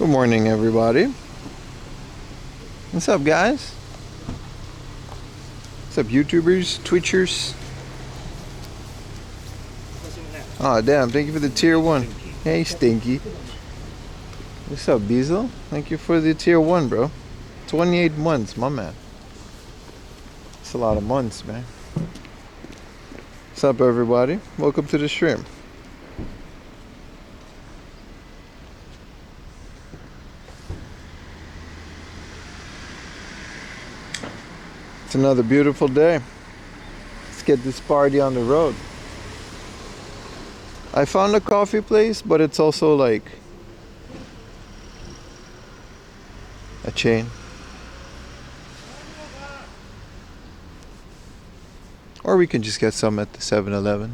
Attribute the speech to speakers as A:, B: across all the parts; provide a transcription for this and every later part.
A: Good morning, everybody. What's up, guys? What's up, YouTubers, Twitchers? Oh, damn. Thank you for the tier 1. Hey, Stinky. What's up, Beazle? Thank you for the tier 1, bro. 28 months, my man. That's a lot of months, man. What's up, everybody? Welcome to the stream. It's another beautiful day. Let's get this party on the road. I found a coffee place, but it's also like a chain. Or we can just get some at the 7-Eleven.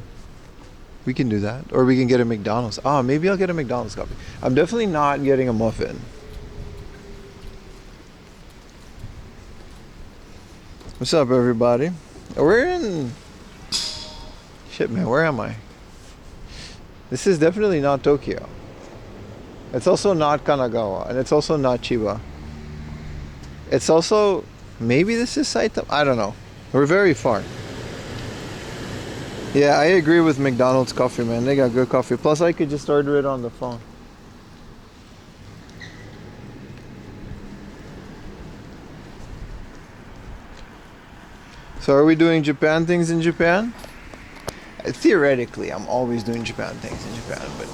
A: We can do that. Or we can get a McDonald's. Ah, maybe I'll get a McDonald's coffee. I'm definitely not getting a muffin. What's up, everybody? We're in... Shit, man, where am I? This is definitely not Tokyo. It's also not Kanagawa. And it's also not Chiba. It's also... Maybe this is Saitama? I don't know. We're very far. Yeah, I agree with McDonald's coffee, man. They got good coffee. Plus, I could just order it on the phone. So are we doing Japan things in Japan? Theoretically, I'm always doing Japan things in Japan, but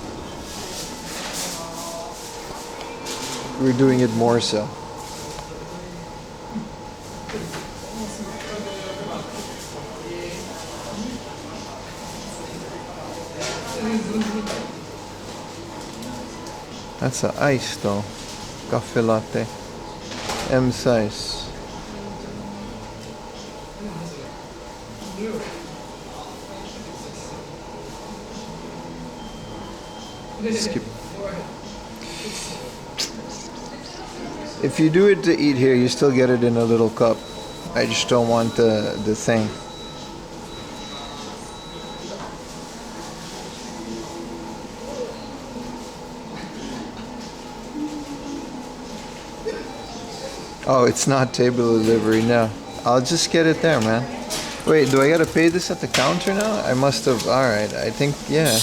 A: we're doing it more so. That's an ice though. Cafe latte. M size. Skip. If you do it to eat here, you still get it in a little cup. I just don't want the thing. Oh, it's not table delivery now. I'll just get it there, man. Wait, do I gotta pay this at the counter now? I must have. Alright, I think, yeah.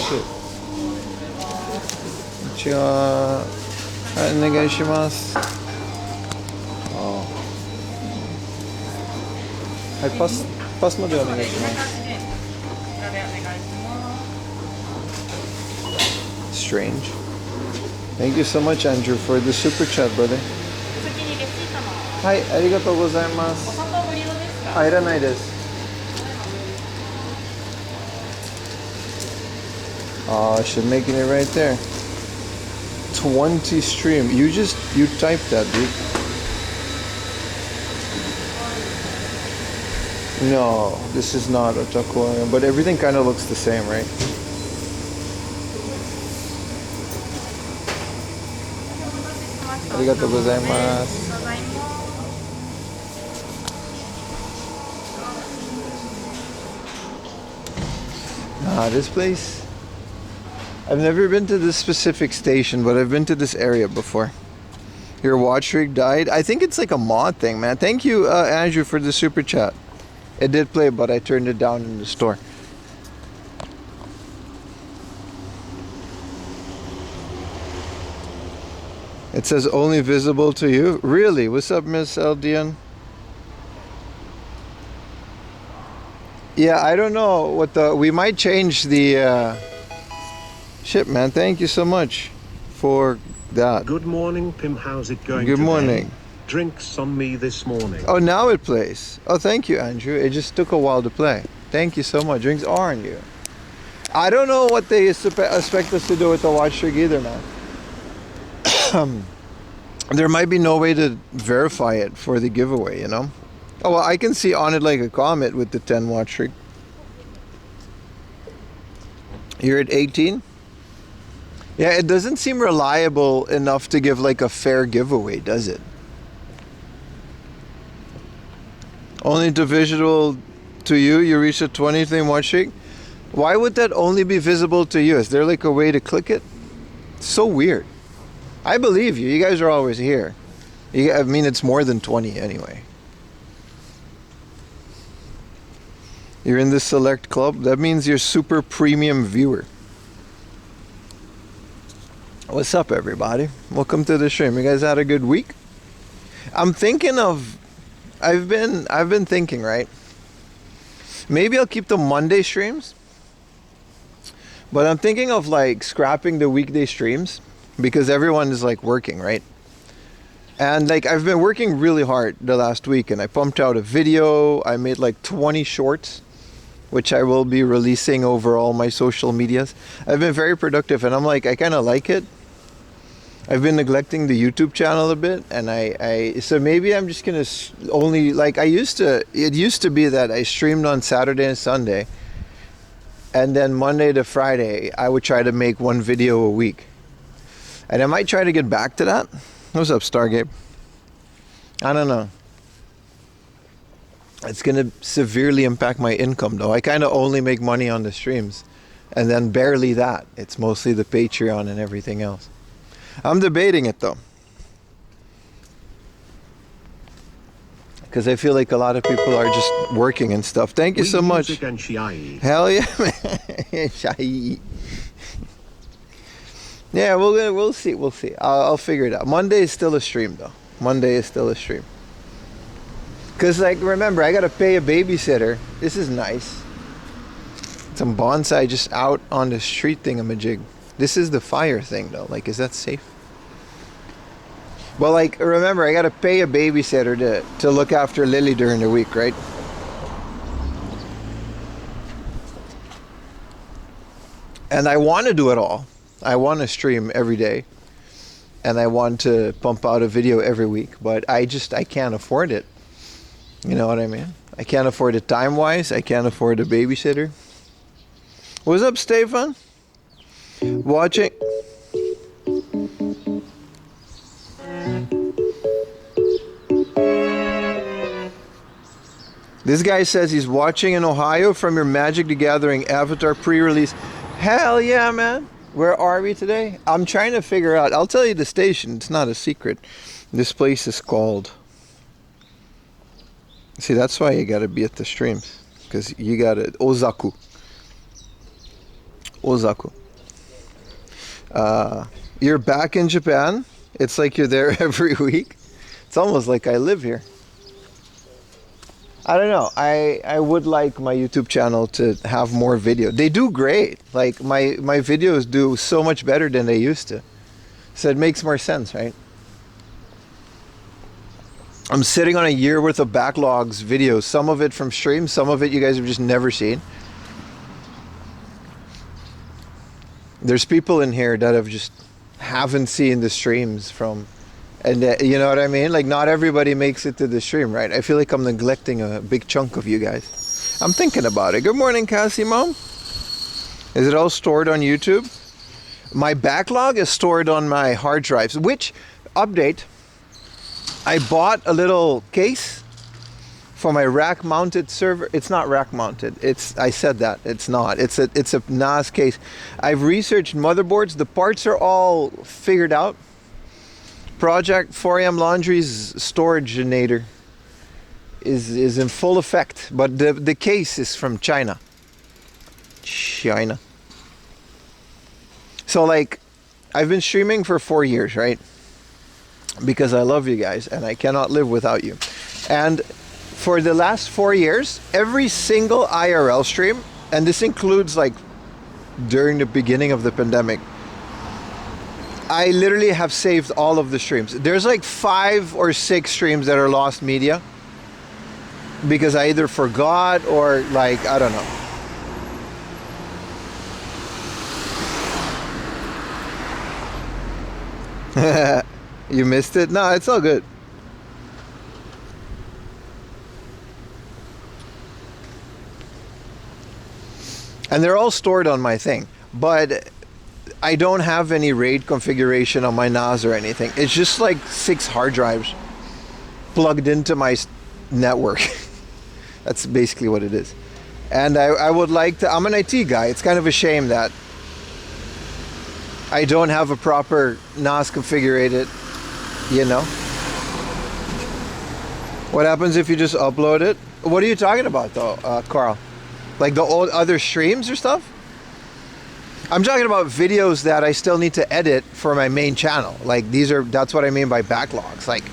A: Shit. こんにちは。はい、お願いします。はい、パスまでお願いします。Strange. Thank you so much, Andrew, for the super chat, brother. はい、ありがとうございます。お砂糖無料ですか？あ、いらないです。Oh, I should making it right there. 20 stream. You typed that, dude. No, this is not otaku, but everything kind of looks the same, right? Arigatou gozaimasu. This place, I've never been to this specific station, but I've been to this area before. Your watch rig died. I think it's like a mod thing, man. Thank you, Andrew, for the super chat. It did play, but I turned it down in the store. It says only visible to you. Really? What's up, Miss LDN? Yeah, I don't know what we might change the shit, man. Thank you so much for that.
B: Good morning, Pim. How's it going?
A: Good morning.
B: Drinks on me this morning.
A: Oh, now it plays. Oh, thank you, Andrew. It just took a while to play. Thank you so much. Drinks are on you. I don't know what they expect us to do with the watch rig either, man. There might be no way to verify it for the giveaway, you know? Oh, well, I can see on it like a comment with the 10 watch rig. You're at 18? Yeah, it doesn't seem reliable enough to give like a fair giveaway, does it? Only to visual to you, you reach a 20 thing watch rig? Why would that only be visible to you? Is there like a way to click it? It's so weird. I believe you. You guys are always here. I mean, it's more than 20 anyway. You're in the select club. That means you're super premium viewer. What's up, everybody? Welcome to the stream. You guys had a good week? I'm thinking of... I've been thinking, right? Maybe I'll keep the Monday streams. But I'm thinking of like scrapping the weekday streams. Because everyone is like working, right? And like I've been working really hard the last week. And I pumped out a video. I made like 20 shorts, which I will be releasing over all my social medias. I've been very productive, and I'm like, I kind of like it. I've been neglecting the YouTube channel a bit, and so maybe I'm just gonna only, like, it used to be that I streamed on Saturday and Sunday, and then Monday to Friday I would try to make one video a week, and I might try to get back to that. What's up, Stargate? I don't know. It's gonna severely impact my income though. I kind of only make money on the streams, and then barely that. It's mostly the Patreon and everything else. I'm debating it though, because I feel like a lot of people are just working and stuff. Thank you so much. Hell yeah, man. Yeah, we'll see. I'll figure it out. Monday is still a stream though. Monday is still a stream. Cause like remember, I gotta pay a babysitter. This is nice. Some bonsai just out on the street thingamajig. This is the fire thing though. Like, is that safe? Well, like remember, I gotta pay a babysitter to look after Lily during the week, right? And I want to do it all. I want to stream every day. And I want to pump out a video every week. But I can't afford it. You know what I mean? I can't afford it time-wise. I can't afford a babysitter. What's up, Stefan? Watching. This guy says he's watching in Ohio from your Magic the Gathering Avatar pre-release. Hell yeah, man. Where are we today? I'm trying to figure out. I'll tell you the station. It's not a secret. This place is called... See, that's why you gotta be at the streams. Because you gotta... Ozaku. Ozaku. You're back in Japan. It's like you're there every week. It's almost like I live here. I don't know. I would like my YouTube channel to have more video. They do great. Like my videos do so much better than they used to. So it makes more sense, right? I'm sitting on a year worth of backlogs videos. Some of it from streams, some of it you guys have just never seen. There's people in here that have just haven't seen the streams from... And you know what I mean? Like not everybody makes it to the stream, right? I feel like I'm neglecting a big chunk of you guys. I'm thinking about it. Good morning, Cassie Mom. Is it all stored on YouTube? My backlog is stored on my hard drives, which, update, I bought a little case for my rack mounted server. It's not rack mounted. I said that. It's not. It's a NAS case. I've researched motherboards. The parts are all figured out. Project 4am Laundry's storage-inator is in full effect, but the case is from China. So like, I've been streaming for 4 years, right? Because I love you guys and I cannot live without you. And for the last 4 years, every single IRL stream, and this includes like during the beginning of the pandemic, I literally have saved all of the streams. There's like 5 or 6 streams that are lost media because I either forgot or like, I don't know. You missed it? No, it's all good. And they're all stored on my thing. But I don't have any RAID configuration on my NAS or anything. It's just like 6 hard drives plugged into my network. That's basically what it is. And I would like to... I'm an IT guy. It's kind of a shame that I don't have a proper NAS configured, you know? What happens if you just upload it? What are you talking about though, Carl? Like the old other streams or stuff? I'm talking about videos that I still need to edit for my main channel. Like that's what I mean by backlogs. Like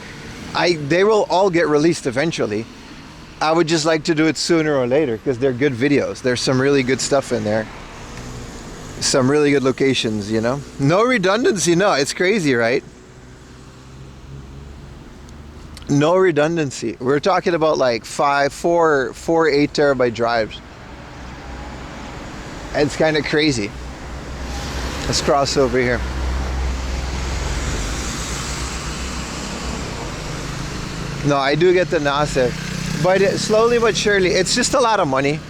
A: they will all get released eventually. I would just like to do it sooner or later because they're good videos. There's some really good stuff in there. Some really good locations, you know? No redundancy, no, it's crazy, right? No redundancy. We're talking about like 4 8-terabyte drives. It's kind of crazy. Let's cross over here. No, I do get the NAS, but slowly but surely, it's just a lot of money.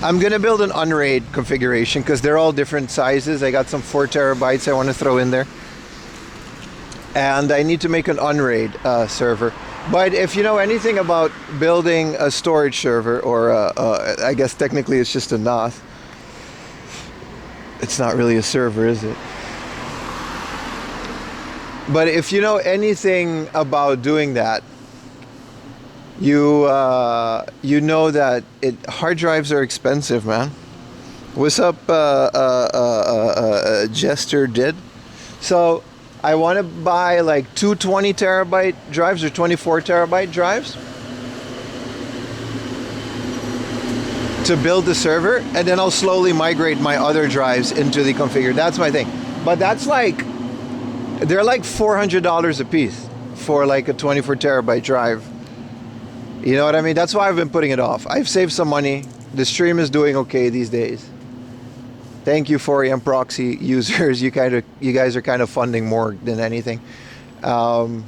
A: I'm gonna build an unraid configuration because they're all different sizes. I got some 4 terabytes I want to throw in there, and I need to make an unraid server. But if you know anything about building a storage server, or I guess technically it's just a NAS. It's not really a server, is it? But if you know anything about doing that, you know that hard drives are expensive, man. What's up, Jester did? So I want to buy like two 20 terabyte drives or 24 terabyte drives to build the server, and then I'll slowly migrate my other drives into the configure. That's my thing. But that's like, they're like $400 a piece for like a 24 terabyte drive. You know what I mean? That's why I've been putting it off. I've saved some money. The stream is doing okay these days. Thank you, 4am proxy users. You guys are kind of funding more than anything. And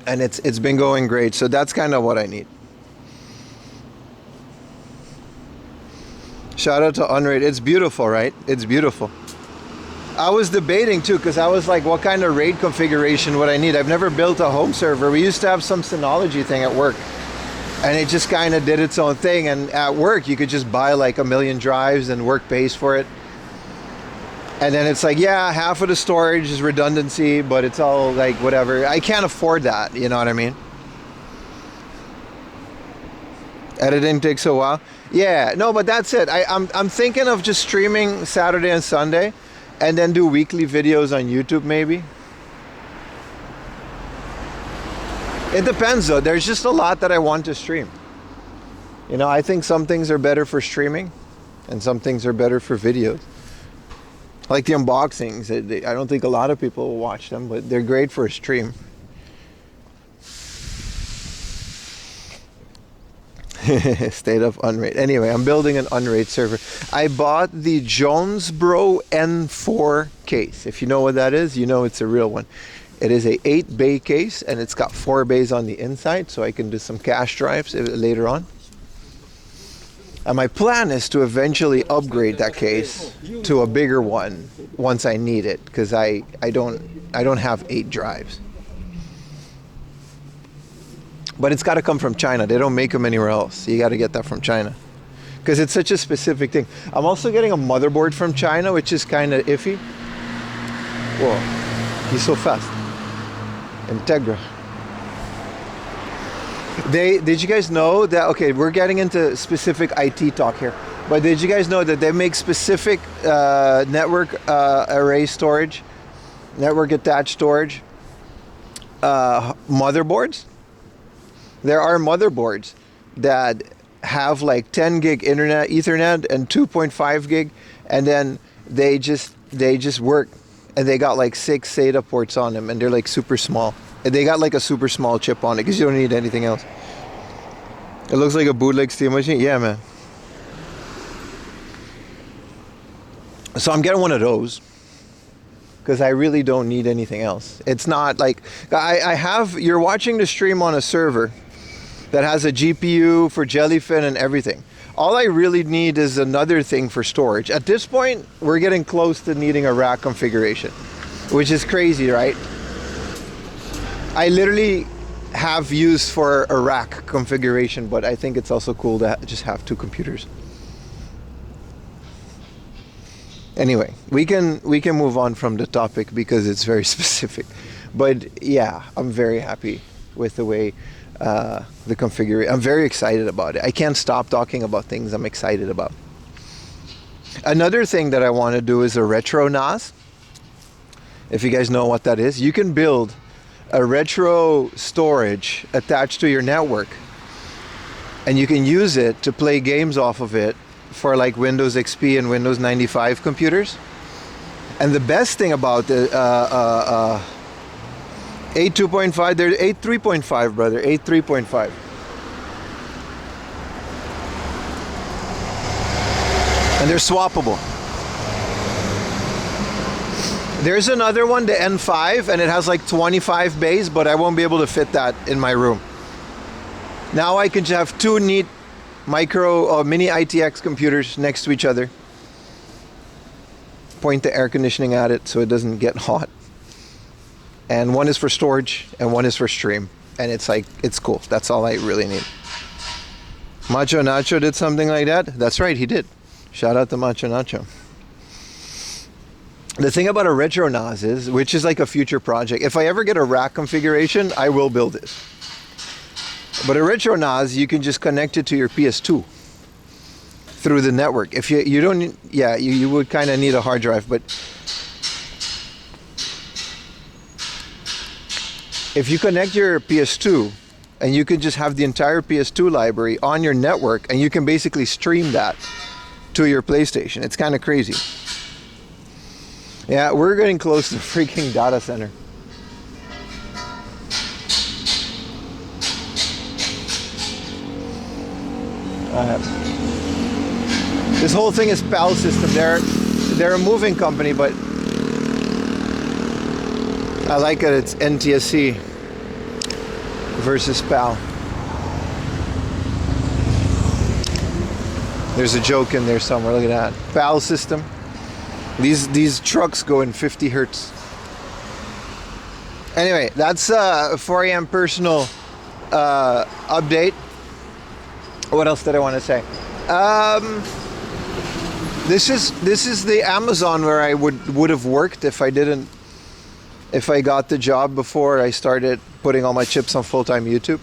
A: it's been going great. So that's kind of what I need. Shout out to Unraid. It's beautiful, right? It's beautiful. I was debating too, because I was like, what kind of RAID configuration would I need? I've never built a home server. We used to have some Synology thing at work, and it just kind of did its own thing. And at work, you could just buy like 1 million drives and work pays for it. And then it's like, yeah, half of the storage is redundancy, but it's all like whatever. I can't afford that, you know what I mean? Editing takes a while. Yeah, no, but that's it. I'm thinking of just streaming Saturday and Sunday, and then do weekly videos on YouTube maybe. It depends though. There's just a lot that I want to stream. You know, I think some things are better for streaming, and some things are better for videos. Like the unboxings. I don't think a lot of people will watch them, but they're great for a stream. State of Unraid. Anyway, I'm building an Unraid server. I bought the Jonesbro N4 case. If you know what that is, you know it's a real one. It is a 8-bay case, and it's got 4 bays on the inside, so I can do some cache drives later on. And my plan is to eventually upgrade that case to a bigger one once I need it, because I don't have 8 drives. But it's got to come from China. They don't make them anywhere else. You got to get that from China, because it's such a specific thing. I'm also getting a motherboard from China, which is kind of iffy. Whoa, he's so fast. Integra. Did you guys know that? Okay, we're getting into specific IT talk here, but did you guys know that they make specific network array storage, network attached storage motherboards? There are motherboards that have like 10 gig internet Ethernet and 2.5 gig, and then they just work, and they got like 6 SATA ports on them, and they're like super small. And they got like a super small chip on it, because you don't need anything else. It looks like a bootleg Steam machine. Yeah, man. So I'm getting one of those, because I really don't need anything else. It's not like I have. You're watching the stream on a server that has a GPU for Jellyfin and everything. All I really need is another thing for storage. At this point, we're getting close to needing a rack configuration, which is crazy, right? I literally have use for a rack configuration, but I think it's also cool to just have 2 computers. Anyway, we can move on from the topic because it's very specific. But yeah, I'm very happy with the way the configuration. I'm very excited about it. I can't stop talking about things I'm excited about. Another thing that I want to do is a retro NAS. If you guys know what that is, you can build a retro storage attached to your network, and you can use it to play games off of it for like Windows XP and Windows 95 computers. And the best thing about the 8.2.5, there's 8.3.5, brother, 8.3.5. And they're swappable. There's another one, the N5, and it has like 25 bays, but I won't be able to fit that in my room. Now I can just have 2 neat micro mini ITX computers next to each other. Point the air conditioning at it so it doesn't get hot. And one is for storage and one is for stream. And it's like, it's cool. That's all I really need. Macho Nacho did something like that? That's right, he did. Shout out to Macho Nacho. The thing about a retro NAS is, which is like a future project, if I ever get a rack configuration, I will build it. But a retro NAS, you can just connect it to your PS2 through the network. If you don't, yeah, you would kind of need a hard drive, but if you connect your PS2 and you can just have the entire PS2 library on your network and you can basically stream that to your PlayStation. It's kind of crazy. Yeah, we're getting close to freaking data center. This whole thing is PAL system. They're a moving company, but I like it. It's NTSC versus PAL. There's a joke in there somewhere. Look at that. PAL system. These trucks go in 50 hertz. Anyway, that's a 4 a.m. personal update. What else did I want to say? This is the Amazon where I would have worked if I got the job before I started putting all my chips on full-time YouTube.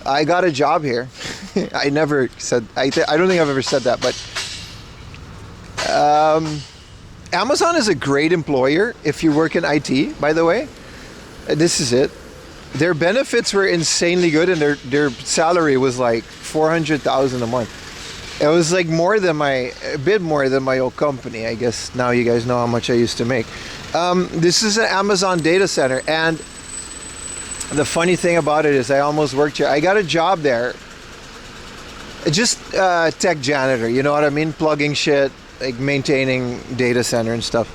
A: I got a job here. I never said, I don't think I've ever said that, but Amazon is a great employer if you work in IT, by the way. This is it. Their benefits were insanely good, and their salary was like $400,000 a month. It was like a bit more than my old company. I guess now you guys know how much I used to make. This is an Amazon data center, and the funny thing about it is I almost worked here. I got a job there, just tech janitor, you know what I mean? Plugging shit, like maintaining data center and stuff.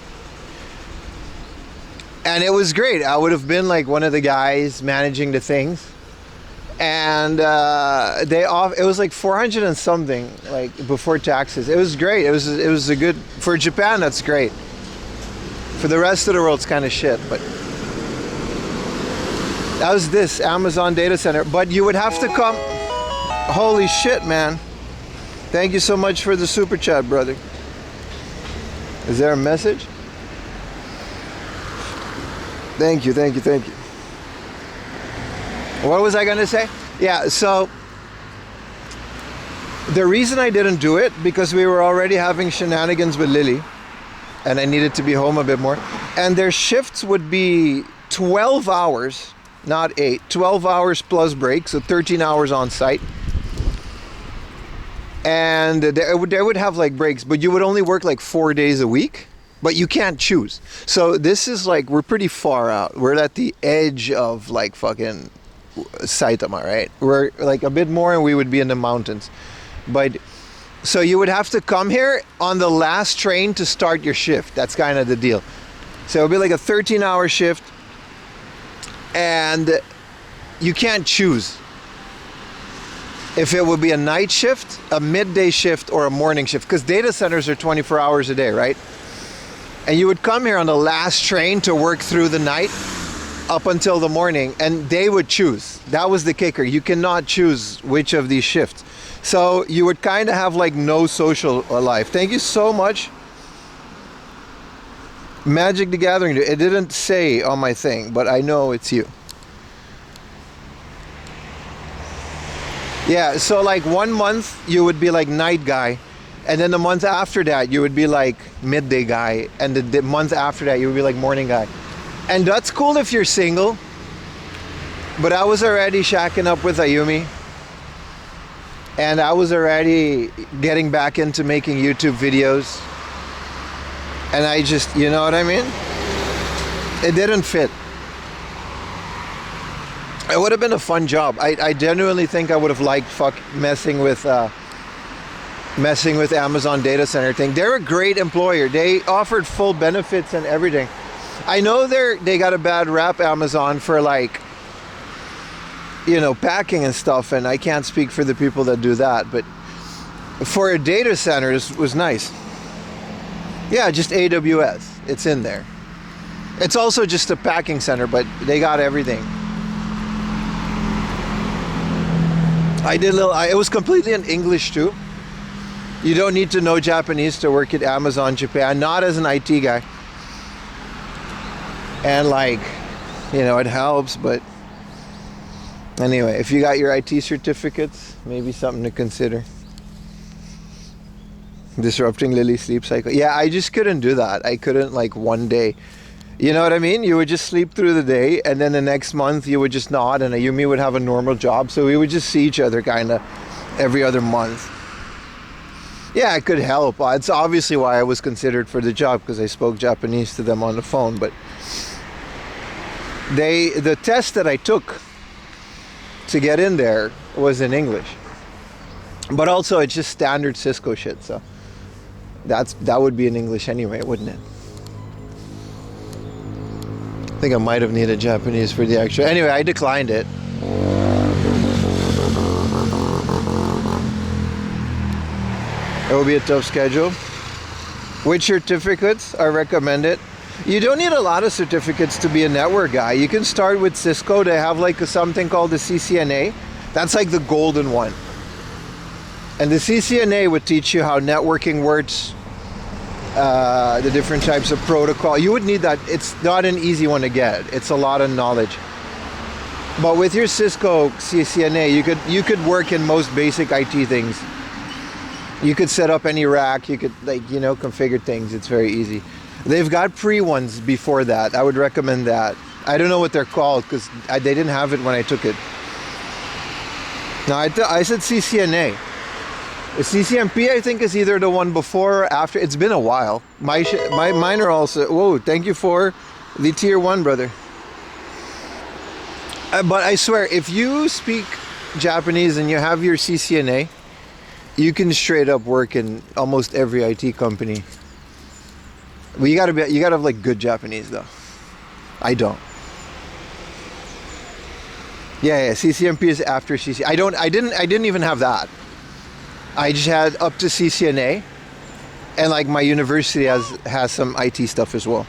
A: And it was great. I would have been like one of the guys managing the things. And it was like 400 and something, like before taxes. It was great. It was a good, for Japan, that's great. For the rest of the world, it's kind of shit, but that was this Amazon data center. But you would have to come. Holy shit, man. Thank you so much for the super chat, brother. Is there a message? Thank you. What was I gonna say? Yeah, so the reason I didn't do it, because we were already having shenanigans with Lily and I needed to be home a bit more. And their shifts would be 12 hours, not 8, 12 hours plus breaks, so 13 hours on site. And they would have like breaks, but you would only work like 4 days a week, but you can't choose. So this is like, we're pretty far out. We're at the edge of like fucking Saitama, right? We're like a bit more and we would be in the mountains. But so you would have to come here on the last train to start your shift. That's kind of the deal. So it would be like a 13-hour shift, and you can't choose if it would be a night shift, a midday shift, or a morning shift, because data centers are 24 hours a day, right? And you would come here on the last train to work through the night up until the morning, and they would choose. That was the kicker. You cannot choose which of these shifts. So you would kind of have like no social life. Thank you so much. Magic the Gathering. It didn't say on my thing, but I know it's you. Yeah, so like 1 month you would be like night guy, and then the month after that you would be like midday guy, and the month after that you would be like morning guy. And that's cool if you're single, but I was already shacking up with Ayumi, and I was already getting back into making YouTube videos, and I just, you know what I mean? It didn't fit. It would have been a fun job. I genuinely think I would have liked messing with Amazon data center thing. They're a great employer. They offered full benefits and everything. I know they got a bad rap, Amazon, for like, you know, packing and stuff, and I can't speak for the people that do that, but for a data center, it was nice. Yeah, just AWS. It's in there. It's also just a packing center, but they got everything. It was completely in English too. You don't need to know Japanese to work at Amazon Japan, not as an IT guy. And like, you know, it helps, but anyway, if you got your IT certificates, maybe something to consider. Disrupting Lily's sleep cycle. Yeah, I just couldn't do that. I couldn't like one day You know what I mean? You would just sleep through the day, and then the next month you would just nod, and Ayumi would have a normal job. So we would just see each other kind of every other month. Yeah, it could help. It's obviously why I was considered for the job, because I spoke Japanese to them on the phone. But the test that I took to get in there was in English. But also it's just standard Cisco shit, so that would be in English anyway, wouldn't it? I think I might have needed Japanese for the extra. Anyway, I declined it. It will be a tough schedule. Which certificates are recommended? You don't need a lot of certificates to be a network guy. You can start with Cisco. They have like something called the CCNA. That's like the golden one. And the CCNA would teach you how networking works, the different types of protocol. You would need that. It's not an easy one to get. It's a lot of knowledge. But with your Cisco CCNA, you could work in most basic IT things. You could set up any rack. You could configure things. It's very easy. They've got free ones before that. I would recommend that. I don't know what they're called because they didn't have it when I took it. No, I said CCNA. The CCMP, I think, is either the one before or after. It's been a while. Mine are also. Whoa! Thank you for the tier 1, brother. But I swear, if you speak Japanese and you have your CCNA, you can straight up work in almost every IT company. Well, you gotta have like good Japanese though. I don't. Yeah, CCMP is after CC. I didn't even have that. I just had up to CCNA, and like my university has some IT stuff as well.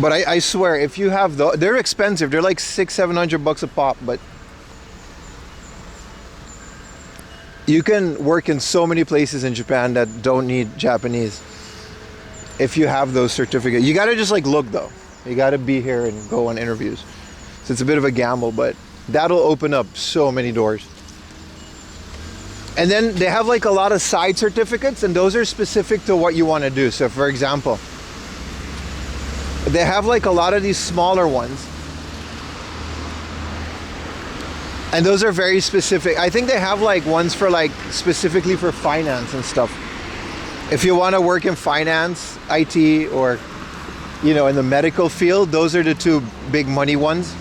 A: But I swear, if you have they're expensive. They're like $600-700 a pop, but you can work in so many places in Japan that don't need Japanese. If you have those certificates, you gotta just like look though. You gotta be here and go on interviews. So it's a bit of a gamble, but that'll open up so many doors. And then they have like a lot of side certificates, and those are specific to what you want to do. So for example, they have like a lot of these smaller ones, and those are very specific. I think they have like ones for like specifically for finance and stuff. If you want to work in finance, IT, or in the medical field, those are the two big money ones.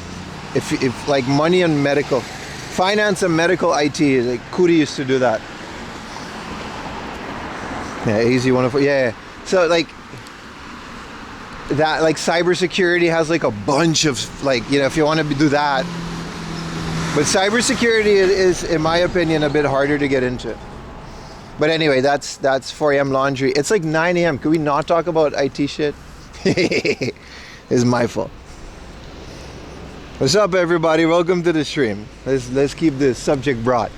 A: If like money and medical, finance and medical IT, like Kuri used to do that. Yeah, easy one. Yeah. So like that, like cybersecurity has like a bunch of like, if you want to do that. But cybersecurity is, in my opinion, a bit harder to get into. But anyway, that's 4 a.m. laundry. It's like 9 a.m. Can we not talk about IT shit? It's my fault. What's up, everybody? Welcome to the stream. Let's keep the subject broad.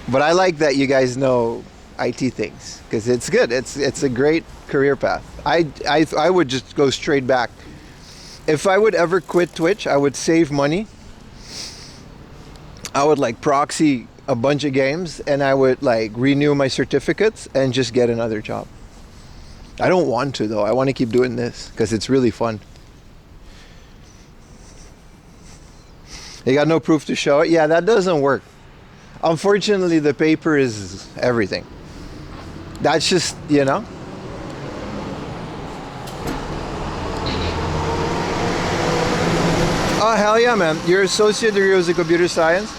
A: But I like that you guys know IT things, because it's good. It's a great career path. I would just go straight back. If I would ever quit Twitch, I would save money. I would like proxy a bunch of games, and I would like renew my certificates and just get another job. I don't want to though. I want to keep doing this because it's really fun. You got no proof to show it? Yeah, that doesn't work. Unfortunately, the paper is everything. That's just, Oh, hell yeah, man. Your associate degree was in computer science?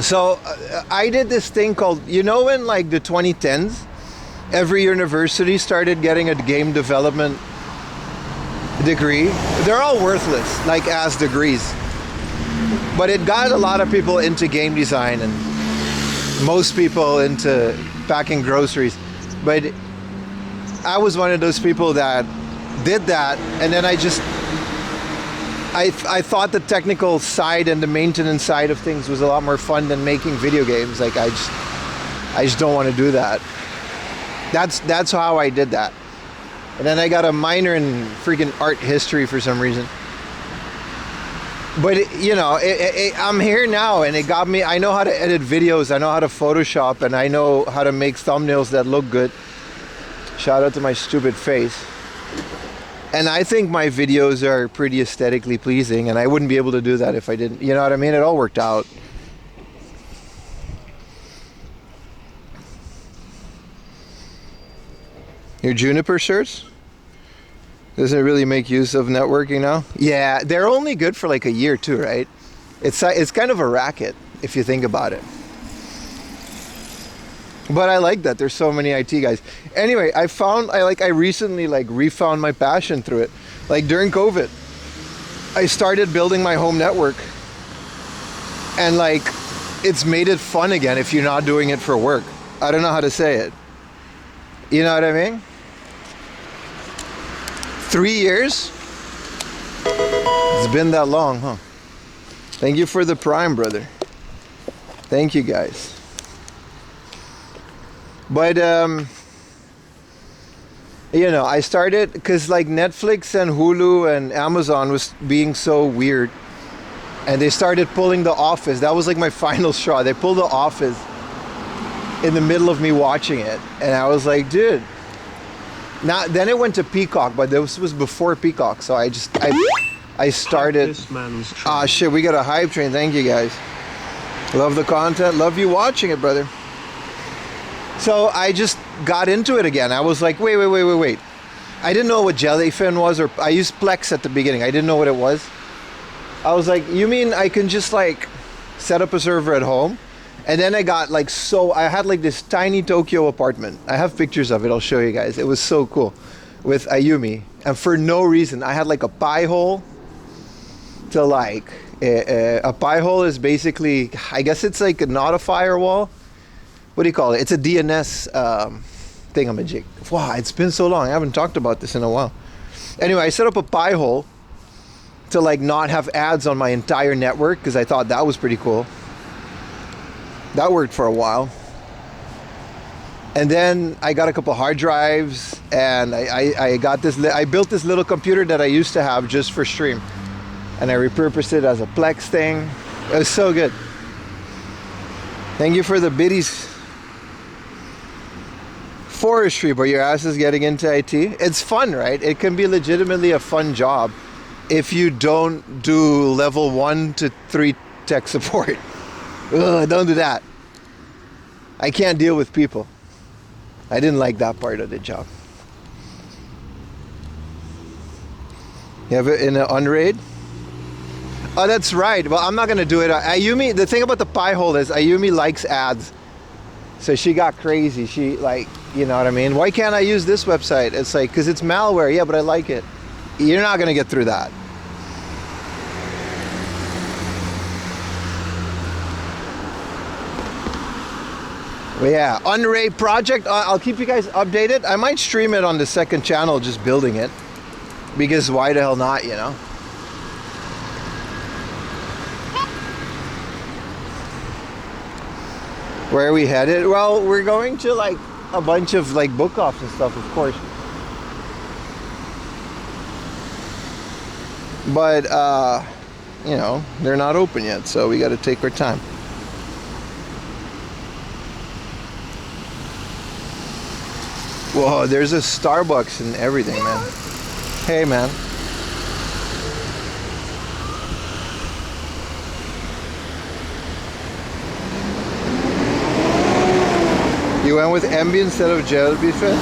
A: So, I did this thing called, in like the 2010s, every university started getting a game development degree. They're all worthless, like as degrees. But it got a lot of people into game design and most people into packing groceries. But I was one of those people that did that, and then I thought the technical side and the maintenance side of things was a lot more fun than making video games. Like I just don't want to do that. That's how I did that. And then I got a minor in freaking art history for some reason. But I'm here now, and it got me. I know how to edit videos. I know how to Photoshop, and I know how to make thumbnails that look good. Shout out to my stupid face. And I think my videos are pretty aesthetically pleasing, and I wouldn't be able to do that if I didn't. You know what I mean? It all worked out. Your Juniper shirts? Doesn't it really make use of networking now? Yeah, they're only good for like a year too, right? It's kind of a racket if you think about it. But I like that there's so many IT guys. Anyway, I recently like refound my passion through it. Like during COVID, I started building my home network, and like it's made it fun again if you're not doing it for work. I don't know how to say it. You know what I mean? 3 years? It's been that long, huh? Thank you for the Prime, brother. Thank you, guys. But you know, I started because like Netflix and Hulu and Amazon was being so weird, and they started pulling The Office. That was like my final straw. They pulled The Office in the middle of me watching it, and I was like, dude. Now then it went to Peacock, but this was before Peacock, so I started.
B: This man's
A: Ah, shit, we got a hype train. Thank you, guys. Love the content. Love you watching it, brother. So I just got into it again. I was like, wait. I didn't know what Jellyfin was, or I used Plex at the beginning. I didn't know what it was. I was like, you mean I can just like set up a server at home? And then I got like, I had like this tiny Tokyo apartment. I have pictures of it. I'll show you guys. It was so cool with Ayumi. And for no reason, I had like a pie hole to like, a pie hole is basically, I guess it's like not a firewall. What do you call it? It's a DNS thingamajig. Wow, it's been so long. I haven't talked about this in a while. Anyway, I set up a pie hole to like not have ads on my entire network because I thought that was pretty cool. That worked for a while. And then I got a couple hard drives, and I got this. I built this little computer that I used to have just for stream, and I repurposed it as a Plex thing. It was so good. Thank you for the biddies. Forestry, but your ass is getting into IT. It's fun, right? It can be legitimately a fun job if you don't do level 1 to 3 tech support. Ugh, don't do that. I can't deal with people. I didn't like that part of the job. You have it in an unraid? Oh, that's right. Well, I'm not going to do it. Ayumi, the thing about the pie hole is Ayumi likes ads. So she got crazy. She like, you know what I mean? Why can't I use this website? It's like, because it's malware. Yeah, but I like it. You're not going to get through that. But yeah, Unraid project. I'll keep you guys updated. I might stream it on the second channel, just building it. Because why the hell not, you know? Where are we headed? Well, we're going to like a bunch of like book offs and stuff, of course. But, you know, they're not open yet, so we got to take our time. Whoa, there's a Starbucks and everything, man. Hey, man. You went with MB instead of Jellyfin?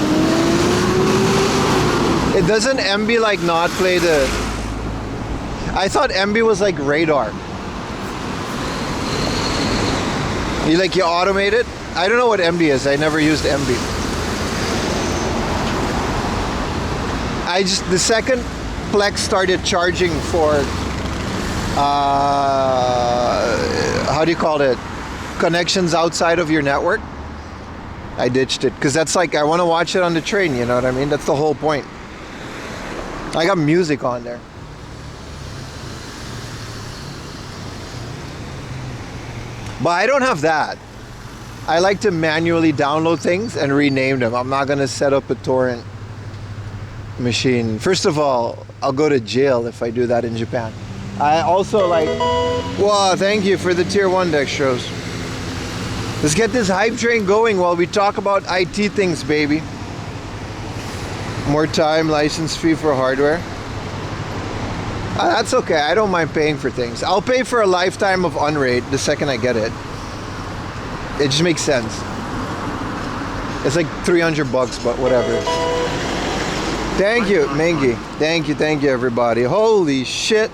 A: It doesn't MB like not play the... I thought MB was like radar. You automate it? I don't know what MB is. I never used MB. The second Plex started charging for, how do you call it? Connections outside of your network. I ditched it because that's like, I want to watch it on the train, you know what I mean? That's the whole point. I got music on there. But I don't have that. I like to manually download things and rename them. I'm not going to set up a torrent machine. First of all, I'll go to jail if I do that in Japan. I also like... Wow, thank you for the tier 1 dextros. Let's get this hype train going while we talk about IT things, baby. More time, license fee for hardware. That's okay. I don't mind paying for things. I'll pay for a lifetime of Unraid the second I get it. It just makes sense. It's like $300, but whatever. Thank you, Mengi. Thank you, everybody. Holy shit.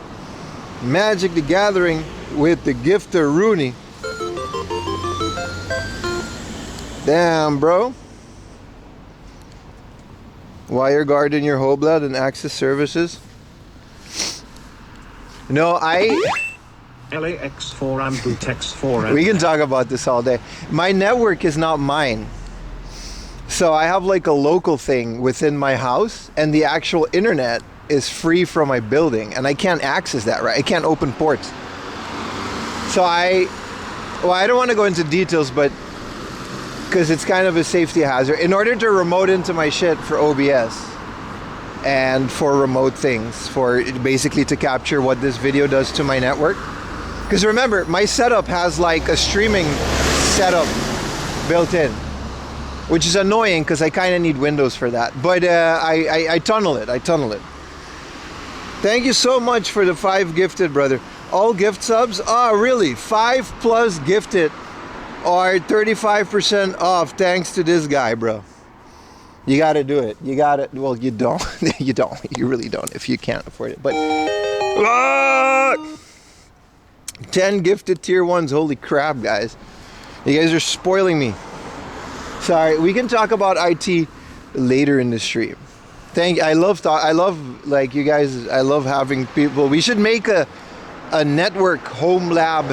A: Magic the Gathering with the gifter Rooney. Damn, bro. WireGuard in your Hoblet and access services. No,
B: LAX4 and Bootex4.
A: we can talk about this all day. My network is not mine. So I have like a local thing within my house, and the actual internet is free from my building, and I can't access that, right? I can't open ports. So I don't want to go into details, but because it's kind of a safety hazard. In order to remote into my shit for OBS and for remote things, for basically to capture what this video does to my network. Because remember, my setup has like a streaming setup built in, which is annoying because I kind of need Windows for that. But I tunnel it. Thank you so much for the 5 gifted, brother. All gift subs? Oh, really? 5+ gifted are 35% off thanks to this guy, bro. You got to do it. You got it. Well, you don't. You don't. You really don't if you can't afford it. But 10 gifted tier 1s. Holy crap, guys. You guys are spoiling me. Sorry, we can talk about IT later in the stream. I love like you guys. I love having people. We should make a network home lab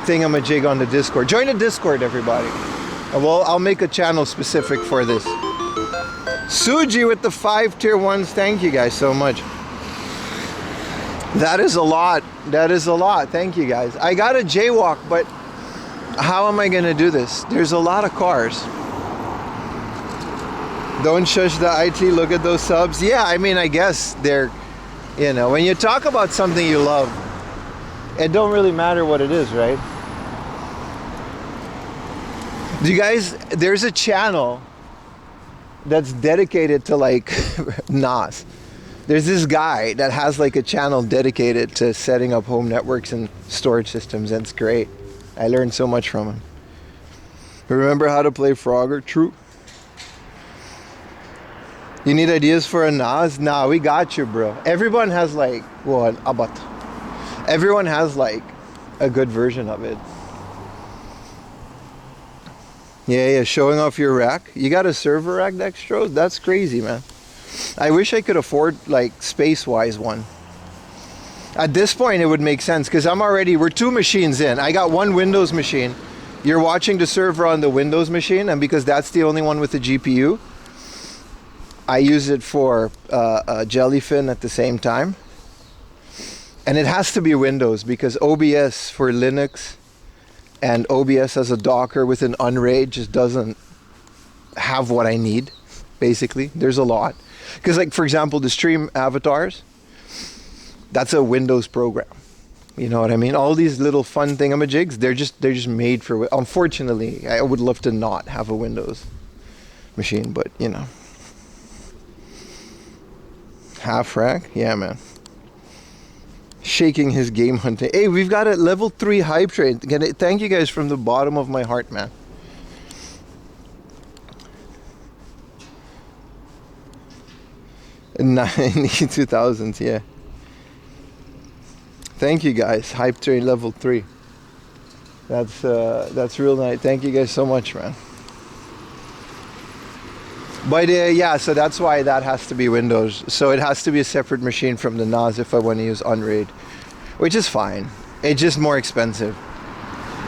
A: thingamajig on the Discord. Join the Discord, everybody. Well, I'll make a channel specific for this. Suji with the 5 tier 1s. Thank you guys so much. That is a lot. Thank you guys. I got a jaywalk, but how am I gonna do this? There's a lot of cars. Don't shush the IT. Look at those subs. Yeah, I mean, I guess they're, you know, when you talk about something you love, it don't really matter what it is, right? Do you guys, there's a channel that's dedicated to like NAS. There's this guy that has like a channel dedicated to setting up home networks and storage systems, and it's great. I learned so much from him. Remember how to play Frogger? True. You need ideas for a NAS? Nah, we got you, bro. Everyone has like, well, everyone has like a good version of it. Yeah, showing off your rack. You got a server rack, Dextros? That's crazy, man. I wish I could afford like space-wise one. At this point, it would make sense because we're 2 machines in. I got 1 Windows machine. You're watching the server on the Windows machine, and because that's the only one with the GPU, I use it for Jellyfin at the same time. And it has to be Windows because OBS for Linux and OBS as a Docker with an Unraid just doesn't have what I need, basically. There's a lot. Because like, for example, the stream avatars, that's a Windows program. You know what I mean? All these little fun thingamajigs, they're just made for, unfortunately, I would love to not have a Windows machine, but you know. Half rack? Yeah, man. Shaking his game hunting. Hey, we've got a level 3 hype train. Thank you guys from the bottom of my heart, man. In the 2000s, yeah. Thank you guys. Hype train level 3. That's real nice. Thank you guys so much, man. But yeah, so that's why that has to be Windows. So it has to be a separate machine from the NAS if I want to use Unraid, which is fine. It's just more expensive.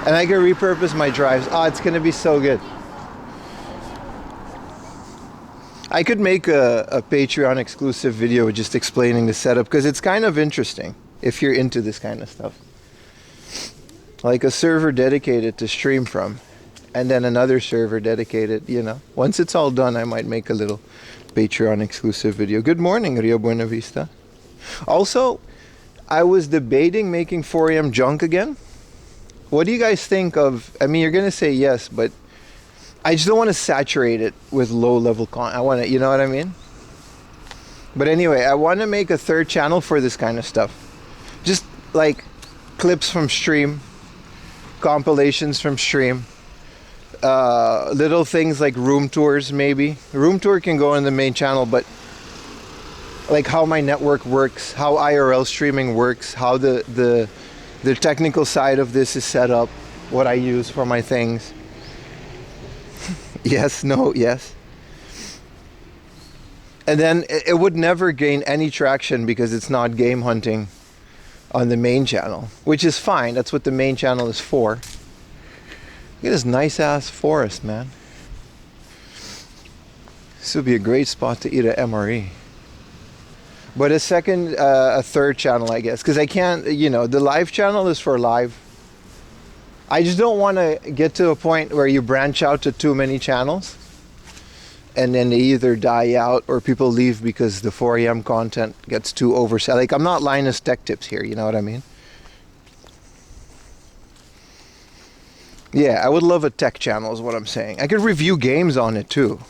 A: And I can repurpose my drives. Oh, it's going to be so good. I could make a Patreon exclusive video just explaining the setup because it's kind of interesting if you're into this kind of stuff. Like a server dedicated to stream from. And then another server dedicated, you know. Once it's all done, I might make a little Patreon exclusive video. Good morning, Rio Buena Vista. Also, I was debating making 4am junk again. What do you guys think of, I mean, you're going to say yes, but I just don't want to saturate it with low level content. I want to, you know what I mean? But anyway, I want to make a third channel for this kind of stuff. Just like clips from stream, compilations from stream, little things like room tours maybe. Room tour can go on the main channel, but like how my network works, how IRL streaming works, how the technical side of this is set up, what I use for my things. Yes, no, yes. And then it would never gain any traction because it's not game hunting on the main channel, which is fine. That's what the main channel is for. Look at this nice ass forest, man. This would be a great spot to eat at MRE. But a third channel, I guess, because I can't, you know, the live channel is for live. I just don't want to get to a point where you branch out to too many channels and then they either die out or people leave because the 4 a.m. content gets too oversat. Like, I'm not Linus Tech Tips here, you know what I mean? Yeah, I would love a tech channel is what I'm saying. I could review games on it too.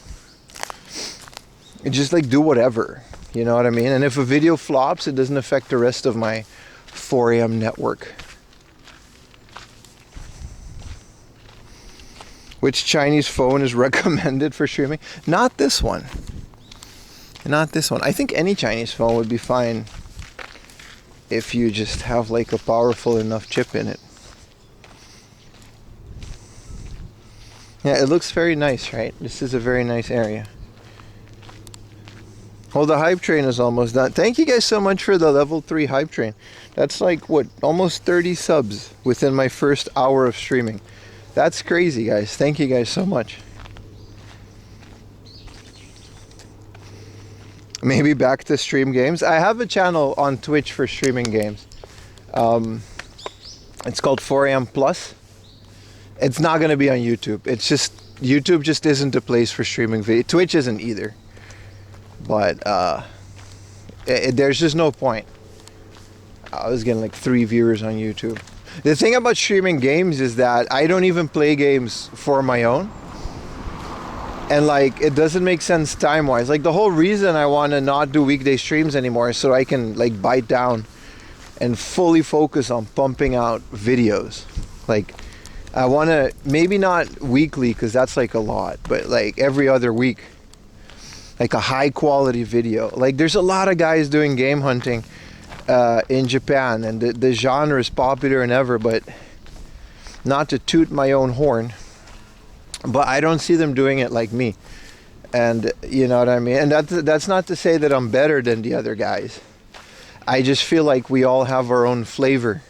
A: And just like do whatever, you know what I mean? And if a video flops, it doesn't affect the rest of my 4 a.m. network. Which Chinese phone is recommended for streaming? Not this one. Not this one. I think any Chinese phone would be fine if you just have like a powerful enough chip in it. Yeah, it looks very nice, right? This is a very nice area. Well, the hype train is almost done. Thank you guys so much for the level 3 hype train. That's like, what, almost 30 subs within my first hour of streaming. That's crazy, guys. Thank you guys so much. Maybe back to stream games. I have a channel on Twitch for streaming games. It's called 4am Plus. It's not going to be on YouTube. It's just, YouTube just isn't a place for streaming video. Twitch isn't either. But there's just no point. I was getting like 3 viewers on YouTube. The thing about streaming games is that I don't even play games for my own. And like, it doesn't make sense time-wise. Like, the whole reason I want to not do weekday streams anymore is so I can like bite down and fully focus on pumping out videos. Like, I want to, maybe not weekly because that's like a lot, but like every other week. Like a high quality video. Like, there's a lot of guys doing game hunting in Japan, and the genre is popular and ever, but not to toot my own horn, but I don't see them doing it like me. And you know what I mean? And that's not to say that I'm better than the other guys. I just feel like we all have our own flavor.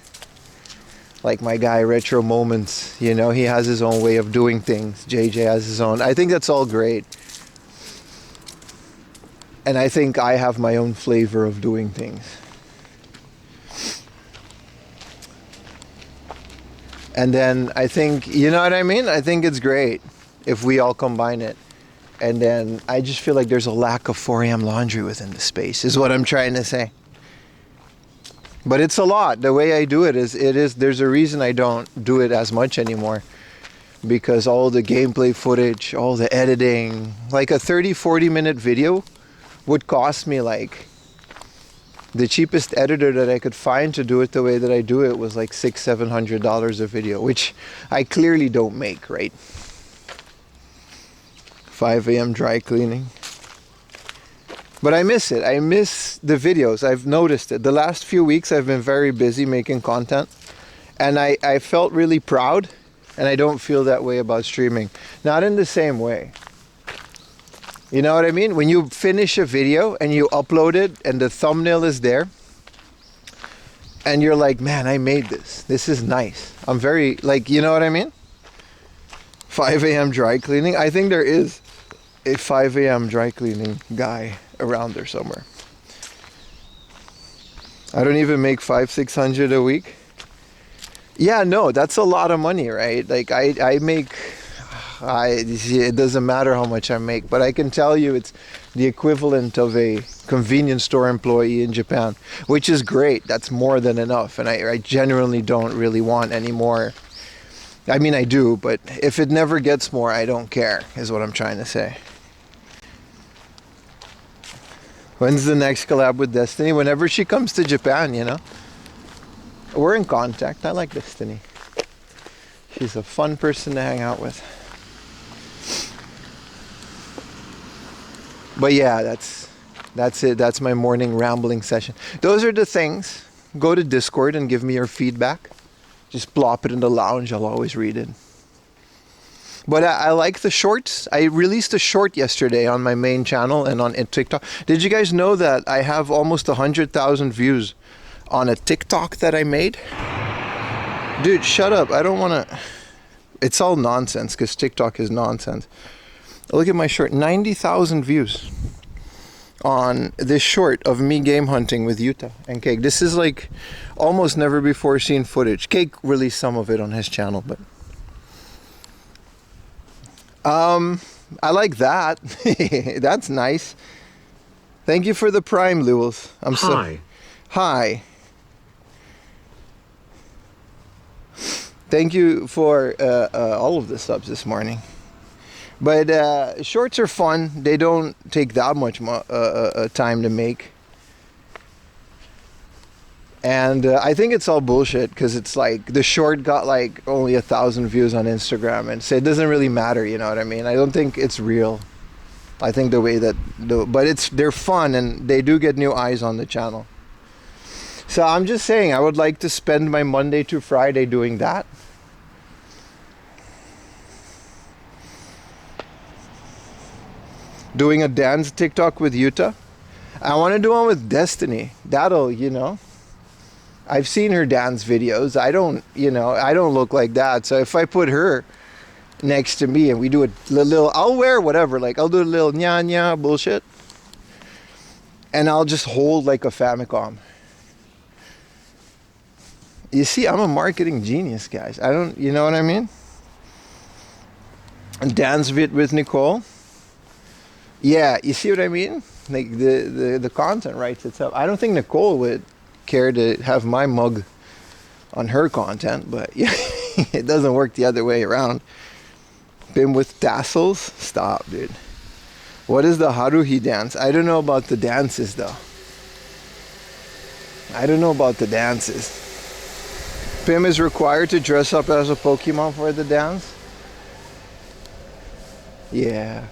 A: Like my guy Retro Moments, you know, he has his own way of doing things. JJ has his own. I think that's all great. And I think I have my own flavor of doing things. And then I think, you know what I mean? I think it's great if we all combine it. And then I just feel like there's a lack of 4am laundry within the space, is what I'm trying to say. But it's a lot. The way I do it is, there's a reason I don't do it as much anymore. Because all the gameplay footage, all the editing, like a 30-40 minute video would cost me like, the cheapest editor that I could find to do it the way that I do it was like $600-700 a video, which I clearly don't make, right? 5 a.m. dry cleaning. But I miss it. I miss the videos. I've noticed it. The last few weeks I've been very busy making content, and I felt really proud, and I don't feel that way about streaming. Not in the same way. You know what I mean? When you finish a video and you upload it and the thumbnail is there and you're like, man, I made this. This is nice. I'm very, like, you know what I mean? 5 a.m. dry cleaning. I think there is a 5 a.m. dry cleaning guy around there somewhere. I don't even make $500-600 a week. Yeah, no, that's a lot of money, right? Like I make... it doesn't matter how much I make, but I can tell you it's the equivalent of a convenience store employee in Japan, which is great. That's more than enough, and I genuinely don't really want any more I mean, I do, but if it never gets more, I don't care, is what I'm trying to say. When's the next collab with Destiny? Whenever she comes to Japan, you know? We're in contact. I like Destiny. She's a fun person to hang out with. But yeah, that's it. That's my morning rambling session. Those are the things. Go to Discord and give me your feedback. Just plop it in the lounge. I'll always read it. But I like the shorts. I released a short yesterday on my main channel and on TikTok. Did you guys know that I have almost 100,000 views on a TikTok that I made? Dude, shut up. I don't want to... It's all nonsense because TikTok is nonsense. Look at my short. 90,000 views on this short of me game hunting with Utah and Cake. This is like almost never before seen footage. Cake released some of it on his channel, but... I like that. That's nice. Thank you for the Prime, Lewis. Hi. Thank you for all of the subs this morning. But shorts are fun. They don't take that much time to make. And I think it's all bullshit because it's like the short got like only 1,000 views on Instagram, and so it doesn't really matter, you know what I mean? I don't think it's real. I think the way that but they're fun and they do get new eyes on the channel. So I'm just saying I would like to spend my Monday to Friday doing that. Doing a dance TikTok with Utah. I want to do one with Destiny. That'll, you know. I've seen her dance videos. I don't look like that. So if I put her next to me and we do a little, I'll wear whatever. Like I'll do a little nya bullshit. And I'll just hold like a Famicom. You see, I'm a marketing genius, guys. You know what I mean? And dance vid with Nicole. Yeah, you see what I mean? Like the content writes itself. I don't think Nicole would care to have my mug on her content, but yeah, it doesn't work the other way around. Been with tassels? Stop, dude. What is the Haruhi dance? I don't know about the dances though. I don't know about the dances. Pim is required to dress up as a Pokemon for the dance? Yeah.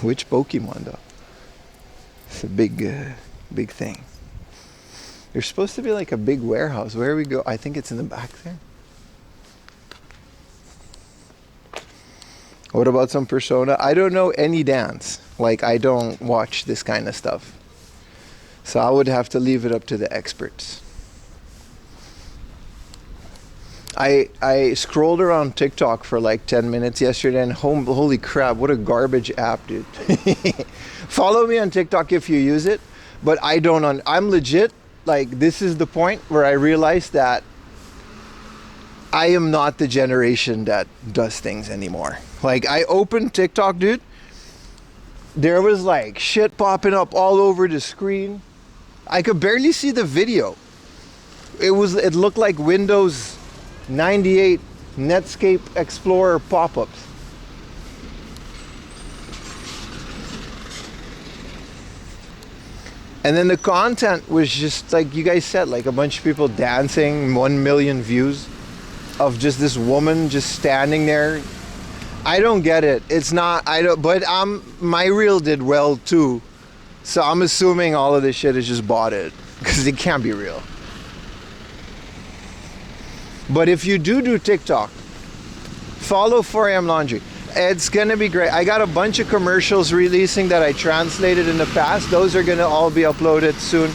A: Which Pokemon though? It's a big thing. There's supposed to be like a big warehouse. Where we go? I think it's in the back there. What about some Persona? I don't know any dance. Like I don't watch this kind of stuff. So I would have to leave it up to the experts. I scrolled around TikTok for like 10 minutes yesterday and holy crap, what a garbage app, dude. Follow me on TikTok if you use it, but I don't. I'm legit, like this is the point where I realized that I am not the generation that does things anymore. Like I opened TikTok, dude. There was like shit popping up all over the screen. I could barely see the video. It looked like Windows 98 Netscape Explorer pop-ups. And then the content was just like you guys said, like a bunch of people dancing, 1 million views of just this woman just standing there. I don't get it. It's not, but my reel did well too. So I'm assuming all of this shit is just botted because it can't be real. But if you do TikTok, follow 4am Laundry. It's gonna be great. I got a bunch of commercials releasing that I translated in the past. Those are gonna all be uploaded soon.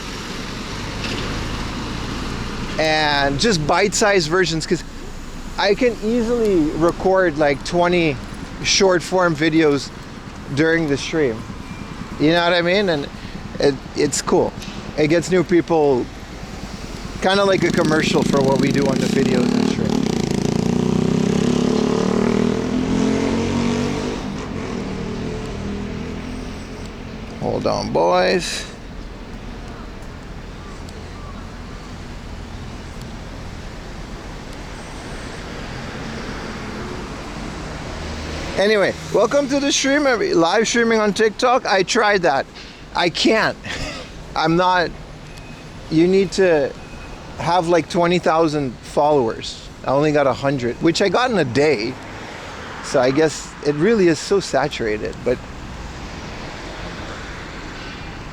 A: And just bite-sized versions, because I can easily record like 20 short form videos during the stream. You know what I mean? And it's cool. It gets new people, kind of like a commercial for what we do on the videos and stream. Hold on, boys. Anyway, welcome to the stream. Live streaming on TikTok. I tried that. I can't. I'm not. You need to have like 20,000 followers. I only got 100, which I got in a day. So I guess it really is so saturated. But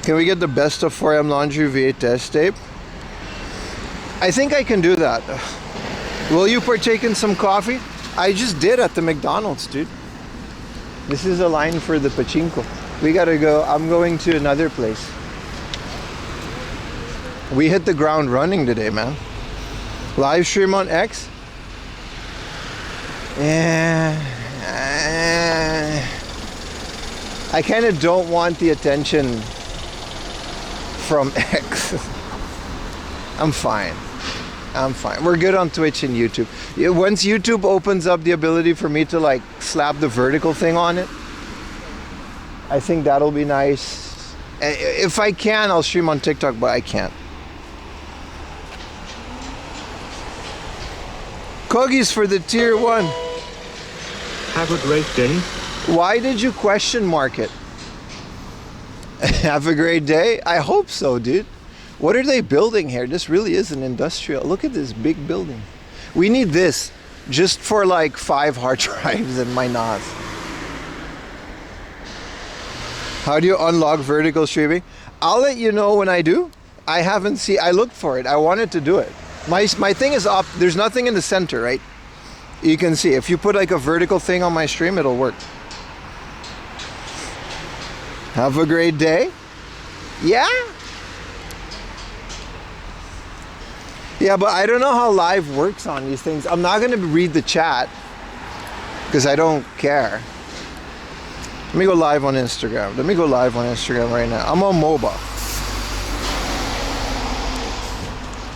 A: can we get the best of 4am laundry V8 test tape? I think I can do that. Will you partake in some coffee? I just did at the McDonald's, dude. This is a line for the pachinko. We gotta go. I'm going to another place. We hit the ground running today, man. Live stream on X. Yeah. I kind of don't want the attention from X. I'm fine. I'm fine. We're good on Twitch and YouTube. Once YouTube opens up the ability for me to like slap the vertical thing on it, I think that'll be nice. If I can, I'll stream on TikTok, but I can't. Cookies for the tier 1.
B: Have a great day.
A: Why did you question mark it? Have a great day? I hope so, dude. What are they building here? This really is an industrial. Look at this big building. We need this just for like 5 hard drives in my NAS. How do you unlock vertical streaming? I'll let you know when I do. I haven't seen, I looked for it. I wanted to do it. My thing is up. There's nothing in the center, right? You can see if you put like a vertical thing on my stream, it'll work. Have a great day. Yeah. Yeah, but I don't know how live works on these things. I'm not going to read the chat because I don't care. Let me go live on Instagram. Let me go live on Instagram right now. I'm on mobile.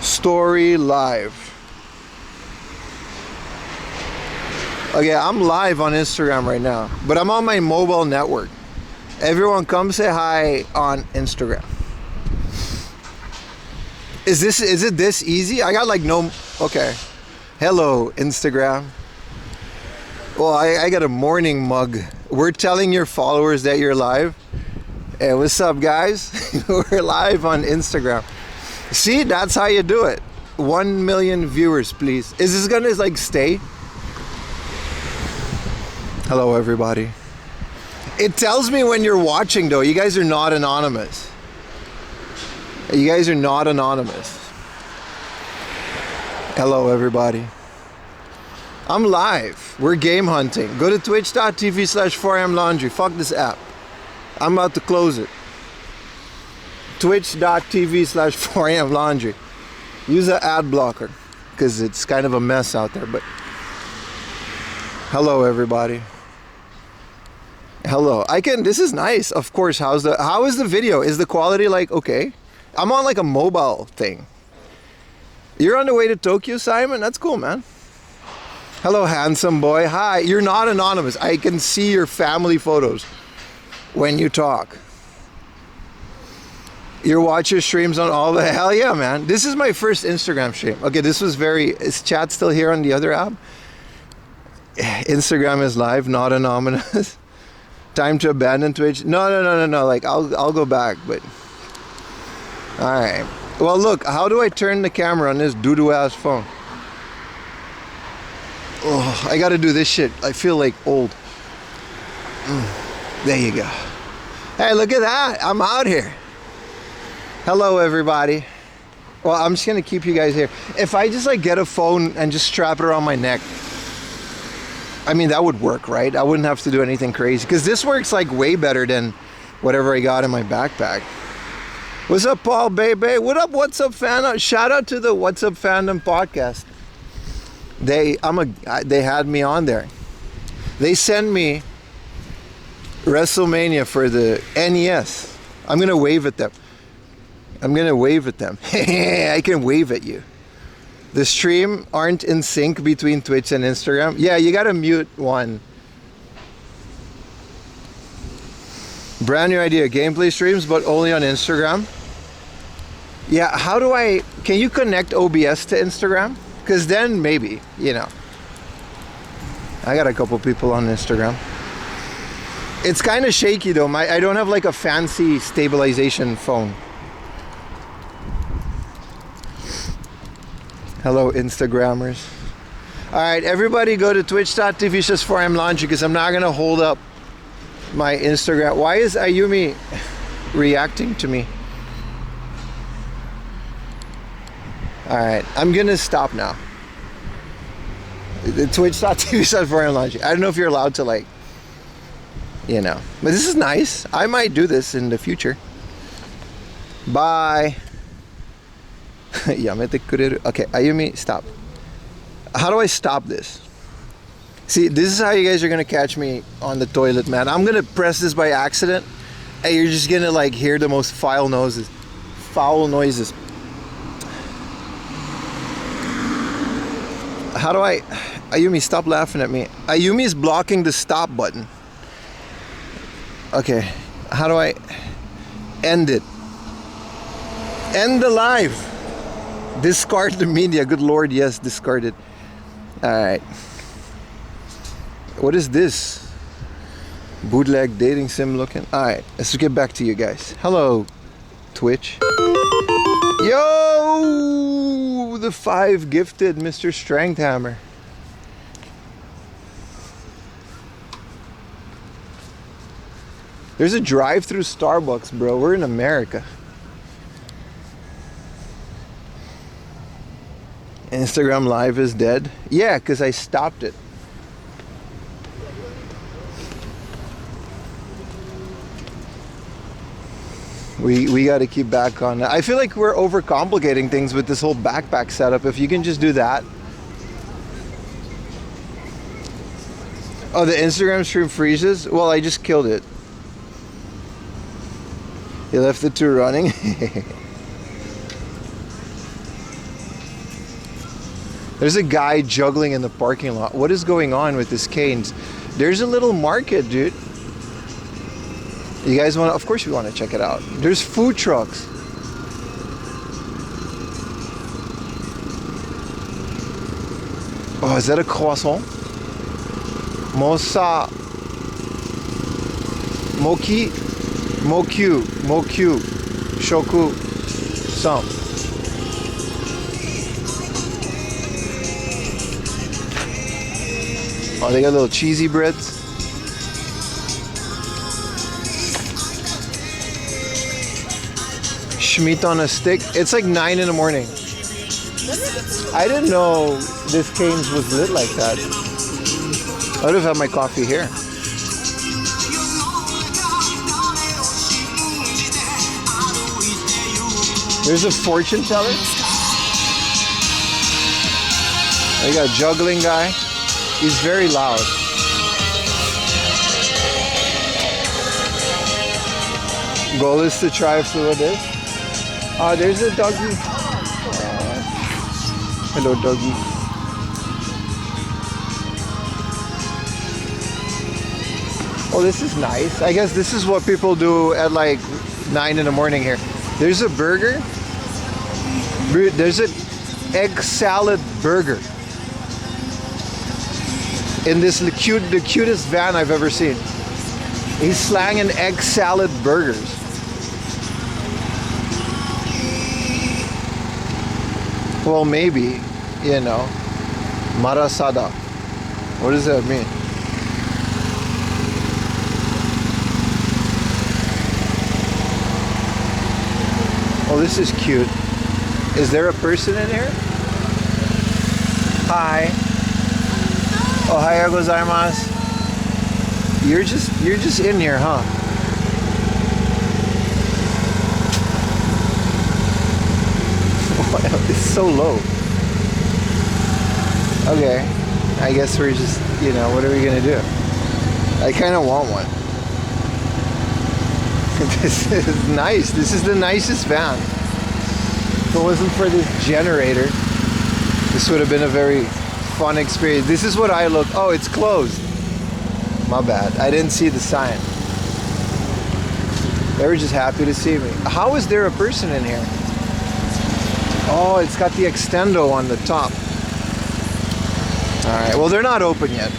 A: Story live. Okay, I'm live on Instagram right now, but I'm on my mobile network. Everyone come say hi on Instagram. Is it this easy? I got like no, okay. Hello, Instagram. Well, I got a morning mug. We're telling your followers that you're live. Hey, what's up, guys? We're live on Instagram. See, that's how you do it. 1 million viewers, please. Is this gonna like stay? Hello, everybody. It tells me when you're watching, though. You guys are not anonymous. You guys are not anonymous. Hello, everybody. I'm live. We're game hunting. Go to twitch.tv/4amlaundry. Fuck this app. I'm about to close it. Twitch.tv/4amlaundry. Use an ad blocker because it's kind of a mess out there. But hello, everybody. Hello. I can. This is nice. Of course. How is the video? Is the quality like okay? I'm on like a mobile thing. You're on the way to Tokyo, Simon? That's cool, man. Hello, handsome boy. Hi. You're not anonymous. I can see your family photos when you talk. You watch your streams on all the hell yeah, man. This is my first Instagram stream. Okay, this was is chat still here on the other app? Instagram is live, not anonymous. Time to abandon Twitch. No. Like I'll go back, but all right. Well, look, how do I turn the camera on this doo-doo ass phone? Oh, I got to do this shit. I feel like old. There you go. Hey, look at that. I'm out here. Hello, everybody. Well, I'm just going to keep you guys here. If I just like get a phone and just strap it around my neck, I mean, that would work, right? I wouldn't have to do anything crazy because this works like way better than whatever I got in my backpack. What's up, Paul Baby? What up, What's Up Fandom? Shout out to the What's Up Fandom podcast. They had me on there. They sent me WrestleMania for the NES. I'm gonna wave at them. I can wave at you. The stream aren't in sync between Twitch and Instagram. Yeah, you gotta mute one. Brand new idea, gameplay streams, but only on Instagram. Yeah, can you connect OBS to Instagram? Because then maybe, I got a couple people on Instagram. It's kind of shaky though. I don't have like a fancy stabilization phone. Hello, Instagrammers. All right, everybody go to twitch.tv/4mlaunch because I'm not going to hold up my Instagram. Why is Ayumi reacting to me? All right, I'm going to stop now. The twitch.tv/4mlaunch. I don't know if you're allowed to, like, you know. But this is nice. I might do this in the future. Bye. Yamete kureru. Okay, Ayumi, stop. How do I stop this? See, this is how you guys are gonna catch me on the toilet, man. I'm gonna press this by accident, and you're just gonna like hear the most foul noises. How do I? Ayumi, stop laughing at me. Ayumi is blocking the stop button. Okay, how do I end it? End the live. Discard the media. Good Lord, yes, discard it. All right. What is this? Bootleg dating sim looking. All right, let's get back to you guys. Hello, Twitch. Yo, the 5 gifted Mr. Strengthhammer. There's a drive-through Starbucks, bro. We're in America. Instagram Live is dead. Yeah, because I stopped it. We got to keep back on that. I feel like we're overcomplicating things with this whole backpack setup. If you can just do that. Oh, the Instagram stream freezes? Well, I just killed it. You left the 2 running? There's a guy juggling in the parking lot. What is going on with this Cainz? There's a little market, dude. You guys want to? Of course we want to check it out. There's food trucks. Oh, is that a croissant? Mosa. Moki. Mokyu. Mokyu. Shoku. Some. Oh, they got little cheesy breads. Schmeat on a stick. It's like 9 in the morning. I didn't know this Cainz was lit like that. I would have had my coffee here. There's a fortune teller. I got a juggling guy. He's very loud. Goal is to try food with this. There's a doggy. Hello, doggy. Oh, this is nice. I guess this is what people do at like 9 in the morning here. There's a burger. There's an egg salad burger. In this the cutest van I've ever seen. He's slanging egg salad burgers. Well, maybe, you know, marasada. What does that mean? Oh, this is cute. Is there a person in here? Hi. Ohayou gozaimasu. You're just in here, huh? It's so low. Okay. I guess we're just, you know, what are we gonna do? I kind of want one. This is nice. This is the nicest van. If it wasn't for this generator, this would have been a very fun experience. This is what I look. Oh, it's closed. My bad. I didn't see the sign. They were just happy to see me. How is there a person in here? Oh, it's got the extendo on the top. All right. Well, they're not open yet.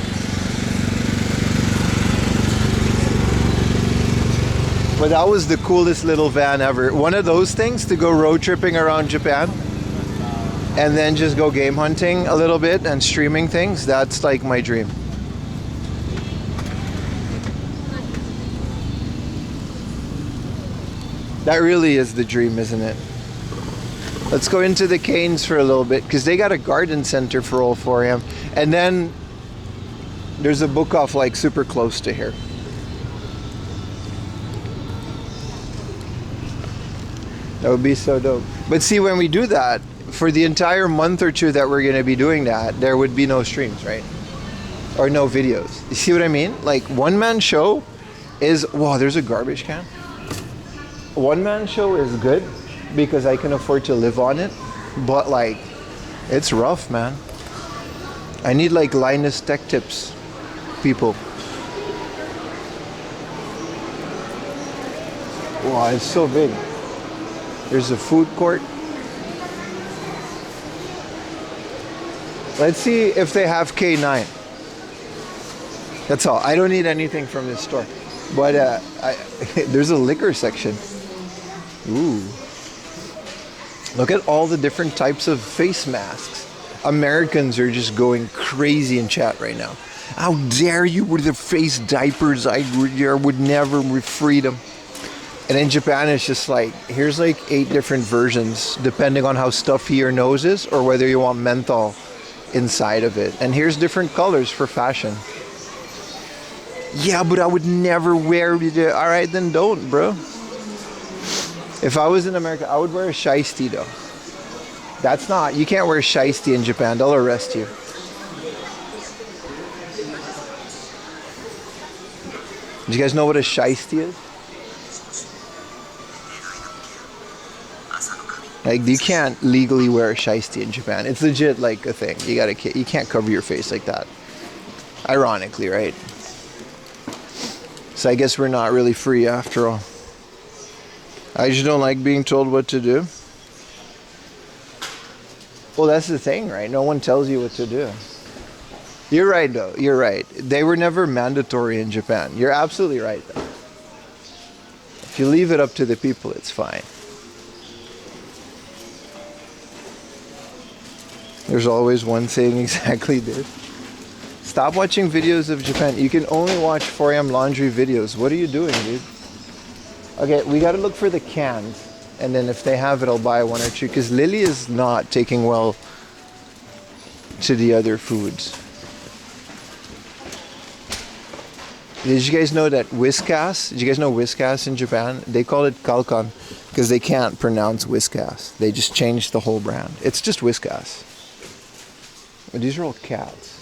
A: But that was the coolest little van ever. One of those things to go road tripping around Japan and then just go game hunting a little bit and streaming things. That's like my dream. That really is the dream, isn't it? Let's go into the Cainz for a little bit because they got a garden center for all 4am. And then there's a book off like super close to here. That would be so dope. But see, when we do that, for the entire month or two that we're going to be doing that, there would be no streams, right? Or no videos. You see what I mean? Like, one-man show is... Wow, there's a garbage can. One-man show is good because I can afford to live on it. But, like, it's rough, man. I need, like, Linus Tech Tips people. Wow, it's so big. There's a food court. Let's see if they have K9. That's all. I don't need anything from this store. But there's a liquor section. Ooh. Look at all the different types of face masks. Americans are just going crazy in chat right now. How dare you with the face diapers? I would never free them. And in Japan, it's just like, here's like 8 different versions, depending on how stuffy your nose is or whether you want menthol inside of it. And here's different colors for fashion. Yeah, but I would never wear it. All right, then don't, bro. If I was in America, I would wear a shiesty, though. That's not, you can't wear a shiesty in Japan. They'll arrest you. Do you guys know what a shiesty is? Like, you can't legally wear a shiesty in Japan. It's legit like a thing. You can't cover your face like that. Ironically, right? So I guess we're not really free after all. I just don't like being told what to do. Well, that's the thing, right? No one tells you what to do. You're right, though. You're right. They were never mandatory in Japan. You're absolutely right, though. If you leave it up to the people, it's fine. There's always one saying exactly this. Stop watching videos of Japan. You can only watch 4am laundry videos. What are you doing, dude? Okay, we gotta look for the cans. And then if they have it, I'll buy 1 or 2. Because Lily is not taking well to the other foods. Did you guys know that Whiskas? Did you guys know Whiskas in Japan? They call it Kalkan because they can't pronounce Whiskas. They just changed the whole brand. It's just Whiskas. But these are all cats.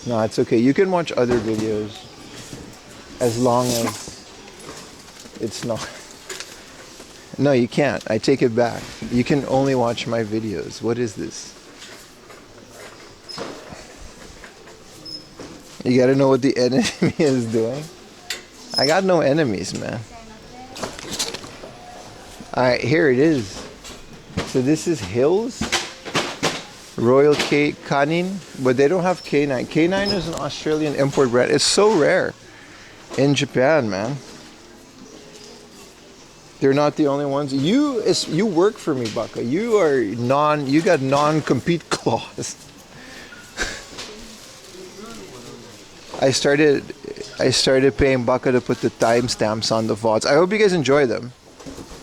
A: No, it's okay. You can watch other videos as long as it's not. No, you can't. I take it back. You can only watch my videos. What is this? You gotta know what the enemy is doing. I got no enemies, man. Alright, here it is. So this is Hills. Royal Canin, but they don't have K9. K9 is an Australian import brand. It's so rare in Japan, man. They're not the only ones. You work for me, Baka. You got non-compete clause. I started paying Baka to put the timestamps on the VODs. I hope you guys enjoy them.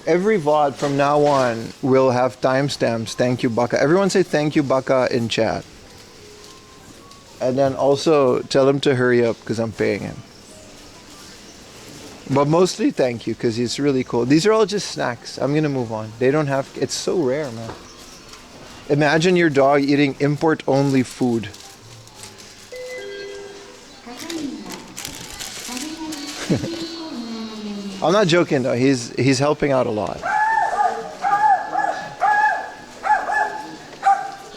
A: Every VOD from now on will have timestamps. Thank you, Baka. Everyone say thank you, Baka, in chat. And then also tell him to hurry up because I'm paying him. But mostly thank you because he's really cool. These are all just snacks. I'm going to move on. They don't have... It's so rare, man. Imagine your dog eating import-only food. I'm not joking though. He's helping out a lot.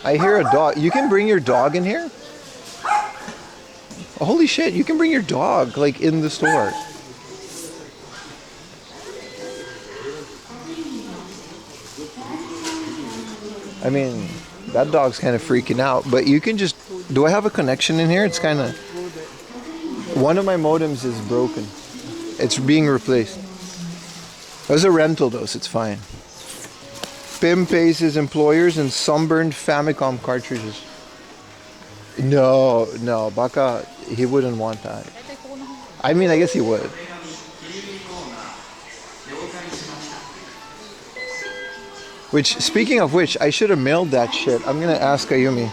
A: I hear a dog. You can bring your dog in here? Holy shit, you can bring your dog like in the store. I mean, that dog's kind of freaking out. But you can just... Do I have a connection in here? It's kind of... One of my modems is broken. It's being replaced. It was a rental though, so it's fine. Pim pays his employers in sunburned Famicom cartridges. No, Baka, he wouldn't want that. I mean, I guess he would. Which, speaking of which, I should have mailed that shit. I'm gonna ask Ayumi.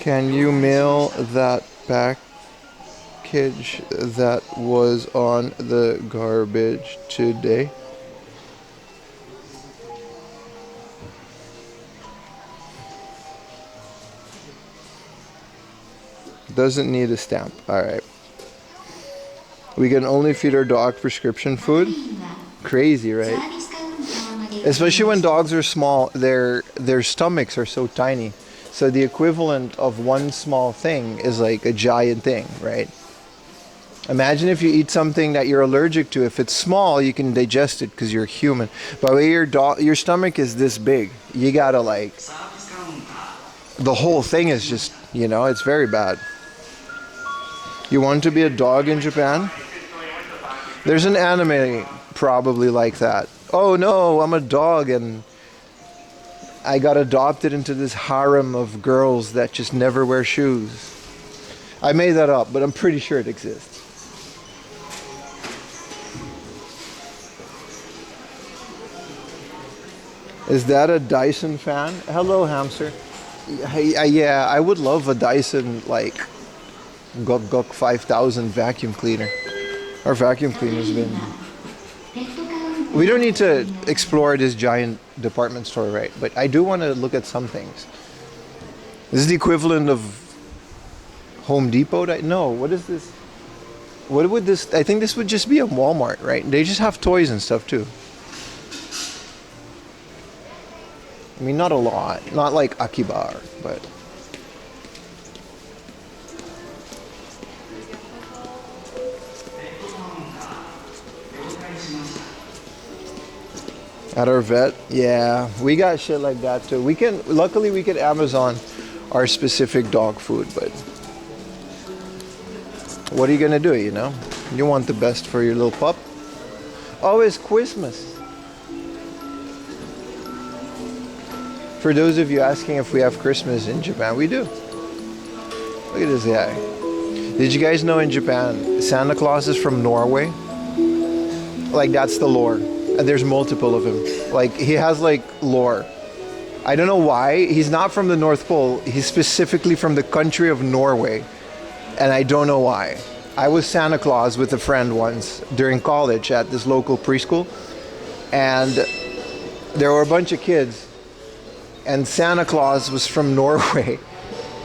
A: Can you mail that package that was on the garbage today? Doesn't need a stamp. Alright. We can only feed our dog prescription food. Crazy, right? Especially when dogs are small, their stomachs are so tiny. So the equivalent of one small thing is like a giant thing, right? Imagine if you eat something that you're allergic to. If it's small, you can digest it because you're human. But when your stomach is this big, you gotta like... The whole thing is just, you know, it's very bad. You want to be a dog in Japan? There's an anime probably like that. Oh no, I'm a dog and I got adopted into this harem of girls that just never wear shoes. I made that up, but I'm pretty sure it exists. Is that a Dyson fan? Hello, hamster. Yeah, I would love a Dyson, like, Guk 5000 vacuum cleaner. Our vacuum cleaner's been... We don't need to explore this giant department store, right? But I do want to look at some things. This is the equivalent of Home Depot? No, what is this? What would this... I think this would just be a Walmart, right? They just have toys and stuff too. I mean, not a lot. Not like Akibar, but... At our vet, yeah, we got shit like that too. Luckily we can Amazon our specific dog food, but what are you gonna do, you know? You want the best for your little pup. Oh, it's Christmas. For those of you asking if we have Christmas in Japan, we do. Look at this guy. Did you guys know in Japan, Santa Claus is from Norway? Like, that's the lore. And there's multiple of him. Like, he has like lore. I don't know why. He's not from the North Pole. He's specifically from the country of Norway. And I don't know why. I was Santa Claus with a friend once during college at this local preschool. And there were a bunch of kids. And Santa Claus was from Norway.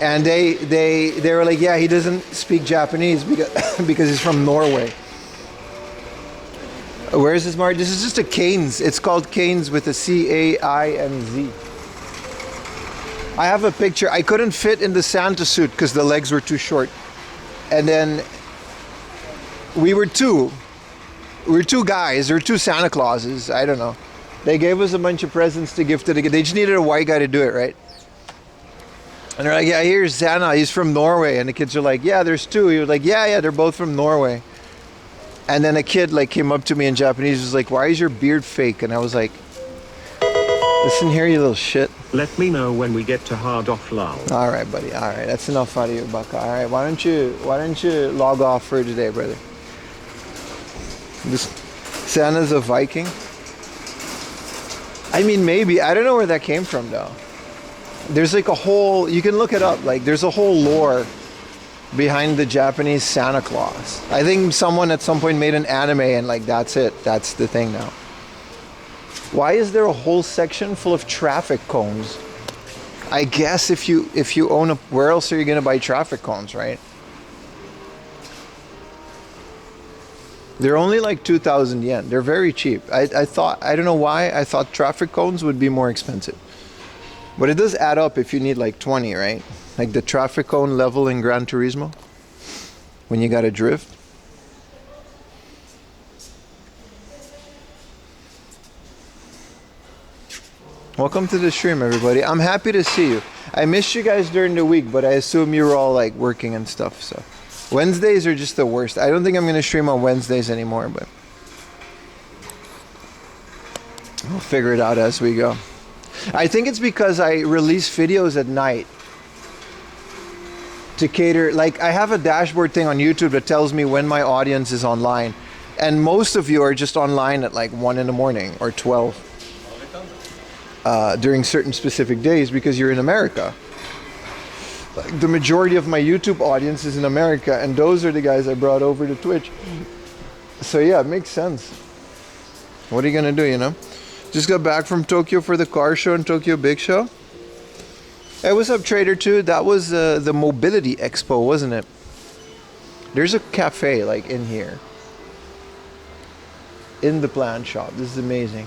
A: And they were like, yeah, he doesn't speak Japanese because he's from Norway. Where is this mark? This is just a Cainz. It's called Cainz with a C-A-I-N-Z. I have a picture. I couldn't fit in the Santa suit because the legs were too short. And then we were two guys. There were two Santa Clauses. I don't know. They gave us a bunch of presents to give to the kids. They just needed a white guy to do it, right? And they're like, yeah, here's Santa. He's from Norway. And the kids are like, yeah, there's two. He was like, yeah, they're both from Norway. And then a kid like came up to me in Japanese, was like, why is your beard fake? And I was like, listen here, you little shit.
B: Let me know when we get to hard off lol.
A: All right, buddy. All right, that's enough out of you, Baka. All right, why don't you log off for today, brother? This Santa's a Viking. I mean, maybe. I don't know where that came from, though. There's like a whole... You can look it up. Like, there's a whole lore behind the Japanese Santa Claus. I think someone at some point made an anime and like that's it. That's the thing now. Why is there a whole section full of traffic cones? I guess if you own a... Where else are you going to buy traffic cones, right? They're only like 2,000 yen. They're very cheap. I thought... I don't know why. I thought traffic cones would be more expensive. But it does add up if you need like 20, right? Like the traffic cone level in Gran Turismo. When you gotta drift. Welcome to the stream, everybody. I'm happy to see you. I missed you guys during the week, but I assume you were all like working and stuff. So Wednesdays are just the worst. I don't think I'm gonna stream on Wednesdays anymore, but we'll figure it out as we go. I think it's because I release videos at night to cater. Like, I have a dashboard thing on YouTube that tells me when my audience is online, and most of you are just online at like 1 in the morning or 12 during certain specific days because you're in America. Like, the majority of my YouTube audience is in America, and those are the guys I brought over to Twitch. So yeah, it makes sense. What are you gonna do, you know? Just got back from Tokyo for the car show and Tokyo Big Show. Hey, what's up, Trader 2? That was the Mobility Expo, wasn't it? There's a cafe like in here, in the plant shop. This is amazing.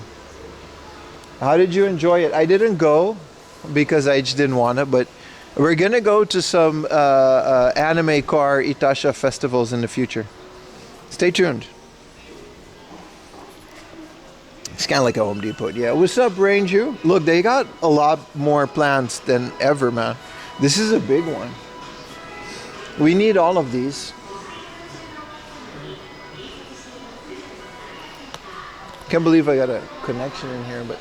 A: How did you enjoy it? I didn't go because I just didn't want to, but we're gonna go to some anime car Itasha festivals in the future. Stay tuned. It's kind of like a Home Depot. Yeah, what's up, Range-U? Look, they got a lot more plants than ever, man. This is a big one. We need all of these. Can't believe I got a connection in here, but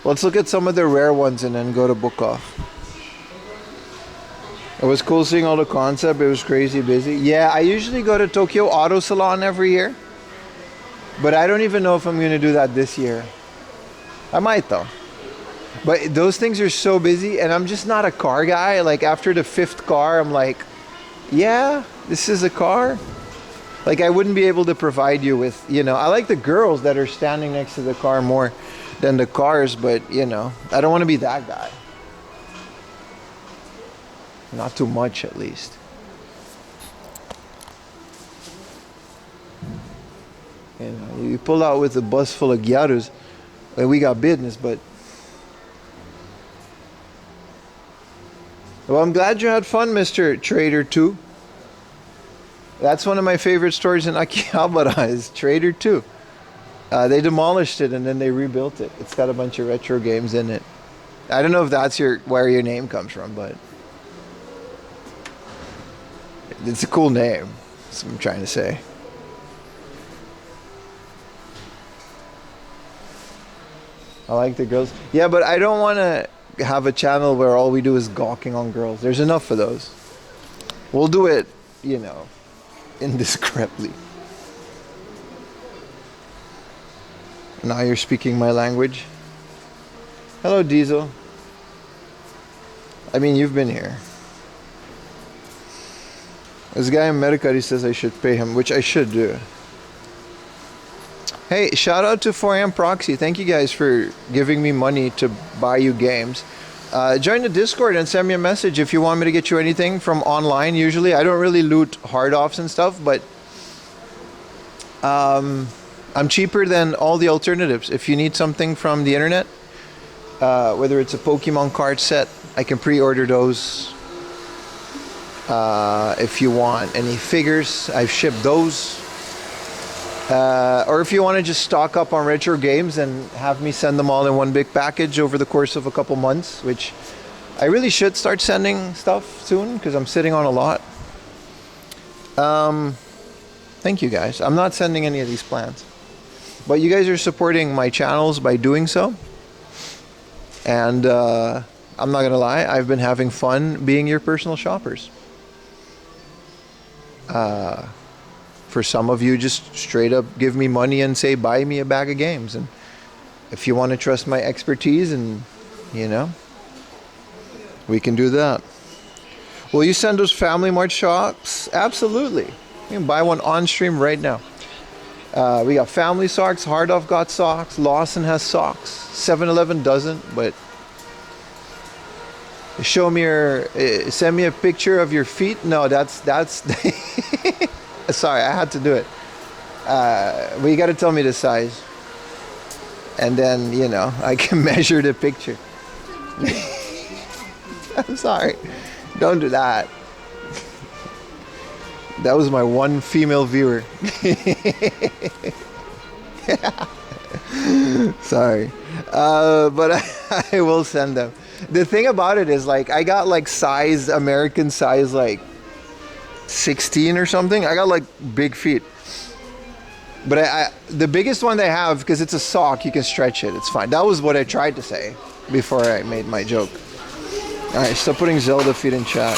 A: let's look at some of the rare ones and then go to book off. It was cool seeing all the concept. It was crazy busy. Yeah, I usually go to Tokyo Auto Salon every year, but I don't even know if I'm going to do that this year. I might though. But those things are so busy, and I'm just not a car guy. Like, after the 5th car, I'm like, yeah, this is a car. Like, I wouldn't be able to provide you with, you know, I like the girls that are standing next to the car more than the cars, but, you know, I don't want to be that guy. Not too much, at least. You know, you pull out with a bus full of gyarus, and we got business, but... Well, I'm glad you had fun, Mr. Trader 2. That's one of my favorite stores in Akihabara, is Trader 2. They demolished it and then they rebuilt it. It's got a bunch of retro games in it. I don't know if that's where your name comes from, but it's a cool name. That's what I'm trying to say. I like the girls. Yeah, but I don't want to have a channel where all we do is gawking on girls. There's enough for those. We'll do it, you know, indiscreetly. Now you're speaking my language. Hello, Diesel. I mean, you've been here. This guy in America, he says I should pay him, which I should do. Hey, shout out to 4am Proxy. Thank you guys for giving me money to buy you games. Join the Discord and send me a message if you want me to get you anything from online. Usually, I don't really loot hard offs and stuff, but I'm cheaper than all the alternatives. If you need something from the internet, whether it's a Pokemon card set, I can pre-order those. If you want any figures, I've shipped those. Or if you want to just stock up on retro games and have me send them all in one big package over the course of a couple months, which I really should start sending stuff soon because I'm sitting on a lot. Thank you guys. I'm not sending any of these plans, but you guys are supporting my channels by doing so. And I'm not gonna lie, I've been having fun being your personal shoppers. For some of you, just straight up give me money and say buy me a bag of games. And if you want to trust my expertise, and you know, we can do that. Will you send those Family Mart shops? Absolutely. You can buy one on stream right now. We got Family Socks, Hard Off got socks, Lawson has socks, 7-Eleven doesn't, but show me your, send me a picture of your feet. No, that's sorry, I had to do it. Well, you got to tell me the size, and then, you know, I can measure the picture. I'm sorry, don't do that. That was my one female viewer. Sorry. But I will send them. The thing about it is, like, I got like size, American size, like 16 or something. I got like big feet. But the biggest one they have, because it's a sock, you can stretch it. It's fine. That was what I tried to say before I made my joke. All right, stop putting Zelda feet in chat.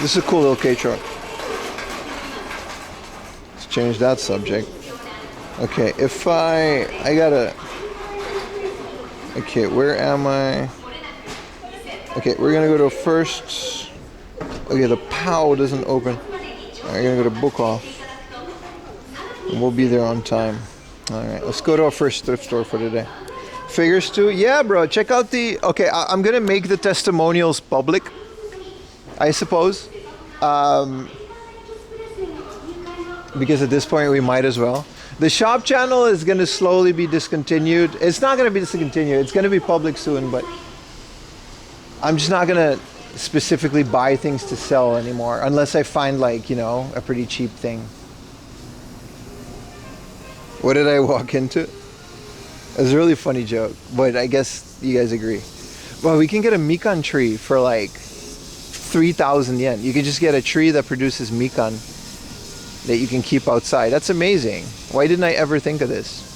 A: This is a cool little K-truck. Let's change that subject. Okay, if I gotta. Okay, where am I? Okay, we're gonna go to first. Okay, the POW doesn't open. Alright, we're gonna go to book off. And we'll be there on time. Alright, let's go to our first thrift store for today. Figures too? Yeah, bro, check out the... Okay, I'm gonna make the testimonials public, I suppose. Because at this point we might as well. The shop channel is gonna slowly be discontinued. It's not gonna be discontinued, it's gonna be public soon, but I'm just not gonna specifically buy things to sell anymore unless I find, like, you know, a pretty cheap thing. What did I walk into? It was a really funny joke, but I guess you guys agree. Well, we can get a mikan tree for like 3,000 yen. You can just get a tree that produces mikan that you can keep outside. That's amazing. Why didn't I ever think of this?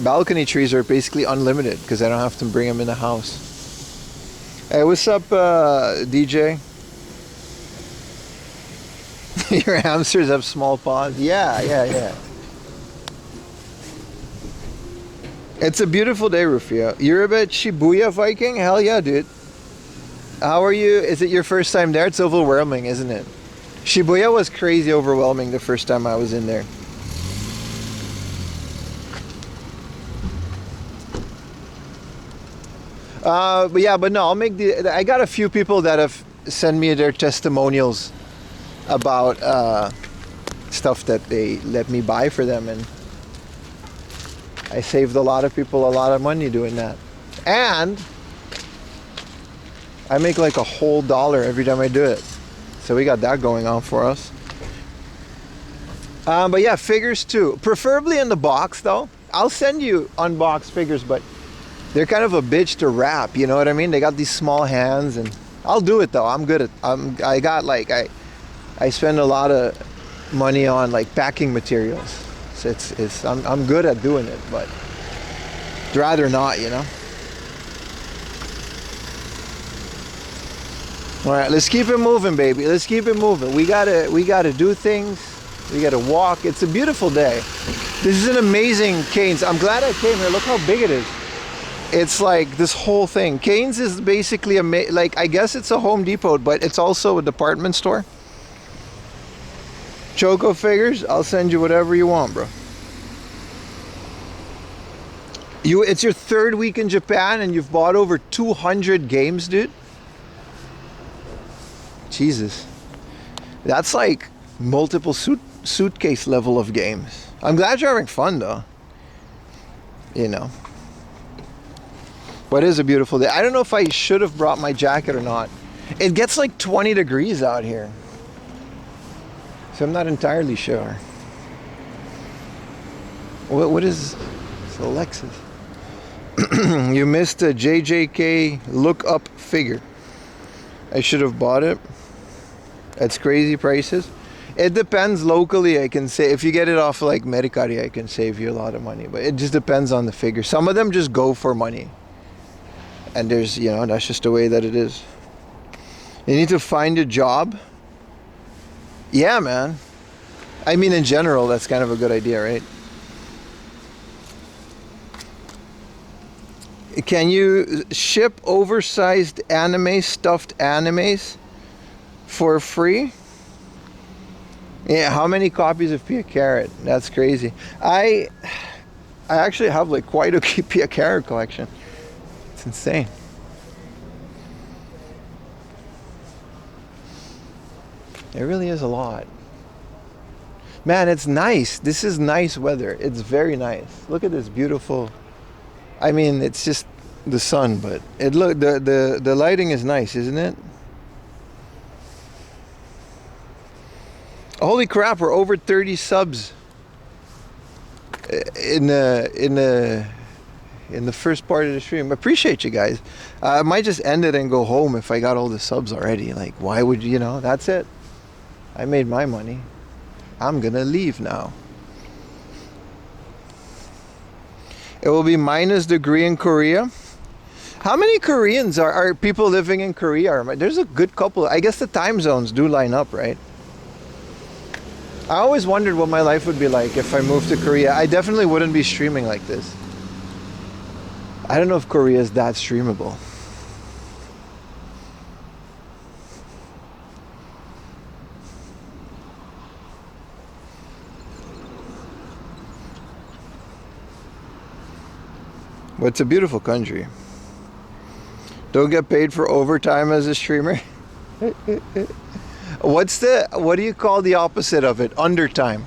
A: Balcony trees are basically unlimited because I don't have to bring them in the house. Hey, what's up, DJ? Your hamsters have small paws? Yeah. It's a beautiful day, Rufio. You're a bit Shibuya Viking? Hell yeah, dude. How are you? Is it your first time there? It's overwhelming, isn't it? Shibuya was crazy overwhelming the first time I was in there. But no, I'll make I got a few people that have sent me their testimonials about stuff that they let me buy for them, and I saved a lot of people a lot of money doing that. And I make like a whole dollar every time I do it. So we got that going on for us. But yeah, figures too. Preferably in the box though. I'll send you unboxed figures, but they're kind of a bitch to wrap, you know what I mean? They got these small hands, and I'll do it though. I'm good at I spend a lot of money on like packing materials. So I'm good at doing it, but I'd rather not, you know. All right, let's keep it moving, baby. Let's keep it moving. We gotta do things. We gotta walk. It's a beautiful day. This is an amazing Cainz. I'm glad I came here. Look how big it is. It's like this whole thing. Cainz is basically like, I guess it's a Home Depot, but it's also a department store. Choco figures, I'll send you whatever you want, bro. It's your third week in Japan and you've bought over 200 games, dude. Jesus. That's like multiple suitcase level of games. I'm glad you're having fun though. You know. But it is a beautiful day. I don't know if I should have brought my jacket or not. It gets like 20 degrees out here. So I'm not entirely sure. What is it's Alexis? You missed a JJK look up figure. I should have bought it. That's crazy prices. It depends locally. I can say if you get it off like Mercari, I can save you a lot of money. But it just depends on the figure. Some of them just go for money. And there's, you know, that's just the way that it is. You need to find a job. Yeah, man. I mean, in general, that's kind of a good idea, right? Can you ship oversized anime, stuffed animes for free? Yeah, how many copies of Pia Carrot? That's crazy. I actually have like quite a Pia Carrot collection. It's insane. It really is a lot. Man, it's nice. This is nice weather. It's very nice. Look at this beautiful. I mean, it's just the sun, but the lighting is nice, isn't it? Holy crap, we're over 30 subs in the first part of the stream. Appreciate you guys. I might just end it and go home if I got all the subs already. Like, why would you know? That's it. I made my money. I'm gonna leave now. It will be -degree in Korea. How many Koreans are people living in Korea? There's a good couple. I guess the time zones do line up, right? I always wondered what my life would be like if I moved to Korea. I definitely wouldn't be streaming like this. I don't know if Korea is that streamable. But it's a beautiful country. Don't get paid for overtime as a streamer. What do you call the opposite of it? Undertime.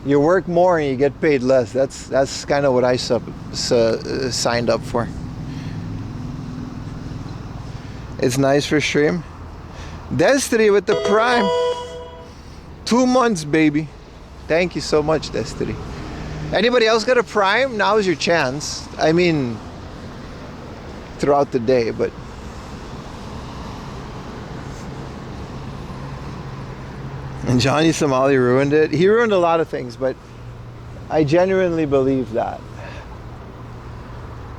A: You work more and you get paid less. That's kind of what I signed up for. It's nice for stream. Destiny with the Prime. 2 months, baby. Thank you so much, Destiny. Anybody else got a Prime? Now is your chance. I mean, throughout the day, but and Johnny Somali ruined it. He ruined a lot of things, but I genuinely believe that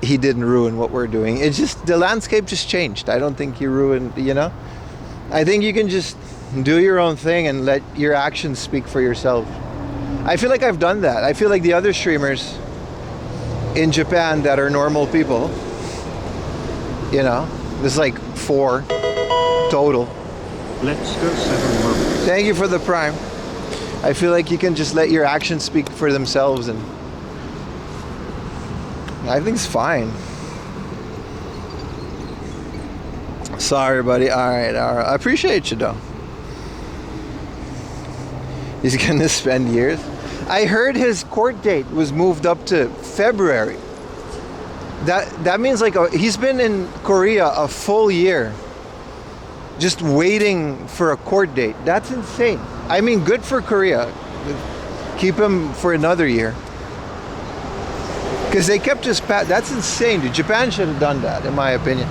A: he didn't ruin what we're doing. It's just the landscape just changed. I don't think he ruined, you know. I think you can just do your own thing and let your actions speak for yourself. I feel like I've done that. I feel like the other streamers in Japan that are normal people, you know, there's like 4 total.
B: Let's go 7 months.
A: Thank you for the Prime. I feel like you can just let your actions speak for themselves, and I think it's fine. Sorry, buddy. All right. I appreciate you, though. He's gonna spend years. I heard his court date was moved up to February. That means like he's been in Korea a full year, just waiting for a court date. That's insane. I mean, good for Korea. Keep him for another year. Because they kept his that's insane, dude. Japan should have done that, in my opinion.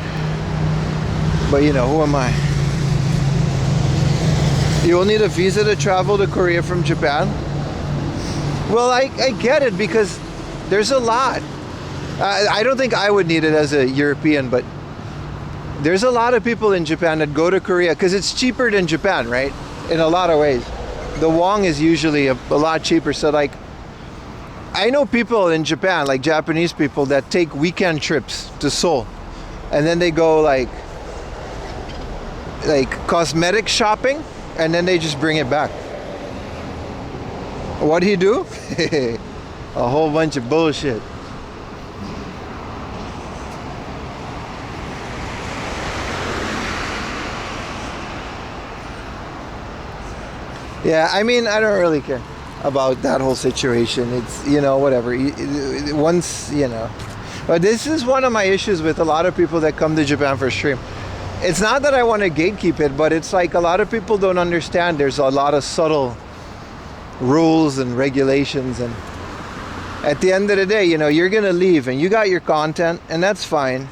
A: But you know, who am I? You will need a visa to travel to Korea from Japan? Well, I get it, because there's a lot. I don't think I would need it as a European, but there's a lot of people in Japan that go to Korea because it's cheaper than Japan, right? In a lot of ways. The won is usually a lot cheaper. So like, I know people in Japan, like Japanese people, that take weekend trips to Seoul, and then they go like cosmetic shopping, and then they just bring it back. What do you do? A whole bunch of bullshit. Yeah, I mean, I don't really care about that whole situation. It's, you know, whatever. Once, you know. But this is one of my issues with a lot of people that come to Japan for stream. It's not that I want to gatekeep it, but it's like a lot of people don't understand there's a lot of subtle rules and regulations, and at the end of the day, you know, you're gonna leave and you got your content, and that's fine.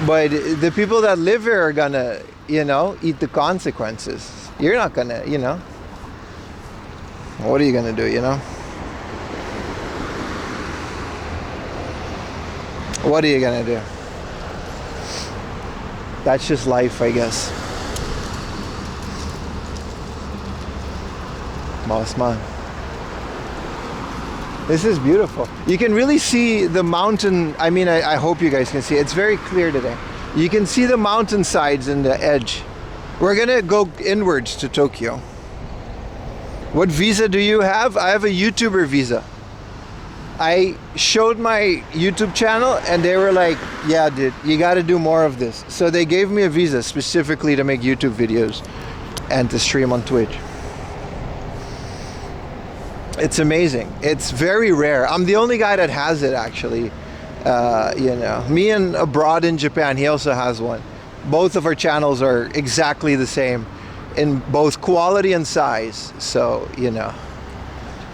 A: But the people that live here are gonna, you know, eat the consequences. You're not gonna, you know. What are you gonna do, you know? What are you gonna do? That's just life, I guess. Boss man. This is beautiful. You can really see the mountain. I mean, I hope you guys can see. It's very clear today. You can see the mountain sides and the edge. We're gonna go inwards to Tokyo. What visa do you have? I have a YouTuber visa. I showed my YouTube channel and they were like, yeah, dude, you gotta do more of this. So they gave me a visa specifically to make YouTube videos and to stream on Twitch. It's amazing. It's very rare. I'm the only guy that has it, actually. You know, me and abroad in Japan, he also has one. Both of our channels are exactly the same. in both quality and size. So, you know,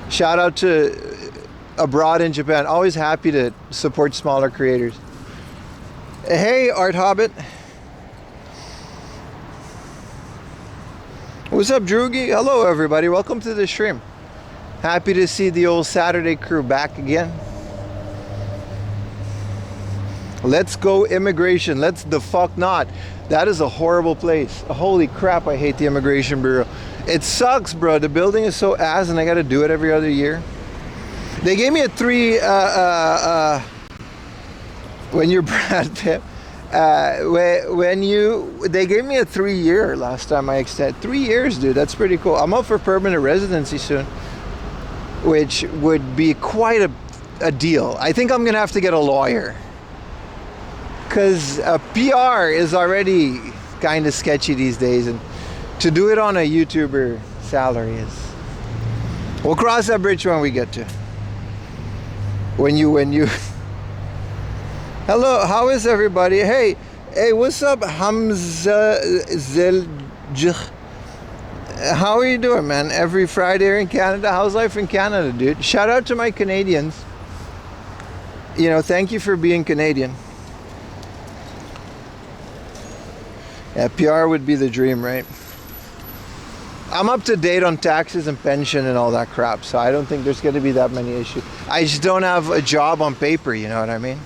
A: shout out to Abroad in Japan. Always happy to support smaller creators. Hey, Art Hobbit. What's up, Droogie? Hello, everybody. Welcome to the stream. Happy to see the old Saturday crew back again. Let's go immigration. Let's the fuck not. That is a horrible place. Holy crap, I hate the Immigration Bureau. It sucks, bro. The building is so ass and I gotta do it every other year. They gave me a when you're Brad Pitt, they gave me a 3-year last time I extended. 3 years, dude. That's pretty cool. I'm up for permanent residency soon, which would be quite a deal. I think I'm gonna have to get a lawyer, because a PR is already kind of sketchy these days, and to do it on a YouTuber salary is... We'll cross that bridge when we get to. When you Hello, how is everybody? Hey, what's up, Hamza Zeljich? How are you doing, man? Every Friday here in Canada. How's life in Canada, dude? Shout out to my Canadians. You know, thank you for being Canadian. Yeah, PR would be the dream, right? I'm up to date on taxes and pension and all that crap, so I don't think there's going to be that many issues. I just don't have a job on paper, you know what I mean?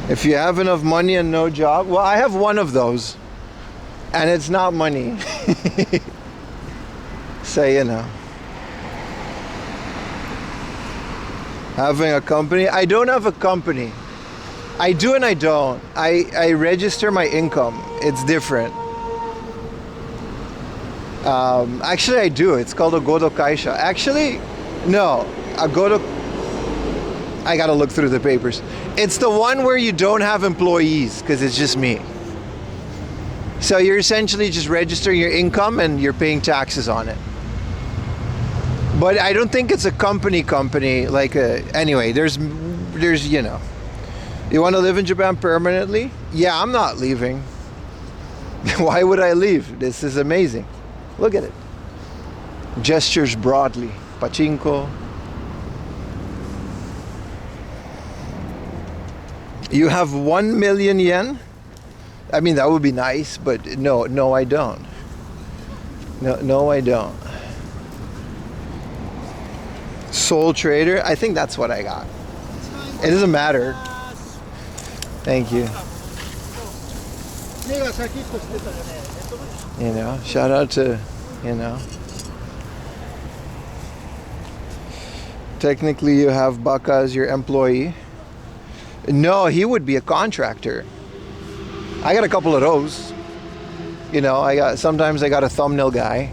A: If you have enough money and no job, well, I have one of those, and it's not money. So, you know. Having a company? I don't have a company. I do and I don't. I register my income. It's different. Actually, I do. It's called a Godo Kaisha. Actually, no. A Godo... I gotta look through the papers. It's the one where you don't have employees, because it's just me. So you're essentially just registering your income and you're paying taxes on it. But I don't think it's a company like a... Anyway, there's you know. You want to live in Japan permanently? Yeah, I'm not leaving. Why would I leave? This is amazing. Look at it. Gestures broadly. Pachinko. You have 1 million yen? I mean, that would be nice, but no, I don't. No, I don't. Soul Trader, I think that's what I got. It doesn't matter. Thank you. You know, shout out to, you know. Technically, you have Baka as your employee. No, he would be a contractor. I got a couple of those. You know, sometimes I got a thumbnail guy.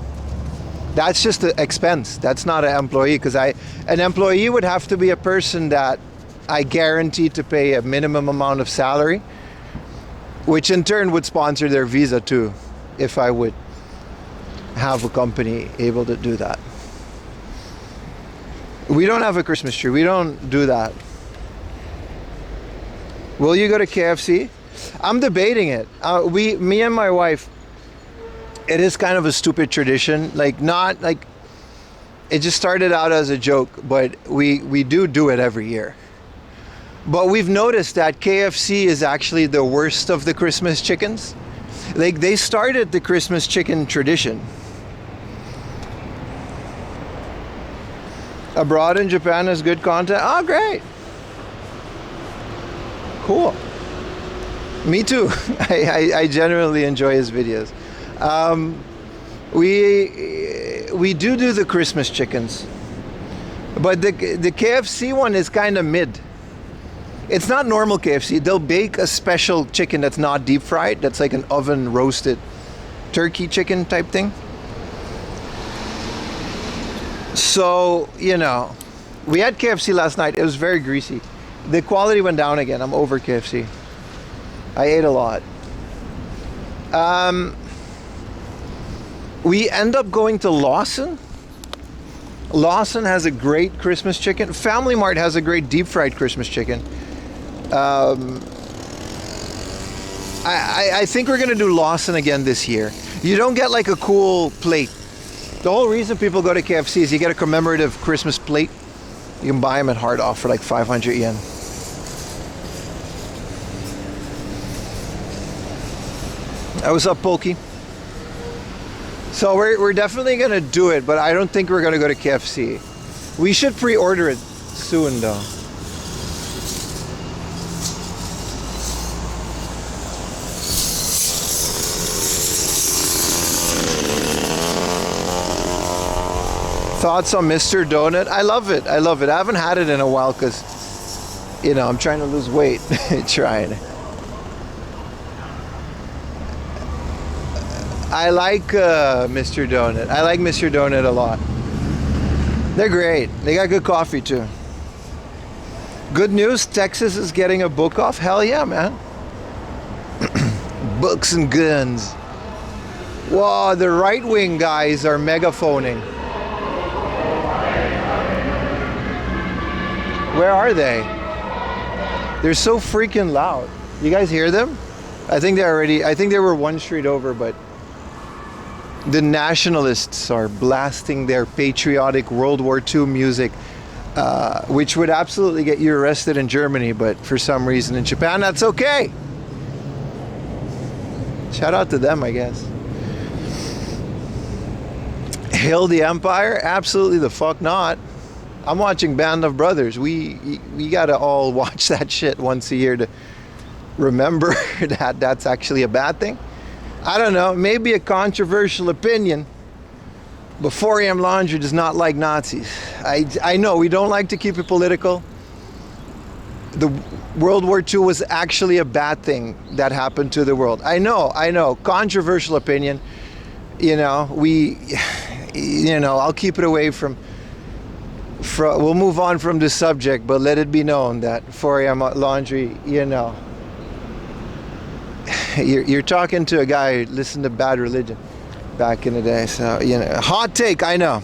A: That's just an expense. That's not an employee, because an employee would have to be a person that I guarantee to pay a minimum amount of salary, which in turn would sponsor their visa too, if I would have a company able to do that. We don't have a Christmas tree. We don't do that. Will you go to KFC? I'm debating it. Me and my wife, it is kind of a stupid tradition. Like, not like, it just started out as a joke, but we do it every year. But we've noticed that KFC is actually the worst of the Christmas chickens. Like, they started the Christmas chicken tradition. Abroad in Japan has good content. Oh, great. Cool. Me too. I genuinely enjoy his videos. We do the Christmas chickens, but the KFC one is kind of mid. It's not normal KFC. They'll bake a special chicken that's not deep fried. That's like an oven roasted turkey chicken type thing. So, you know, we had KFC last night. It was very greasy. The quality went down again. I'm over KFC. I ate a lot. We end up going to Lawson Lawson has a great Christmas chicken. Family Mart has a great deep fried Christmas chicken. I think we're gonna do Lawson again this year. You don't get like a cool plate. The whole reason people go to KFC is you get a commemorative Christmas plate. You can buy them at Hard Off for like 500 yen. What's up, Pokey? So we're definitely gonna do it, but I don't think we're gonna go to KFC. We should pre-order it soon though. Thoughts on Mr. Donut? I love it. I love it. I haven't had it in a while because, you know, I'm trying to lose weight. Trying. I like Mr. Donut. I like Mr. Donut a lot. They're great. They got good coffee too. Good news, Texas is getting a book off. Hell yeah, man. Books and guns. Whoa, the right-wing guys are megaphoning. Where are they? They're so freaking loud. You guys hear them? I think they were one street over, but the nationalists are blasting their patriotic World War II music, which would absolutely get you arrested in Germany, but for some reason in Japan, that's okay. Shout out to them, I guess. Hail the Empire? Absolutely the fuck not. I'm watching Band of Brothers. We gotta all watch that shit once a year to remember that that's actually a bad thing. I don't know, maybe a controversial opinion, but 4 AM Laundry does not like Nazis. I know we don't like to keep it political. The World War II was actually a bad thing that happened to the world. I know, controversial opinion. You know, I'll keep it away from we'll move on from this subject, but let it be known that 4 AM Laundry, you know, you're talking to a guy who listened to Bad Religion back in the day. So, you know, hot take, I know.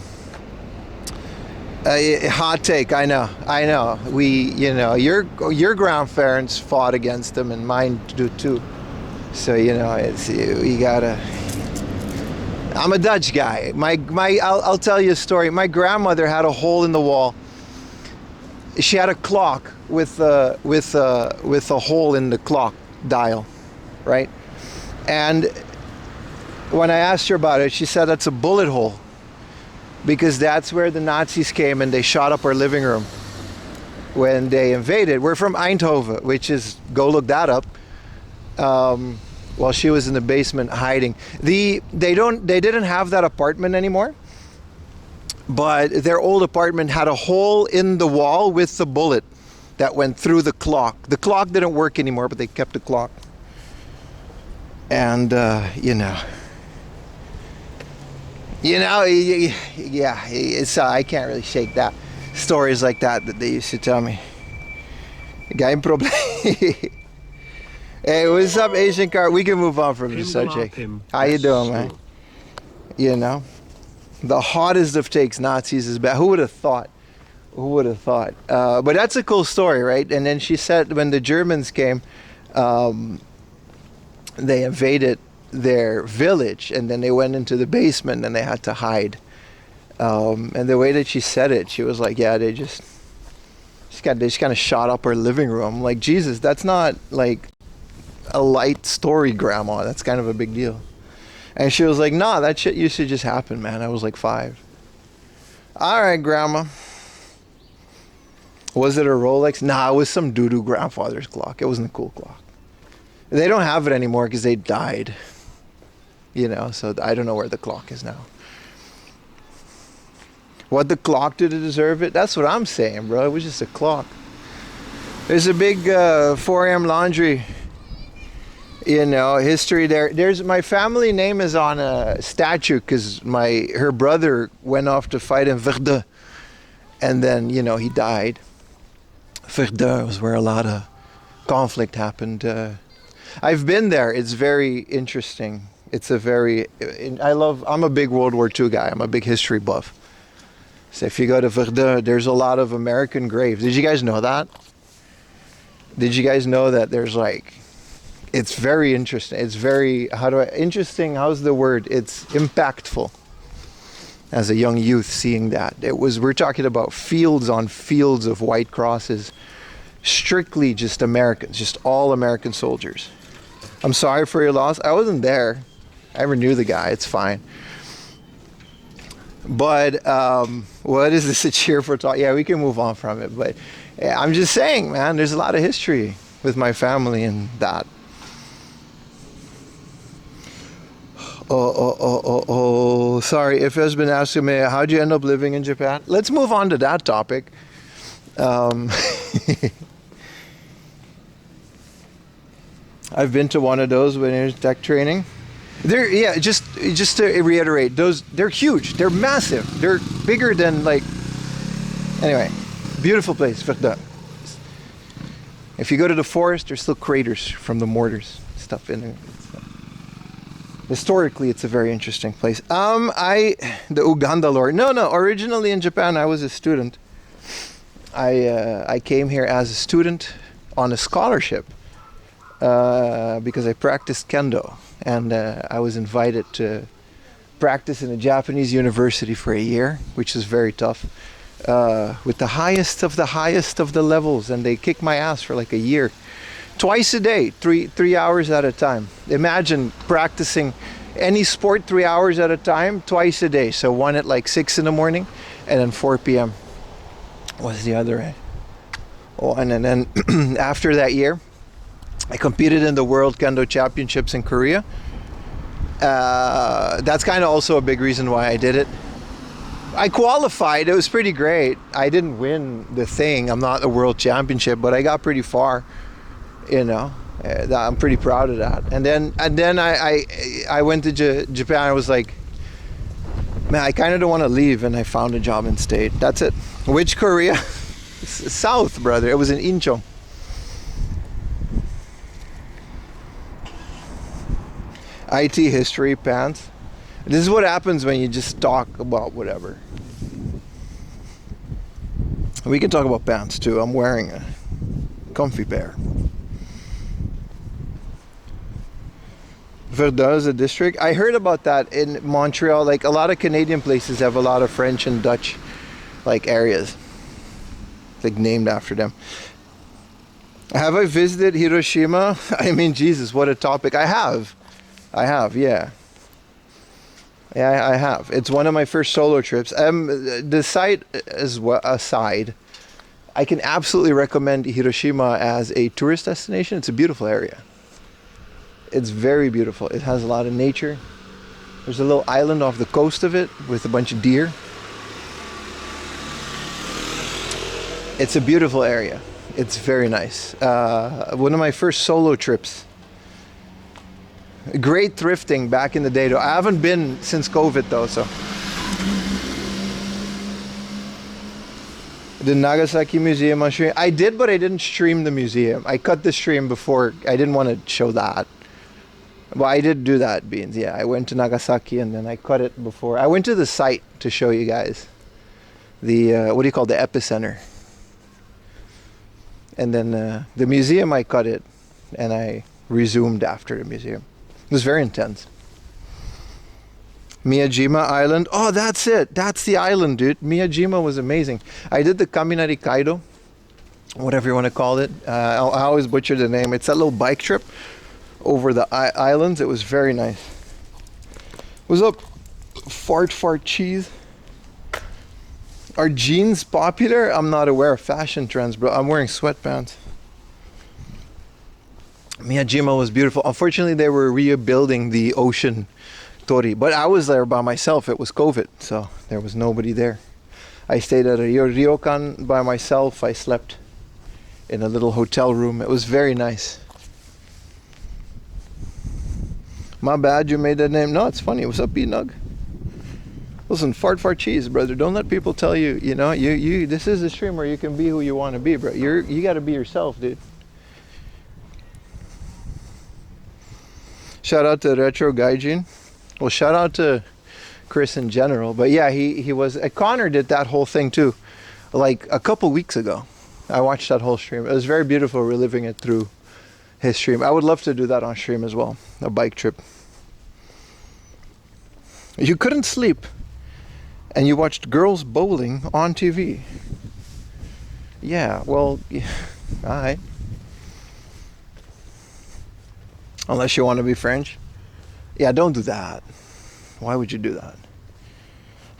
A: Hot take, I know. We, you know, your grandparents fought against them, and mine do too. So, you know, we gotta. I'm a Dutch guy. I'll tell you a story. My grandmother had a hole in the wall. She had a clock with a hole in the clock dial, right? And when I asked her about it, she said that's a bullet hole, because that's where the Nazis came and they shot up our living room when they invaded. We're from Eindhoven, which is, go look that up. While she was in the basement hiding. They didn't have that apartment anymore, but their old apartment had a hole in the wall with the bullet that went through the clock. The clock didn't work anymore, but they kept the clock. And you know, yeah, it's I can't really shake that. Stories like that they used to tell me. Guy in problem. Hey, what's up, Asian car? We can move on from the subject. How you doing, man? You know, the hottest of takes, Nazis is bad. Who would have thought? Who would have thought? But that's a cool story, right? And then she said when the Germans came, they invaded their village, and then they went into the basement and they had to hide. And the way that she said it, she was like, yeah, they just kind of shot up our living room. Like, Jesus, that's not like a light story, Grandma. That's kind of a big deal. And she was like, nah, that shit used to just happen, man. I was like 5. All right, Grandma. Was it a Rolex? Nah, it was some doo-doo grandfather's clock. It wasn't a cool clock. They don't have it anymore because they died. You know, so I don't know where the clock is now. What the clock did to deserve it? That's what I'm saying, bro. It was just a clock. There's a big 4 AM Laundry, you know, history there. There's my family name is on a statue because her brother went off to fight in Verdun, and then, you know, he died. Verdun was where a lot of conflict happened. I've been there. It's very interesting. I'm a big World War II guy. I'm a big history buff. So if you go to Verdun, there's a lot of American graves. Did you guys know that? Did you guys know that there's like, it's very interesting. It's very, interesting, how's the word? It's impactful. As a young youth seeing that. We're talking about fields on fields of white crosses. Strictly just Americans, just all American soldiers. I'm sorry for your loss. I wasn't there. I never knew the guy. It's fine. But what is this a cheer for talk? Yeah, we can move on from it. But yeah, I'm just saying, man, there's a lot of history with my family and that. Oh. Sorry, if has been asking me, how'd you end up living in Japan? Let's move on to that topic. I've been to one of those when there's tech training. Just to reiterate, they're huge. They're massive. They're bigger than anyway, beautiful place, Verdun. If you go to the forest, there's still craters from the mortars, stuff in there. Historically, it's a very interesting place. The Uganda lore. No. Originally in Japan, I was a student. I came here as a student on a scholarship because I practiced kendo, and I was invited to practice in a Japanese university for a year, which is very tough, with the highest of the levels, and they kicked my ass for like a year. Twice a day, three hours at a time. Imagine practicing any sport 3 hours at a time, twice a day. So one at like 6 in the morning, and then 4 p.m. was the other one. And then after that year, I competed in the World Kendo Championships in Korea. That's kind of also a big reason why I did it. I qualified. It was pretty great. I didn't win the thing. I'm not a world championship, but I got pretty far. I'm pretty proud of that. And then I went to Japan. I was like, man, I kind of don't want to leave, and I found a job and stayed. That's it. Which Korea? South, brother. It was in Incheon. IT history pants. This is what happens when you just talk about whatever. We can talk about pants too. I'm wearing a comfy pair. Verdun is a district. I heard about that in Montreal. Like a lot of Canadian places have a lot of French and Dutch areas named after them. Have I visited Hiroshima? I mean, Jesus, what a topic. I have, yeah. Yeah, I have. It's one of my first solo trips. The site as well aside, I can absolutely recommend Hiroshima as a tourist destination. It's a beautiful area. It's very beautiful. It has a lot of nature. There's a little island off the coast of it with a bunch of deer. It's a beautiful area. It's very nice. One of my first solo trips. Great thrifting back in the day though. I haven't been since COVID though, so. The Nagasaki Museum on stream. I did, but I didn't stream the museum. I cut the stream before. I didn't want to show that. Well, I did do that, Beans. Yeah, I went to Nagasaki and then I cut it before. I went to the site to show you guys. The, what do you call the epicenter? And then the museum, I cut it and I resumed after the museum. It was very intense. Miyajima Island. Oh, that's it. That's the island, dude. Miyajima was amazing. I did the Kaminari Kaido, whatever you want to call it. I always butcher the name. It's that little bike trip over the islands. It was very nice. What's up, fart cheese? Are jeans popular? I'm not aware of fashion trends, bro. I'm wearing sweatpants. Miyajima was beautiful. Unfortunately, they were rebuilding the ocean tori, but I was there by myself. It was COVID, so there was nobody there. I stayed at a ryokan by myself. I slept in a little hotel room. It was very nice. My bad, you made that name. No, it's funny. What's up, B-Nug? Listen, fart cheese, brother. Don't let people tell you, you know, you this is a stream where you can be who you want to be, bro. You got to be yourself, dude. Shout out to Retro Gaijin. Well, shout out to Chris in general. But yeah, he was. Connor did that whole thing too, like a couple weeks ago. I watched that whole stream. It was very beautiful reliving it through his stream. I would love to do that on stream as well, a bike trip. You couldn't sleep, and you watched girls bowling on TV. Yeah, well, yeah, all right. Unless you want to be French. Yeah, don't do that. Why would you do that?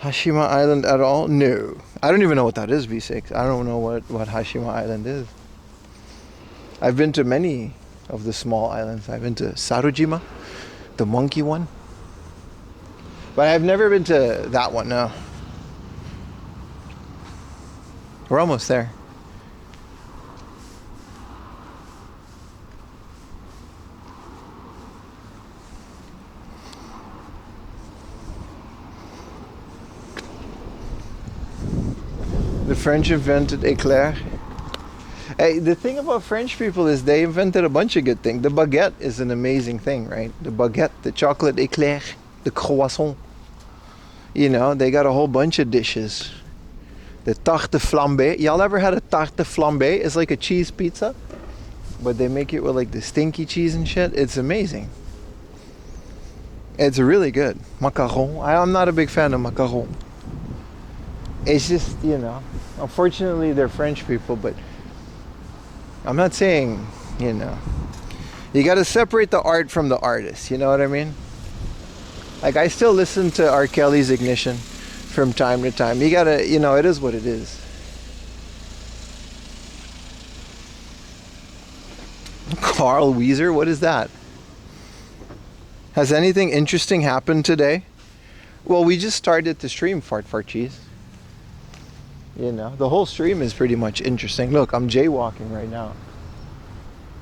A: Hashima Island at all? No. I don't even know what that is, V6. I don't know what Hashima Island is. I've been to many of the small islands. I've been to Sarujima, the monkey one. But I've never been to that one, no. We're almost there. The French invented éclair. Hey, the thing about French people is they invented a bunch of good things. The baguette is an amazing thing, right? The baguette, the chocolate éclair, the croissant. You know, they got a whole bunch of dishes. The tarte flambée. Y'all ever had a tarte flambée? It's like a cheese pizza, but they make it with like the stinky cheese and shit. It's amazing. It's really good. Macaron. I'm not a big fan of macaron. It's just, you know, unfortunately they're French people, but I'm not saying, you know, you got to separate the art from the artist, you know what I mean? Like, I still listen to R. Kelly's Ignition from time to time. You got to, you know, it is what it is. Carl Weezer, what is that? Has anything interesting happened today? Well, we just started to stream Fart Cheese. You know, the whole stream is pretty much interesting. Look, I'm jaywalking right now.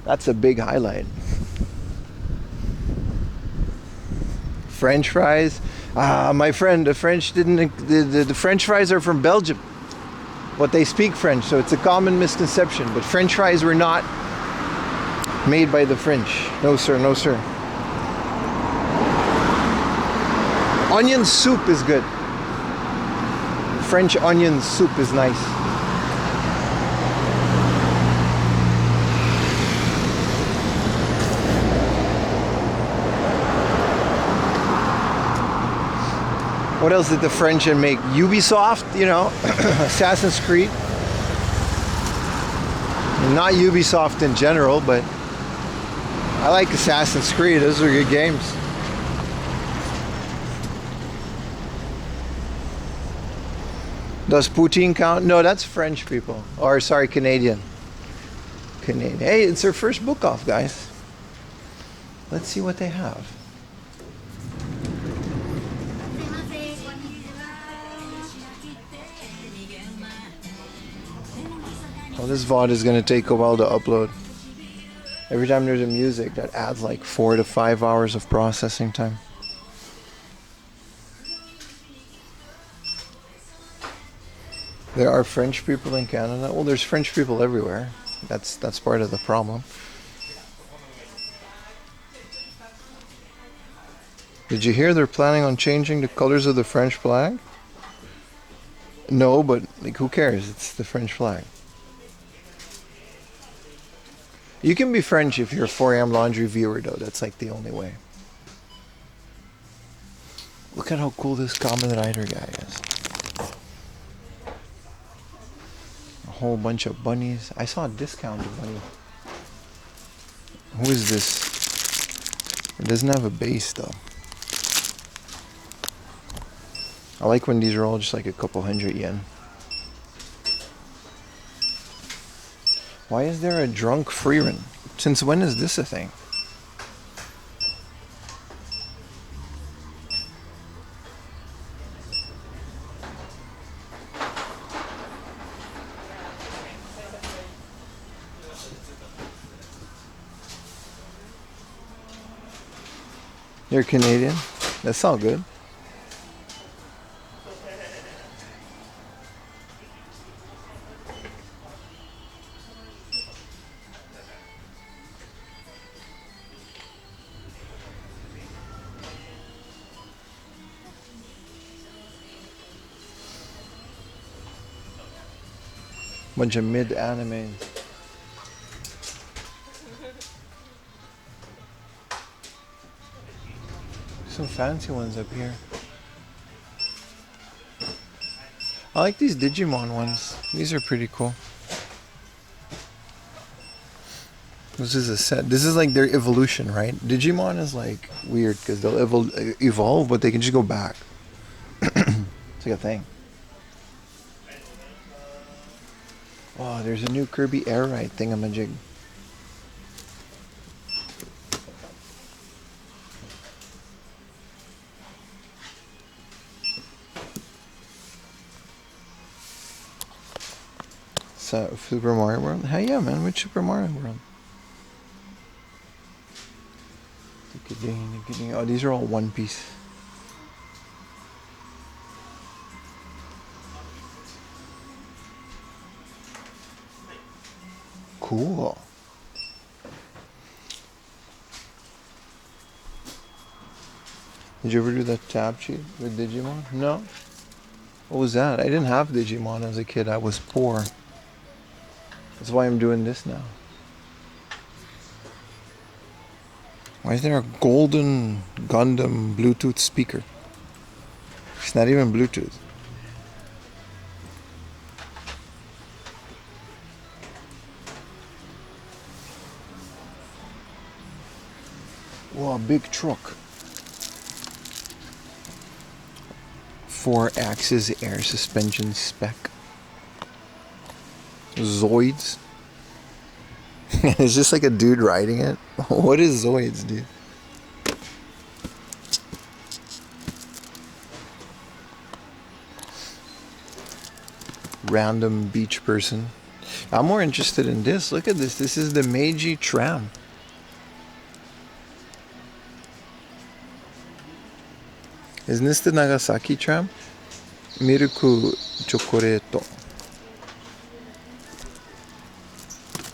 A: That's a big highlight. French fries. My friend, the French the French fries are from Belgium. But they speak French, so it's a common misconception. But French fries were not made by the French. No, sir, no, sir. Onion soup is good. French onion soup is nice. What else did the French make? Ubisoft, you know, Assassin's Creed. Not Ubisoft in general, but I like Assassin's Creed. Those are good games. Does poutine count? No, that's French people. Or, sorry, Canadian. Canadian. Hey, it's their first book off, guys. Let's see what they have. Well, this VOD is going to take a while to upload. Every time there's a music, that adds like 4 to 5 hours of processing time. There are French people in Canada. Well, there's French people everywhere. That's part of the problem. Did you hear they're planning on changing the colors of the French flag? No, but like, who cares? It's the French flag. You can be French if you're a 4am Laundry viewer, though. That's like the only way. Look at how cool this Kamen Rider guy is. A whole bunch of bunnies. I saw a discounted bunny. Who is this? It doesn't have a base though. I like when these are all just like a couple hundred yen. Why is there a drunk free run? Since when is this a thing? You're Canadian? That's all good. Bunch of mid animes. Some fancy ones up here. I like these Digimon ones. These are pretty cool. This is a set. This is like their evolution, right? Digimon is like weird because they'll evolve, but they can just go back. It's like a thing. Oh, there's a new Kirby Air Ride thingamajig. So, Super Mario World? Hell yeah, man. Which Super Mario World? Oh, these are all One Piece. Cool. Did you ever do that tab cheat with Digimon? No? What was that? I didn't have Digimon as a kid. I was poor. That's why I'm doing this now. Why is there a golden Gundam Bluetooth speaker? It's not even Bluetooth. Whoa, big truck. 4-axis air suspension spec. Zoids. It's just like a dude riding it. What is Zoids, dude? Random beach person. I'm more interested in this. Look at this. This is the Meiji tram. Isn't this the Nagasaki tram? Miruku Chocoreto.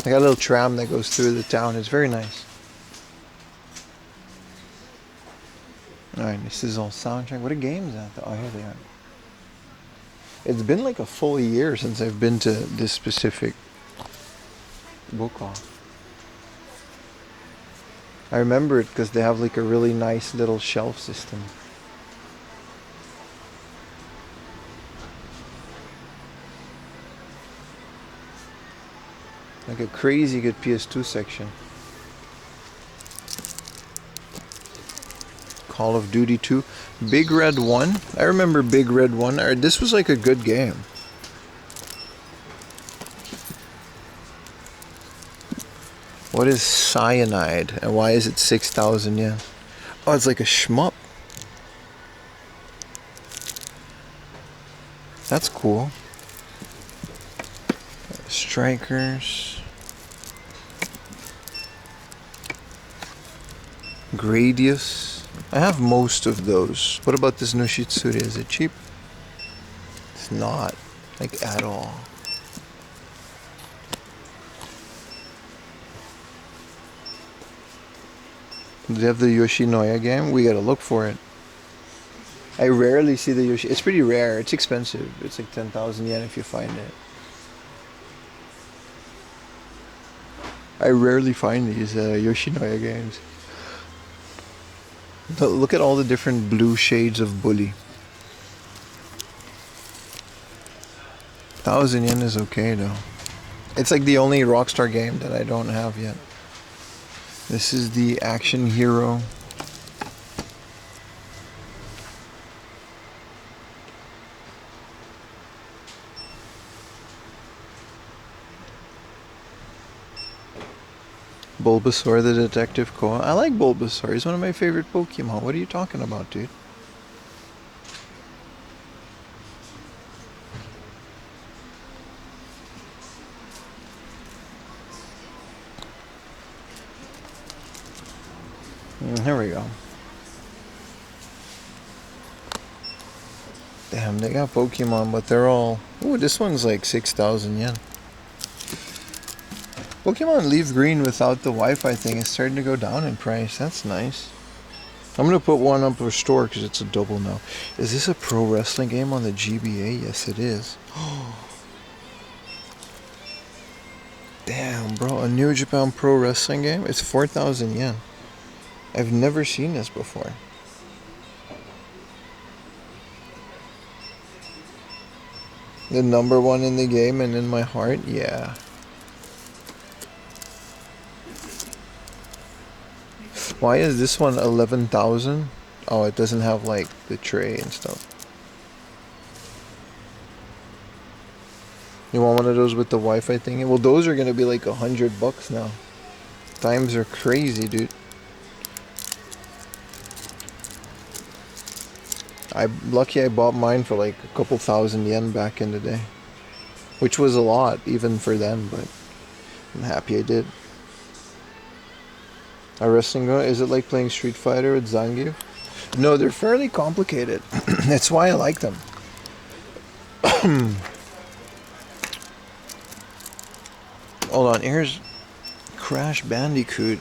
A: I got a little tram that goes through the town. It's very nice. Alright, this is all soundtrack. What a game is that? Oh, here they are. It's been like a full year since I've been to this specific book off. I remember it because they have like a really nice little shelf system. Like a crazy good PS2 section. Call of Duty 2. Big Red 1. I remember Big Red 1. This was like a good game. What is cyanide? And why is it 6,000 yen? Oh, it's like a shmup. That's cool. Strikers. Gradius. I have most of those. What about this Noshitsuri? Is it cheap? It's not. Like at all. Do they have the Yoshinoya game? We gotta look for it. I rarely see the Yoshi. It's pretty rare. It's expensive. It's like 10,000 yen if you find it. I rarely find these Yoshinoya games. Look at all the different blue shades of bully. 1,000 yen is okay though. It's like the only Rockstar game that I don't have yet. This is the Action Hero. Bulbasaur the Detective Koa. I like Bulbasaur. He's one of my favorite Pokemon. What are you talking about, dude? Here we go. Damn, they got Pokemon, but they're all... Ooh, this one's like 6,000 yen. Pokemon Leaf Green without the Wi-Fi thing is starting to go down in price. That's nice. I'm going to put one up for store because it's a double now. Is this a pro wrestling game on the GBA? Yes, it is. Damn, bro, a New Japan Pro Wrestling game? It's 4,000 yen. I've never seen this before. The number one in the game and in my heart? Yeah. Why is this one 11,000? Oh, it doesn't have like the tray and stuff. You want one of those with the Wi-Fi thing? Well, those are gonna be like $100 now. Times are crazy, dude. I'm lucky I bought mine for like a couple thousand yen back in the day, which was a lot even for them, but I'm happy I did. A wrestling go? Is it like playing Street Fighter with Zangief? No, they're fairly complicated. That's why I like them. Hold on, here's Crash Bandicoot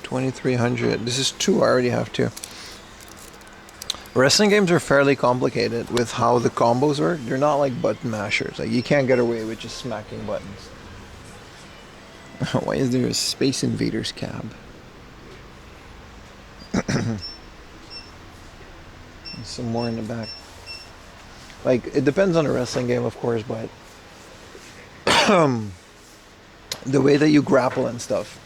A: 2300. This is 2, I already have 2. Wrestling games are fairly complicated with how the combos work. They're not like button mashers. Like, you can't get away with just smacking buttons. Why is there a Space Invaders cab? Some more in the back. Like, it depends on the wrestling game, of course, but the way that you grapple and stuff.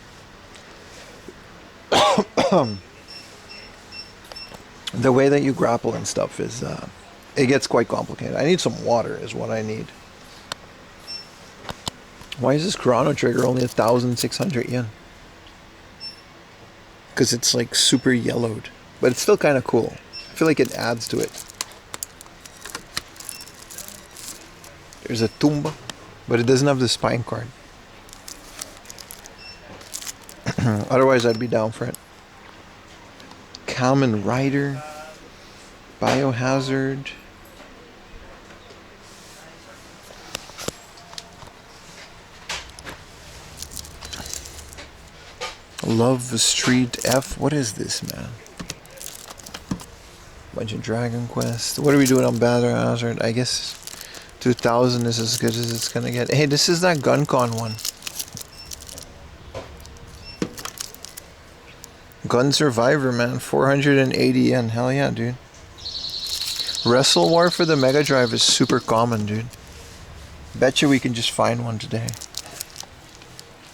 A: The way that you grapple and stuff is, it gets quite complicated. I need some water is what I need. Why is this Chrono Trigger only 1,600 yen? Because it's like super yellowed. But it's still kind of cool. I feel like it adds to it. There's a Tumba, but it doesn't have the spine card. Otherwise, I'd be down for it. Kamen Rider, Biohazard. Love the Street F. What is this, man? Bunch of Dragon Quest. What are we doing on Biohazard? I guess 2000 is as good as it's gonna get. Hey, this is that GunCon one. Gun Survivor, man. 480 yen. Hell yeah, dude. Wrestle War for the Mega Drive is super common, dude. Betcha we can just find one today.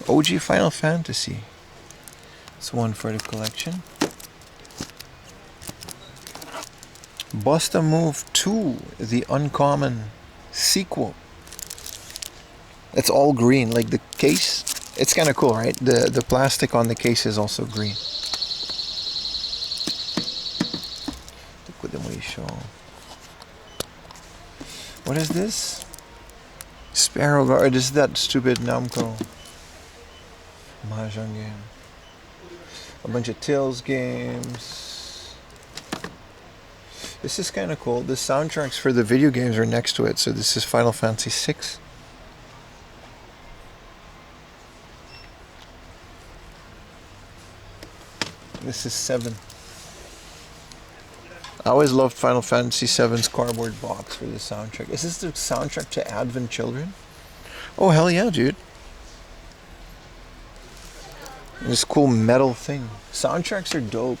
A: OG Final Fantasy. It's one for the collection. Bust a Move 2, the uncommon sequel. It's all green, like the case. It's kind of cool, right? The plastic on the case is also green. What is this? Sparrow Guard. This is that stupid Namco Mahjong game. A bunch of Tales games. This is kind of cool. The soundtracks for the video games are next to it. So this is Final Fantasy VI. This is 7. I always loved Final Fantasy VII's cardboard box for the soundtrack. Is this the soundtrack to Advent Children? Oh, hell yeah, dude. This cool metal thing. Soundtracks are dope.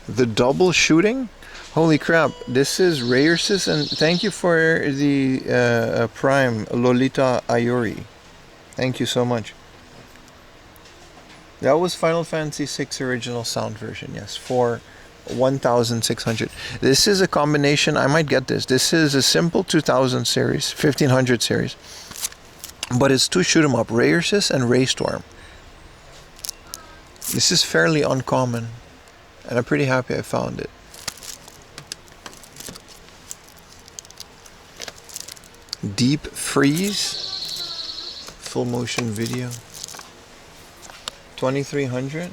A: The double shooting? Holy crap. This is Rayersis, and thank you for the Prime, Lolita Ayori. Thank you so much. That was Final Fantasy VI original sound version, yes, for 1,600. This is a combination, I might get this. This is a simple 2000 series, 1500 series. But it's 2 shoot 'em up, Rayersis and Raystorm. This is fairly uncommon, and I'm pretty happy I found it. Deep Freeze, full motion video. 2,300?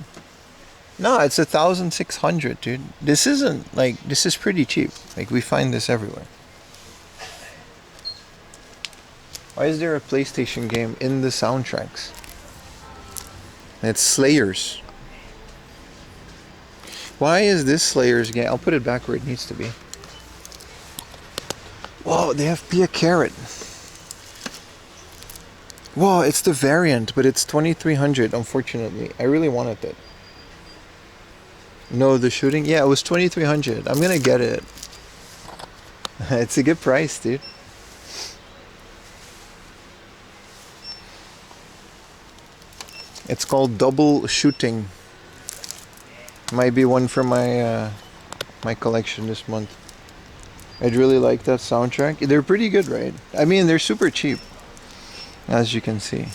A: No, it's 1,600, dude. This isn't like, this is pretty cheap. Like, we find this everywhere. Why is there a PlayStation game in the soundtracks? It's Slayers. Why is this Slayers game? I'll put it back where it needs to be. Oh, they have Pia Carrot. Whoa, it's the variant, but it's 2300, unfortunately. I really wanted it. No, the shooting? Yeah, it was 2300. I'm gonna get it. It's a good price, dude. It's called Double Shooting. Might be one for my my collection this month. I'd really like that soundtrack. They're pretty good, right? I mean, they're super cheap, as you can see.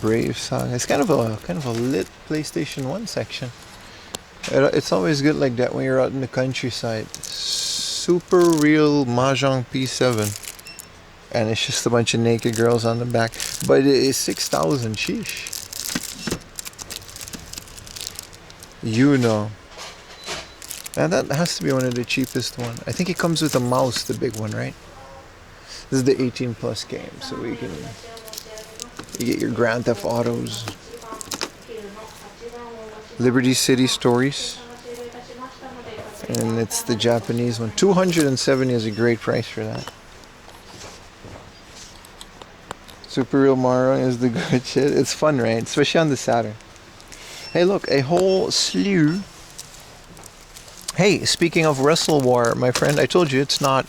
A: Brave song. It's kind of a lit PlayStation 1 section. It's always good like that when you're out in the countryside. Super real Mahjong P7. And it's just a bunch of naked girls on the back. But it is 6,000, sheesh. You know. And that has to be one of the cheapest one. I think it comes with a mouse, the big one, right? This is the 18 plus game, so you get your Grand Theft Autos. Liberty City Stories. And it's the Japanese one. 270 is a great price for that. Super Real Mario is the good shit. It's fun, right? Especially on the Saturn. Hey, look, a whole slew. Hey, speaking of Wrestle War, my friend, I told you it's not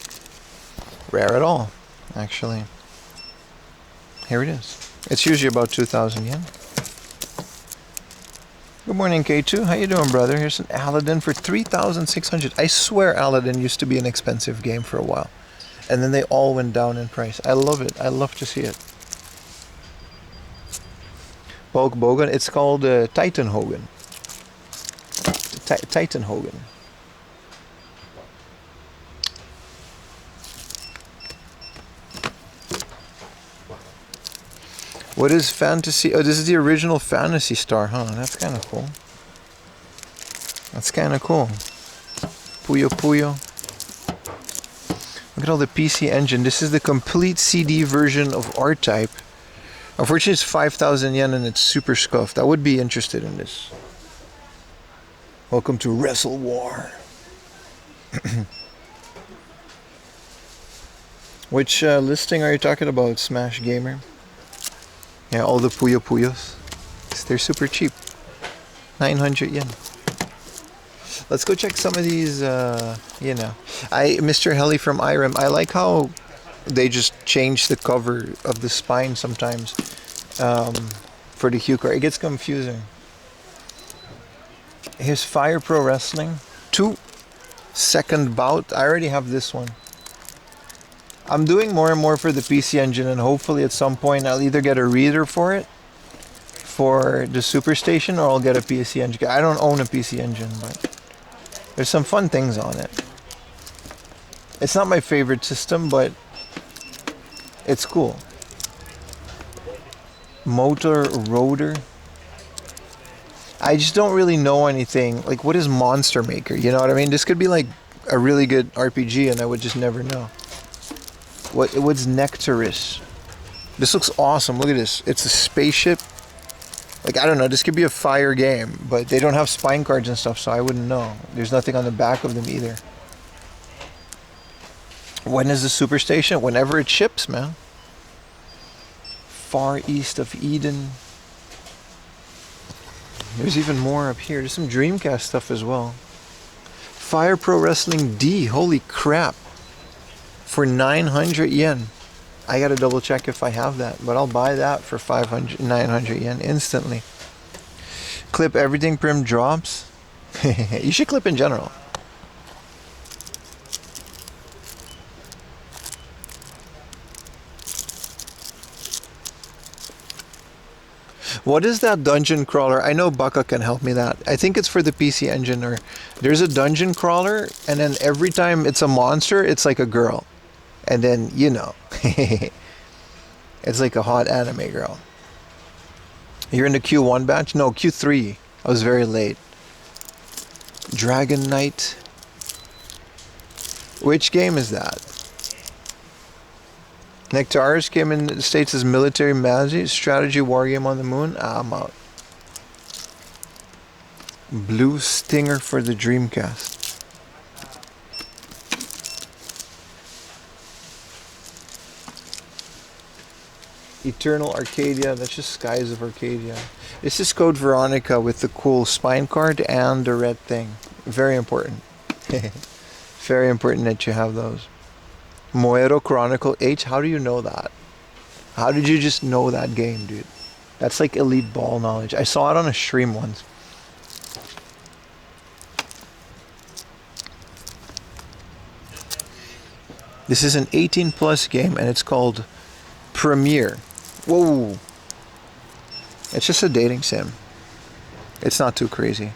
A: rare at all, actually. Here it is. It's usually about 2,000 yen. Good morning, K2. How you doing, brother? Here's an Aladdin for 3,600. I swear Aladdin used to be an expensive game for a while. And then they all went down in price. I love it. I love to see it. Bulk Bogan. It's called Titan Hogan. Titan Hogan. What is Fantasy? Oh, this is the original Fantasy Star, huh? That's kind of cool. That's kind of cool. Puyo Puyo. Look at all the PC Engine. This is the complete CD version of R-Type. Unfortunately, it's 5,000 yen and it's super scuffed. I would be interested in this. Welcome to Wrestle War. Which listing are you talking about, Smash Gamer? Yeah, all the Puyo Puyos. They're super cheap. 900 yen. Let's go check some of these, you know. Mr. Helly from IRM, I like how they just change the cover of the spine sometimes for the Hue card. It gets confusing. Here's Fire Pro Wrestling. 2-second bout. I already have this one. I'm doing more and more for the PC Engine, and hopefully at some point I'll either get a reader for it, for the Superstation, or I'll get a PC Engine. I don't own a PC Engine, but there's some fun things on it. It's not my favorite system, but it's cool. Motor Rotor. I just don't really know anything. Like, what is Monster Maker? You know what I mean? This could be like a really good RPG, and I would just never know. What's Nectarus? This looks awesome. Look at this. It's a spaceship. Like, I don't know. This could be a fire game, but they don't have spine cards and stuff, so I wouldn't know. There's nothing on the back of them either. When is the Superstation? Whenever it ships, man. Far East of Eden. There's even more up here. There's some Dreamcast stuff as well. Fire Pro Wrestling D. Holy crap. For 900 yen. I gotta double check if I have that, but I'll buy that for 900 yen instantly. Clip everything Prim drops. You should clip in general. What is that dungeon crawler? I know Baka can help me that. I think it's for the PC Engine. Or there's a dungeon crawler, and then every time it's a monster, it's like a girl. And then, you know, it's like a hot anime girl. You're in the Q1 batch? No, Q3. I was very late. Dragon Knight. Which game is that? Nectaris came in the States as Military Magic, strategy war game on the moon. Ah, I'm out. Blue Stinger for the Dreamcast. Eternal Arcadia, that's just Skies of Arcadia. This is Code Veronica with the cool spine card and the red thing. Very important. Very important that you have those. Moero Chronicle H, how do you know that? How did you just know that game, dude? That's like elite ball knowledge. I saw it on a stream once. This is an 18 plus game and it's called Premiere. Whoa. It's just a dating sim. It's not too crazy.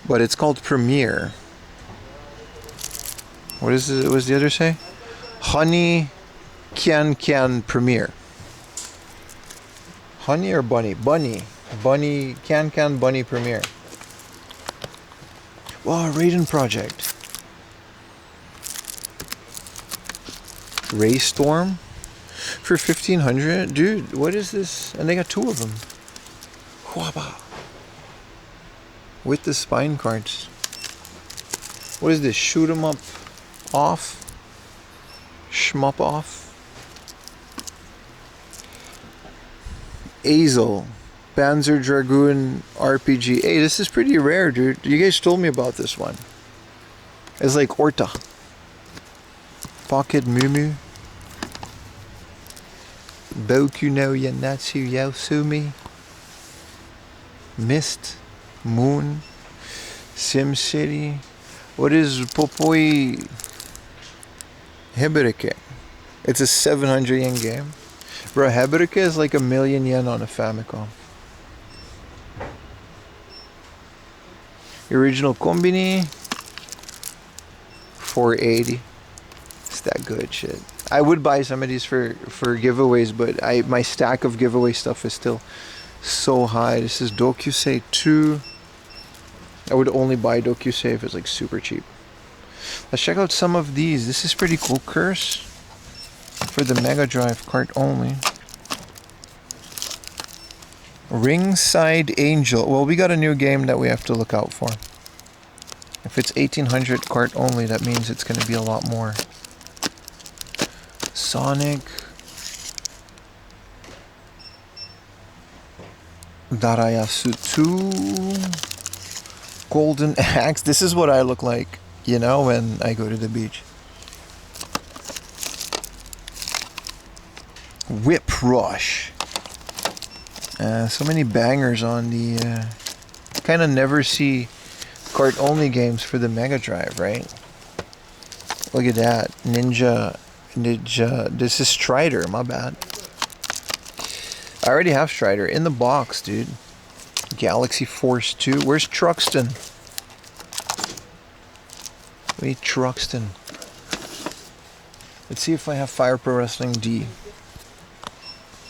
A: But it's called Premiere. What is it? What does the other say? Honey can Premiere. Honey or bunny? Bunny. Bunny can bunny Premiere. Wow, Raiden Project. Raystorm for 1500, dude. What is this? And they got 2 of them. Huaba. With the spine cards. What is this? Shoot 'em up, off, shmup off. Azel, Panzer Dragoon RPG. Hey, this is pretty rare, dude. You guys told me about this one. It's like Orta. Pocket Mumu. Boku no Yanatsu Yaosumi. Mist. Moon. Sim City. What is Popoi Hebereke? It's a 700 yen game. Bro, Hebereke is like 1,000,000 yen on a Famicom. Original Kombini. 480. It's that good shit. I would buy some of these for giveaways, but my stack of giveaway stuff is still so high. This is Dokusei 2. I would only buy Dokusei if it's like super cheap. Let's check out some of these. This is pretty cool. Curse for the Mega Drive cart only. Ringside Angel. Well, we got a new game that we have to look out for. If it's 1800 cart only, that means it's going to be a lot more. Sonic. Darayasu 2. Golden Axe. This is what I look like, you know, when I go to the beach. Whip Rush. So many bangers on the... kind of never see cart-only games for the Mega Drive, right? Look at that. Ninja. This is Strider, my bad. I already have Strider in the box, dude. Galaxy Force 2. Where's Truxton? Wait, Truxton. Let's see if I have Fire Pro Wrestling D.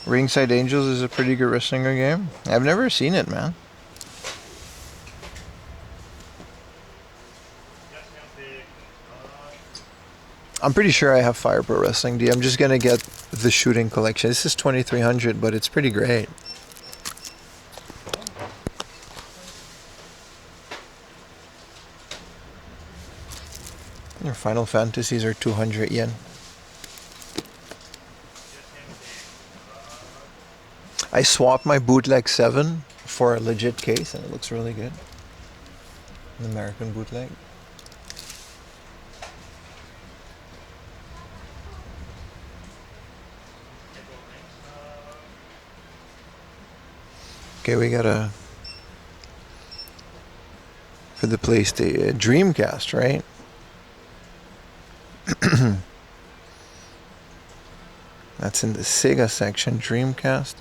A: Ringside Angels is a pretty good wrestling game. I've never seen it, man. I'm pretty sure I have Fire Pro Wrestling D. I'm just gonna get the shooting collection. This is 2300, but it's pretty great. Your Final Fantasies are 200 yen. I swapped my bootleg 7 for a legit case, and it looks really good. An American bootleg. Okay, we got a... for the PlayStation Dreamcast, right? That's in the Sega section. Dreamcast.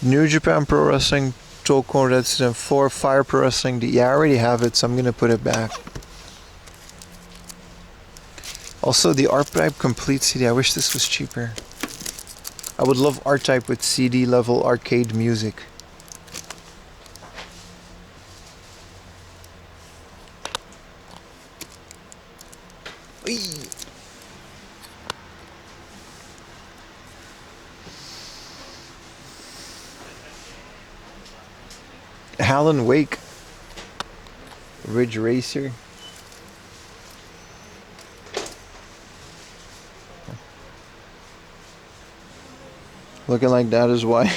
A: New Japan Pro Wrestling Tokyo Resident 4. Fire Pro Wrestling D. Yeah, I already have it, so I'm gonna put it back. Also, the R-Type Complete CD. I wish this was cheaper. I would love R-Type with CD level arcade music. Alan Wake. Ridge Racer. Looking like that is why.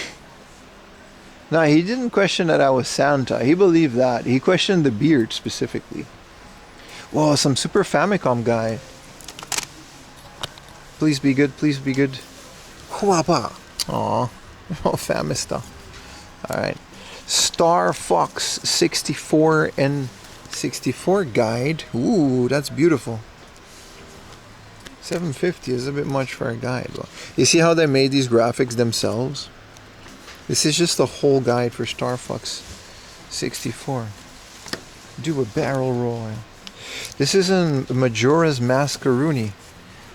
A: No, he didn't question that I was Santa. He believed that. He questioned the beard specifically. Whoa, some Super Famicom guy. Please be good, please be good. Huapa. Aw. Oh, Famista. Alright. Star Fox 64 and 64 guide. Ooh, that's beautiful. 750 is a bit much for a guide. You see how they made these graphics themselves? This is just the whole guide for Star Fox 64. Do a barrel roll. This is in Majora's Masquerade.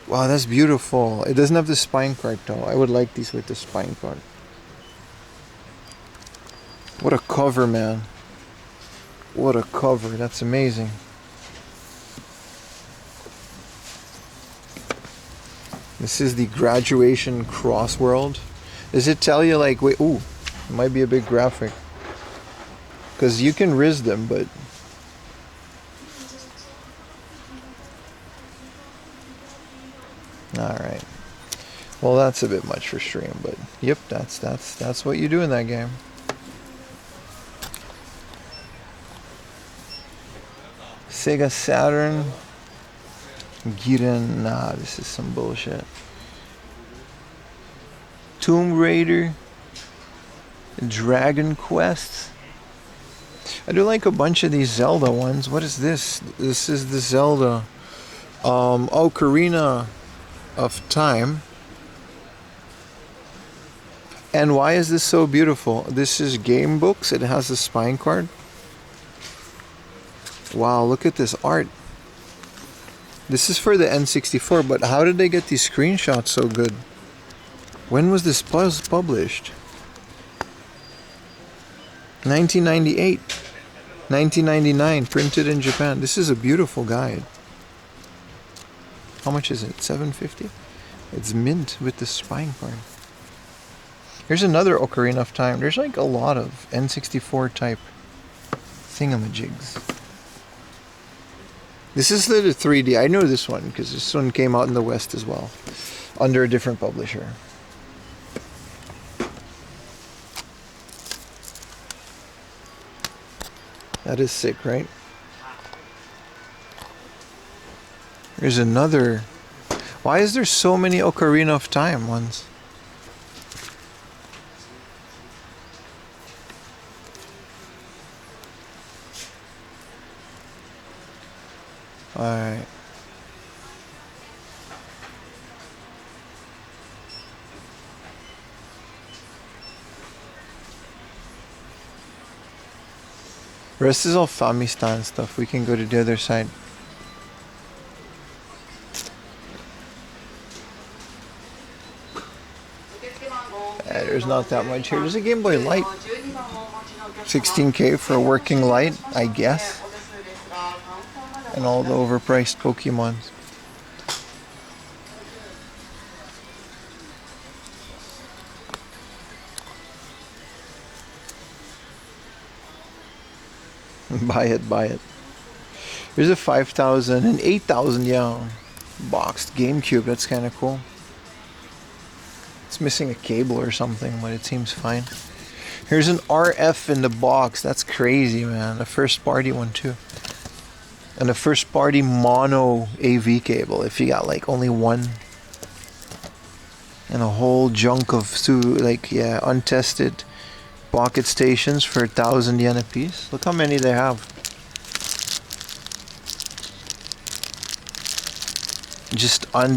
A: Wow, that's beautiful. It doesn't have the spine card though. I would like these with the spine card. What a cover, man. What a cover. That's amazing. This is the graduation crossworld. Does it tell you like, wait, ooh, it might be a big graphic. Because you can riz them, but... Alright. Well, that's a bit much for stream, but yep, that's what you do in that game. Sega Saturn. Giren, nah, this is some bullshit. Tomb Raider. Dragon Quest. I do like a bunch of these Zelda ones. What is this? This is the Zelda. Ocarina of Time. And why is this so beautiful? This is game books. It has a spine card. Wow, look at this art. This is for the N64, but how did they get these screenshots so good? When was this published? 1998. 1999, printed in Japan. This is a beautiful guide. How much is it? $7.50? It's mint with the spine card. Here's another Ocarina of Time. There's like a lot of N64 type thingamajigs. This is the 3D. I know this one because this one came out in the West as well, under a different publisher. That is sick, right? There's another. Why is there so many Ocarina of Time ones? Alright. Rest is all Famistan stuff. We can go to the other side. There's not that much here. There's a Game Boy Light. 16K for a working light, I guess. And all the overpriced Pokemons. Buy it, buy it. There's a 5,000 and 8,000 yen boxed GameCube. That's kind of cool. It's missing a cable or something, but it seems fine. Here's an RF in the box. That's crazy, man. A first party one too. And a first party mono AV cable if you got like only one. And a whole junk of untested pocket stations for 1,000 yen a piece. Look how many they have.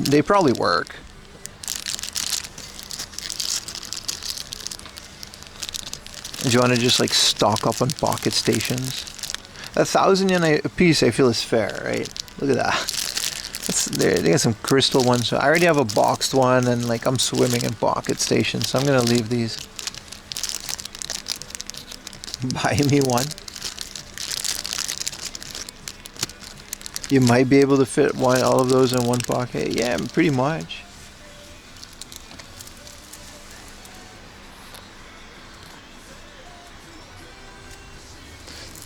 A: They probably work. Do you want to just like stock up on pocket stations? 1,000 yen a piece I feel is fair, right? Look at that. They got some crystal ones. So I already have a boxed one and like I'm swimming in pocket stations, so I'm gonna leave these. Buy me one. You might be able to fit all of those in one pocket. Yeah, pretty much.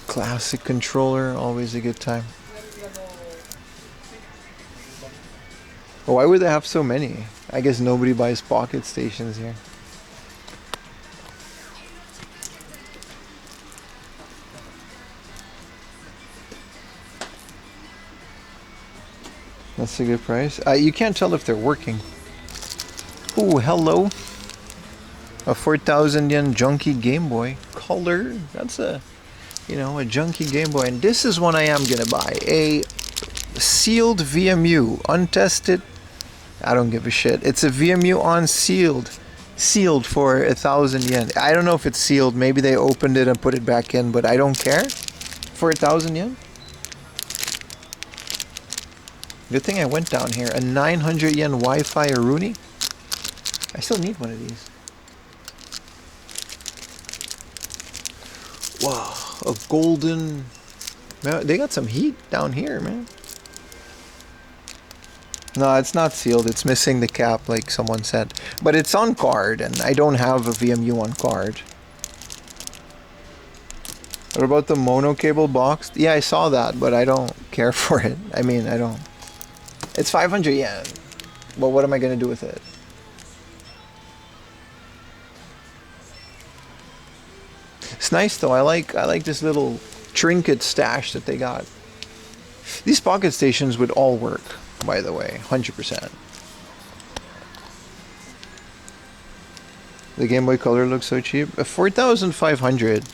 A: Classic controller, always a good time. Why would they have so many? I guess nobody buys pocket stations here. That's a good price. You can't tell if they're working. Ooh, hello. A 4,000 yen junky Game Boy Color. That's a, you know, a junky Game Boy. And this is one I am gonna buy. A sealed VMU, untested. I don't give a shit. It's a VMU unsealed, sealed for 1,000 yen. I don't know if it's sealed. Maybe they opened it and put it back in, but I don't care. For 1,000 yen. Good thing I went down here. A 900 yen Wi-Fi Rooney. I still need one of these. Wow, a golden. Man, they got some heat down here, man. No, it's not sealed. It's missing the cap, like someone said. But it's on card, and I don't have a VMU on card. What about the mono cable box? Yeah, I saw that, but I don't care for it. I mean, I don't. It's 500 yen. Well, what am I going to do with it? It's nice though. I like this little trinket stash that they got. These pocket stations would all work, by the way, 100%. The Game Boy Color looks so cheap. 4,500.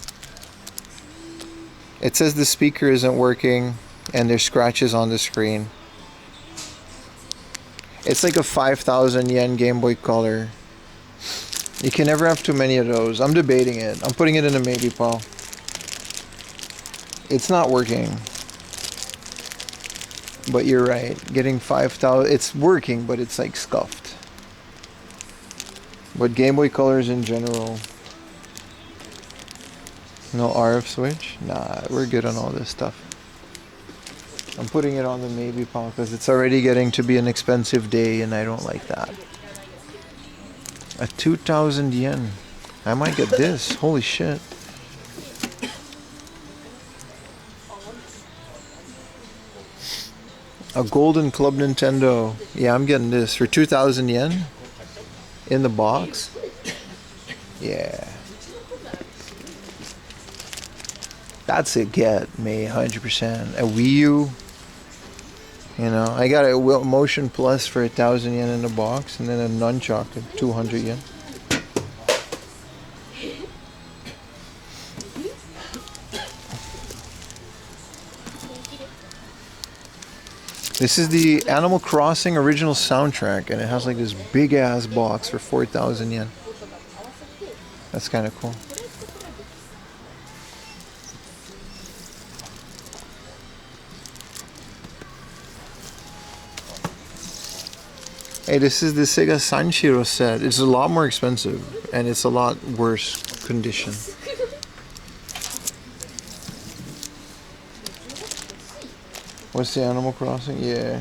A: It says the speaker isn't working and there's scratches on the screen. It's like a 5,000 yen Game Boy Color. You can never have too many of those. I'm debating it. I'm putting it in a maybe pile. It's not working. But you're right. Getting 5,000. It's working, but it's like scuffed. But Game Boy Colors in general. No RF switch? Nah, we're good on all this stuff. I'm putting it on the maybe pile because it's already getting to be an expensive day and I don't like that. A 2,000 yen. I might get this. Holy shit. A golden Club Nintendo. Yeah, I'm getting this for 2,000 yen in the box. Yeah. That's a get me 100%. A Wii U. You know, I got a Motion Plus for 1,000 yen in the box, and then a nunchuck at 200 yen. This is the Animal Crossing original soundtrack, and it has like this big ass box for 4,000 yen. That's kind of cool. Hey, this is the Sega Sanshiro set. It's a lot more expensive, and it's a lot worse condition. What's the Animal Crossing? Yeah.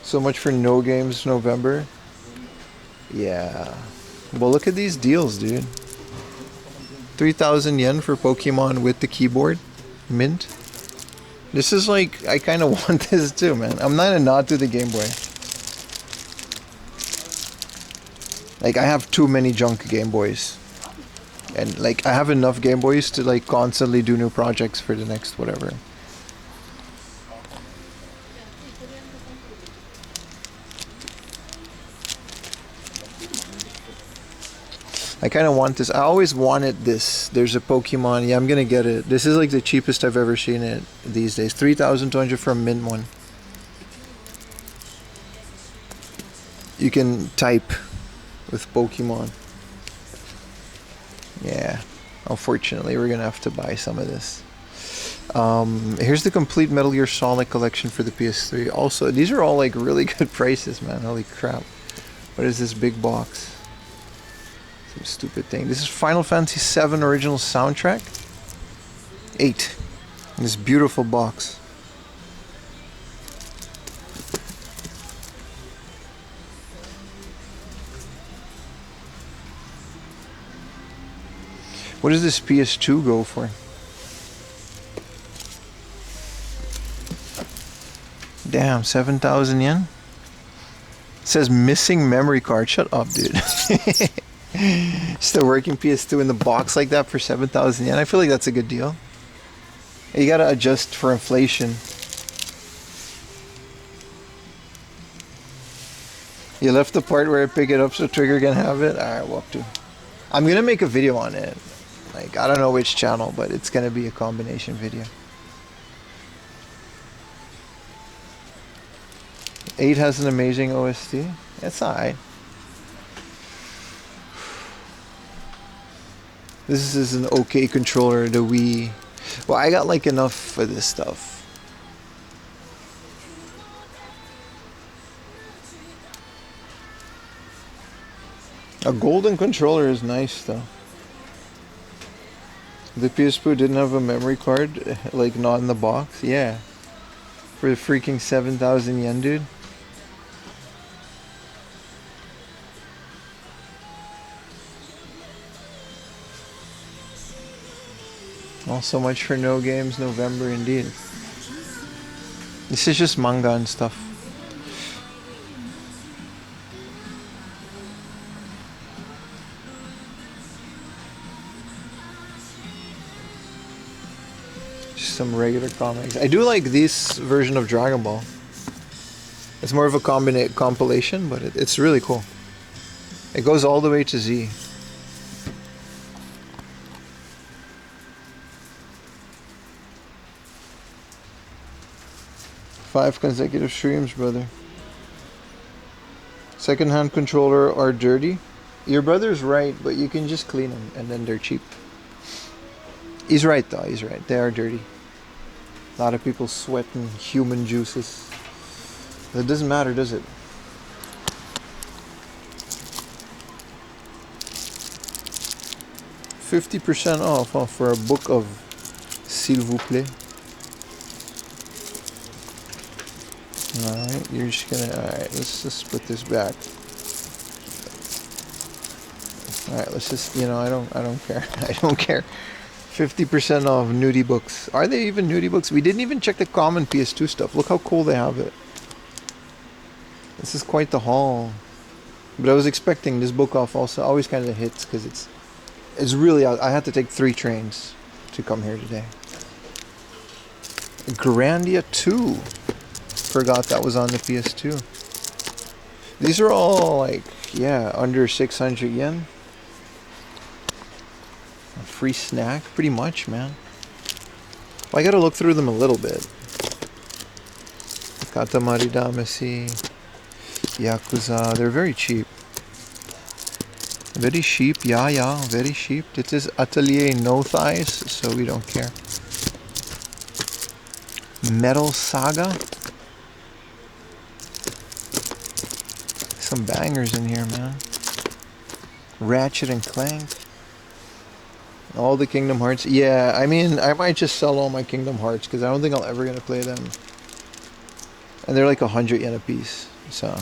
A: So much for no games November. Yeah. Well, look at these deals, dude. 3,000 yen for Pokemon with the keyboard. Mint. This is like, I kind of want this too, man. I'm not a nod to the Game Boy. Like, I have too many junk Game Boys. And, like, I have enough Game Boys to, like, constantly do new projects for the next whatever. I kind of want this. I always wanted this. There's a Pokemon. Yeah, I'm going to get it. This is, like, the cheapest I've ever seen it these days. 3,200 for a mint one. You can type with Pokemon. Yeah, unfortunately we're gonna have to buy some of this. Here's the complete Metal Gear Solid collection for the PS3. Also, these are all like really good prices, man. Holy crap. What is this big box? Some stupid thing. This is Final Fantasy VII original soundtrack. 8. In this beautiful box. What does this PS2 go for? Damn, 7,000 yen? It says missing memory card. Shut up, dude. Just a working PS2 in the box like that for 7,000 yen. I feel like that's a good deal. You gotta adjust for inflation. You left the part where I pick it up so Trigger can have it? Alright, well, up to. I'm gonna make a video on it. Like, I don't know which channel, but it's gonna be a combination video. 8 has an amazing OST. It's alright. This is an okay controller, the Wii. Well, I got like enough for this stuff. A golden controller is nice though. The PS2 didn't have a memory card, like not in the box. Yeah. For the freaking 7,000 yen, dude. Well, so much for no games November indeed. This is just manga and stuff. Just some regular comics. I do like this version of Dragon Ball. It's more of a compilation, but it's really cool. It goes all the way to Z. Five consecutive streams, brother. Second-hand controller are dirty. Your brother's right, but you can just clean them and then they're cheap. He's right though, he's right. They are dirty. A lot of people sweating human juices. It doesn't matter, does it? $50% off for a book of S'il vous plaît. Alright, you're just gonna... Alright, let's just put this back. Alright, let's just... You know, I don't care. I don't care. 50% off nudie books. Are they even nudie books? We didn't even check the common PS2 stuff. Look how cool they have it. This is quite the haul. But I was expecting this book off also. Always kind of hits because it's really... I had to take 3 trains to come here today. Grandia 2. Forgot that was on the PS2. These are all like, yeah, under 600 yen. A free snack, pretty much, man. Well, I gotta look through them a little bit. Katamari Damacy, Yakuza, they're very cheap. Very cheap, yeah, very cheap. It is Atelier no thighs, so we don't care. Metal Saga. Some bangers in here, man. Ratchet and Clank. All the Kingdom Hearts. Yeah, I mean, I might just sell all my Kingdom Hearts because I don't think I'll ever get to play them. And they're like 100 yen a piece, so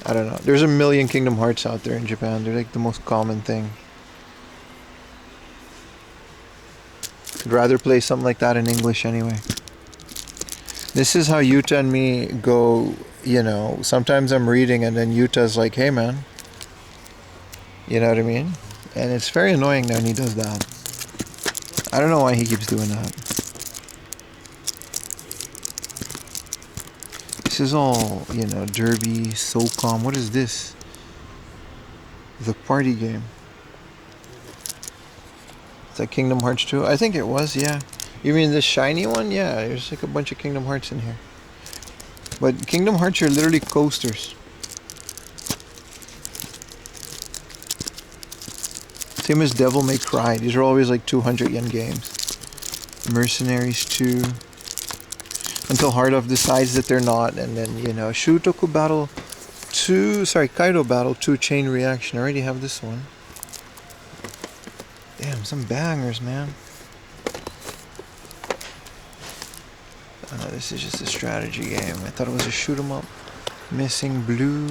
A: I don't know. There's a million Kingdom Hearts out there in Japan. They're like the most common thing. I'd rather play something like that in English anyway. This is how Yuta and me go, you know, sometimes I'm reading and then Yuta's like, hey man. You know what I mean? And it's very annoying when he does that. I don't know why he keeps doing that. This is all, you know, Derby, SOCOM. What is this? The party game. Is that Kingdom Hearts 2? I think it was, yeah. You mean this shiny one? Yeah, there's like a bunch of Kingdom Hearts in here. But Kingdom Hearts are literally coasters. Same as Devil May Cry. These are always like 200 yen games. Mercenaries 2. Until Heart of decides that they're not. And then, you know, Shutoku Battle 2. Sorry, Kaido Battle 2 Chain Reaction. I already have this one. Damn, some bangers, man. This is just a strategy game. I thought it was a shoot 'em up. Missing Blue.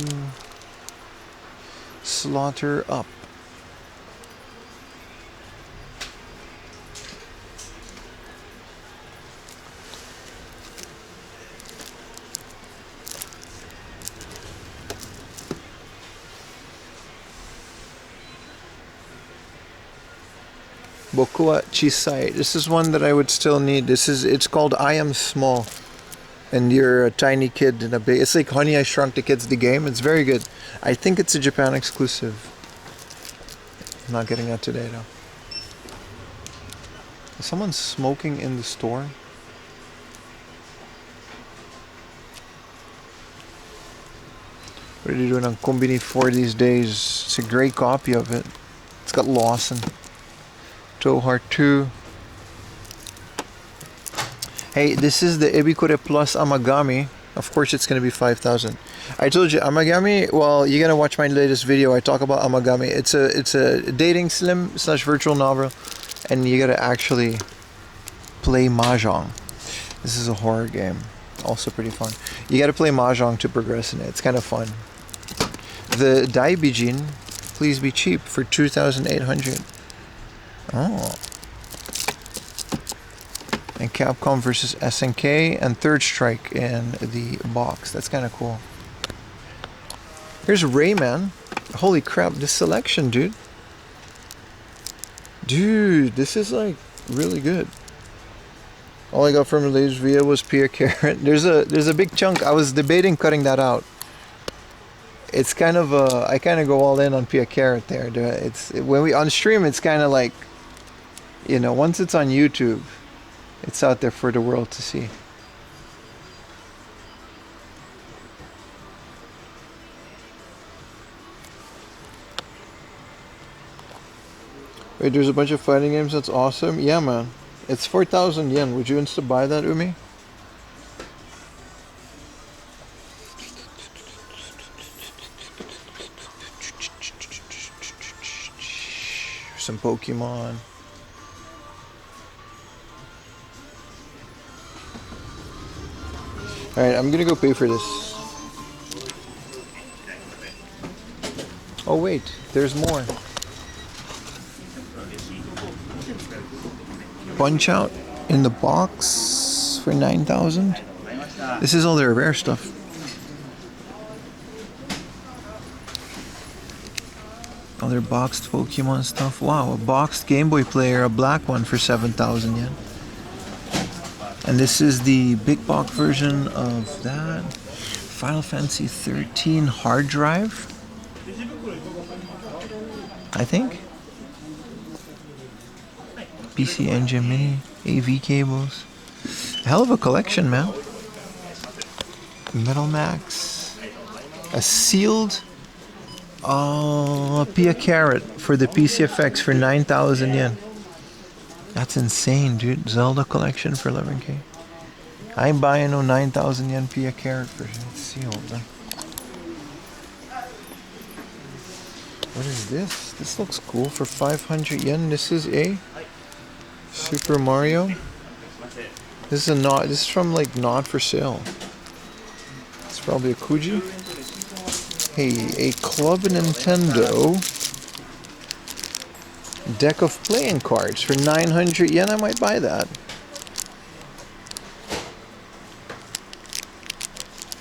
A: Slaughter Up. Bokua Chisai. This is one that I would still need. It's called I Am Small. And you're a tiny kid in a big... It's like Honey, I Shrunk the Kids, the game. It's very good. I think it's a Japan exclusive. I'm not getting that today, though. Is someone smoking in the store? What are you doing on Combini 4 these days? It's a great copy of it. It's got Lawson. Tohar 2. Hey, this is the Ebikure Plus Amagami. Of course it's going to be 5,000. I told you, Amagami, well, you're going to watch my latest video. I talk about Amagami. It's a dating sim / virtual novel. And you got to actually play Mahjong. This is a horror game. Also pretty fun. You got to play Mahjong to progress in it. It's kind of fun. The Daibijin, please be cheap, for 2,800. Oh. And Capcom versus SNK and Third Strike in the box. That's kind of cool. Here's Rayman. Holy crap, this selection, dude. Dude, this is like really good. All I got from Release Via was Pia Carrot. There's a big chunk. I was debating cutting that out. It's kind of I kind of go all in on Pia Carrot there. When we on stream, it's kind of like, you know, once it's on YouTube, it's out there for the world to see. Wait, there's a bunch of fighting games. That's awesome. Yeah, man. It's 4,000 yen. Would you insta buy that, Umi? Some Pokemon. Alright, I'm gonna go pay for this. Oh wait, there's more. Punch Out in the box for 9,000. This is all their rare stuff. Other boxed Pokemon stuff. Wow, a boxed Game Boy player, a black one for 7,000 yen. And this is the big box version of that. Final Fantasy 13 hard drive, I think. PC Engine Mini, AV cables. A hell of a collection, man. Metal Max. A sealed Pia Carrot for the PCFX for 9,000 yen. That's insane, dude. Zelda collection for 11K. I ain't buying no 9,000 yen Pia Carrot for it. Sealed, man. What is this? This looks cool for 500 yen. This is a Super Mario. This is from like not for sale. It's probably a Kuji. Hey, a Club Nintendo deck of playing cards for 900 yen. I might buy that.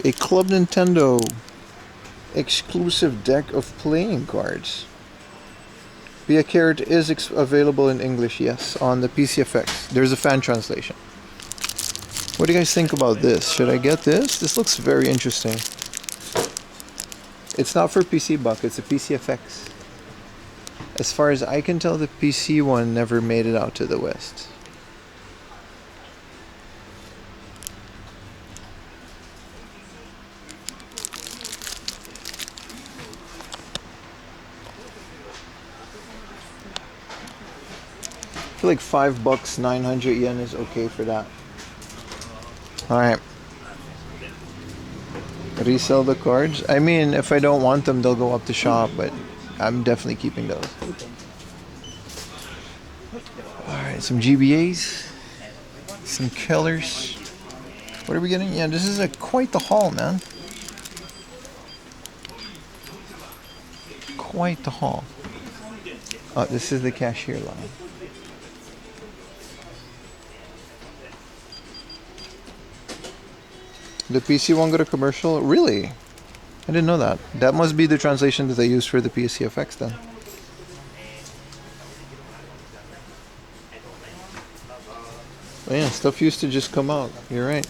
A: A Club Nintendo exclusive deck of playing cards. Pia Carrot is available in English, yes, on the PCFX. There's a fan translation. What do you guys think about this? Should I get this? This looks very interesting. It's not for PC Buck, it's a PCFX. As far as I can tell, the PC one never made it out to the West. I feel like $5, 900 yen is okay for that. Alright. Resell the cards. I mean, if I don't want them, they'll go up the shop, but I'm definitely keeping those. Alright, some GBAs. Some killers. What are we getting? Yeah, this is quite the haul, man. Quite the haul. Oh, this is the cashier line. The PC won't go to commercial? Really? I didn't know that. That must be the translation that they used for the PCFX then. Yeah, stuff used to just come out. You're right.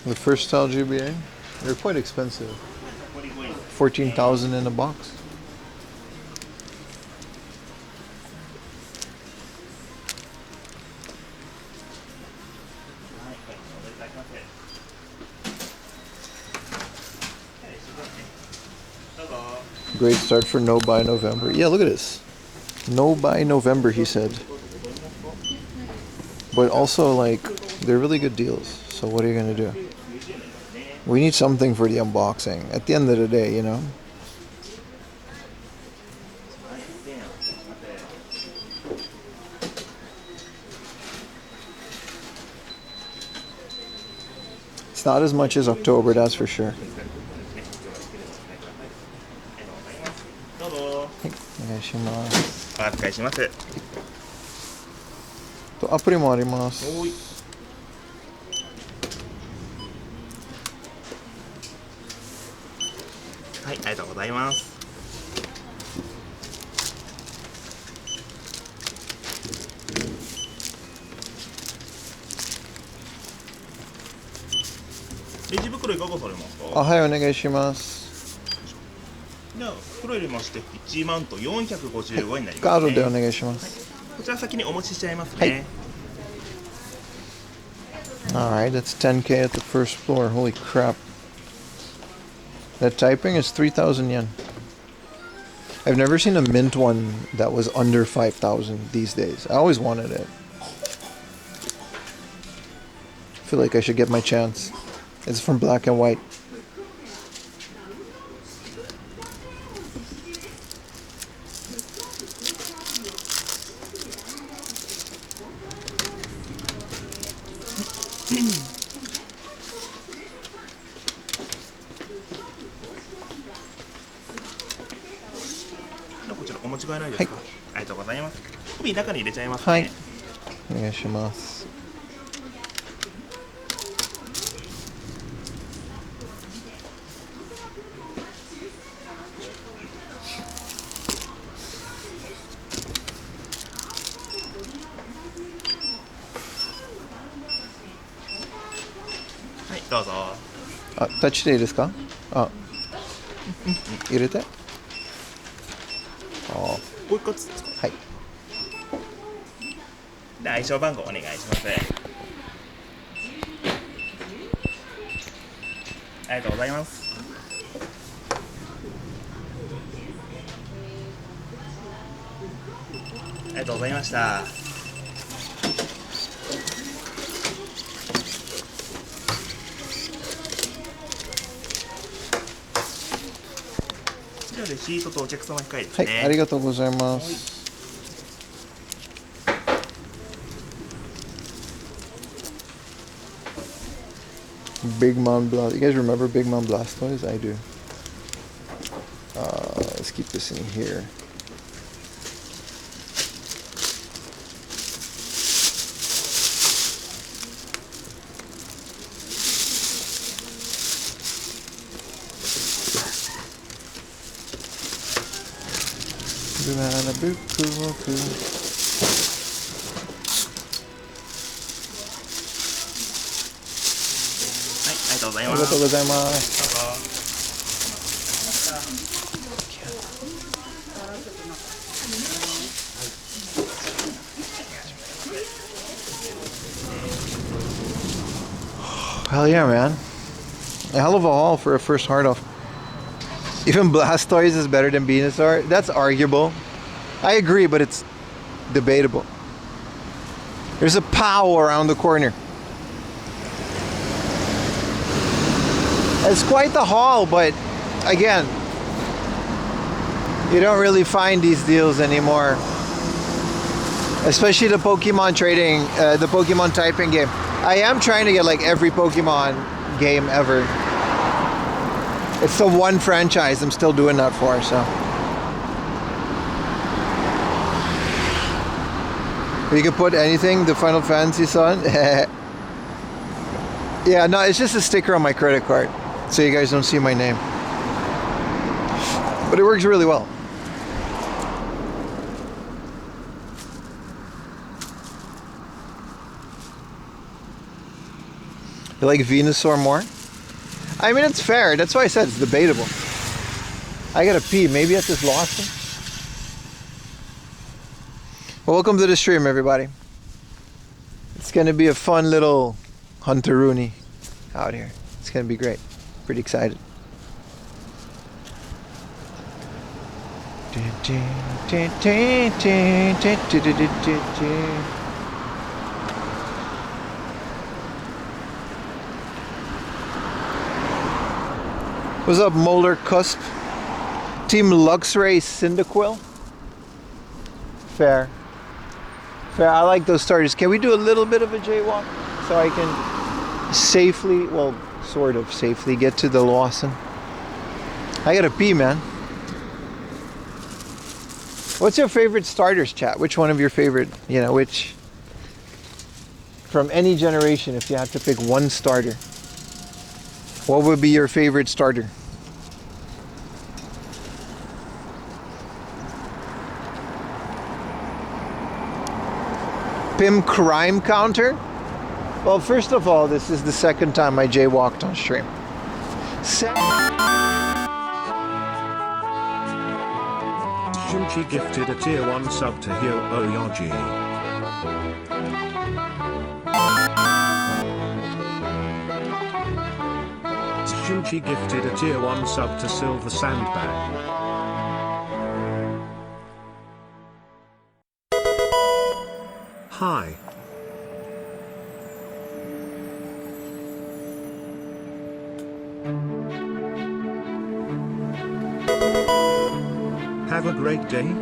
A: The first style GBA, they're quite expensive. 14,000 in a box. Great start for no buy November. Yeah, look at this. No buy November, he said. But also, like, they're really good deals. So what are you gonna do? We need something for the unboxing. At the end of the day, you know. It's not as much as October, that's for sure.
C: どうぞ。
A: はい、お願いします。
C: お預かりします。
A: とアプリもあります。
C: おい。はい、ありがとうございます。レジ袋いかがされますか？
A: あ、はい、お願いします。
C: では袋入れまして1万と455円になりますね。
A: カードでお願いします。
C: こちら先にお持ちしちゃいますね。
A: Alright, that's 10K at the first floor. Holy crap. That typing is 3,000 yen. I've never seen a mint one that was under 5,000 these days. I always wanted it. I feel like I should get my chance. It's from Black and White. Hi. お願いします。
C: はい、どうぞ。
A: あ、タッチでいいですか？あ、入れて。あ、
C: もう一個ずつですか？
A: はい。
C: で、相性番号お願いします。ありがとうございます。ありがとうございました。じゃあレシートとお客様控えですね。
A: はい、ありがとうございます。Big Mom Blast. You guys remember Big Mom Blastoise? I do. Let's keep this in here. Banana buku woku.
C: ありがとうござい
A: あり
C: ます。
A: がとうございます。Hell yeah, man. A hell of a haul for a first hard off. Even Blastoise is better than Venusaur. That's arguable. I agree, but it's debatable. There's a POW around the corner. It's quite the haul, but again, you don't really find these deals anymore. Especially the Pokemon trading, the Pokemon typing game. I am trying to get like every Pokemon game ever. It's the one franchise I'm still doing that for, so. You can put anything, the Final Fantasy son. Yeah, no, it's just a sticker on my credit card, so you guys don't see my name. But it works really well. You like Venusaur more? I mean, it's fair. That's why I said it's debatable. I gotta pee. Maybe at this Lawson. Well, welcome to the stream, everybody. It's gonna be a fun little Hunter-Rooney out here. It's gonna be great. Pretty excited. What's up, Molar Cusp? Team Luxray Cyndaquil? Fair. Fair. I like those starters. Can we do a little bit of a jaywalk so I can safely, well, sort of safely get to the Lawson? I gotta pee, man. What's your favorite starters, chat? Which one of your favorite, you know, which, from any generation, if you had to pick one starter, what would be your favorite starter? Pim crime counter? Well, first of all, this is the second time I jaywalked on stream.
B: Junchi gifted a tier 1 sub to Hyo Oyaji. Junchi gifted a tier 1 sub to Silver Sandbag. Hi. Have a great day.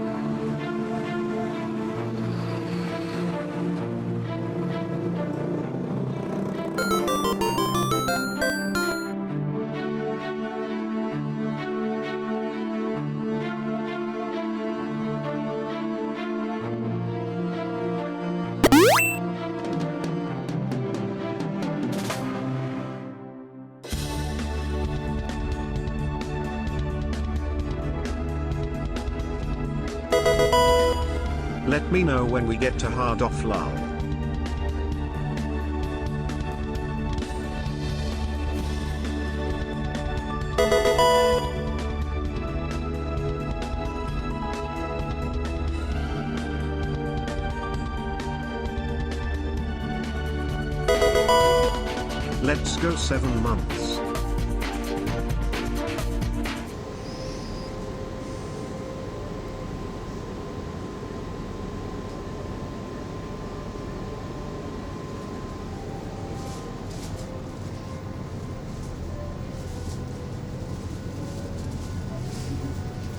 B: Let me know when we get to hard off lull. Let's go 7 months.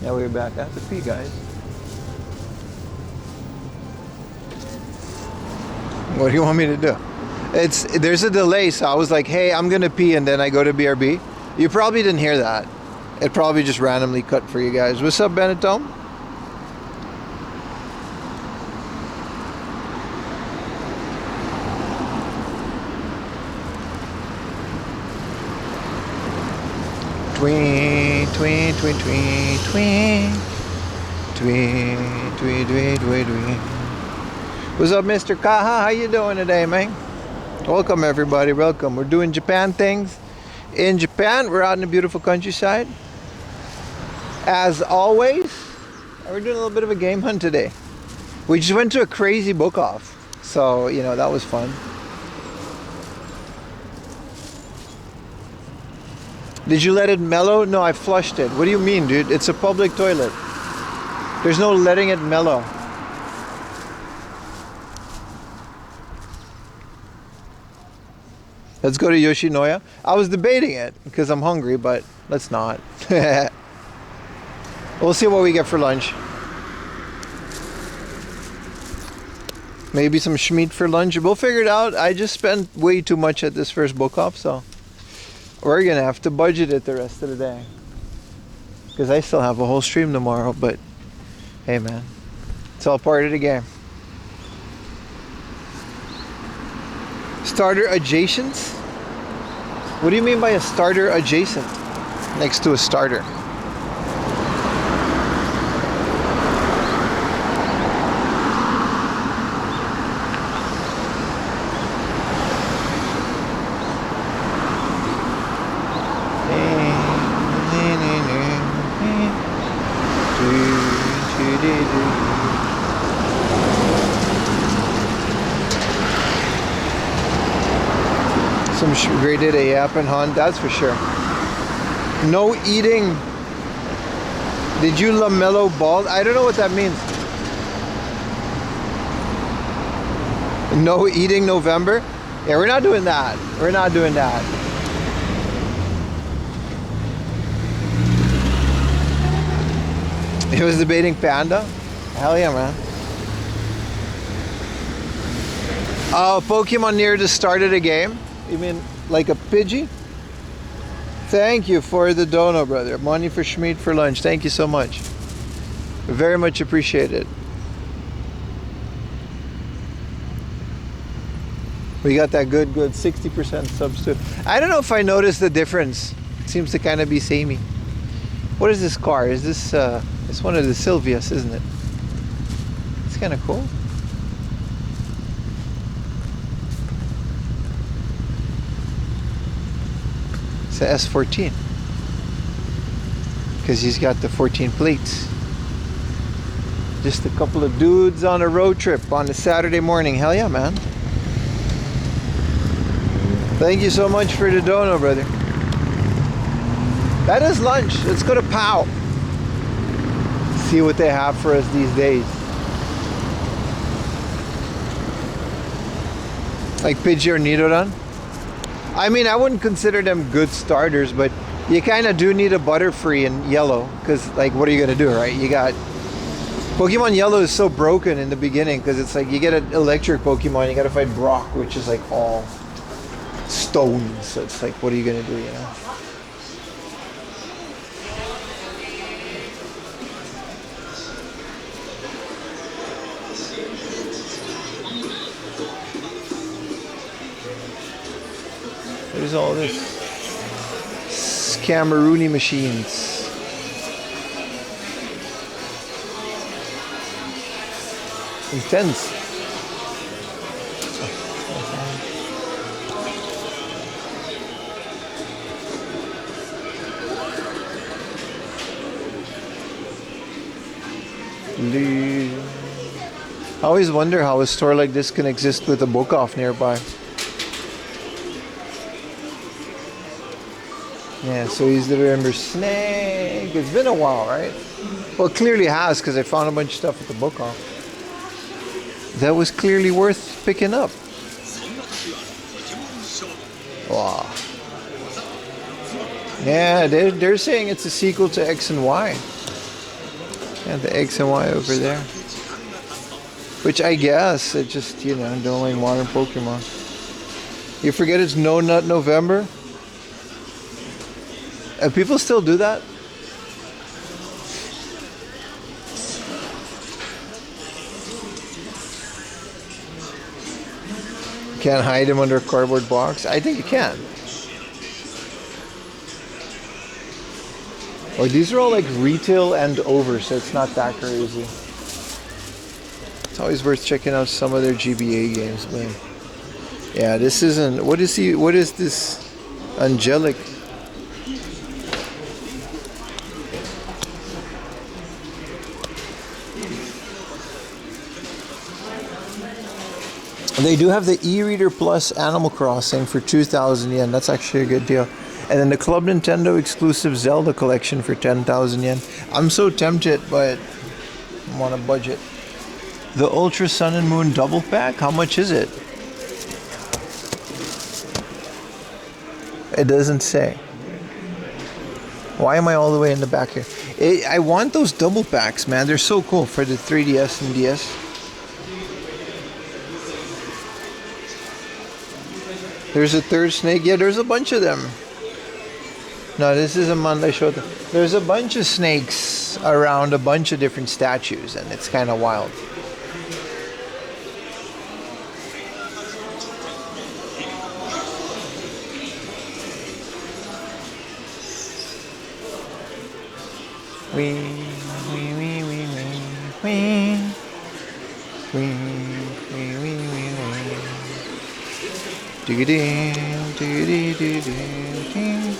A: Yeah, we're back at the pee, guys. What do you want me to do? There's a delay, so I was like, hey, I'm gonna pee, and then I go to BRB. You probably didn't hear that. It probably just randomly cut for you guys. What's up, Benetton? Tween, tween, tween, tween, tween. Tween, tween, tween, tween, tween. What's up, Mr. Kaha? How you doing today, man? Welcome, everybody. Welcome. We're doing Japan things. In Japan, we're out in the beautiful countryside. As always, we're doing a little bit of a game hunt today. We just went to a crazy book off. So, you know, that was fun. Did you let it mellow? No, I flushed it. What do you mean, dude? It's a public toilet. There's no letting it mellow. Let's go to Yoshinoya. I was debating it because I'm hungry, but let's not. We'll see what we get for lunch. Maybe some schmeat for lunch. We'll figure it out. I just spent way too much at this first book off, so we're gonna have to budget it the rest of the day. Because I still have a whole stream tomorrow, but hey man, it's all part of the game. Starter adjacent? What do you mean by a starter adjacent? Next to a starter. Some graded a yap and hunt, that's for sure. No eating. Did you LaMelo bald? I don't know what that means. No eating November? Yeah, we're not doing that. We're not doing that. He was debating Panda? Hell yeah, man. Pokemon near to start of the game? You mean like a Pidgey? Thank you for the dono, brother. Money for Schmied for lunch. Thank you so much. Very much appreciated. We got that good 60% subs too. I don't know if I noticed the difference. It seems to kind of be samey. What is this car? Is this it's one of the Silvias, isn't it? It's kind of cool. It's a S14 because he's got the 14 plates. Just a couple of dudes on a road trip on a Saturday morning. Hell yeah, man. Thank you so much for the dono, brother. That is lunch. Let's go to POW. See what they have for us these days. Like Pidgey or Nidoran. I mean, I wouldn't consider them good starters, but you kind of do need a Butterfree in yellow, because like, what are you gonna do, right? You got Pokemon Yellow is so broken in the beginning because it's like you get an electric Pokemon, you gotta fight Brock, which is like all stones. So it's like, what are you gonna do, you know? There's all this Camerooni machines. Intense. I always wonder how a store like this can exist with a book off nearby. Yeah, so he's the remember Snake. It's been a while, right? Well, it clearly has, because I found a bunch of stuff at the book off. That was clearly worth picking up. Wow. Yeah, they're saying it's a sequel to X and Y. Yeah, the X and Y over there. Which I guess, it just, you know, don't like modern Pokemon. You forget it's No Nut November? People still do that? Can't hide him under a cardboard box? I think you can. Oh, these are all like retail and over, so it's not that crazy. It's always worth checking out some of their GBA games, man. Yeah, this isn't. What is this? Angelic. They do have the e-reader plus Animal Crossing for 2,000 yen. That's actually a good deal. And then the Club Nintendo exclusive Zelda collection for 10,000 yen. I'm so tempted, but I'm on a budget. The Ultra Sun and Moon double pack, how much is it? It doesn't say. Why am I all the way in the back here? I want those double packs, man. They're so cool for the 3DS and DS. There's a third snake. Yeah, there's a bunch of them. No, this is a Mandai Shota. There's a bunch of snakes around a bunch of different statues, and it's kind of wild. Wee, wee, wee, wee, wee, wee, wee, wee, wee, wee, wee. Diggity, diggity, diggity.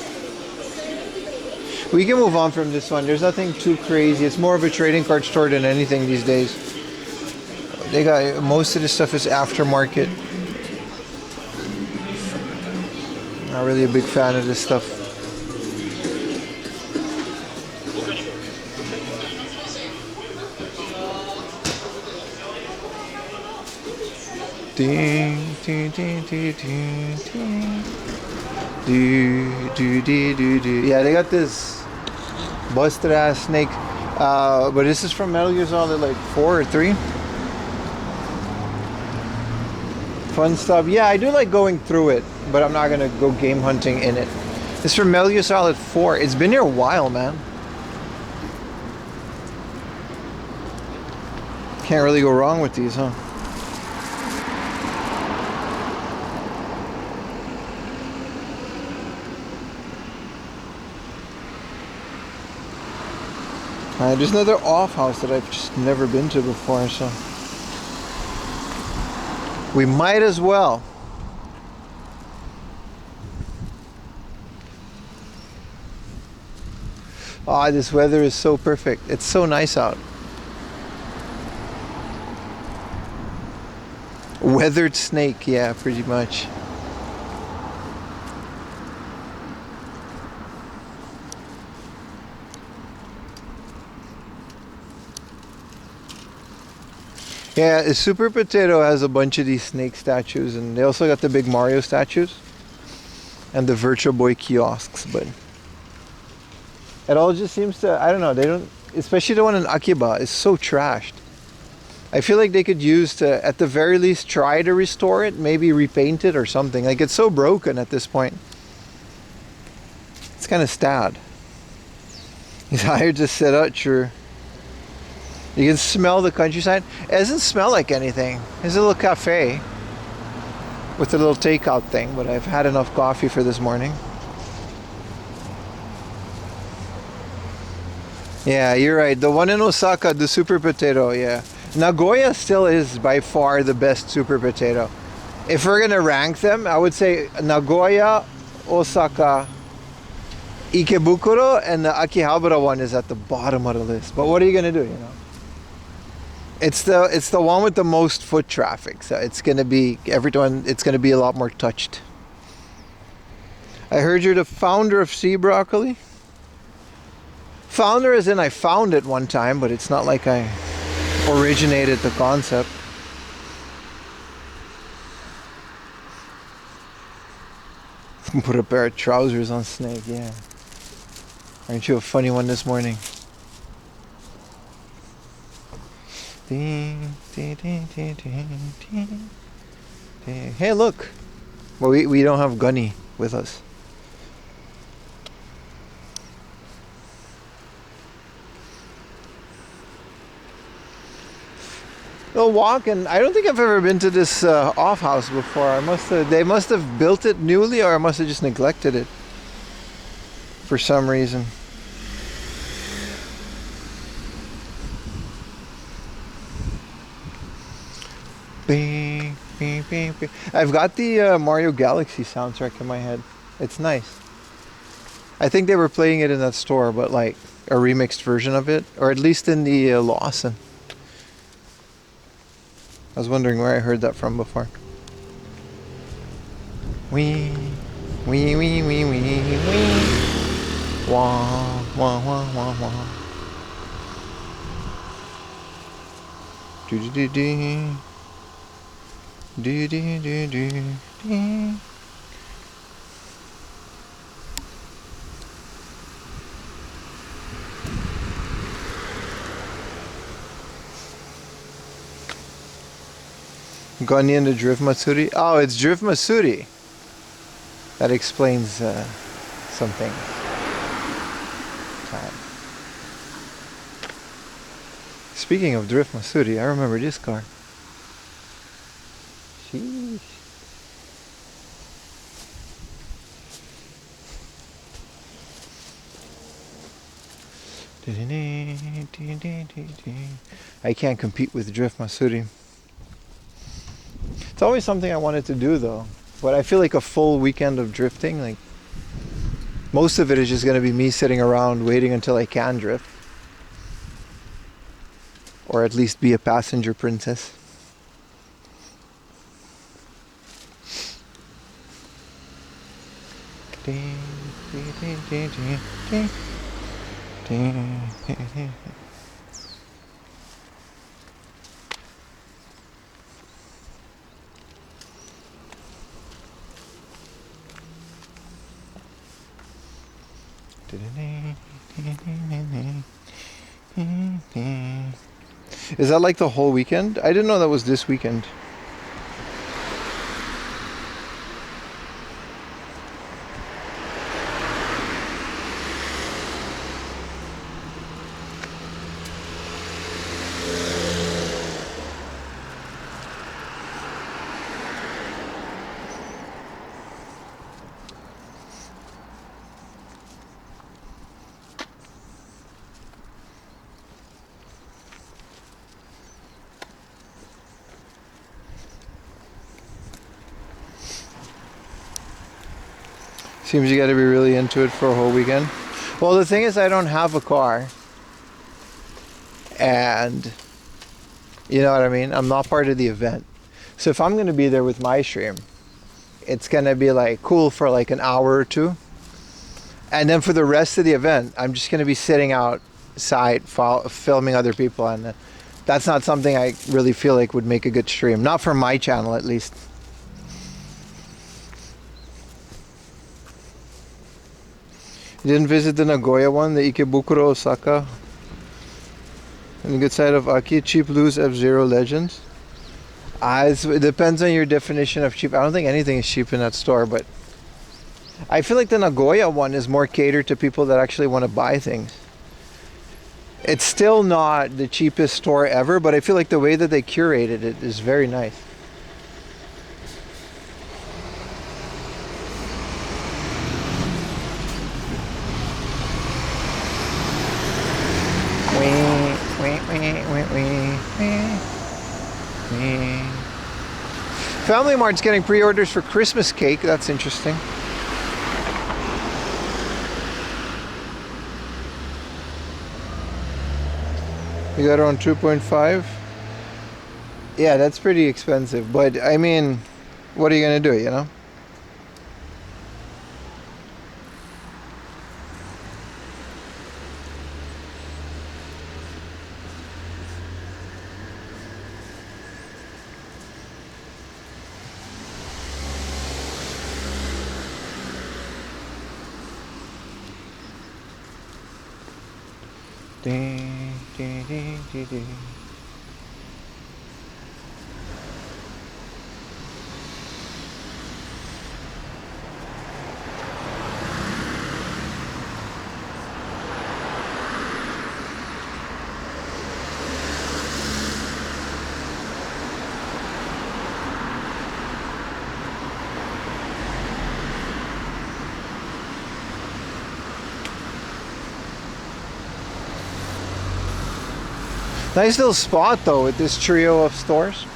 A: We can move on from this one. There's nothing too crazy. It's more of a trading card store than anything these days. They got most of this stuff is aftermarket. Not really a big fan of this stuff. Ding, ding, ding, ding, ding, ding. Do. Yeah, they got this busted ass snake. But this is from Metal Gear Solid like 4 or 3. Fun stuff. Yeah, I do like going through it, but I'm not gonna go game hunting in it. This is from Metal Gear Solid 4. It's been here a while, man. Can't really go wrong with these, huh? There's another off house that I've just never been to before, so we might as well. Ah, this weather is so perfect. It's so nice out. Weathered snake, yeah, pretty much. Yeah, the Super Potato has a bunch of these snake statues, and they also got the big Mario statues and the Virtual Boy kiosks, but it all just seems to, I don't know, they don't, especially the one in Akiba is so trashed. I feel like they could use to, at the very least, try to restore it, maybe repaint it or something. Like, it's so broken at this point. It's kind of sad. He's hired to set up, sure. You can smell the countryside. It doesn't smell like anything. There's a little cafe with a little takeout thing, but I've had enough coffee for this morning. Yeah, you're right. The one in Osaka, the Super Potato, yeah. Nagoya still is by far the best Super Potato. If we're gonna rank them, I would say Nagoya, Osaka, Ikebukuro, and the Akihabara one is at the bottom of the list. But what are you gonna do, you know? It's the one with the most foot traffic, so it's gonna be it's gonna be a lot more touched. I heard you're the founder of Sea Broccoli. Founder as in I found it one time, but it's not like I originated the concept. Put a pair of trousers on Snake, yeah. Aren't you a funny one this morning? Hey, look. Well, we don't have Gunny with us. They'll walk, and I don't think I've ever been to this off house before. They must have built it newly, or I must have just neglected it for some reason. Bing, bing, bing, bing. I've got the Mario Galaxy soundtrack in my head. It's nice. I think they were playing it in that store, but like a remixed version of it, or at least in the Lawson. I was wondering where I heard that from before. Wee, wee, wee, wee, wee, wee. Wah, wah, wah, wah, wah. Do do do do. Do do do do do. Gunny and the Drift Matsuri. Oh, it's Drift Matsuri. That explains something. Speaking of Drift Matsuri, I remember this car. Sheesh. I can't compete with Drift Masuri. It's always something I wanted to do though. But I feel like a full weekend of drifting, like most of it is just going to be me sitting around waiting until I can drift. Or at least be a passenger princess. Is that like the whole weekend? I didn't know that was this weekend. Seems you got to be really into it for a whole weekend. Well, the thing is, I don't have a car. And, you know what I mean? I'm not part of the event. So if I'm going to be there with my stream, it's going to be like cool for like an hour or two. And then for the rest of the event, I'm just going to be sitting outside filming other people. And that's not something I really feel like would make a good stream. Not for my channel, at least. You didn't visit the Nagoya one, the Ikebukuro, Osaka? On the good side of Aki, cheap loose F-Zero Legends? It depends on your definition of cheap. I don't think anything is cheap in that store, but I feel like the Nagoya one is more catered to people that actually want to buy things. It's still not the cheapest store ever, but I feel like the way that they curated it is very nice. Family Mart's getting pre-orders for Christmas cake. That's interesting. You got it on 2.5? Yeah, that's pretty expensive. But I mean, what are you gonna do, you know? Nice little spot though with this trio of stores.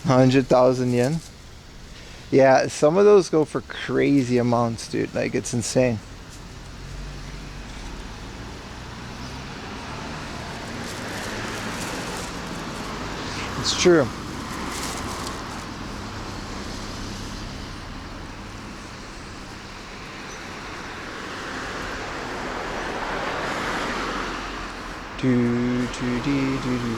A: $100,000 yen. Yeah, some of those go for crazy amounts, dude. Like, it's insane. It's true. Do do do do do.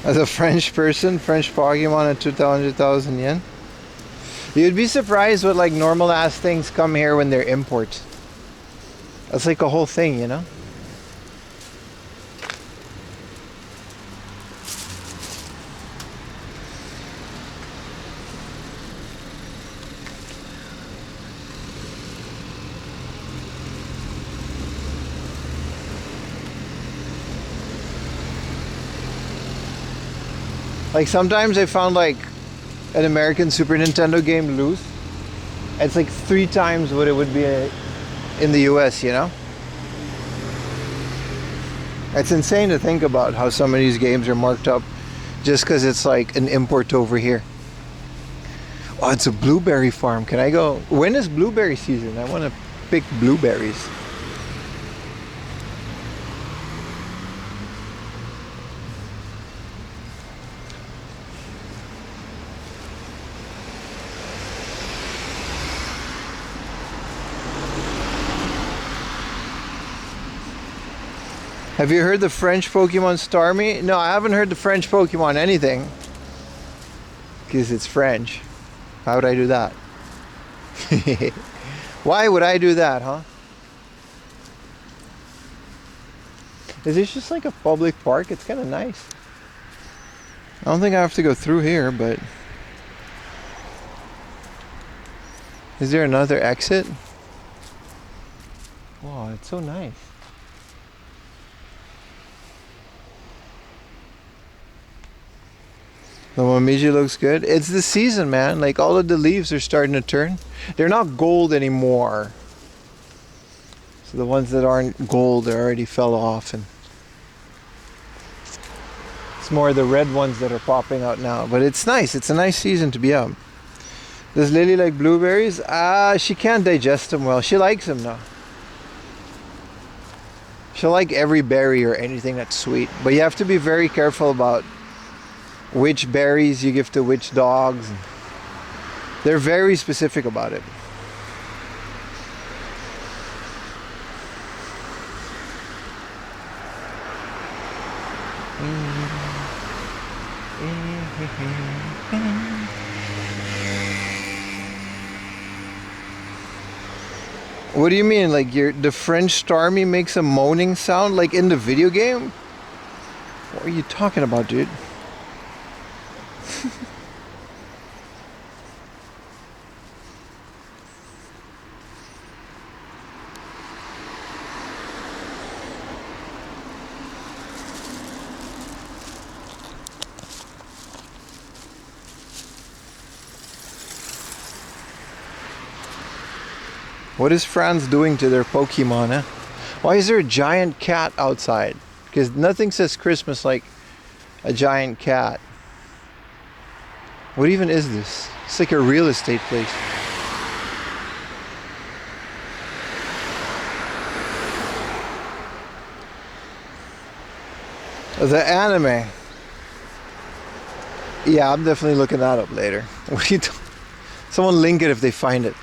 A: As a French person, French Pokemon at 200,000 yen. You'd be surprised what like normal ass things come here when they're imports. That's like a whole thing, you know? Like sometimes I found like an American Super Nintendo game loose. It's like 3 times what it would be in the US, you know? It's insane to think about how some of these games are marked up just because it's like an import over here. Oh, it's a blueberry farm. Can I go? When is blueberry season? I want to pick blueberries. Have you heard the French Pokemon Starmie? No, I haven't heard the French Pokemon anything. Because it's French. How would I do that? Why would I do that, huh? Is this just like a public park? It's kind of nice. I don't think I have to go through here, but... Is there another exit? Wow, it's so nice. The Momiji looks good. It's the season, man. Like all of the leaves are starting to turn. They're not gold anymore. So the ones that aren't gold, they already fell off, and it's more the red ones that are popping out now. But it's nice. It's a nice season to be out. Does Lily like blueberries? She can't digest them well. She likes them now. She'll like every berry or anything that's sweet. But you have to be very careful about which berries you give to which dogs. They're very specific about it. What do you mean? Like the French Starmie makes a moaning sound like in the video game? What are you talking about, dude? What is France doing to their Pokemon, eh? Why is there a giant cat outside? Because nothing says Christmas like a giant cat. What even is this? It's like a real estate place. The anime. Yeah, I'm definitely looking that up later. What are you doing? Someone link it if they find it.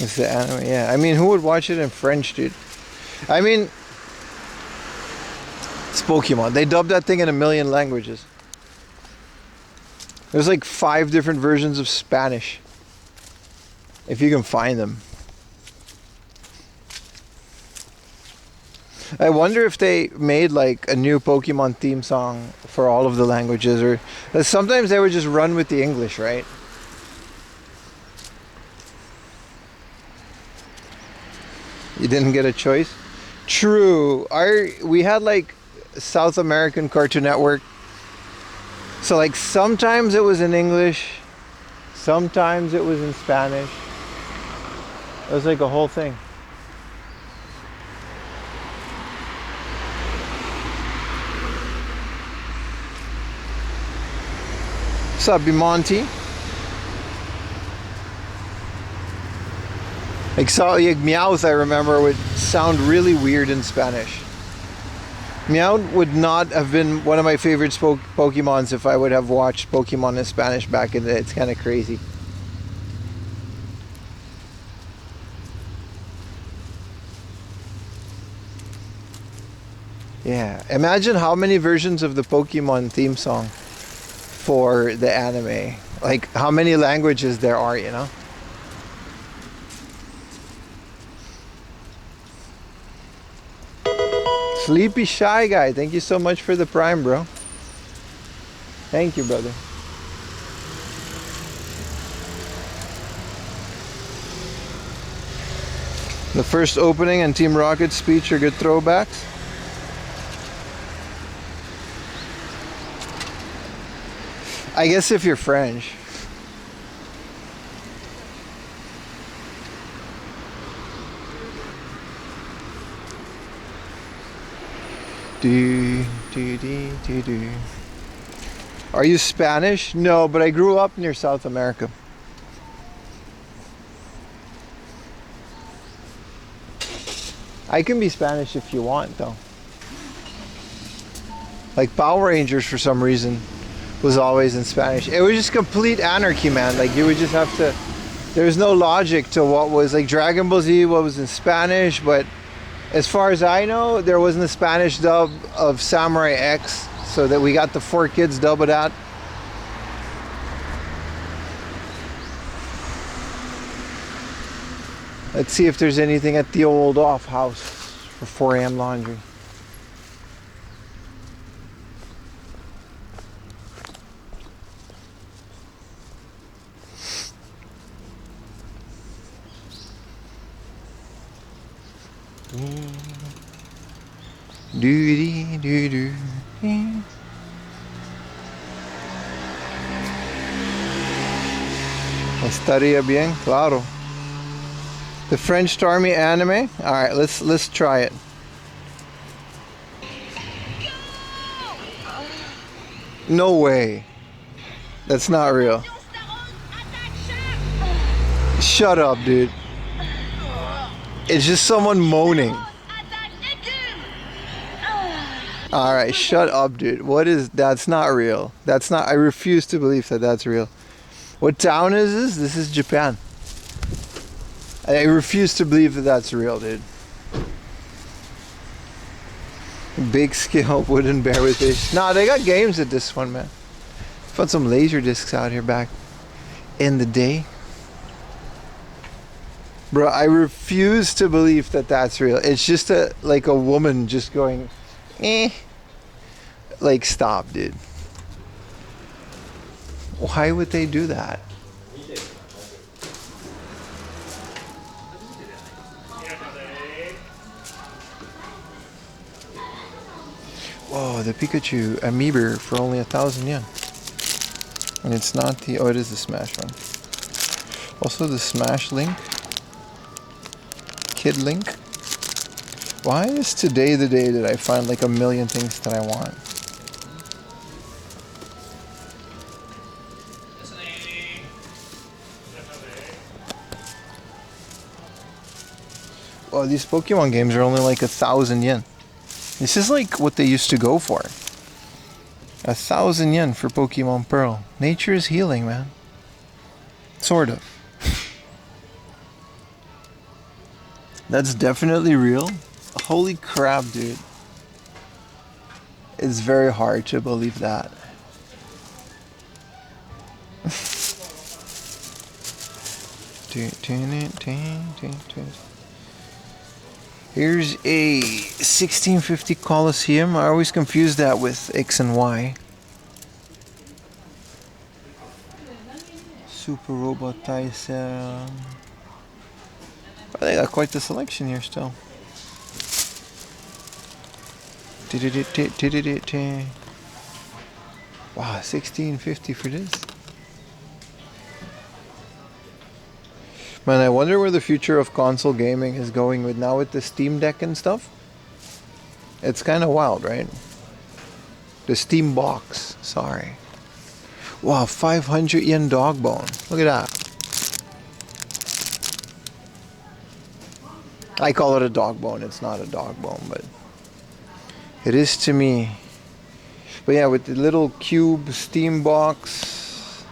A: It's the anime, yeah. I mean, who would watch it in French, dude? I mean, it's Pokemon. They dubbed that thing in 1 million languages. There's like 5 different versions of Spanish, if you can find them. I wonder if they made like a new Pokemon theme song for all of the languages, or sometimes they would just run with the English, right? You didn't get a choice? True. We had like South American Cartoon Network. So like sometimes it was in English, sometimes it was in Spanish. It was like a whole thing. What's up, Bimonti? Like, so like Meowth, I remember, would sound really weird in Spanish. Meowth would not have been one of my favorite Pokemons if I would have watched Pokemon in Spanish back in the day. It's kind of crazy. Yeah, imagine how many versions of the Pokemon theme song for the anime. Like how many languages there are, you know? Sleepy Shy Guy, thank you so much for the Prime, bro. Thank you, brother. The first opening and Team Rocket's speech are good throwbacks. I guess if you're French. Do. Are you Spanish? No, but I grew up near South America. I can be Spanish if you want, though. Like Power Rangers, for some reason, was always in Spanish. It was just complete anarchy, man. Like you would just have to. There's no logic to what was like Dragon Ball Z. What was in Spanish, but as far as I know, there wasn't a Spanish dub of Samurai X, so that we got the 4Kids dub of that. Let's see if there's anything at the old off house for 4 a.m. laundry. Estaría bien, claro. The French Starmie anime. All right, let's try it. No way. That's not real. Shut up, dude. It's just someone moaning. All right, shut up, dude. What is? That's not real. That's not. I refuse to believe that that's real. What town is this? This is Japan. I refuse to believe that that's real, dude. Big scale wooden bear with fish. Nah, they got games at this one, man. Found some laser discs out here back in the day. Bro, I refuse to believe that that's real. It's just like a woman just going, eh. Like, stop, dude. Why would they do that? Whoa, the Pikachu amiibo for only 1,000 yen. And it's not the, oh, it is the Smash one. Also the Smash Link. Kid Link. Why is today the day that I find like a million things that I want? Oh, these Pokemon games are only like 1,000 yen. This is like what they used to go for. 1,000 yen for Pokemon Pearl. Nature is healing, man. Sort of. That's definitely real. Holy crap, dude. It's very hard to believe that. Here's a 1650 Coliseum. I always confuse that with X and Y. Super Robot Tyson. Oh, they got quite the selection here still. Wow, 1650 for this. Man, I wonder where the future of console gaming is going with now with the Steam Deck and stuff. It's kind of wild, right? The Steam Box, sorry. Wow, 500 yen dog bone. Look at that. I call it a dog bone. It's not a dog bone, but It is to me. But yeah, with the little cube steam box,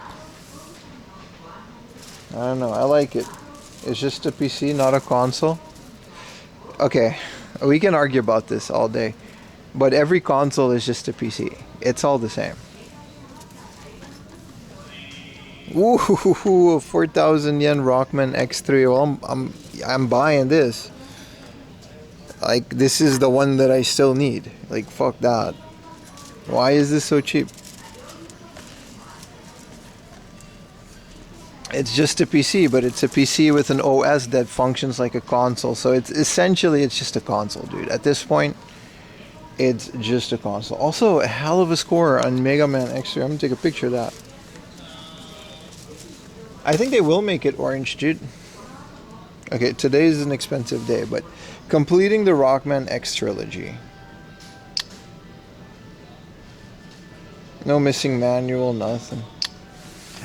A: I don't know, I like it. It's just a PC, not a console. Okay, we can argue about this all day, but every console is just a PC. It's all the same. Ooh, 4,000 yen Rockman X3. Well, I'm buying this. Like, this is the one that I still need. Like, fuck that. Why is this so cheap? It's just a PC, but it's a PC with an OS that functions like a console. So it's essentially, it's just a console, dude. At this point, it's just a console. Also, a hell of a score on Mega Man X3. I'm gonna take a picture of that. I think they will make it orange, dude. Okay, today is an expensive day, but completing the Rockman X trilogy. No missing manual, nothing.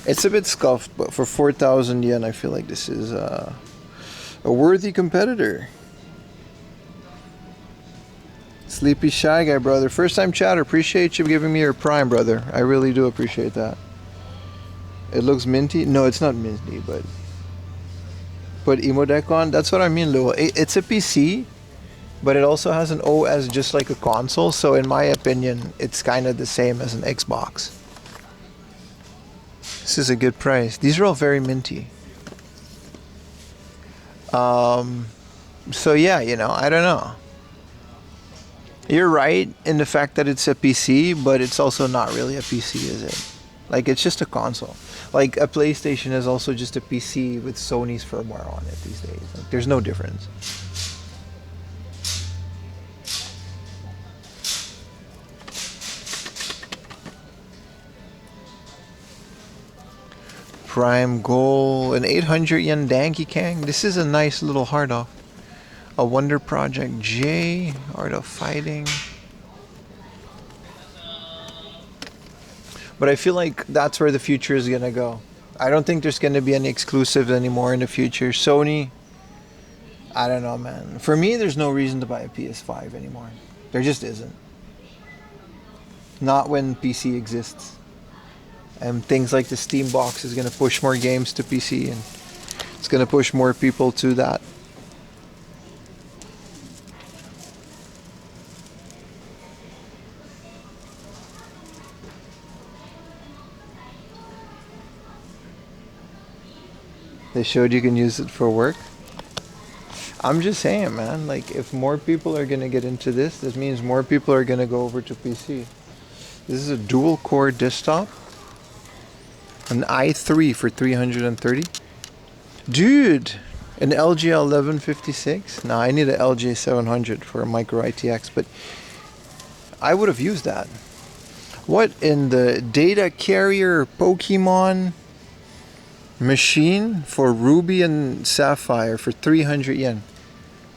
A: It's a bit scuffed, but for 4,000 yen, I feel like this is a worthy competitor. Sleepy Shy Guy, brother. First time chatter. Appreciate you giving me your Prime, brother. I really do appreciate that. It looks minty. No, it's not minty, but Emo Deck on. That's what I mean, Lou. It's a PC, but it also has an OS just like a console. So in my opinion, it's kind of the same as an Xbox. This is a good price. These are all very minty. So yeah, you know, I don't know. You're right in the fact that it's a PC, but it's also not really a PC, is it? Like, it's just a console. Like, a PlayStation is also just a PC with Sony's firmware on it these days. Like, there's no difference. Prime Goal, an 800 yen Danky Kang. This is a nice little hard off. A Wonder Project J, Art of Fighting. But I feel like that's where the future is gonna go. I don't think there's gonna be any exclusives anymore in the future. Sony, I don't know, man. For me, there's no reason to buy a PS5 anymore. There just isn't. Not when PC exists. And things like the Steam box is gonna push more games to PC, and it's gonna push more people to that. They showed you can use it for work. I'm just saying, man, like, if more people are gonna get into this, this means more people are gonna go over to PC. This is a dual core desktop. An i3 for 330. Dude, an LG 1156. Nah, I need an LG 700 for a micro ITX, but I would have used that. What in the data carrier Pokemon machine for Ruby and Sapphire for 300 yen.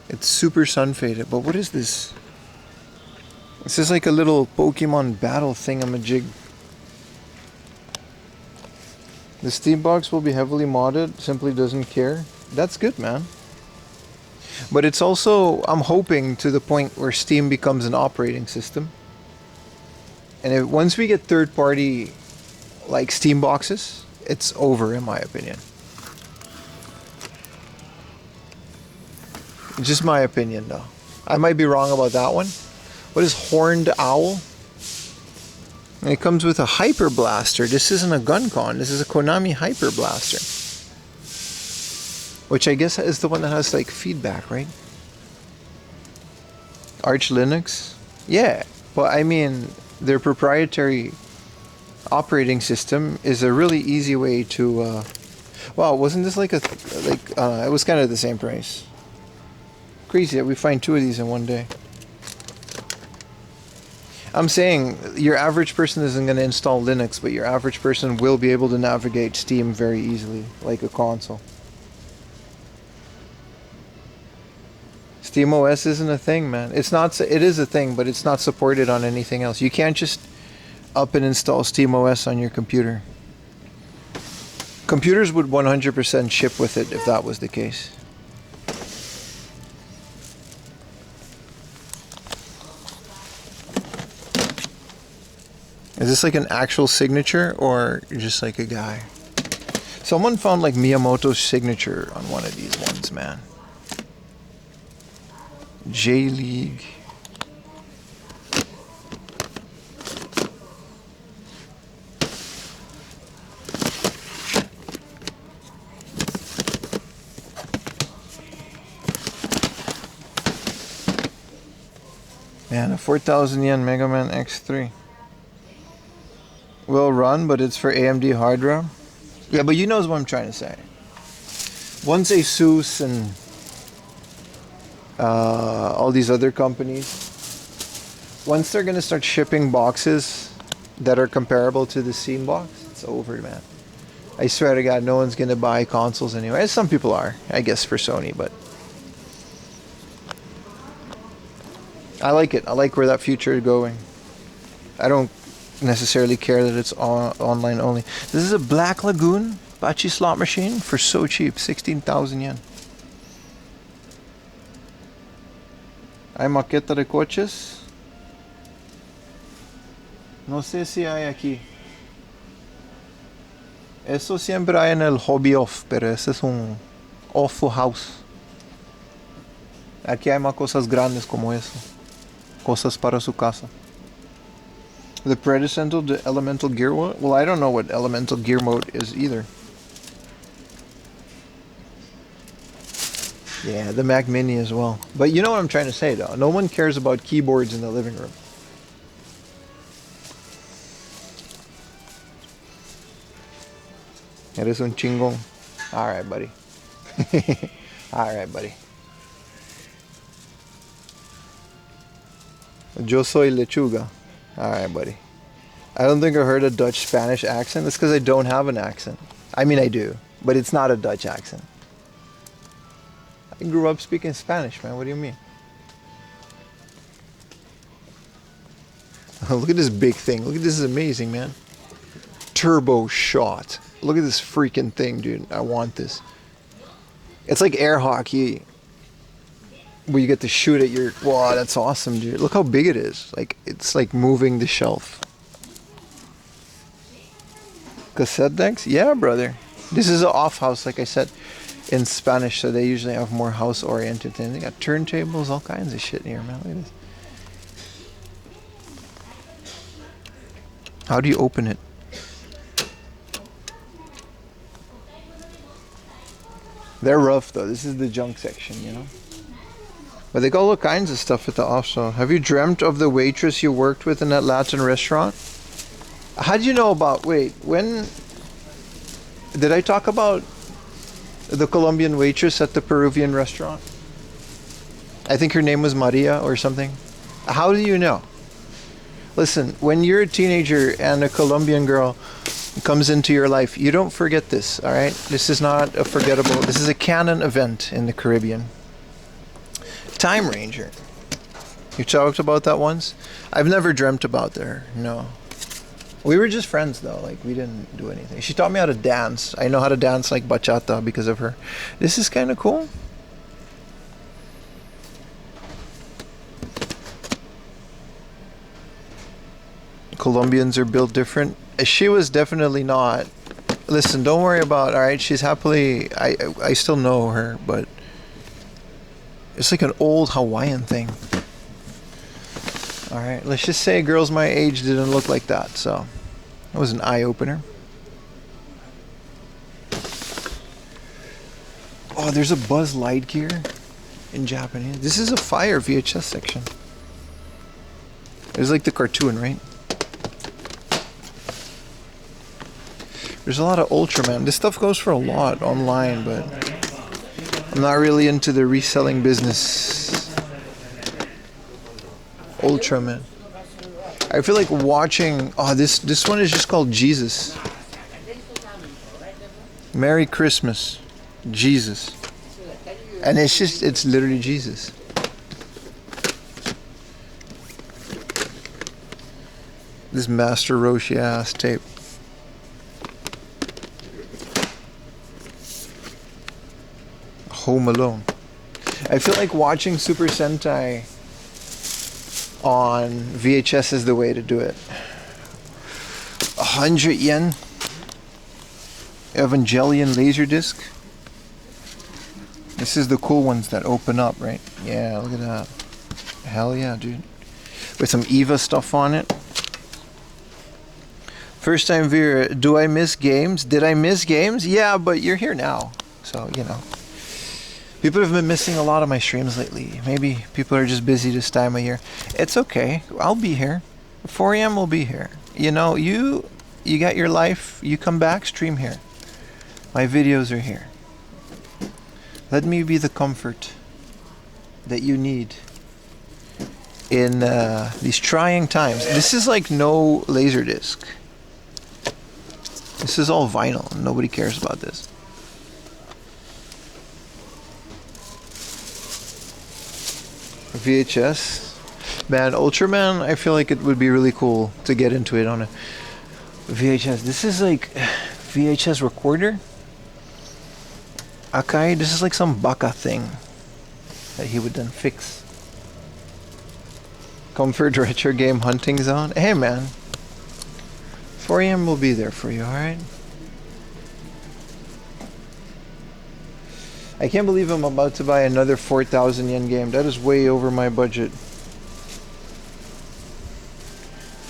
A: It's super sun faded, but what is this? This is like a little Pokemon battle thingamajig. The Steam box will be heavily modded, simply doesn't care. That's good, man. But it's also, I'm hoping, to the point where Steam becomes an operating system. And once we get third-party like Steam boxes, it's over, in my opinion. Just my opinion, though. I might be wrong about that one. What is Horned Owl? And it comes with a Hyper Blaster. This isn't a GunCon. This is a Konami Hyper Blaster. Which I guess is the one that has, like, feedback, right? Arch Linux? Yeah. Well, I mean, their proprietary operating system is a really easy way to wow, wasn't this like it was kind of the same price. Crazy that we find two of these in one day. I'm saying your average person isn't going to install Linux, but your average person will be able to navigate Steam very easily, like a console. SteamOS isn't a thing, man. It's not. It is a thing, but it's not supported on anything else. You can't just up and install SteamOS on your computer. Computers would 100% ship with it if that was the case. Is this like an actual signature or just like a guy? Someone found like Miyamoto's signature on one of these ones, man. J-League. Man, a 4,000 yen Mega Man X3. Will run, but it's for AMD hardware. Yeah, but you know what I'm trying to say. Once Asus and all these other companies, once they're gonna start shipping boxes that are comparable to the Steam box, it's over, man. I swear to God, no one's gonna buy consoles anyway. Some people are, I guess, for Sony, but I like it. I like where that future is going. I don't necessarily care that it's online only. This is a Black Lagoon Bachi slot machine for so cheap, 16,000 yen. Hay maqueta de coches. No sé si hay aquí. Eso siempre hay en el hobby off, pero ese es un awful house. Aquí hay más cosas grandes como eso. Cosas para su casa. The predecessor to Elemental Gear Mode? Well, I don't know what Elemental Gear Mode is either. Yeah, the Mac Mini as well. But you know what I'm trying to say though. No one cares about keyboards in the living room. Eres un chingón. Alright, buddy. Alright, buddy. Yo soy lechuga. Alright, buddy. I don't think I heard a Dutch-Spanish accent. That's because I don't have an accent. I mean, I do. But it's not a Dutch accent. I grew up speaking Spanish, man. What do you mean? Oh, look at this big thing. Look at this. Is amazing, man. Turbo shot. Look at this freaking thing, dude. I want this. It's like air hockey, where you get to shoot at your... Wow, that's awesome, dude. Look how big it is. Like, it's like moving the shelf. Cassette decks? Yeah, brother. This is an off house, like I said, in Spanish, so they usually have more house-oriented things. They got turntables, all kinds of shit in here, man. Look at this. How do you open it? They're rough, though. This is the junk section, you know? But they got all kinds of stuff at the off show. Have you dreamt of the waitress you worked with in that Latin restaurant? How do you know about... Wait, when... Did I talk about the Colombian waitress at the Peruvian restaurant? I think her name was Maria or something. How do you know? Listen, when you're a teenager and a Colombian girl comes into your life, you don't forget this, alright? This is not a forgettable... This is a canon event in the Caribbean. Time Ranger. You talked about that once? I've never dreamt about her, no. We were just friends though, like we didn't do anything. She taught me how to dance. I know how to dance like bachata because of her. This is kind of cool. Colombians are built different. She was definitely not. Listen, don't worry about, alright, she's happily, I still know her, but it's like an old Hawaiian thing. Alright, let's just say girls my age didn't look like that, so that was an eye-opener. Oh, there's a Buzz Lightyear in Japanese. This is a Fire VHS section. It's like the cartoon, right? There's a lot of Ultraman. This stuff goes for a lot online, but I'm not really into the reselling business. Ultraman. I feel like watching... Oh, this one is just called Jesus. Merry Christmas. Jesus. And it's literally Jesus. This Master Roshi ass tape. Home Alone. I feel like watching Super Sentai on VHS is the way to do it. 100 yen. Evangelion Laserdisc. This is the cool ones that open up, right? Yeah, look at that. Hell yeah, dude. With some Eva stuff on it. First time viewer, do I miss games? Did I miss games? Yeah, but you're here now. So, you know. People have been missing a lot of my streams lately. Maybe people are just busy this time of year. It's okay. I'll be here. 4 a.m. will be here. You know, you got your life. You come back, stream here. My videos are here. Let me be the comfort that you need in these trying times. This is like no Laserdisc. This is all vinyl. Nobody cares about this. VHS. Man, Ultraman, I feel like it would be really cool to get into it on a VHS. This is like VHS recorder. Akai, this is like some baka thing that he would then fix. Comfort retro game hunting zone. Hey man, 4 a.m. will be there for you, alright? I can't believe I'm about to buy another 4,000 yen game. That is way over my budget.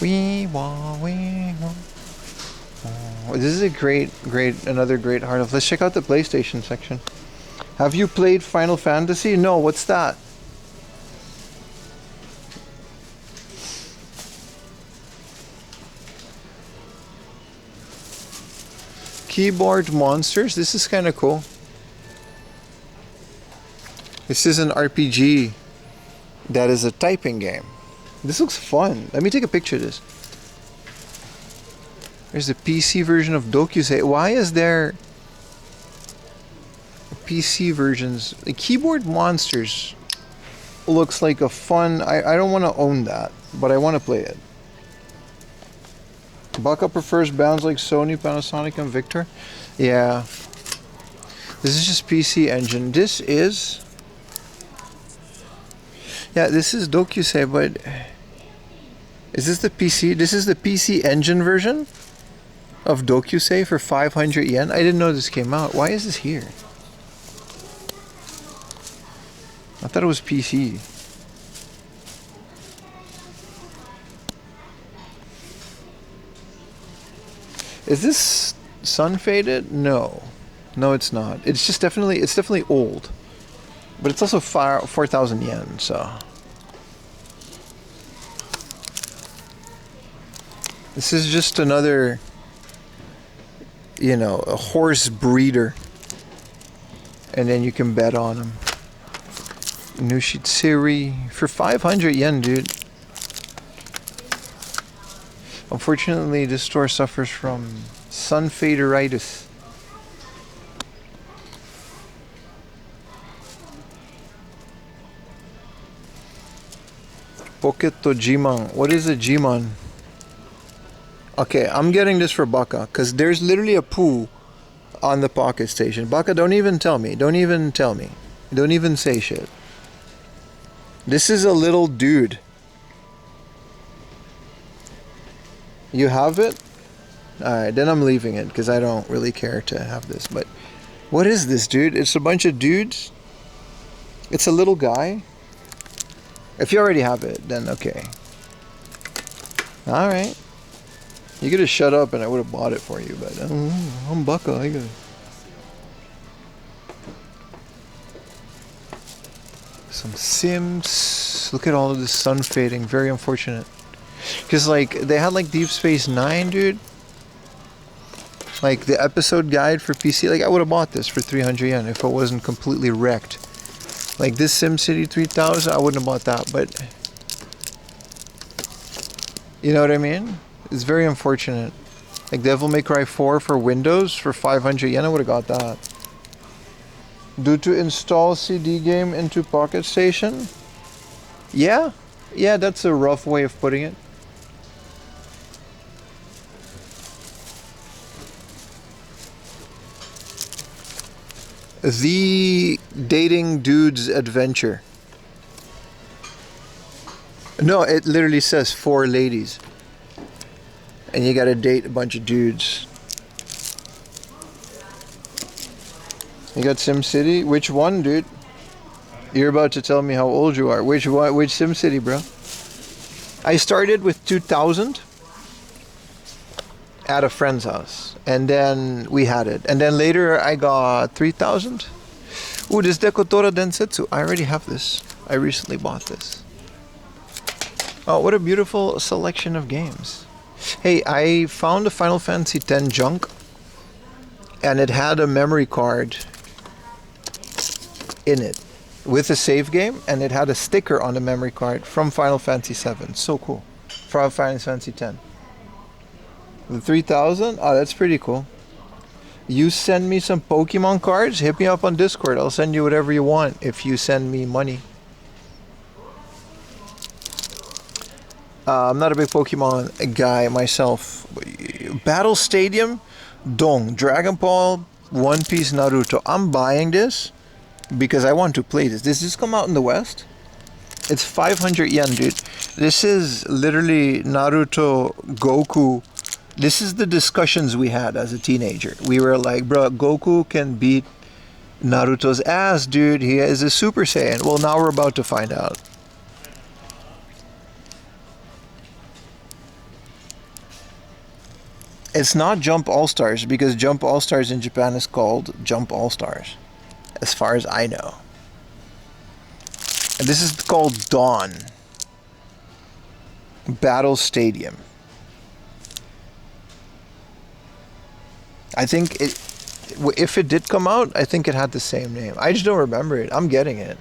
A: Wee wah, wee wah. Oh, this is a another great Heart of. Let's check out the PlayStation section. Have you played Final Fantasy? No, what's that? Keyboard Monsters. This is kind of cool. This is an RPG that is a typing game. This looks fun. Let me take a picture of this. There's the PC version of Dokusei. Why is there PC versions? The Keyboard Monsters looks like a fun... I don't want to own that, but I want to play it. Baka prefers bands like Sony, Panasonic, and Victor. Yeah. This is just PC Engine. This is... Yeah, this is Dokusei, but... Is this the PC? This is the PC Engine version of Dokusei for 500 yen? I didn't know this came out. Why is this here? I thought it was PC. Is this sun faded? No. No, it's not. It's just definitely old. But it's also 4,000 yen, so... This is just another, you know, a horse breeder. And then you can bet on them. Nushitsiri for 500 yen, dude. Unfortunately, this store suffers from sun faderitis. Poketo Jiman. What is a Jiman? Okay, I'm getting this for Baka, because there's literally a poo on the Pocket Station. Baka, don't even tell me. Don't even tell me. Don't even say shit. This is a little dude. You have it? Alright, then I'm leaving it, because I don't really care to have this. But what is this, dude? It's a bunch of dudes? It's a little guy? If you already have it, then okay. Alright. You could have shut up and I would have bought it for you, but I'm Baka. I got some Sims. Look at all of this sun fading. Very unfortunate. Because, like, they had, like, Deep Space Nine, dude. Like, the episode guide for PC. Like, I would have bought this for 300 yen if it wasn't completely wrecked. Like, this SimCity 3000, I wouldn't have bought that, but... You know what I mean? It's very unfortunate. Like Devil May Cry 4 for Windows for 500 yen, I would have got that. Due to install CD game into Pocket Station? Yeah. Yeah, that's a rough way of putting it. The Dating Dude's Adventure. No, it literally says 4 ladies. and you gotta date a bunch of dudes. You got SimCity? Which one, dude? You're about to tell me how old you are. Which one? Which SimCity, bro? I started with 2000 at a friend's house, and then we had it. And then later I got 3000. Ooh, this Dekotora Densetsu. I already have this. I recently bought this. Oh, what a beautiful selection of games. Hey, I found a Final Fantasy X junk, and it had a memory card in it with a save game, and it had a sticker on the memory card from Final Fantasy VII. So cool. From Final Fantasy X. The 3000? Oh, that's pretty cool. You send me some Pokemon cards, hit me up on Discord. I'll send you whatever you want if you send me money. I'm not a big Pokemon guy myself. Battle Stadium, Dong, Dragon Ball, One Piece, Naruto. I'm buying this because I want to play this. Does this come out in the West? It's 500 yen, dude. This is literally Naruto, Goku. This is the discussions we had as a teenager. We were like, bro, Goku can beat Naruto's ass, dude. He is a Super Saiyan. Well, now we're about to find out. It's not Jump All-Stars, because Jump All-Stars in Japan is called Jump All-Stars, as far as I know. And this is called Dawn. Battle Stadium. I think it, if it did come out, I think it had the same name. I just don't remember it. I'm getting it.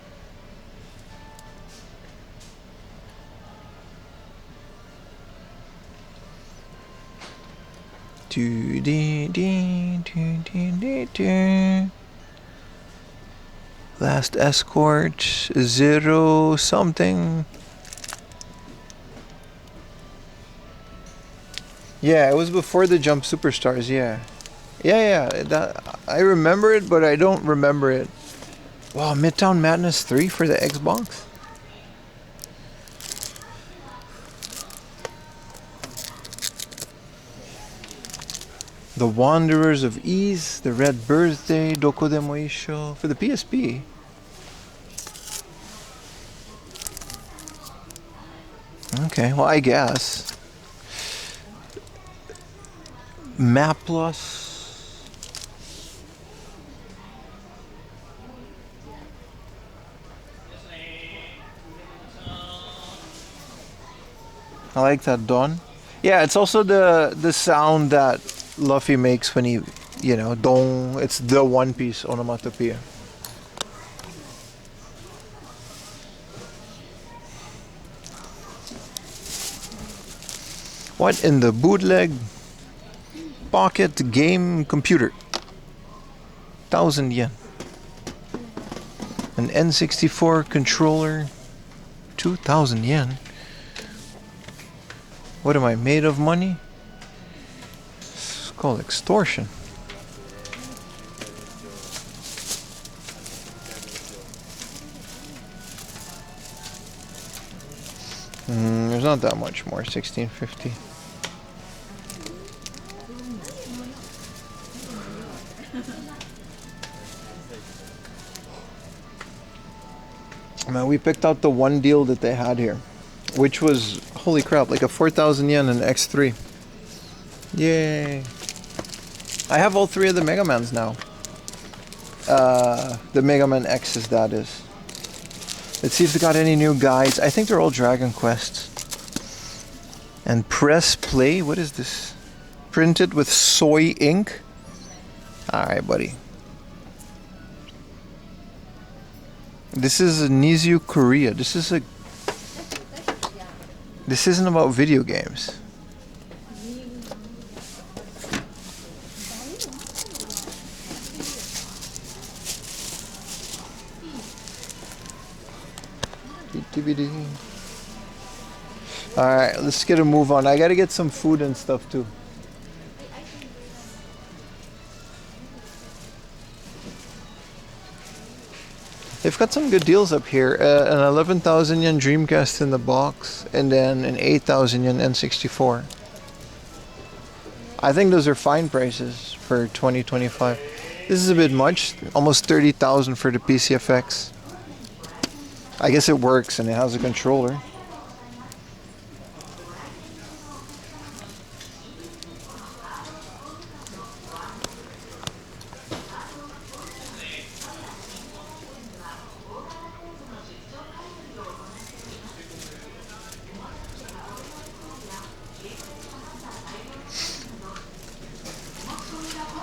A: Last Escort, 0 something. Yeah, it was before the Jump Superstars, yeah. Yeah, that, I remember it, but I don't remember it. Wow, Midtown Madness 3 for the Xbox? The Wanderers of Ease, The Red Birthday, Doko Demo Isho for the PSP. Okay, well, I guess. Map Plus. I like that Dawn. Yeah, it's also the sound that Luffy makes when he, you know, dong. It's the One Piece onomatopoeia. What in the bootleg pocket game computer? 1,000 yen. An N64 controller. 2,000 yen. What am I, made of money? It's called extortion. There's not that much more. 1650. Man, we picked out the one deal that they had here, which was, holy crap, like a 4,000 yen and X3. Yay. I have all 3 of the Mega Mans now. The Mega Man X's, that is. Let's see if they got any new guides. I think they're all Dragon Quests. And press play, what is this? Printed with soy ink? Alright, buddy. This is Nizu Korea. This isn't about video games. Alright, let's get a move on. I gotta get some food and stuff too. They've got some good deals up here. An 11,000 yen Dreamcast in the box, and then an 8,000 yen N64. I think those are fine prices for 2025. This is a bit much. Almost 30,000 for the PCFX. I guess it works and it has a controller.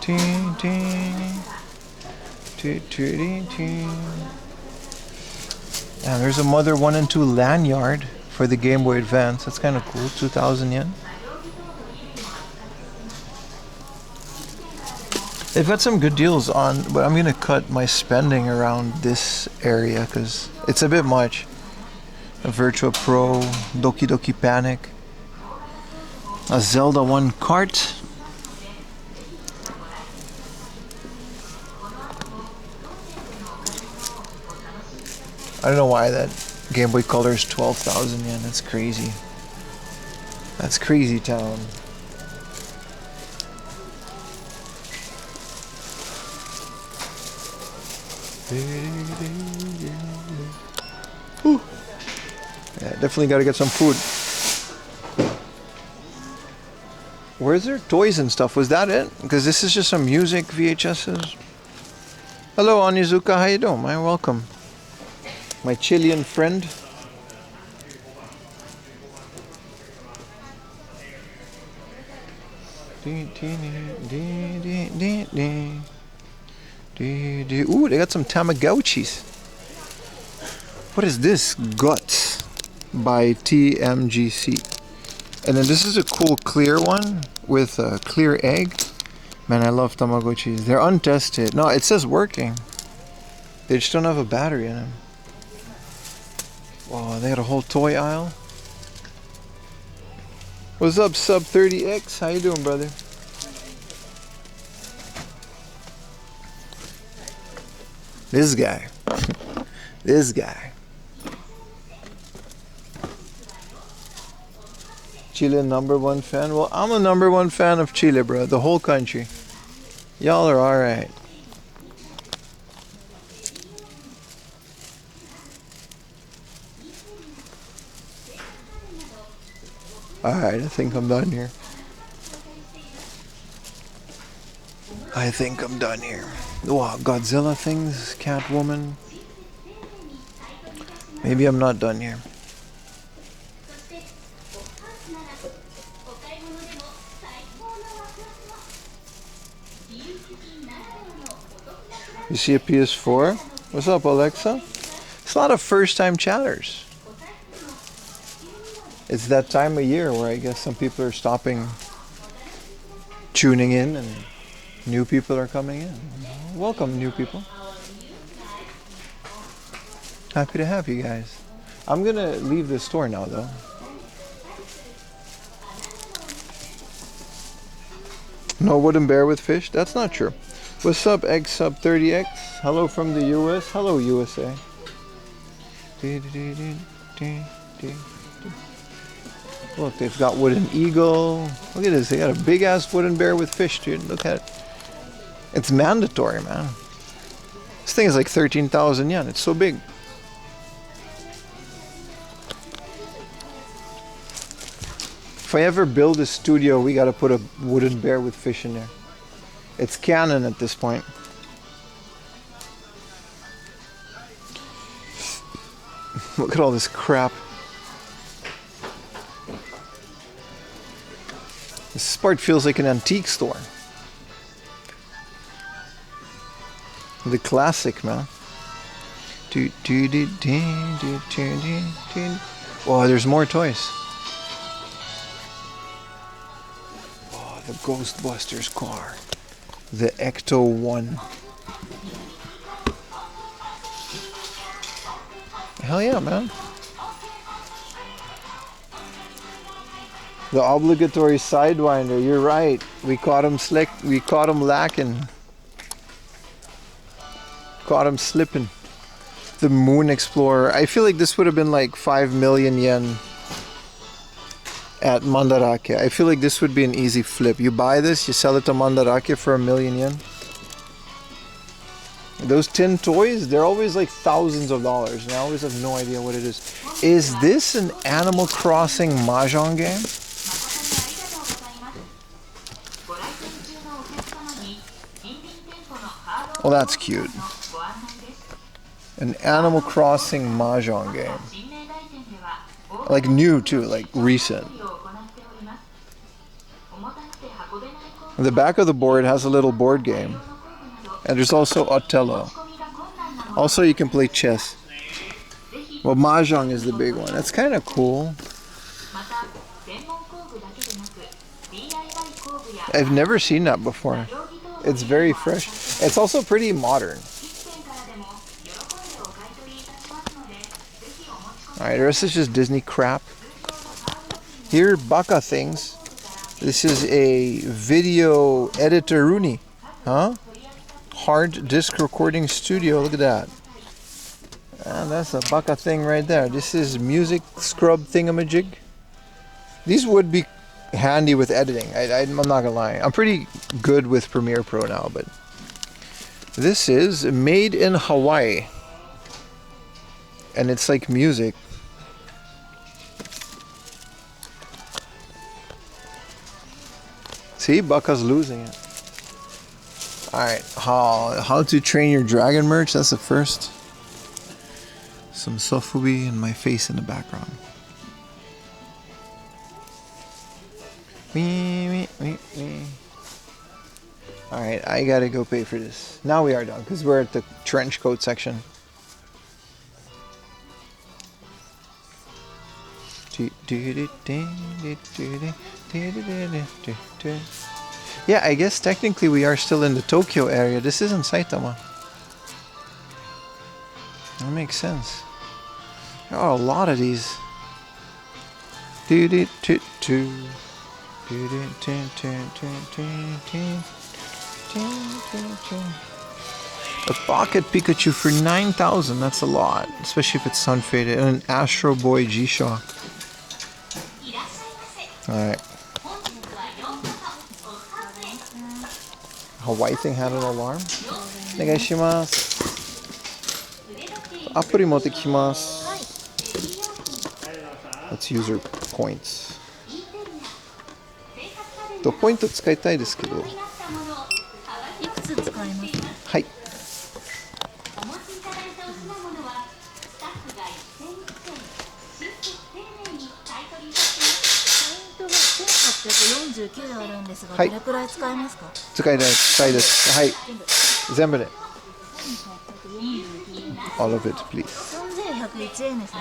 A: Ting, ting. Toot, tooty, ting. Yeah, there's a Mother 1 and 2 lanyard for the Game Boy Advance. That's kind of cool. 2,000 yen. They've got some good deals on, but I'm gonna cut my spending around this area because it's a bit much. A Virtua Pro, Doki Doki Panic, a Zelda 1 cart. I don't know why that Game Boy Color is 12,000 yen. That's crazy. That's crazy town. Whew. Yeah, definitely got to get some food. Where's their toys and stuff? Was that it? Because this is just some music VHSs. Hello, Onizuka. How you doing, man? Welcome. My Chilean friend. Ooh, they got some Tamagotchis. What is this? Guts by TMGC. And then this is a cool clear one with a clear egg. Man, I love Tamagotchis. They're untested. No, it says working. They just don't have a battery in them. Wow, they got a whole toy aisle. What's up, Sub 30X? How you doing, brother? This guy. This guy. Chile #1 fan? Well, I'm a #1 fan of Chile, bro. The whole country. Y'all are alright. Alright, I think I'm done here. I think I'm done here. Wow, Godzilla things, Catwoman. Maybe I'm not done here. You see a PS4? What's up, Alexa? It's a lot of first-time chatters. It's that time of year where I guess some people are stopping tuning in and new people are coming in. Welcome, new people. Happy to have you guys. I'm gonna leave the store now, though. No wooden bear with fish? That's not true. What's up, Egg Sub 30X? Hello from the US. Hello, USA. Look, they've got wooden eagle. Look at this. They got a big ass wooden bear with fish, dude. Look at it. It's mandatory, man. This thing is like 13,000 yen. It's so big. If I ever build a studio, we gotta put a wooden bear with fish in there. It's canon at this point. Look at all this crap. This part feels like an antique store. The classic, man. Oh, there's more toys. Oh, the Ghostbusters car. The Ecto 1. Hell yeah, man. The obligatory Sidewinder, you're right. We caught him slick. We caught him lacking. Caught him slipping. The Moon Explorer. I feel like this would have been like 5 million yen at Mandarake. I feel like this would be an easy flip. You buy this, you sell it to Mandarake for 1,000,000 yen. Those tin toys, they're always like thousands of dollars, and I always have no idea what it is. Is this an Animal Crossing Mahjong game? Well, that's cute. An Animal Crossing Mahjong game. Like new too, like recent. The back of the board has a little board game. And there's also Othello. Also, you can play chess. Well, Mahjong is the big one. That's kind of cool. I've never seen that before. It's very fresh. It's also pretty modern. Alright, the rest is just Disney crap. Here, Baka things. This is a video editor Rooney. Huh? Hard disk recording studio. Look at that. And that's a Baka thing right there. This is music scrub thingamajig. These would be handy with editing. I'm not gonna lie. I'm pretty good with Premiere Pro now, but this is made in Hawaii. And it's like music. See, Baka's losing it. Alright, how to train your dragon merch, that's the first. Some sofubi and my face in the background. Alright, I gotta go pay for this. Now we are done, because we're at the trench coat section. Yeah, I guess technically we are still in the Tokyo area. This isn't Saitama. That makes sense. There are a lot of these. A pocket Pikachu for 9,000. That's a lot, especially if it's sun faded. And an Astro Boy G-Shock. Alright. Hawaii thing had an alarm. Negaishimasu. Apuri motte kimasu. Let's use our points. ポイント使いたいですけど。
D: いくつ使いますか？
A: はい。
D: 1849あるんですが、どれくらい使えますか？
A: 使いたいです。はい。全部で。All of it, please.
D: 3101円ですね。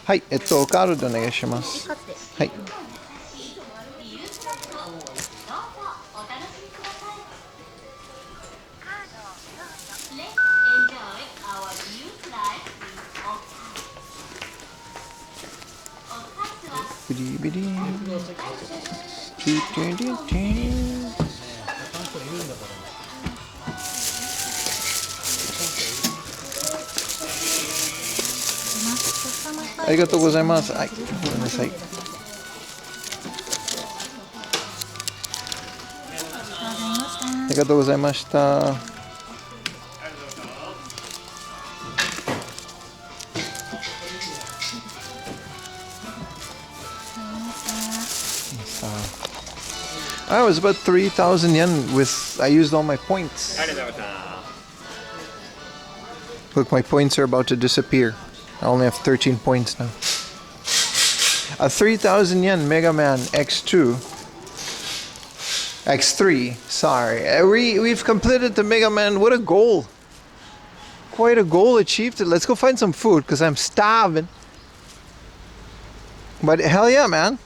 A: はい、カードでお願いします。はい。ビリビリ。ありがとうございます。はい、ごめんなさい。ありがとうございました。I was about 3,000 yen with. I used all my points. Look, my points are about to disappear. I only have 13 points now. A 3,000 yen Mega Man X2. X3, sorry. We've completed the Mega Man. What a goal. Quite a goal achieved. Let's go find some food because I'm starving. But hell yeah, man.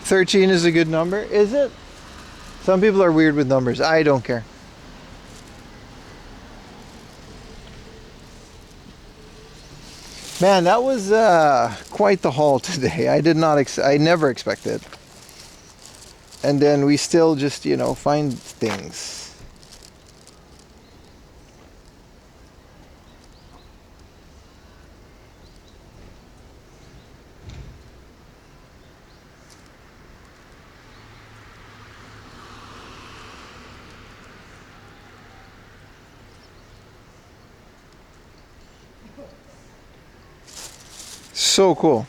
A: 13 is a good number, is it? Some people are weird with numbers. I don't care. Man, that was quite the haul today. I never expected. And then we still just, find things. So cool.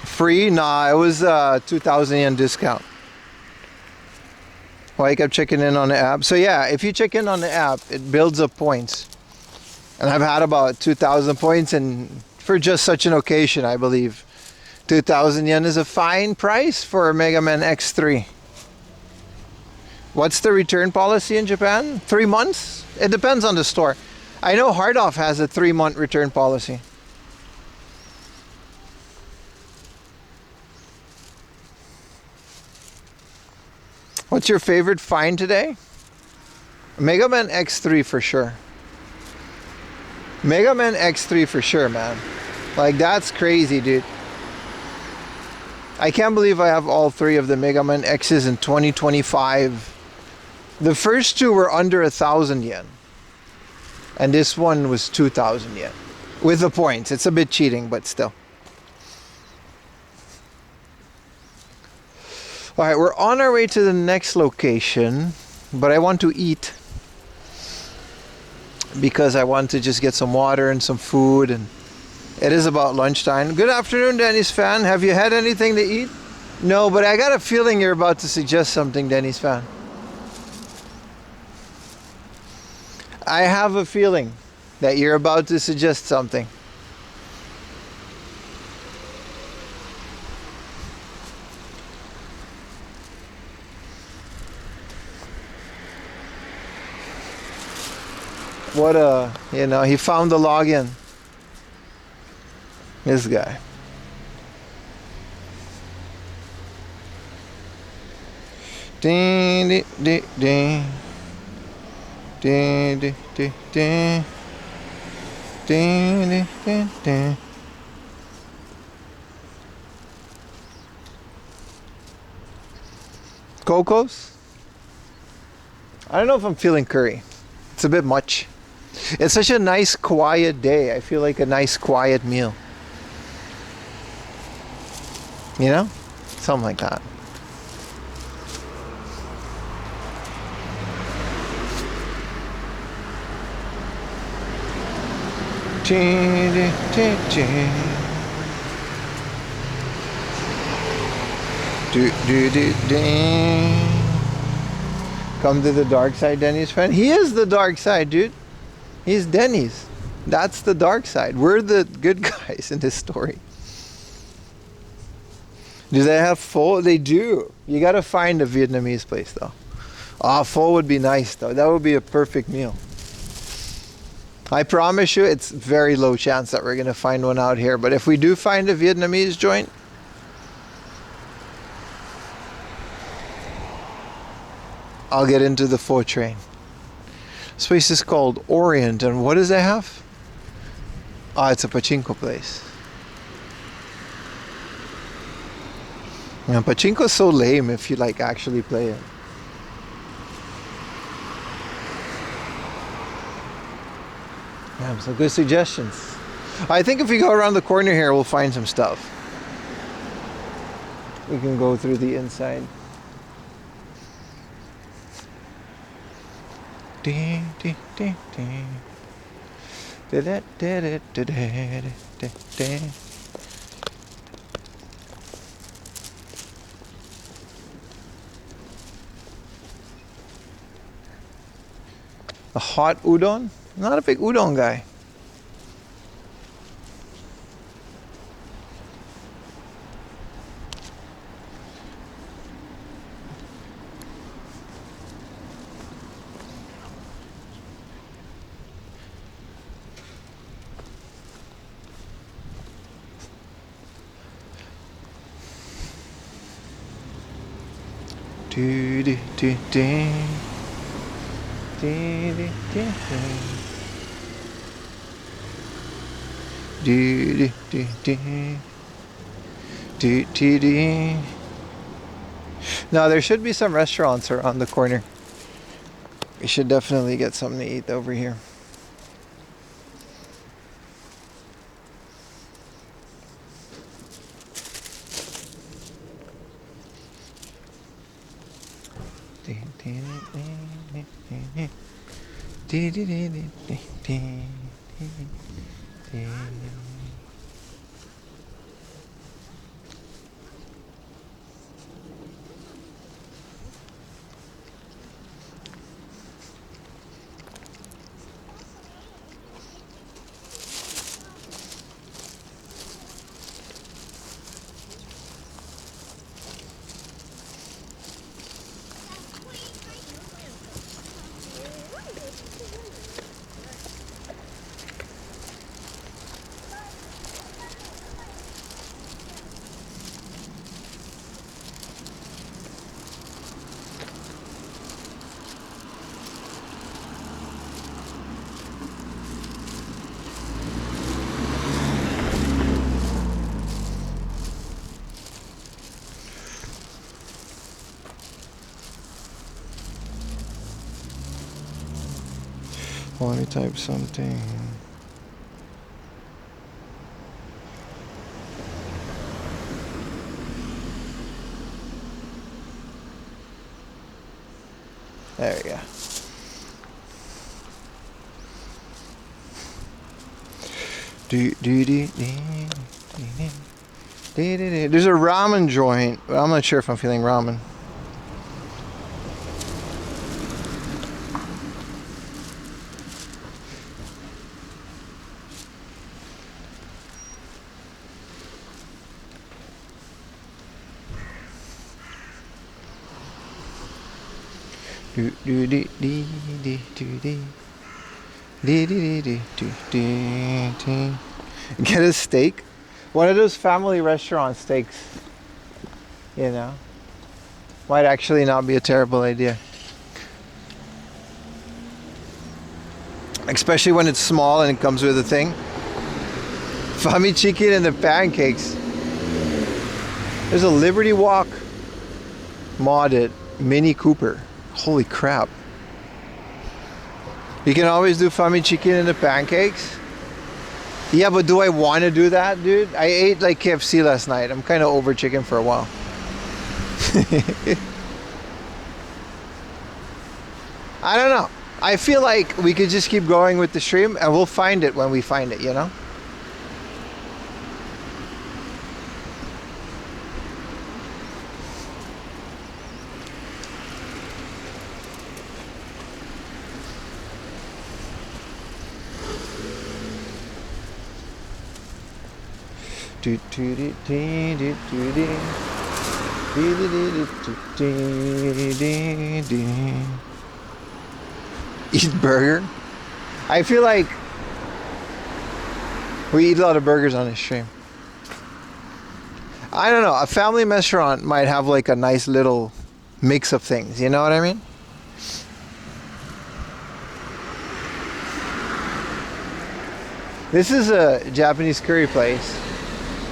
A: Free? Nah, it was 2,000 yen discount. Well, I kept checking in on the app. So yeah, if you check in on the app, it builds up points. And I've had about 2,000 points, and for just such an occasion, I believe 2,000 yen is a fine price for a Mega Man X3. What's the return policy in Japan? 3 months? It depends on the store. I know Hardoff has a 3-month return policy. What's your favorite find today? Mega Man X3 for sure. Mega Man X3 for sure, man. Like, that's crazy, dude. I can't believe I have all 3 of the Mega Man X's in 2025. The first 2 were under 1,000 yen. And this one was 2,000 yen. With the points. It's a bit cheating, but still. Alright, we're on our way to the next location. But I want to eat. Because I want to just get some water and some food. And it is about lunchtime. Good afternoon, Denny's fan. Have you had anything to eat? No, but I got a feeling you're about to suggest something, Denny's fan. I have a feeling that you're about to suggest something. What a, you know, he found the login. This guy. Ding, ding, ding, ding. Ding, ding, ding, ding. Ding, ding, ding, ding. Cocos? I don't know if I'm feeling curry. It's a bit much. It's such a nice quiet day. I feel like a nice quiet meal. You know? Something like that. Come to the dark side, Denny's friend. He is the dark side, dude. He's Denny's. That's the dark side. We're the good guys in this story. Do they have pho? They do. You gotta find a Vietnamese place though. Ah, pho would be nice though. That would be a perfect meal. I promise you, it's very low chance that we're gonna find one out here. But if we do find a Vietnamese joint, I'll get into the pho train. This place is called Orient, and what does it have? Ah, it's a pachinko place. Yeah, pachinko's so lame if you like actually play it. Yeah, some good suggestions. I think if we go around the corner here, we'll find some stuff. We can go through the inside. Ding, ding, ding, ding. A hot udon? Not a big udon guy. Do do do do. Do do do do. Do do do do. Do do do. Now there should be some restaurants around the corner. We should definitely get something to eat over here. Let me type something. There we go. There's a ramen joint, but I'm not sure if I'm feeling ramen. Get a steak, one of those family restaurant steaks, you know, might actually not be a terrible idea, especially when it's small and it comes with a thing. Fami chicken and the pancakes. There's a Liberty Walk modded Mini Cooper. Holy crap. You can always do Fami chicken and the pancakes. Yeah, but do I want to do that, dude? I ate like KFC last night. I'm kind of over chicken for a while. I don't know. I feel like we could just keep going with the stream and we'll find it when we find it, you know? Eat burger. I feel like we eat a lot of burgers on this stream. I don't know, a family restaurant might have like a nice little mix of things, you know what I mean? This is a Japanese curry place.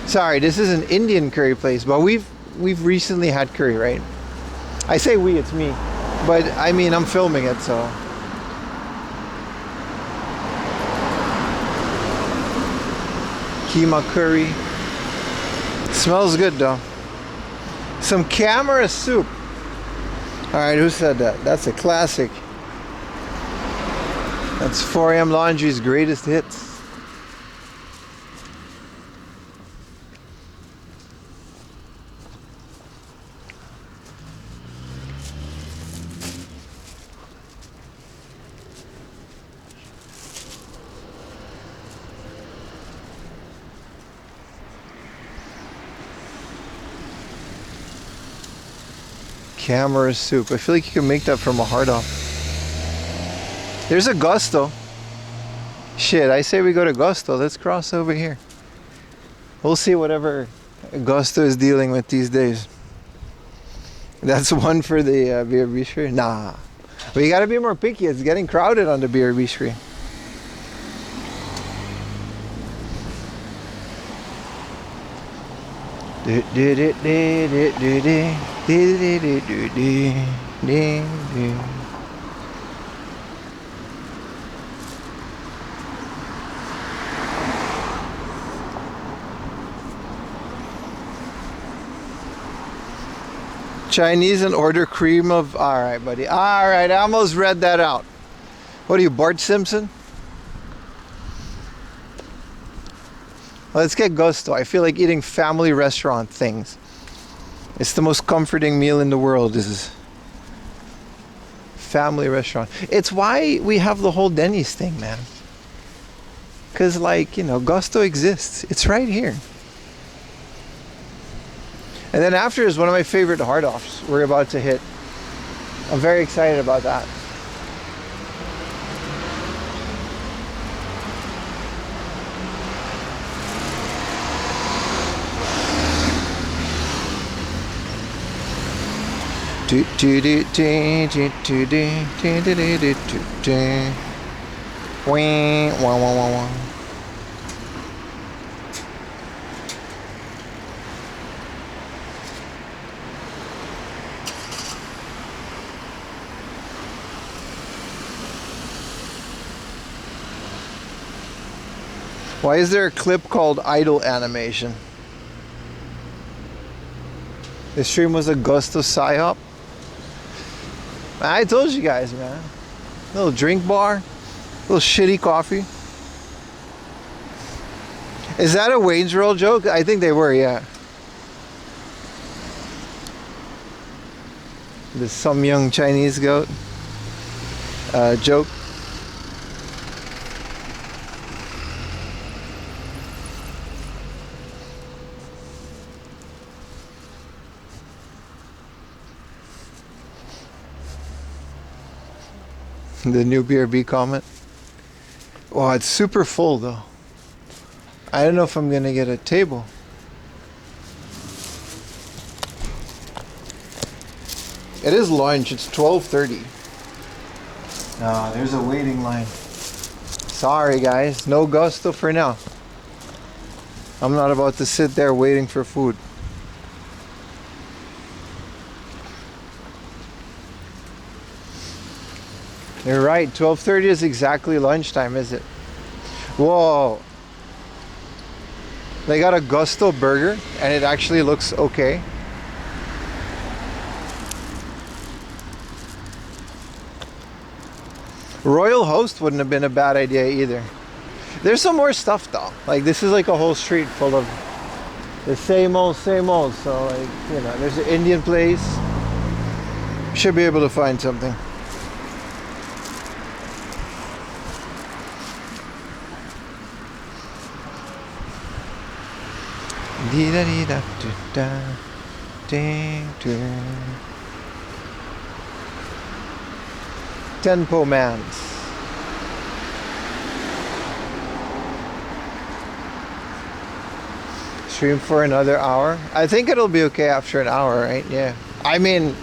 A: Sorry, this is an Indian curry place, but we've recently had curry, right? I say we, it's me. But I mean, I'm filming it, so. Keema curry. Smells good though. Some camera soup. Alright, who said that? That's a classic. That's 4am Laundry's greatest hits. Camera soup. I feel like you can make that from a hard off. There's a Gusto. Shit, I say we go to Gusto. Let's cross over here. We'll see whatever Gusto is dealing with these days. That's one for the beer bistro. Nah, we gotta be more picky. It's getting crowded on the beer bistro. Chinese and order cream of... Alright, buddy. Alright, I almost read that out. What are you, Bart Simpson? Let's get gusto. I feel like eating family restaurant things. It's the most comforting meal in the world. Is family restaurant. It's why we have the whole Denny's thing, man. Because, like, you know, gusto exists. It's right here. And then after is one of my favorite hard offs we're about to hit. I'm very excited about that. Why is there a clip called idle animation? The stream was a gusto psyop. I told you guys, man. Little drink bar, little shitty coffee. Is that a Wayne's World joke? I think they were, yeah. The some young Chinese goat joke. The new BRB comment. Wow, it's super full though. I don't know if I'm gonna get a table. It is lunch, it's 12:30. Ah, there's a waiting line. Sorry guys, no gusto for now. I'm not about to sit there waiting for food. You're right, 12:30 is exactly lunchtime, is it? Whoa. They got a gusto burger and it actually looks okay. Royal Host wouldn't have been a bad idea either. There's some more stuff though. Like this is like a whole street full of the same old. So like, you know, there's an Indian place. Should be able to find something. Tempo Mans. Stream for another hour. I think it'll be okay after an hour, right? Yeah. I mean,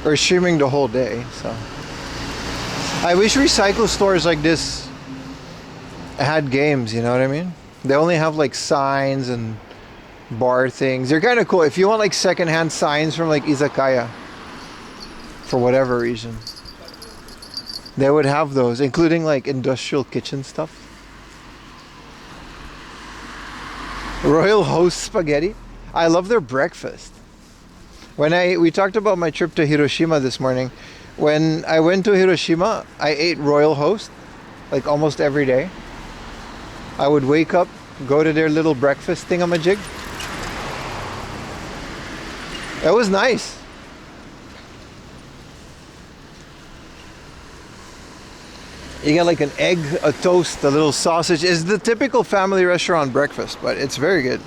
A: we're streaming the whole day, so. I wish recycle stores like this had games, you know what I mean? They only have like signs and bar things. They're kind of cool. If you want like secondhand signs from like izakaya, for whatever reason, they would have those, including like industrial kitchen stuff. Royal Host spaghetti. I love their breakfast. We talked about my trip to Hiroshima this morning. When I went to Hiroshima, I ate Royal Host like almost every day. I would wake up, go to their little breakfast thingamajig. It was nice. You get like an egg, a toast, a little sausage. It's the typical family restaurant breakfast, but it's very good.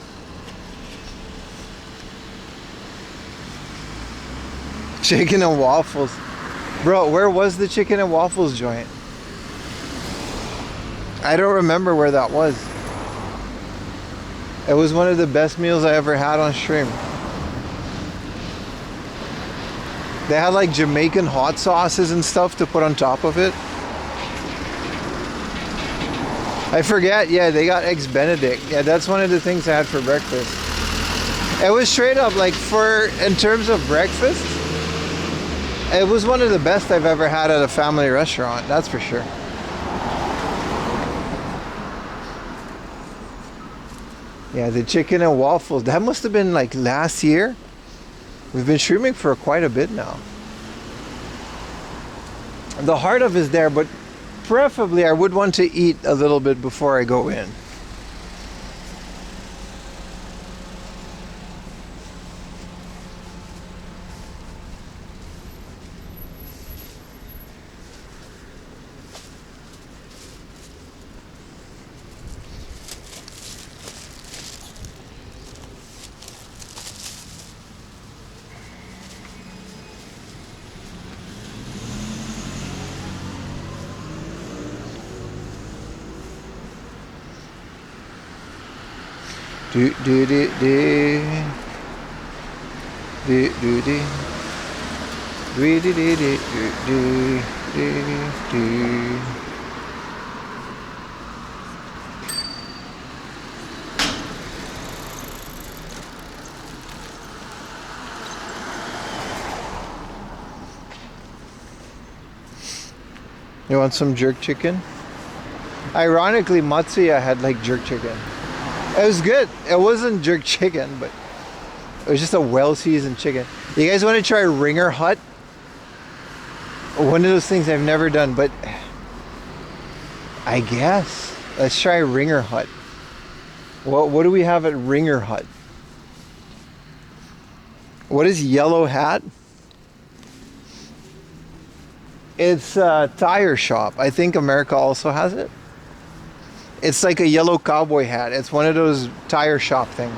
A: Chicken and waffles. Bro, where was the chicken and waffles joint? I don't remember where that was. It was one of the best meals I ever had on stream. They had like Jamaican hot sauces and stuff to put on top of it. I forget, yeah, they got Eggs Benedict. Yeah, that's one of the things I had for breakfast. It was straight up like in terms of breakfast, it was one of the best I've ever had at a family restaurant, that's for sure. Yeah, the chicken and waffles, that must have been like last year. We've been streaming for quite a bit now. The heart of is there, but preferably I would want to eat a little bit before I go in. Do do do do. Do do do. Do do do do do do do. You want some jerk chicken? Ironically, Matsuya had like jerk chicken. It was good. It wasn't jerk chicken, but it was just a well-seasoned chicken. You guys want to try Ringer Hut? One of those things I've never done, but I guess. Let's try Ringer Hut. What do we have at Ringer Hut? What is Yellow Hat? It's a tire shop. I think America also has it. It's like a yellow cowboy hat. It's one of those tire shop things.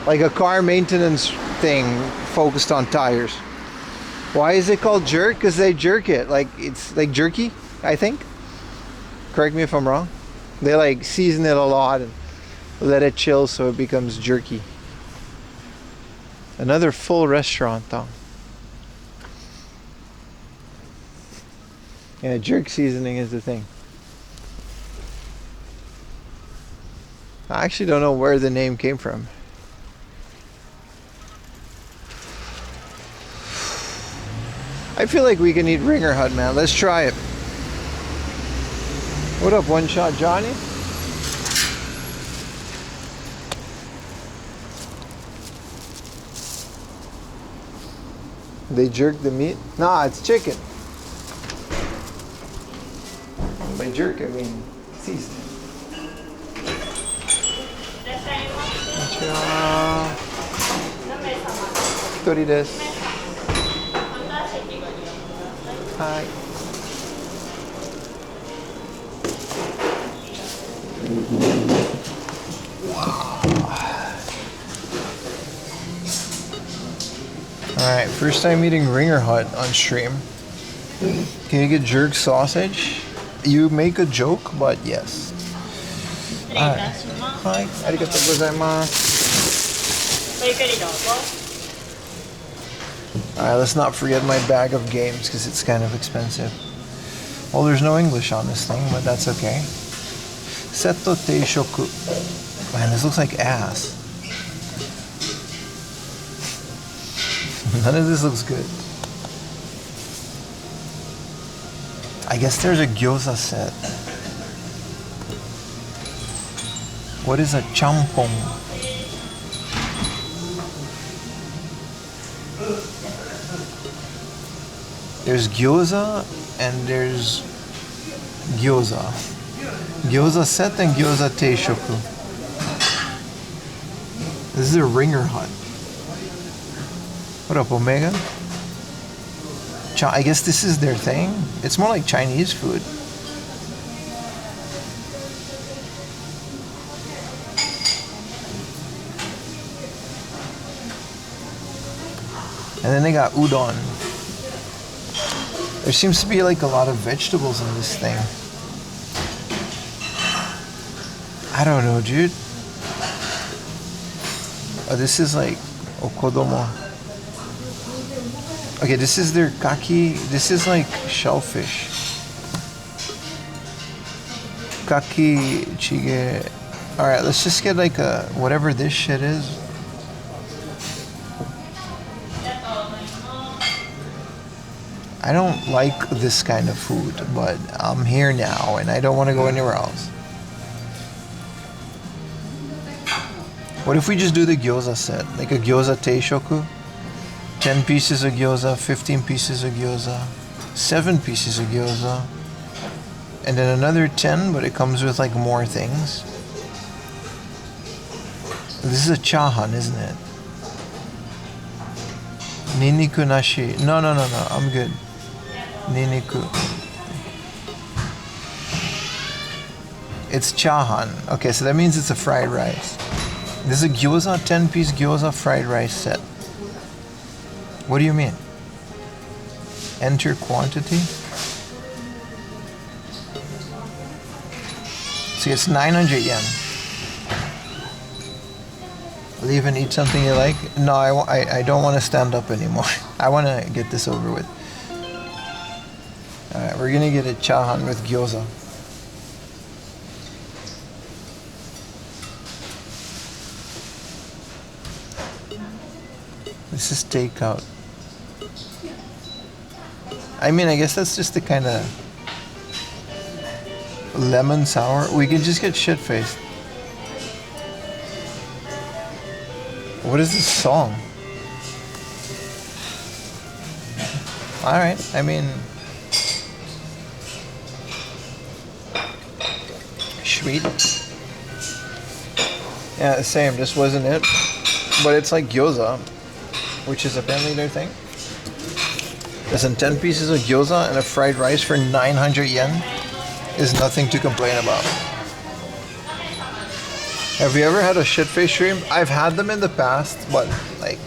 A: Like a car maintenance thing focused on tires. Why is it called jerk? Because they jerk it. Like it's like jerky, I think. Correct me if I'm wrong. They like season it a lot and let it chill so it becomes jerky. Another full restaurant though. Yeah, jerk seasoning is the thing. I actually don't know where the name came from. I feel like we can eat Ringer Hut, man. Let's try it. What up, One Shot Johnny? They jerk the meat? Nah, it's chicken. By jerk, I mean seasoning. Hitori desu. Hi. Alright, first time eating Ringer Hut on stream. Can you get jerk sausage? You make a joke, but yes. Alright. Hi, arigatou gozaimasu. Alright, let's not forget my bag of games because it's kind of expensive. Well, there's no English on this thing, but that's okay. Seto teishoku. Man, this looks like ass. None of this looks good. I guess there's a gyoza set. What is a champong? There's gyoza and there's gyoza. Gyoza set and gyoza teishoku. This is a Ringer Hut. What up, Omega? I guess this is their thing. It's more like Chinese food. And then they got udon. There seems to be like a lot of vegetables in this thing. I don't know, dude. Oh, this is like okodomo. Okay, this is their kaki. This is like shellfish. Kaki chige. Alright, let's just get like a whatever this shit is. I don't like this kind of food, but I'm here now and I don't want to go anywhere else. What if we just do the gyoza set? Like a gyoza teishoku? 10 pieces of gyoza, 15 pieces of gyoza, 7 pieces of gyoza, and then another 10, but it comes with like more things. This is a chahan, isn't it? Niniku nashi. No, I'm good. Niniku. It's chahan. Okay, so that means it's a fried rice. This is a gyoza, 10-piece gyoza fried rice set. What do you mean? Enter quantity? See, it's 900 yen. leave and eat something you like? No, I don't want to stand up anymore. I want to get this over with. Alright, we're gonna get a chahan with gyoza. This is takeout. I mean, I guess that's just the kind of lemon sour. We can just get shit-faced. What is this song? Alright, I mean... Sweet. Yeah, same, this wasn't it. But it's like gyoza, which is apparently their thing. Listen, 10 pieces of gyoza and a fried rice for 900 yen is nothing to complain about. Have you ever had a shit-face stream? I've had them in the past, but like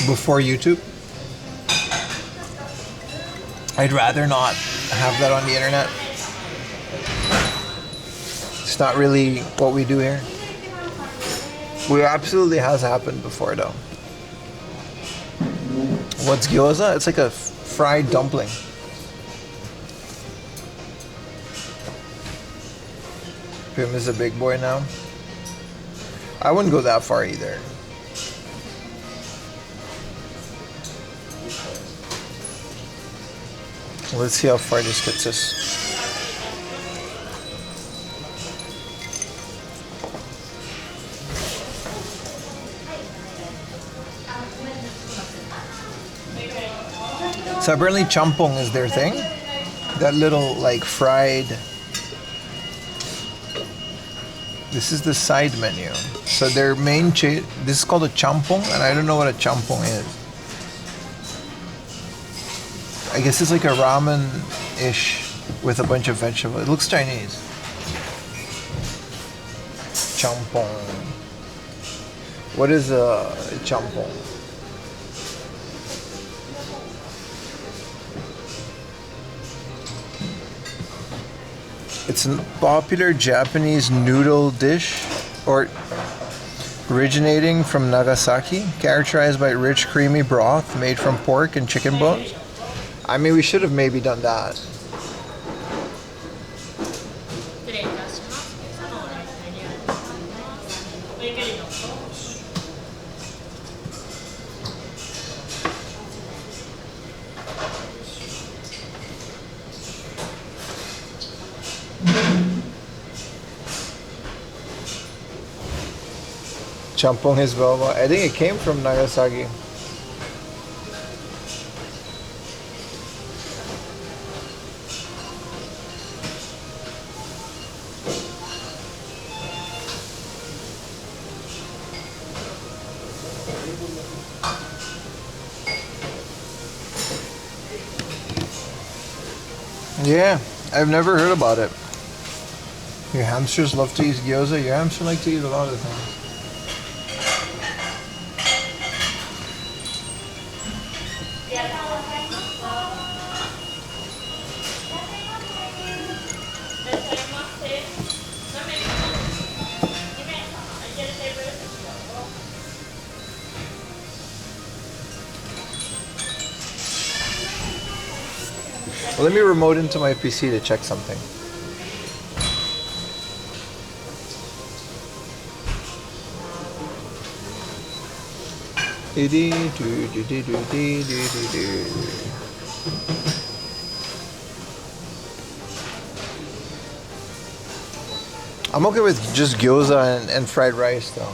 A: before YouTube. I'd rather not have that on the internet. It's not really what we do here. It absolutely has happened before though. What's gyoza? It's like a fried dumpling. Pim is a big boy now. I wouldn't go that far either. Let's see how far this gets us. So apparently champong is their thing. That little like fried... This is the side menu. So their main this is called a champong, and I don't know what a champong is. I guess it's like a ramen-ish with a bunch of vegetables. It looks Chinese. Champong. What is a champong? It's a popular Japanese noodle dish, originating from Nagasaki, characterized by rich, creamy broth made from pork and chicken bones. I mean, we should have maybe done that. Champong is well. I think it came from Nagasaki. Yeah, I've never heard about it. Your hamsters love to eat gyoza. Your hamsters like to eat a lot of things. Well, let me remote into my PC to check something. I'm okay with just gyoza and fried rice though.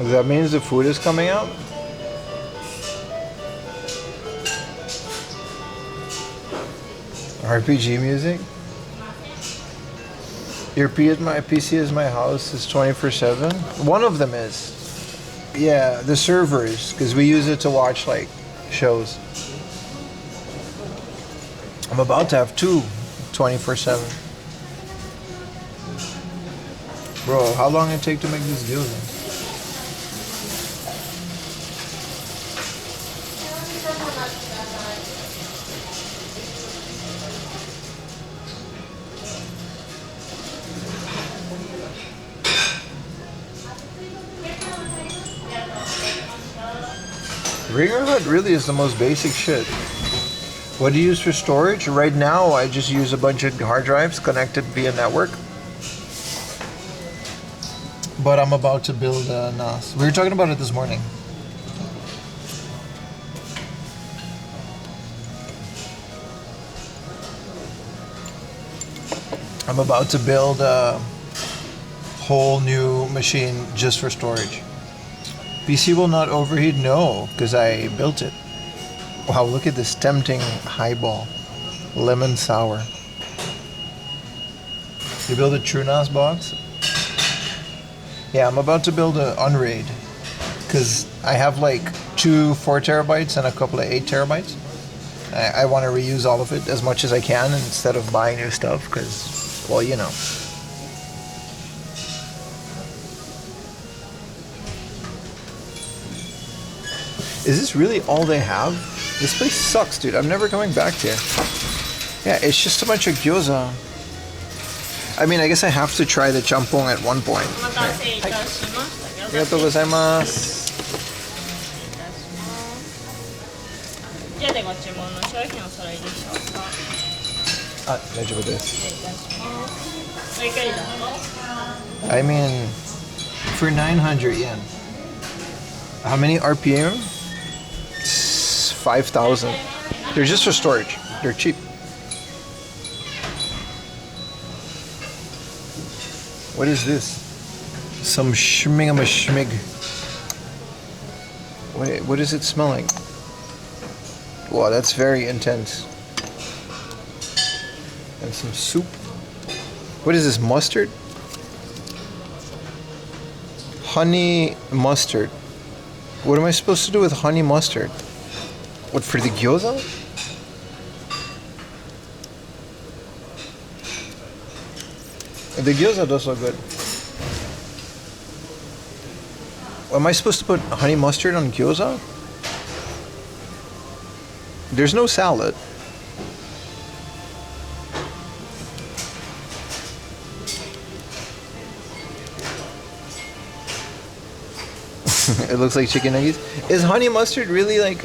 A: That means the food is coming out? RPG music? Your PC is my house is 24/7. One of them is. Yeah, the servers, because we use it to watch like shows. I'm about to have two 24/7. Bro, how long it take to make this deal then? Ringer Hut really is the most basic shit. What do you use for storage? Right now, I just use a bunch of hard drives connected via network. But I'm about to build a NAS. We were talking about it this morning. I'm about to build a whole new machine just for storage. PC will not overheat? No, because I built it. Wow, look at this tempting highball. Lemon sour. You build a true NAS box? Yeah, I'm about to build an Unraid. Because I have like 2 4 terabytes and a couple of 8 terabytes. I want to reuse all of it as much as I can instead of buying new stuff because, well, you know. Is this really all they have? This place sucks, dude. I'm never coming back here. Yeah, it's just a bunch of gyoza. I mean, I guess I have to try the champong at one point. Right. Arigatou gozaimasu.
E: じゃあでご注文の商品お揃いでしょうか。
A: Ah, 大丈夫です。
E: 失礼いたします。ごゆっくりどうぞ。
A: I mean, for 900 yen. How many RPM? 5,000. They're just for storage. They're cheap. What is this? Some schmig. Wait, what does it smell like? Wow, that's very intense. And some soup. What is this, mustard? Honey mustard. What am I supposed to do with honey mustard? What, for the gyoza? The gyoza does look good. Am I supposed to put honey mustard on gyoza? There's no salad. It looks like chicken nuggets. Is honey mustard really like...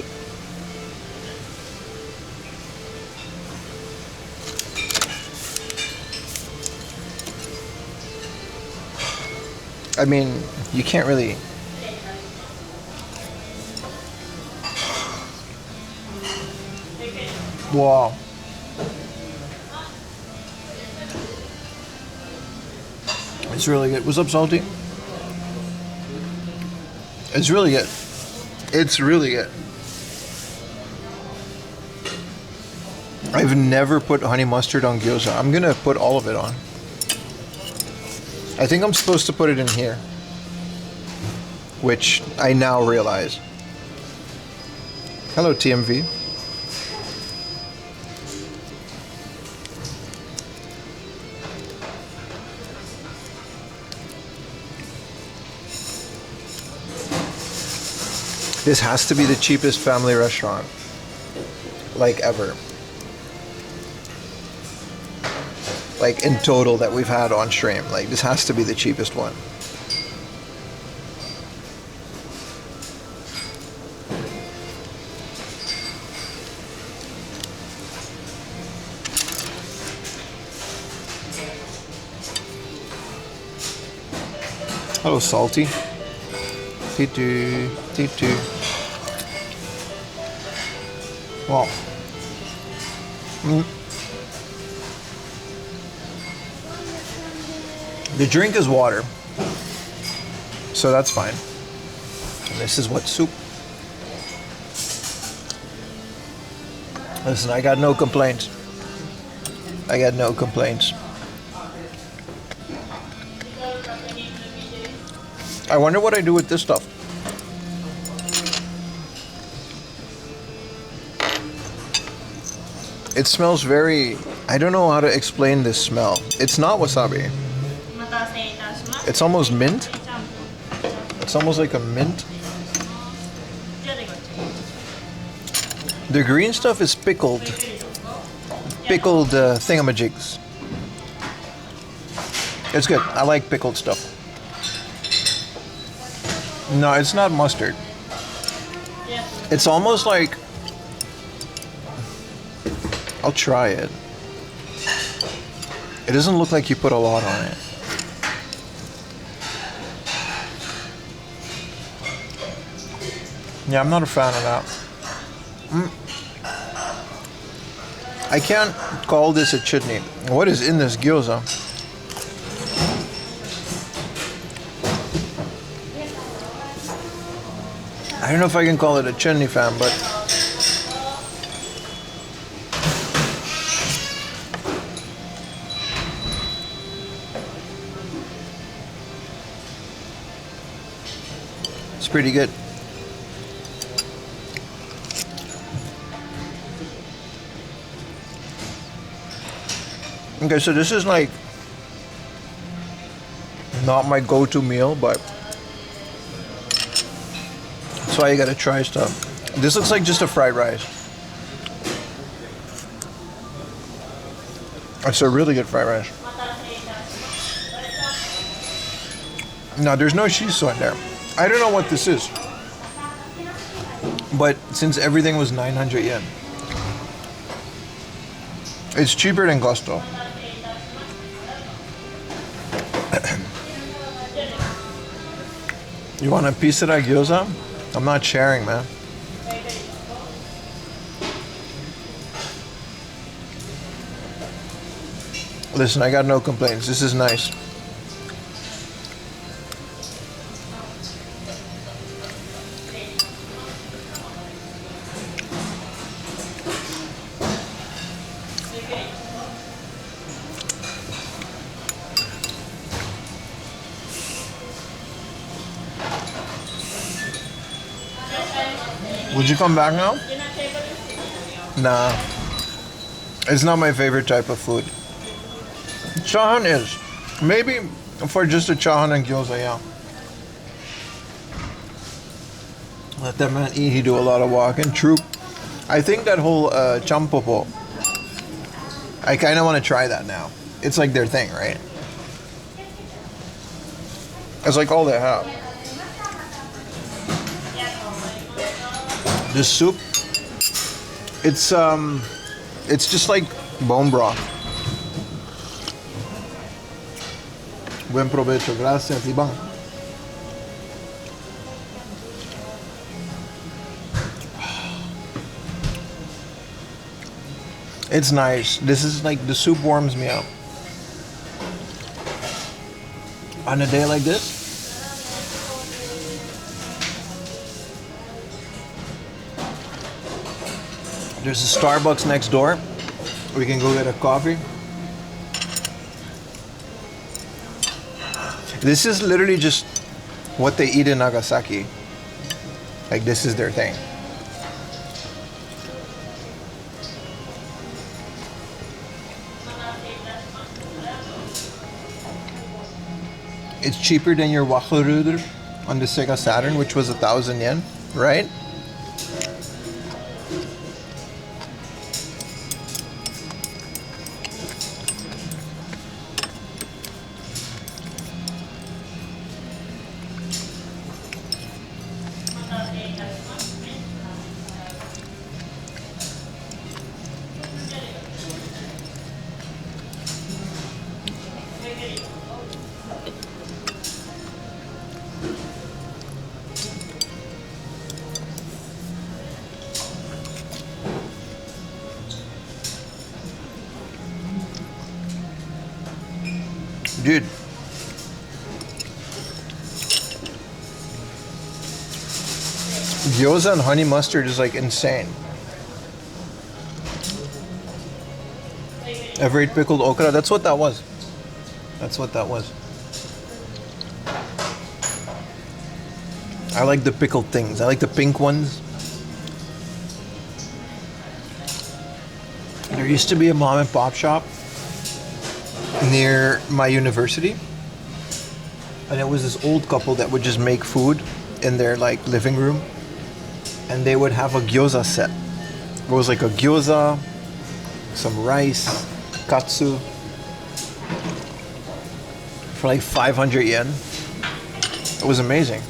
A: I mean, you can't really... Wow. It's really good. What's up, Salty? It's really good. It's really good. I've never put honey mustard on gyoza. I'm gonna put all of it on. I think I'm supposed to put it in here, which I now realize. Hello, TMV. This has to be the cheapest family restaurant, like ever. Like in total that we've had on stream. Like this has to be the cheapest one. A little salty. Titu, titu. Wow. The drink is water, so that's fine. And this is what soup. Listen, I got no complaints. I got no complaints. I wonder what I do with this stuff. It smells very... I don't know how to explain this smell. It's not wasabi. It's almost mint. It's almost like a mint. The green stuff is pickled. Pickled thingamajigs. It's good. I like pickled stuff. No, it's not mustard. It's almost like... I'll try it. It doesn't look like you put a lot on it. Yeah, I'm not a fan of that. I can't call this a chutney. What is in this gyoza? I don't know if I can call it a chutney, fam, but it's pretty good. Okay, so this is like not my go-to meal, but that's why you gotta try stuff. This looks like just a fried rice. It's a really good fried rice. No, there's no shiso in there. I don't know what this is, but since everything was 900 yen, it's cheaper than Gusto. You want a piece of that gyoza? I'm not sharing, man. Listen, I got no complaints. This is nice. Would you come back now? Nah. It's not my favorite type of food. Chahan is. Maybe for just a chahan and gyoza, yeah. Let that man eat, he do a lot of walking. True. I think that whole champopo, I kind of want to try that now. It's like their thing, right? It's like all they have. This soup, it's just like bone broth. Buen provecho, gracias, Ivan. It's nice. This is like, the soup warms me up. On a day like this, there's a Starbucks next door. We can go get a coffee. This is literally just what they eat in Nagasaki. Like, this is their thing. It's cheaper than your wakuruder on the Sega Saturn, which was 1,000 yen, right? Dude. Gyoza and honey mustard is like insane. Ever ate pickled okra? That's what that was. That's what that was. I like the pickled things. I like the pink ones. There used to be a mom and pop shop near my university. And it was this old couple that would just make food in their like living room. And they would have a gyoza set. It was like a gyoza, some rice, katsu, for like 500 yen. It was amazing.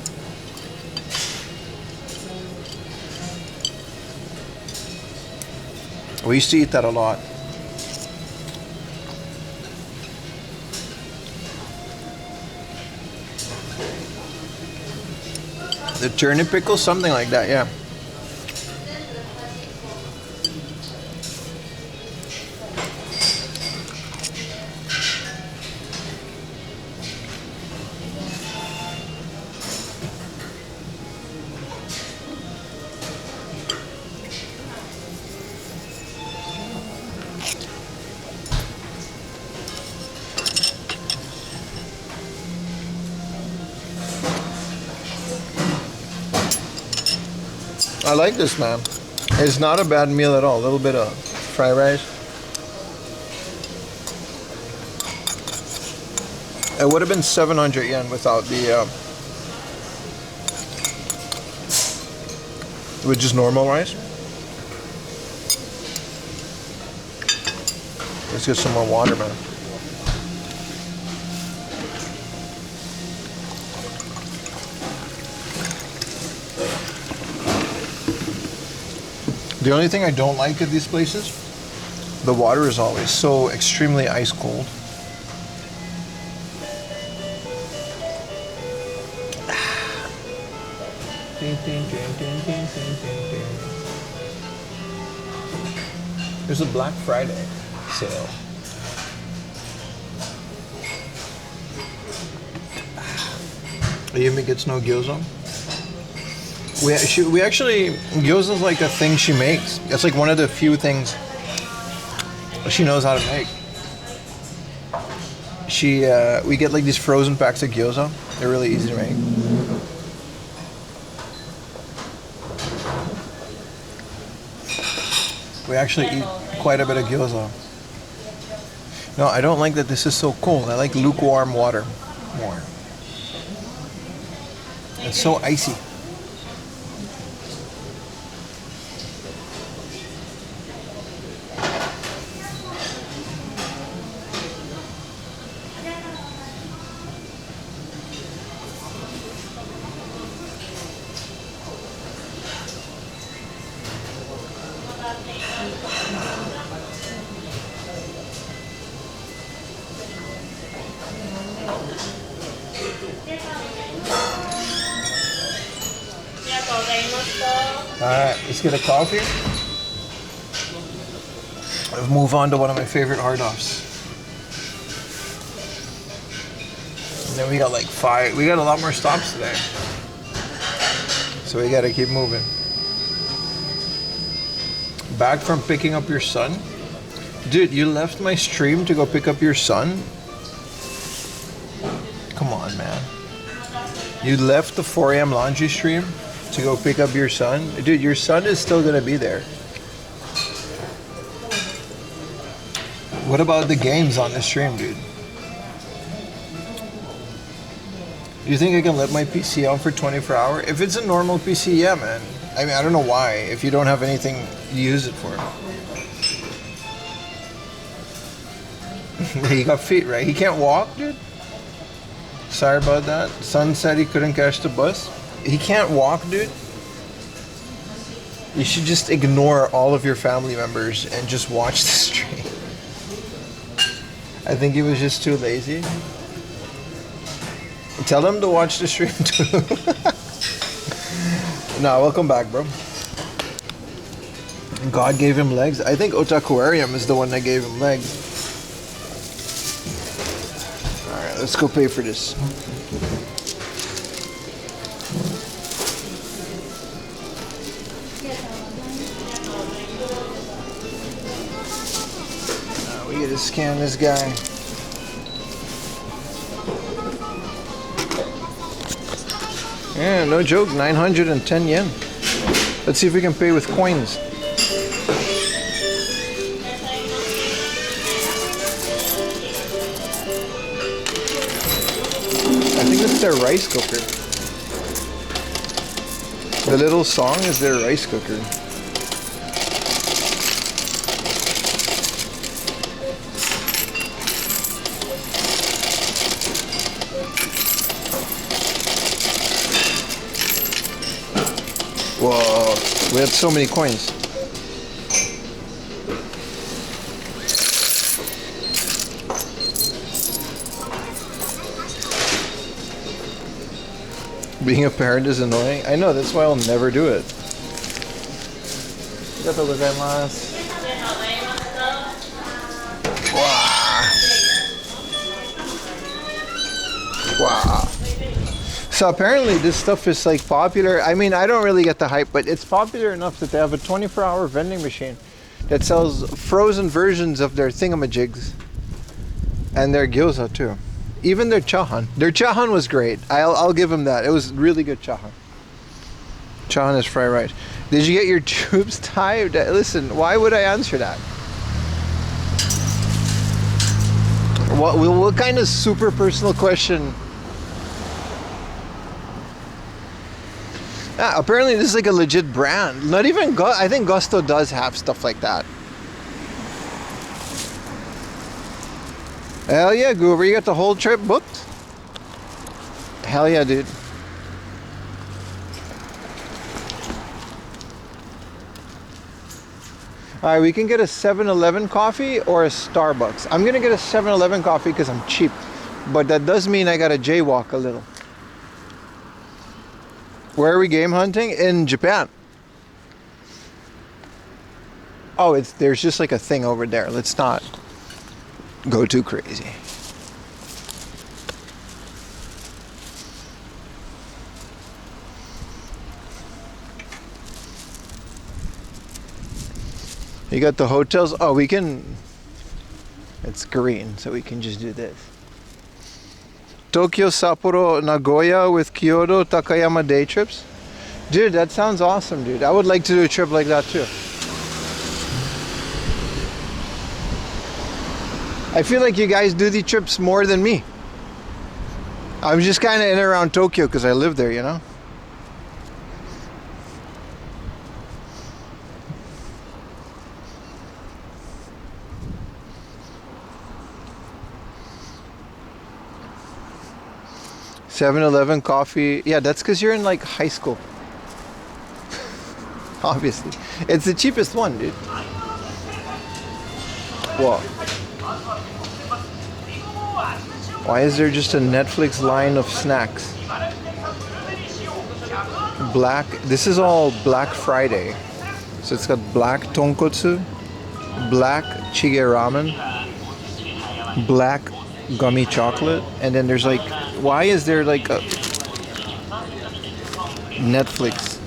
A: We used to eat that a lot. The turnip pickle, something like that, yeah. I like this, man. It's not a bad meal at all. A little bit of fried rice. It would have been 700 yen without the with just normal rice. Let's get some more water, man. The only thing I don't like at these places, the water is always so extremely ice cold. There's a Black Friday sale. Yumi gets no gyoza. We actually, gyoza is like a thing she makes. It's like one of the few things she knows how to make. We get like these frozen packs of gyoza. They're really easy to make. We actually eat quite a bit of gyoza. No, I don't like that this is so cold. I like lukewarm water more. It's so icy. Alright, let's get a coffee. Let's move on to one of my favorite hard-offs. And then we got like 5, we got a lot more stops today. So we gotta keep moving. Back from picking up your son? Dude, you left my stream to go pick up your son? Come on, man. You left the 4 a.m. laundry stream to go pick up your son? Dude, your son is still gonna be there. What about the games on the stream, dude? You think I can let my PC on for 24 hours? If it's a normal PC, yeah, man. I mean, I don't know why. If you don't have anything to use it for. He got feet, right? He can't walk, dude? Sorry about that. Son said he couldn't catch the bus. He can't walk, dude. You should just ignore all of your family members and just watch the stream. I think he was just too lazy. Tell him to watch the stream too. Nah, welcome back, bro. God gave him legs. I think Otakuarium is the one that gave him legs. Alright, let's go pay for this. We gotta scan this guy. Yeah, no joke, 910 yen. Let's see if we can pay with coins. I think it's their rice cooker. The little song is their rice cooker. Whoa, we have so many coins. Being a parent is annoying. I know, that's why I'll never do it. Wow. So apparently this stuff is like popular. I mean, I don't really get the hype, but it's popular enough that they have a 24-hour vending machine that sells frozen versions of their thingamajigs and their gyoza too. Even their chahan. Their chahan was great. I'll give them that. It was really good chahan. Chahan is fried rice. Did you get your tubes tied? Listen, why would I answer that? What kind of super personal question? Yeah, apparently this is like a legit brand. Not even I think Gusto does have stuff like that. Hell yeah, Goober, you got the whole trip booked? Hell yeah, dude. Alright, we can get a 7-Eleven coffee or a Starbucks. I'm gonna get a 7-Eleven coffee because I'm cheap. But that does mean I gotta jaywalk a little. Where are we game hunting? In Japan. Oh, there's just like a thing over there. Let's not go too crazy. You got the hotels. Oh, we can. It's green, so we can just do this. Tokyo, Sapporo, Nagoya with Kyoto, Takayama day trips. Dude, that sounds awesome, dude. I would like to do a trip like that too. I feel like you guys do the trips more than me. I'm just kind of in and around Tokyo because I live there, you know? $7-Eleven coffee. Yeah, that's because you're in like high school. Obviously. It's the cheapest one, dude. Whoa. Why is there just a Netflix line of snacks? This is all Black Friday. So it's got black tonkotsu, black chige ramen, black gummy chocolate, and then there's like, why is there like a Netflix?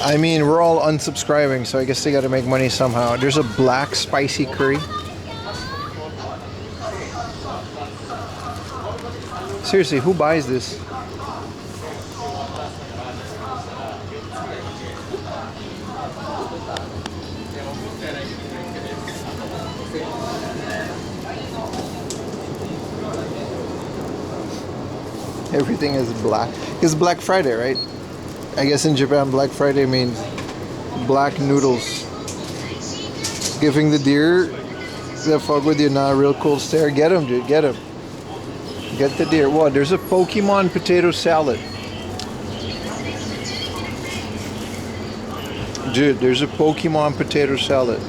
A: I mean, we're all unsubscribing, so I guess they gotta make money somehow. There's a black spicy curry. Seriously, who buys this? Everything is black. It's Black Friday, right? I guess in Japan, Black Friday means black noodles. Giving the deer that fuck with you now a real cool stare. Get him, dude. Get him. Get the deer. What? There's a Pokemon potato salad. Dude, there's a Pokemon potato salad.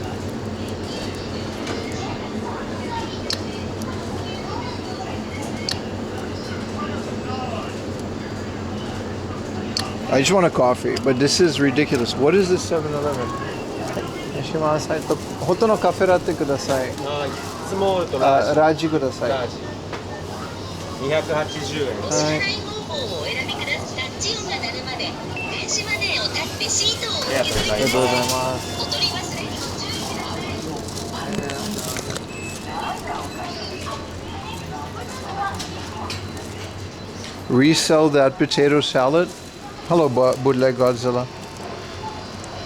A: I just want a coffee, but this is ridiculous. What is this 7-Eleven? Hoto no kafe latte kudasai. Small to large. Raji kudasai.
C: 280円。
F: お支払い方法をお選びください。タッチ音が鳴るまで電子マネーをタッチレシートをお受け取りください。お取り忘れにご注意ください。
A: Resell that potato salad. Hello, Bootleg Godzilla.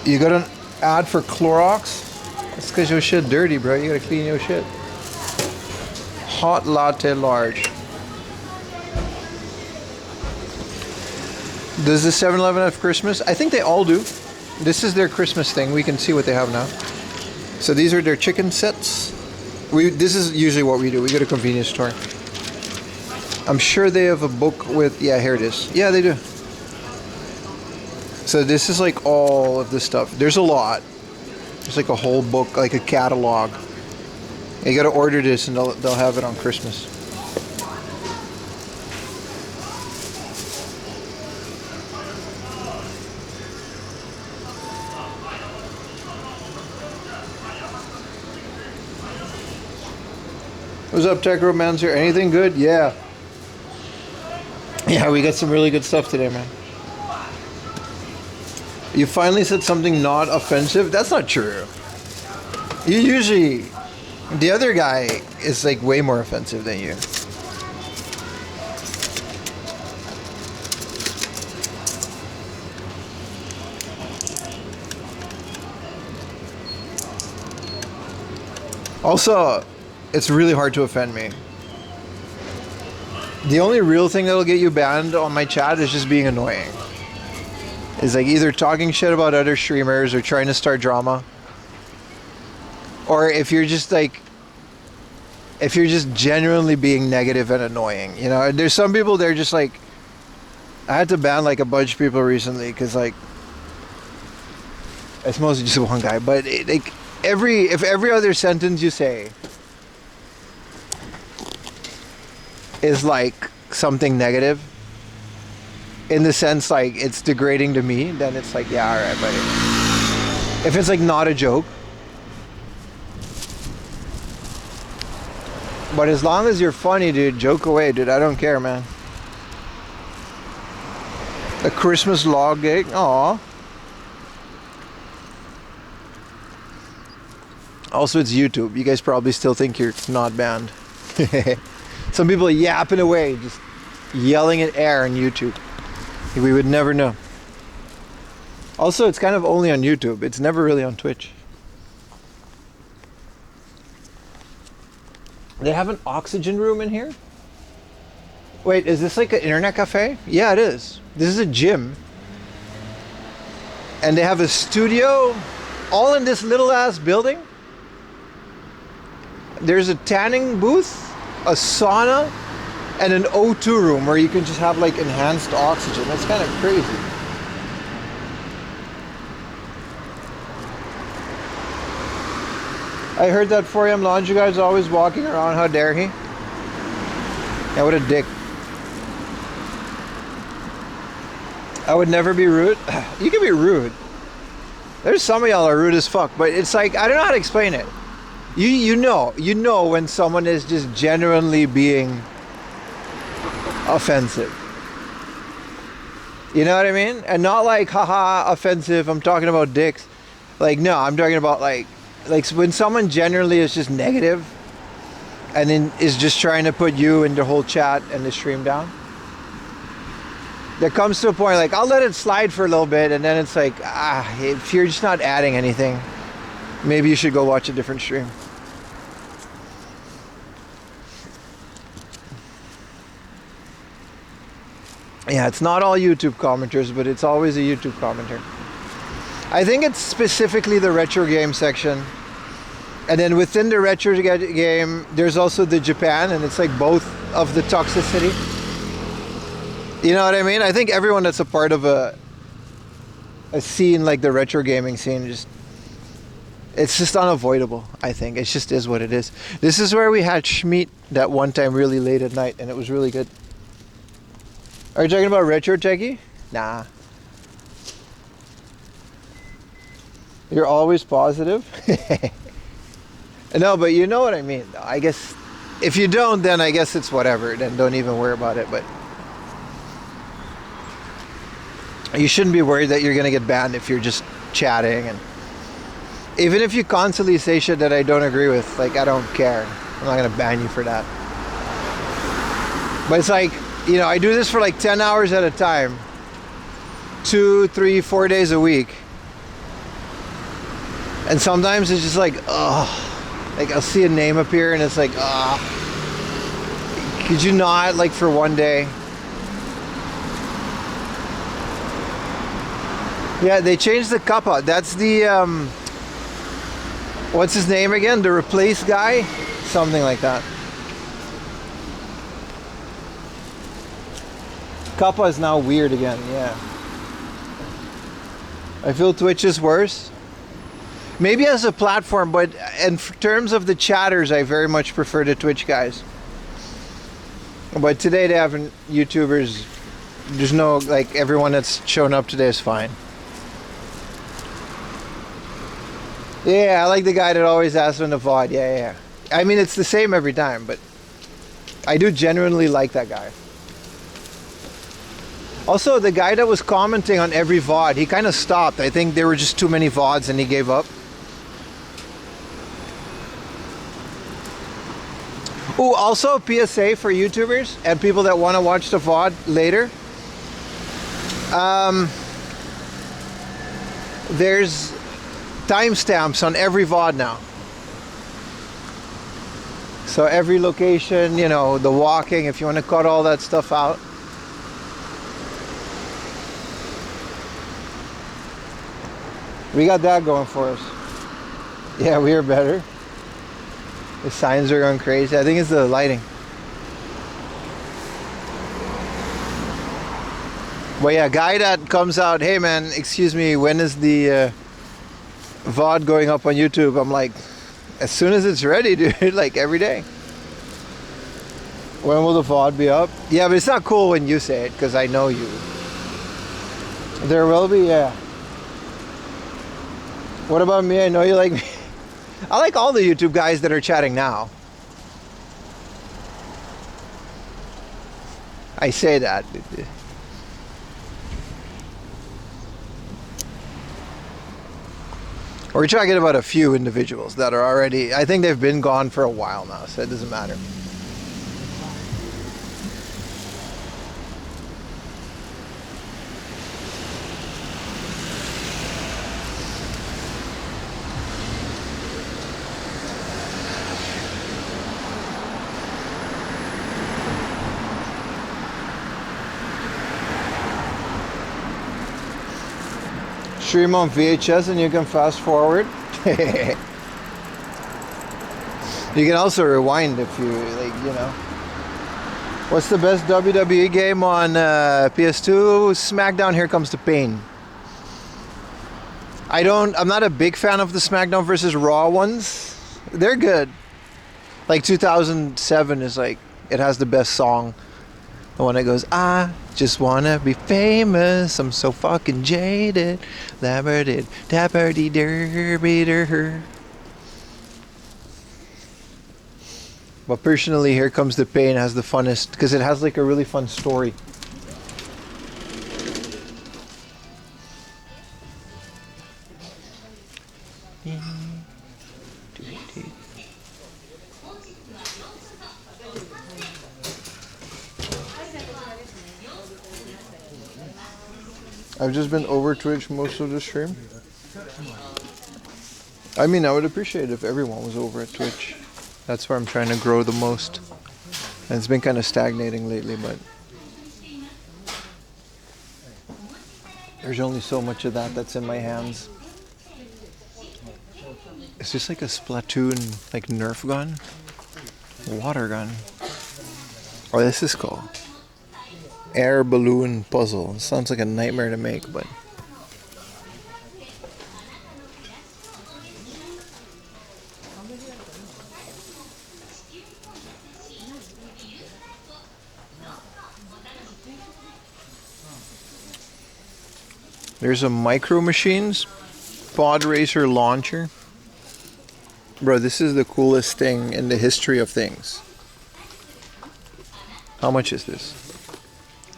A: You got an ad for Clorox? That's because your shit dirty, bro. You gotta clean your shit. Hot latte large. Does the 7-Eleven have Christmas? I think they all do. This is their Christmas thing. We can see what they have now. So these are their chicken sets. This is usually what we do. We go to a convenience store. I'm sure they have a book with, yeah, here it is. Yeah, they do. So this is like all of this stuff. There's a lot. There's like a whole book, like a catalog. You gotta order this and they'll have it on Christmas. What's up, Tech Romancer? Anything good? Yeah. Yeah, we got some really good stuff today, man. You finally said something not offensive? That's not true. You usually... The other guy is like way more offensive than you. Also, it's really hard to offend me. The only real thing that'll get you banned on my chat is just being annoying. Is like either talking shit about other streamers or trying to start drama. Or if you're just like, if you're just genuinely being negative and annoying, you know. There's some people, they're just like, I had to ban like a bunch of people recently because like, it's mostly just one guy, but like if every other sentence you say is like something negative, in the sense like it's degrading to me, then it's like, yeah, alright, buddy. If it's like not a joke, but as long as you're funny, dude, joke away, dude. I don't care, man. A Christmas log cake, aw. Also, it's YouTube. You guys probably still think you're not banned. Some people are yapping away, just yelling at air on YouTube. We would never know. Also, it's kind of only on YouTube. It's never really on Twitch. They have an oxygen room in here? Wait, is this like an internet cafe? Yeah, it is. This is a gym. And they have a studio all in this little ass building. There's a tanning booth, a sauna, and an O2 room where you can just have like enhanced oxygen. That's kind of crazy. I heard that 4am laundry guy's always walking around. How dare he? Yeah, what a dick. I would never be rude. You can be rude. There's some of y'all are rude as fuck, but it's like, I don't know how to explain it. You know when someone is just genuinely being offensive. You know what I mean? And not like, haha, offensive, I'm talking about dicks. Like, no, I'm talking about like when someone generally is just negative and then is just trying to put you and the whole chat and the stream down. There comes to a point like, I'll let it slide for a little bit, and then it's like, if you're just not adding anything, maybe you should go watch a different stream. Yeah, it's not all YouTube commenters, but it's always a YouTube commenter. I think it's specifically the retro game section. And then within the retro game, there's also the Japan, and it's like both of the toxicity. You know what I mean? I think everyone that's a part of a scene like the retro gaming scene, it's just unavoidable, I think. It just is what it is. This is where we had Schmeat that one time really late at night, and it was really good. Are you talking about retro techie? Nah. You're always positive? No, but you know what I mean, though. I guess if you don't, then I guess it's whatever. Then don't even worry about it. But you shouldn't be worried that you're gonna get banned if you're just chatting. And even if you constantly say shit that I don't agree with, like, I don't care. I'm not gonna ban you for that. But it's like, you know, I do this for like 10 hours at a time, 2, 3, 4 days a week. And sometimes it's just like, oh, like I'll see a name appear and it's like, ah, could you not, like, for one day? Yeah, they changed the kappa. That's the, what's his name again? The replace guy? Something like that. Kappa is now weird again, yeah. I feel Twitch is worse. Maybe as a platform, but in terms of the chatters, I very much prefer the Twitch guys. But today they haven't, YouTubers, there's no, like, everyone that's shown up today is fine. Yeah, I like the guy that always asks on the VOD, yeah. I mean, it's the same every time, but I do genuinely like that guy. Also, the guy that was commenting on every VOD, he kind of stopped. I think there were just too many VODs and he gave up. Oh, also a PSA for YouTubers and people that want to watch the VOD later. There's timestamps on every VOD now. So every location, you know, the walking, if you want to cut all that stuff out. We got that going for us. Yeah, we are better. The signs are going crazy. I think it's the lighting. But yeah, guy that comes out, hey man, excuse me, when is the VOD going up on YouTube? I'm like, as soon as it's ready, dude, like every day. When will the VOD be up? Yeah, but it's not cool when you say it, because I know you. There will be, yeah. What about me? I know you like me. I like all the YouTube guys that are chatting now. I say that. We're talking about a few individuals that are already, I think they've been gone for a while now, so it doesn't matter. Stream on VHS and you can fast forward. You can also rewind if you, like, you know. What's the best WWE game on PS2? SmackDown Here Comes the Pain. I'm not a big fan of the SmackDown versus Raw ones. They're good. Like 2007 is like, it has the best song. The one that goes, I just wanna be famous. I'm so fucking jaded. Labradid, dapperdy derby der. But personally, Here Comes the Pain has the funnest, because it has like a really fun story. I've just been over Twitch most of the stream. I mean, I would appreciate it if everyone was over at Twitch. That's where I'm trying to grow the most. And it's been kind of stagnating lately, but there's only so much of that that's in my hands. It's just like a Splatoon, like Nerf gun, water gun. Oh, this is cool. Air balloon puzzle. It sounds like a nightmare to make, but there's a Micro Machines Pod Racer launcher. Bro, this is the coolest thing in the history of things. How much is this?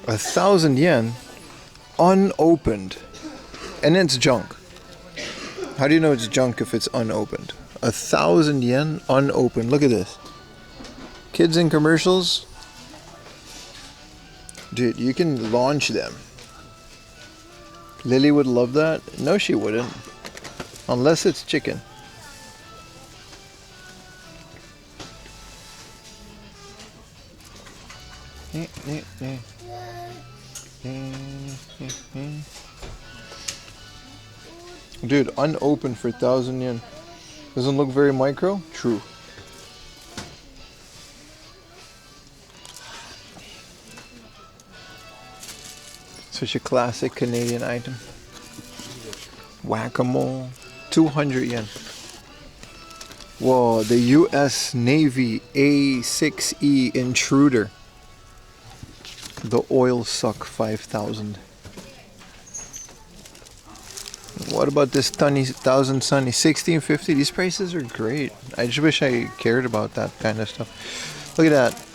A: 1,000 yen, unopened, and it's junk. How do you know it's junk if it's unopened? 1,000 yen, unopened. Look at this. Kids in commercials. Dude, you can launch them. Lily would love that. No, she wouldn't. Unless it's chicken. Dude, unopened for 1,000 yen. Doesn't look very micro? True. Such a classic Canadian item. Whack-a-mole. 200 yen. Whoa, the US Navy A6E Intruder. The oil suck 5,000. What about this 1,000 Sunny 1650? These prices are great. I just wish I cared about that kind of stuff. Look at that.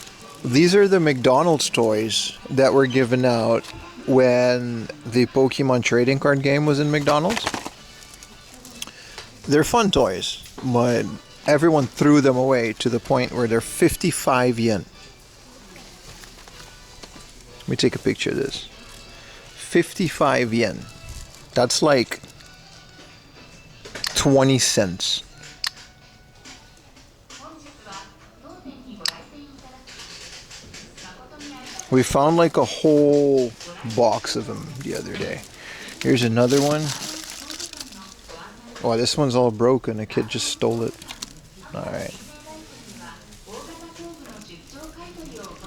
A: These are the McDonald's toys that were given out when the Pokemon trading card game was in McDonald's. They're fun toys, but everyone threw them away to the point where they're 55 yen. Let me take a picture of this. 55 yen. That's like 20 cents. We found like a whole box of them the other day. Here's another one. Oh, this one's all broken. A kid just stole it. Alright.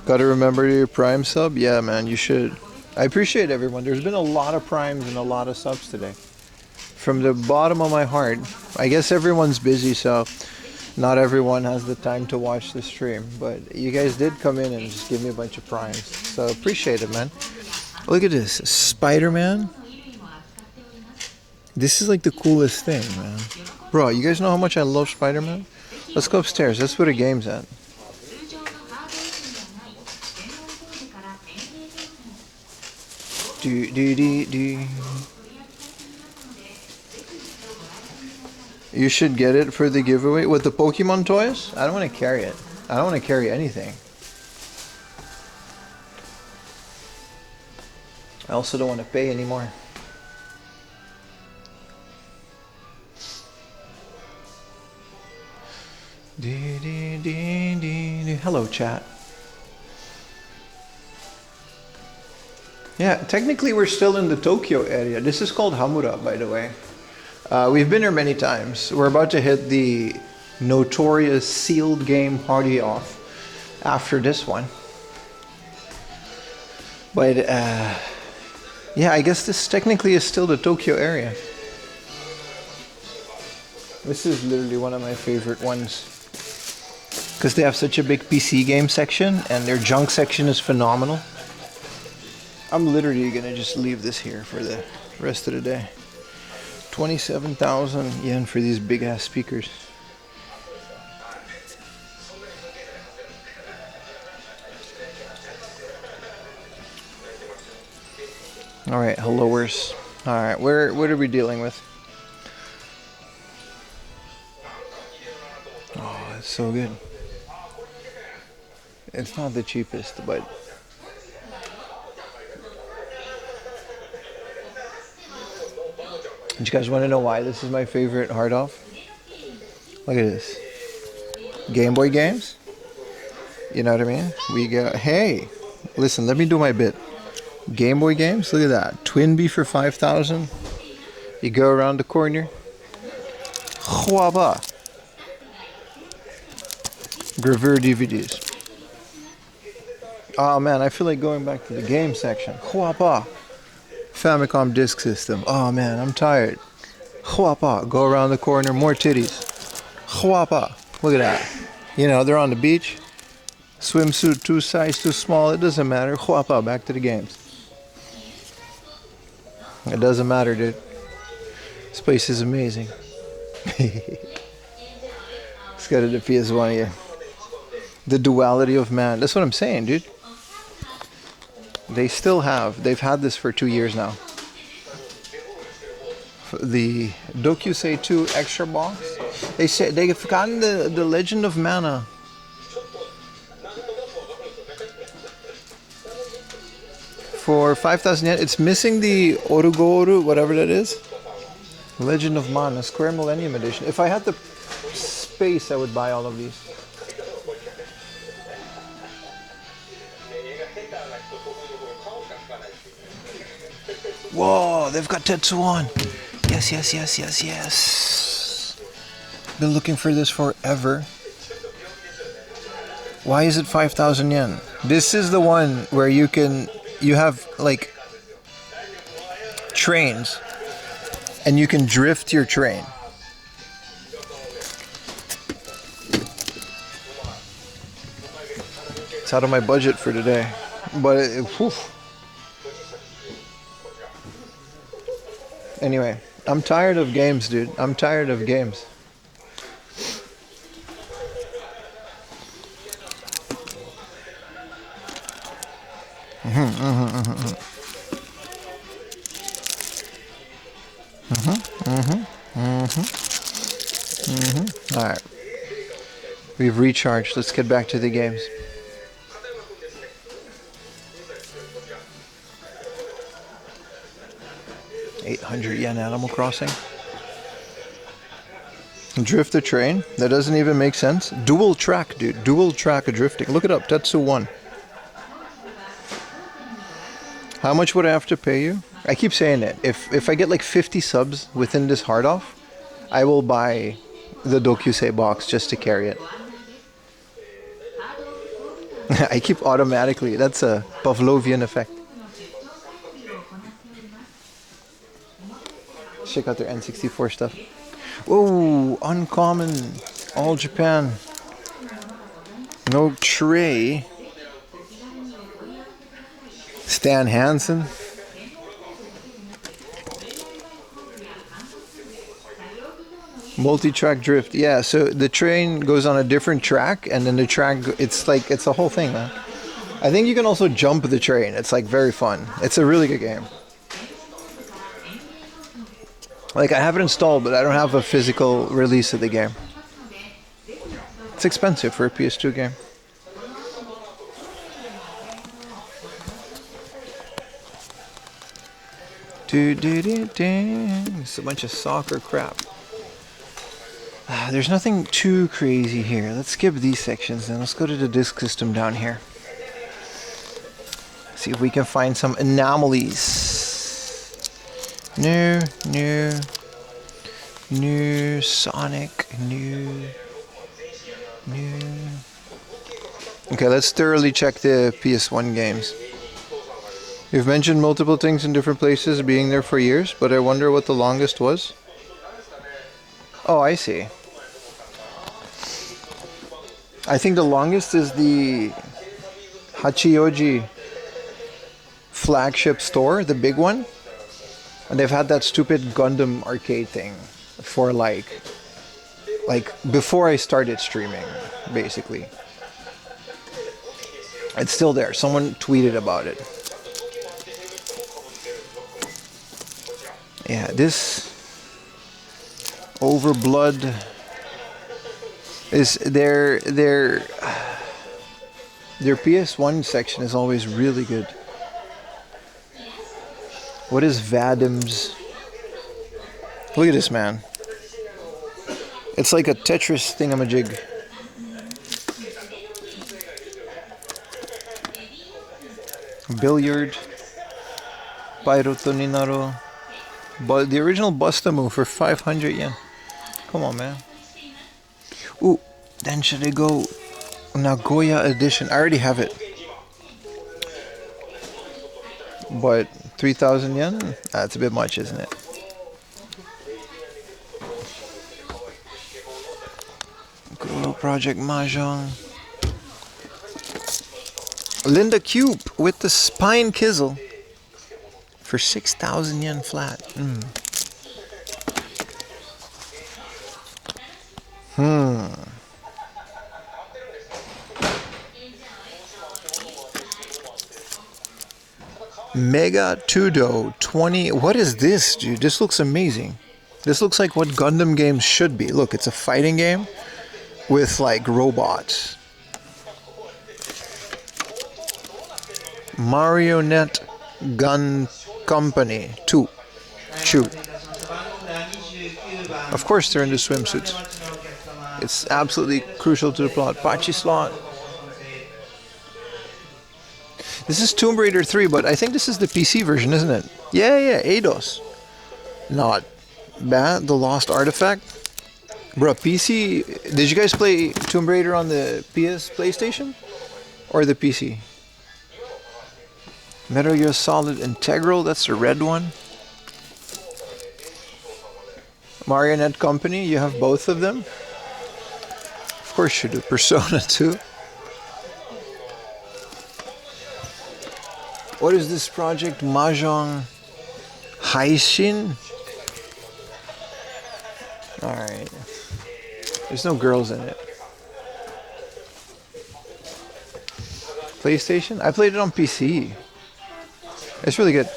A: Gotta remember your Prime sub? Yeah, man, you should. I appreciate everyone. There's been a lot of Primes and a lot of subs today. From the bottom of my heart. I guess everyone's busy, so not everyone has the time to watch the stream. But you guys did come in and just give me a bunch of Primes. So appreciate it, man. Look at this. Spider-Man. This is like the coolest thing, man. Bro, you guys know how much I love Spider-Man? Let's go upstairs. That's where the game's at. You should get it for the giveaway with the Pokemon toys. I don't want to carry it. I don't want to carry anything. I also don't want to pay anymore. Hello, chat. Yeah, technically we're still in the Tokyo area. This is called Hamura, by the way. We've been here many times. We're about to hit the notorious sealed game party off after this one. But yeah, I guess this technically is still the Tokyo area. This is literally one of my favorite ones. Because they have such a big PC game section and their junk section is phenomenal. I'm literally gonna just leave this here for the rest of the day. 27,000 yen for these big ass speakers. Alright, helloers. Alright, what are we dealing with? Oh, it's so good. It's not the cheapest, but do you guys want to know why this is my favorite hard off? Look at this. Game Boy games. You know what I mean? We got, hey, listen, let me do my bit. Game Boy games, look at that. Twin B for 5,000. You go around the corner. Huaba. Gravure DVDs. Oh man, I feel like going back to the game section. Huapa. Famicom disk system. Oh man, I'm tired. Huapa. Go around the corner, more titties. Huapa. Look at that. You know, they're on the beach. Swimsuit, too size, too small. It doesn't matter. Huapa. Back to the games. It doesn't matter, dude. This place is amazing. Let's go to the PS1 here. The duality of man. That's what I'm saying, dude. They still have. They've had this for 2 years now. The Dokusei 2 extra box. They say they've gotten the Legend of Mana. For 5,000 yen. It's missing the Orugoru, whatever that is. Legend of Mana, Square Millennium Edition. If I had the space, I would buy all of these. Whoa, they've got Tetsuan. Yes, yes, yes, yes, yes. Been looking for this forever. Why is it 5,000 yen? This is the one where you have like trains and you can drift your train. It's out of my budget for today, but whew. Anyway, I'm tired of games, dude. I'm tired of games. All right. We've recharged. Let's get back to the games. $800 Animal Crossing. Drift the train? That doesn't even make sense. Dual track, dude. Dual track drifting. Look it up. Tetsu 1. How much would I have to pay you? I keep saying it. If I get like 50 subs within this hard off, I will buy the Dokusei box just to carry it. I keep automatically. That's a Pavlovian effect. Check out their N64 stuff. Oh, uncommon. All Japan. No tray. Stan Hansen. Multi-track drift. Yeah, so the train goes on a different track, and then the track, it's a whole thing, man. I think you can also jump the train. It's like very fun. It's a really good game. Like, I have it installed, but I don't have a physical release of the game. It's expensive for a PS2 game. It's a bunch of soccer crap. There's nothing too crazy here. Let's skip these sections then. Let's go to the disc system down here. See if we can find some anomalies. New Sonic, new. Okay, let's thoroughly check the PS1 games. You've mentioned multiple things in different places being there for years, but I wonder what the longest was. Oh, I see. I think the longest is the Hachioji flagship store, the big one. And they've had that stupid Gundam arcade thing for like before I started streaming, basically. It's still there. Someone tweeted about it. Yeah, this Overblood is their PS1 section is always really good. What is Vadim's? Look at this, man. It's like a Tetris thingamajig. Billiard. Pyrotoninaro. But the original Bustamu for 500 yen. Come on, man. Ooh, then should I go Nagoya edition? I already have it. But 3,000 yen? That's a bit much, isn't it? Guru Project Mahjong. Linda Cube with the Spine Kizzle for 6,000 yen flat. Mega Tudo 20. What is this, dude? This looks amazing. This looks like what Gundam games should be. Look, it's a fighting game with like robots. Marionette Gun Company 2. Chew. Of course they're in the swimsuits. It's absolutely crucial to the plot. Pachi slot. This is Tomb Raider 3, but I think this is the PC version, isn't it? Yeah, Eidos. Not bad. The Lost Artifact. Bro, PC... Did you guys play Tomb Raider on the PlayStation? Or the PC? Metal Gear Solid Integral, that's the red one. Marionette Company, you have both of them. Of course you do. Persona 2. What is this project? Mahjong Haishin? Alright. There's no girls in it. PlayStation? I played it on PC. It's really good.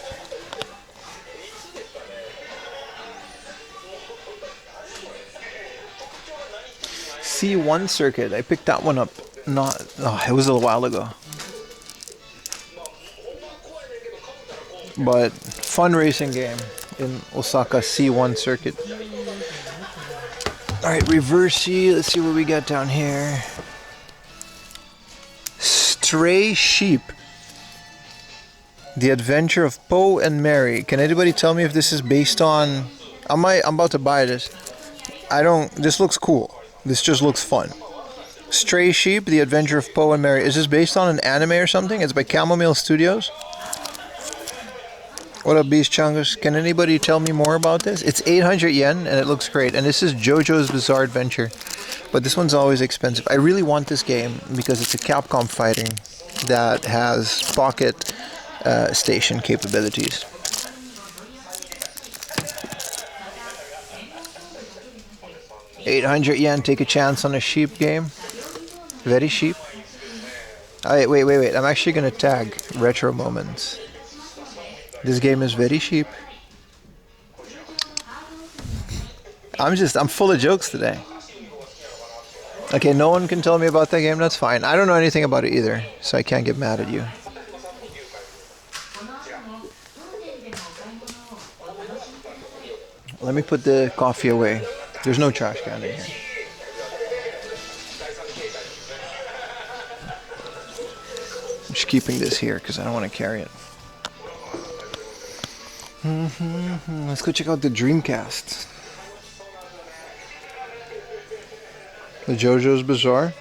A: C1 Circuit. I picked that one up. It was a while ago. But fun racing game in Osaka C1 Circuit. Alright, Reversey. Let's see what we got down here. Stray Sheep. The Adventure of Poe and Mary. Can anybody tell me if this is based on... I'm about to buy this. This looks cool. This just looks fun. Stray Sheep, The Adventure of Poe and Mary. Is this based on an anime or something? It's by Chamomile Studios. What up, Beast Chungus? Can anybody tell me more about this? It's 800 yen and it looks great. And this is JoJo's Bizarre Adventure. But this one's always expensive. I really want this game because it's a Capcom fighting that has pocket station capabilities. $800 take a chance on a sheep game. Very sheep. Oh, wait. I'm actually gonna tag Retro Moments. This game is very sheep. I'm full of jokes today. Okay, no one can tell me about that game, that's fine. I don't know anything about it either, so I can't get mad at you. Let me put the coffee away. There's no trash can in here. I'm just keeping this here because I don't want to carry it. Let's go check out the Dreamcast. The JoJo's Bizarre.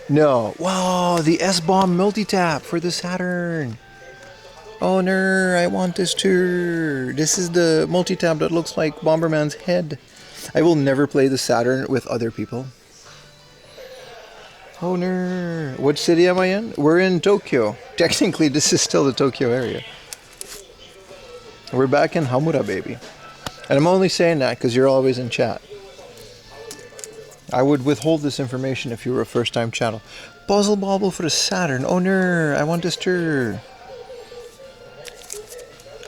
A: No. Wow, the S-Bomb multi-tap for the Saturn. Oh no, I want this too. This is the multi-tap that looks like Bomberman's head. I will never play the Saturn with other people. Oh no. What city am I in? We're in Tokyo. Technically, this is still the Tokyo area. We're back in Hamura, baby. And I'm only saying that because you're always in chat. I would withhold this information if you were a first-time channel. Puzzle Bobble for the Saturn. Oh no, I want this too.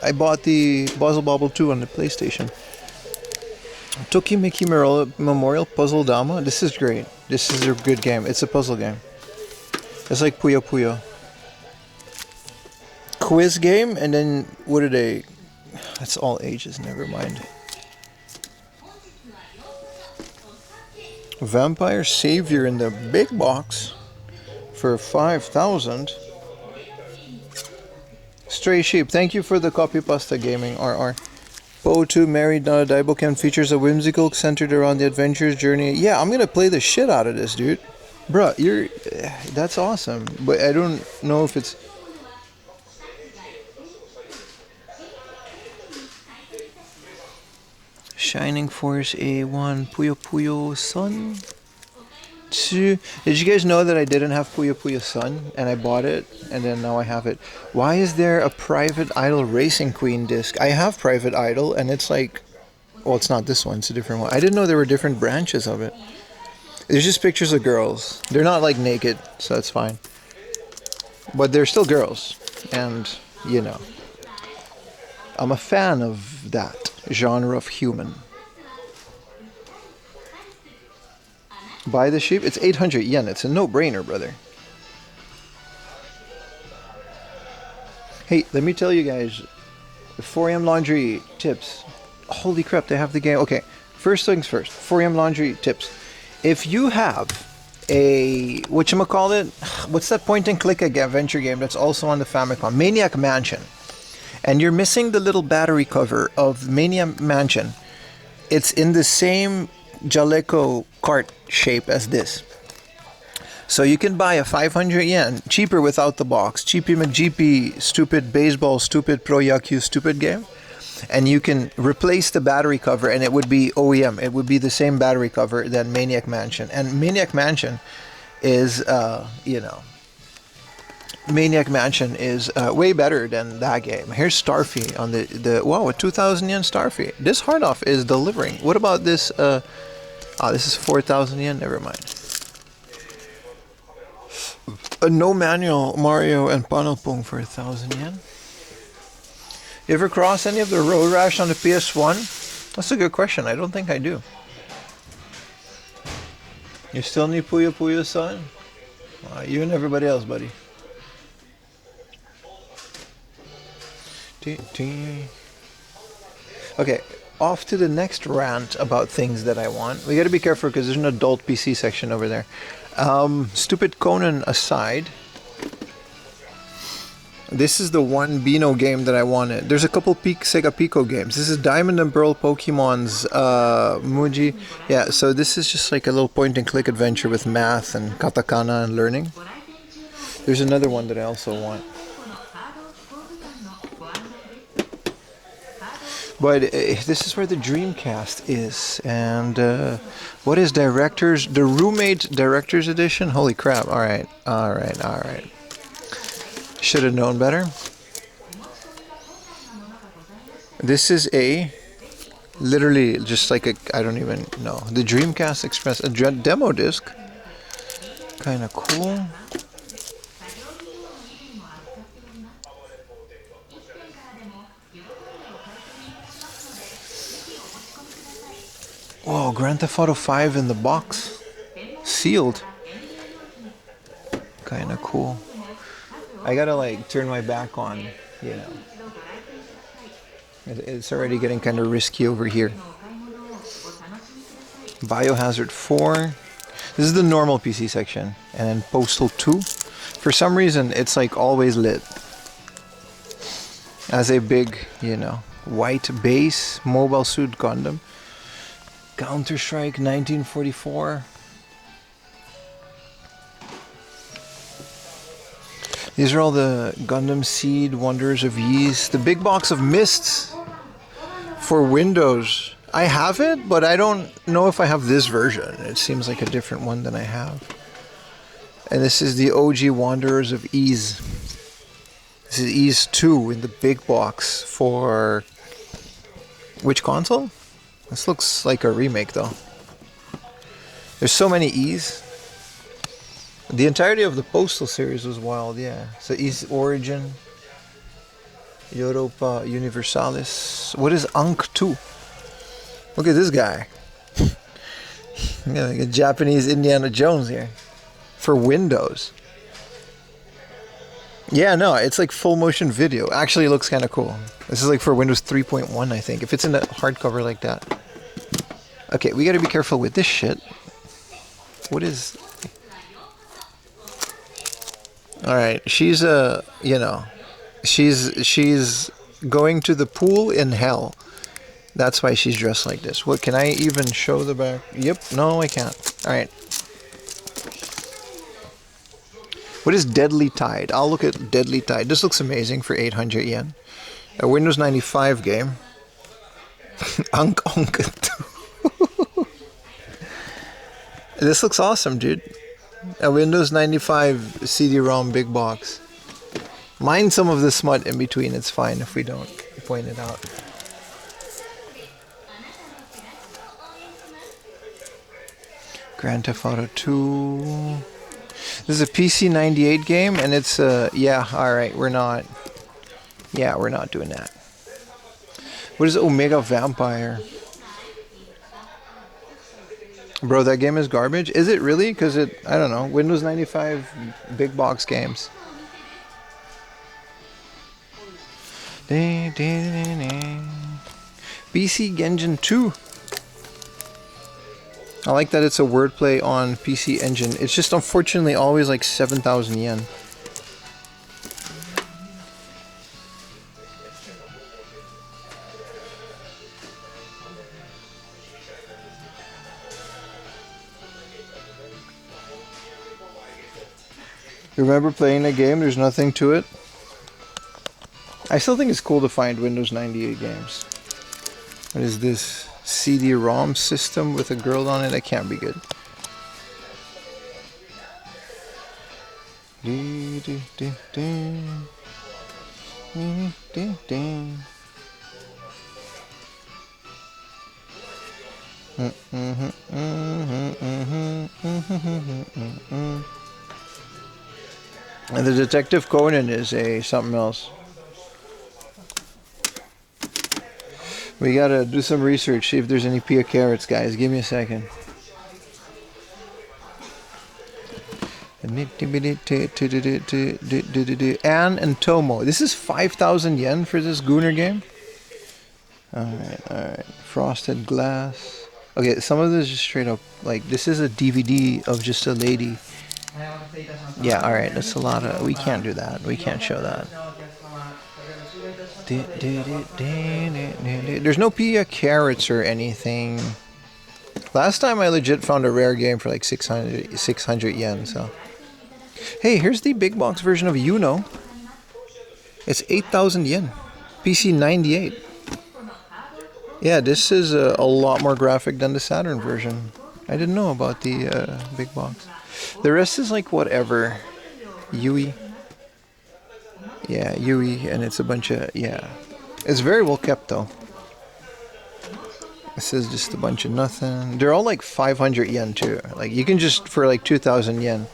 A: I bought the Puzzle Bobble 2 on the PlayStation. Tokimeki Memorial Puzzle Dama. This is great. This is a good game. It's a puzzle game. It's like Puyo Puyo. Quiz game, and then what are they? That's all ages, never mind. Vampire Savior in the big box for 5,000. Stray Sheep, thank you for the copy pasta gaming, RR. Poe 2 Married Not a Daiboken features a whimsical centered around the adventure's journey. Yeah, I'm gonna play the shit out of this, dude. Bruh, that's awesome. But I don't know if it's... Shining Force A1, Puyo Puyo Sun 2. Did you guys know that I didn't have Puyo Puyo Sun and I bought it and then now I have it? Why is there a Private Idol Racing Queen disc? I have Private Idol and it's like, well, it's not this one, it's a different one. I didn't know there were different branches of it. There's just pictures of girls. They're not like naked, so that's fine. But they're still girls. And, you know, I'm a fan of that genre of human. Buy the sheep? It's 800 yen. It's a no-brainer, brother. Hey, let me tell you guys, 4am Laundry tips. Holy crap, they have the game. Okay, first things first, 4am Laundry tips. If you have a, whatchamacallit, what's that point and click adventure game that's also on the Famicom? Maniac Mansion. And you're missing the little battery cover of Maniac Mansion. It's in the same Jaleco cart shape as this. So you can buy a 500 yen, cheaper without the box, Cheapy McGeepy, stupid baseball, stupid pro yaku, stupid game. And you can replace the battery cover and it would be OEM. It would be the same battery cover than Maniac Mansion. And Maniac Mansion is, you know, Maniac Mansion is way better than that game. Here's Starfy on the wow, a 2,000 yen Starfy. This hard off is delivering. What about this? This is 4,000 yen. Never mind. A no manual Mario and Panelpong for 1,000 yen. You ever cross any of the road rash on the PS1? That's a good question. I don't think I do. You still need Puyo Puyo, son? You and everybody else, buddy. Okay, off to the next rant about things that I want. We gotta be careful because there's an adult PC section over there. Stupid Conan aside, this is the one Beano game that I wanted. There's a couple Sega Pico games. This is Diamond and Pearl Pokemon's Muji. Yeah, so this is just like a little point and click adventure with math and katakana and learning. There's another one that I also want. But this is where the Dreamcast is. And what is Directors? The Roommate Directors Edition? Holy crap. Alright. Should have known better. This is literally just like I don't even know. The Dreamcast Express, a demo disc. Kind of cool. Whoa, Grand Theft Auto 5 in the box. Sealed. Kind of cool. I gotta like turn my back on, you know. It's already getting kind of risky over here. Biohazard 4. This is the normal PC section. And then Postal 2. For some reason, it's like always lit. As a big, you know, white base Mobile Suit Gundam. Counter-Strike 1944. These are all the Gundam Seed, Wonders of Ys. The big box of Mists for Windows. I have it, but I don't know if I have this version. It seems like a different one than I have. And this is the OG Wanderers of Ys. This is Ys 2 in the big box for... which console? This looks like a remake though. There's so many Ys. The entirety of the Postal series was wild, yeah. So Ys Origin, Europa Universalis. What is Ankh 2? Look at this guy. Yeah, like a Japanese Indiana Jones here. For Windows. Yeah, no, it's like full motion video. Actually, it looks kind of cool. This is like for Windows 3.1, I think. If it's in a hardcover like that. Okay, we gotta be careful with this shit. What is... Alright, she's you know, she's going to the pool in hell. That's why she's dressed like this. What, can I even show the back? Yep, no, I can't. Alright. What is Deadly Tide? I'll look at Deadly Tide. This looks amazing for 800 yen. A Windows 95 game. Ankh 2. This looks awesome, dude. A Windows 95 CD-ROM big box. Mind some of the smut in between. It's fine if we don't point it out. Grand Theft Auto 2. This is a PC 98 game, and it's yeah. All right, we're not. Yeah, we're not doing that. What is Omega Vampire? Bro, that game is garbage. Is it really? Because I don't know. Windows 95 big box games. PC Engine 2. I like that it's a wordplay on PC Engine. It's just unfortunately always like 7,000 yen. Remember playing a game, there's nothing to it? I still think it's cool to find Windows 98 games. What is this? CD-ROM system with a girl on it? That can't be good. And the Detective Conan is something else. We gotta do some research, see if there's any Pia Carrots, guys. Give me a second. Anne and Tomo. This is 5,000 yen for this Gooner game? Alright. Frosted Glass. Okay, some of this is just straight up, like, this is a DVD of just a lady. Yeah, alright, that's a lot of, we can't do that. We can't show that. There's no Pia Carrots or anything. Last time I legit found a rare game for like 600 yen, so. Hey, here's the big box version of Uno. It's 8,000 yen. PC 98. Yeah, this is a lot more graphic than the Saturn version. I didn't know about the big box. The rest is like whatever. Yui. Yeah, Yui, and it's a bunch of, yeah. It's very well kept though. This is just a bunch of nothing. They're all like 500 yen too. Like you can just, for like 2,000 yen,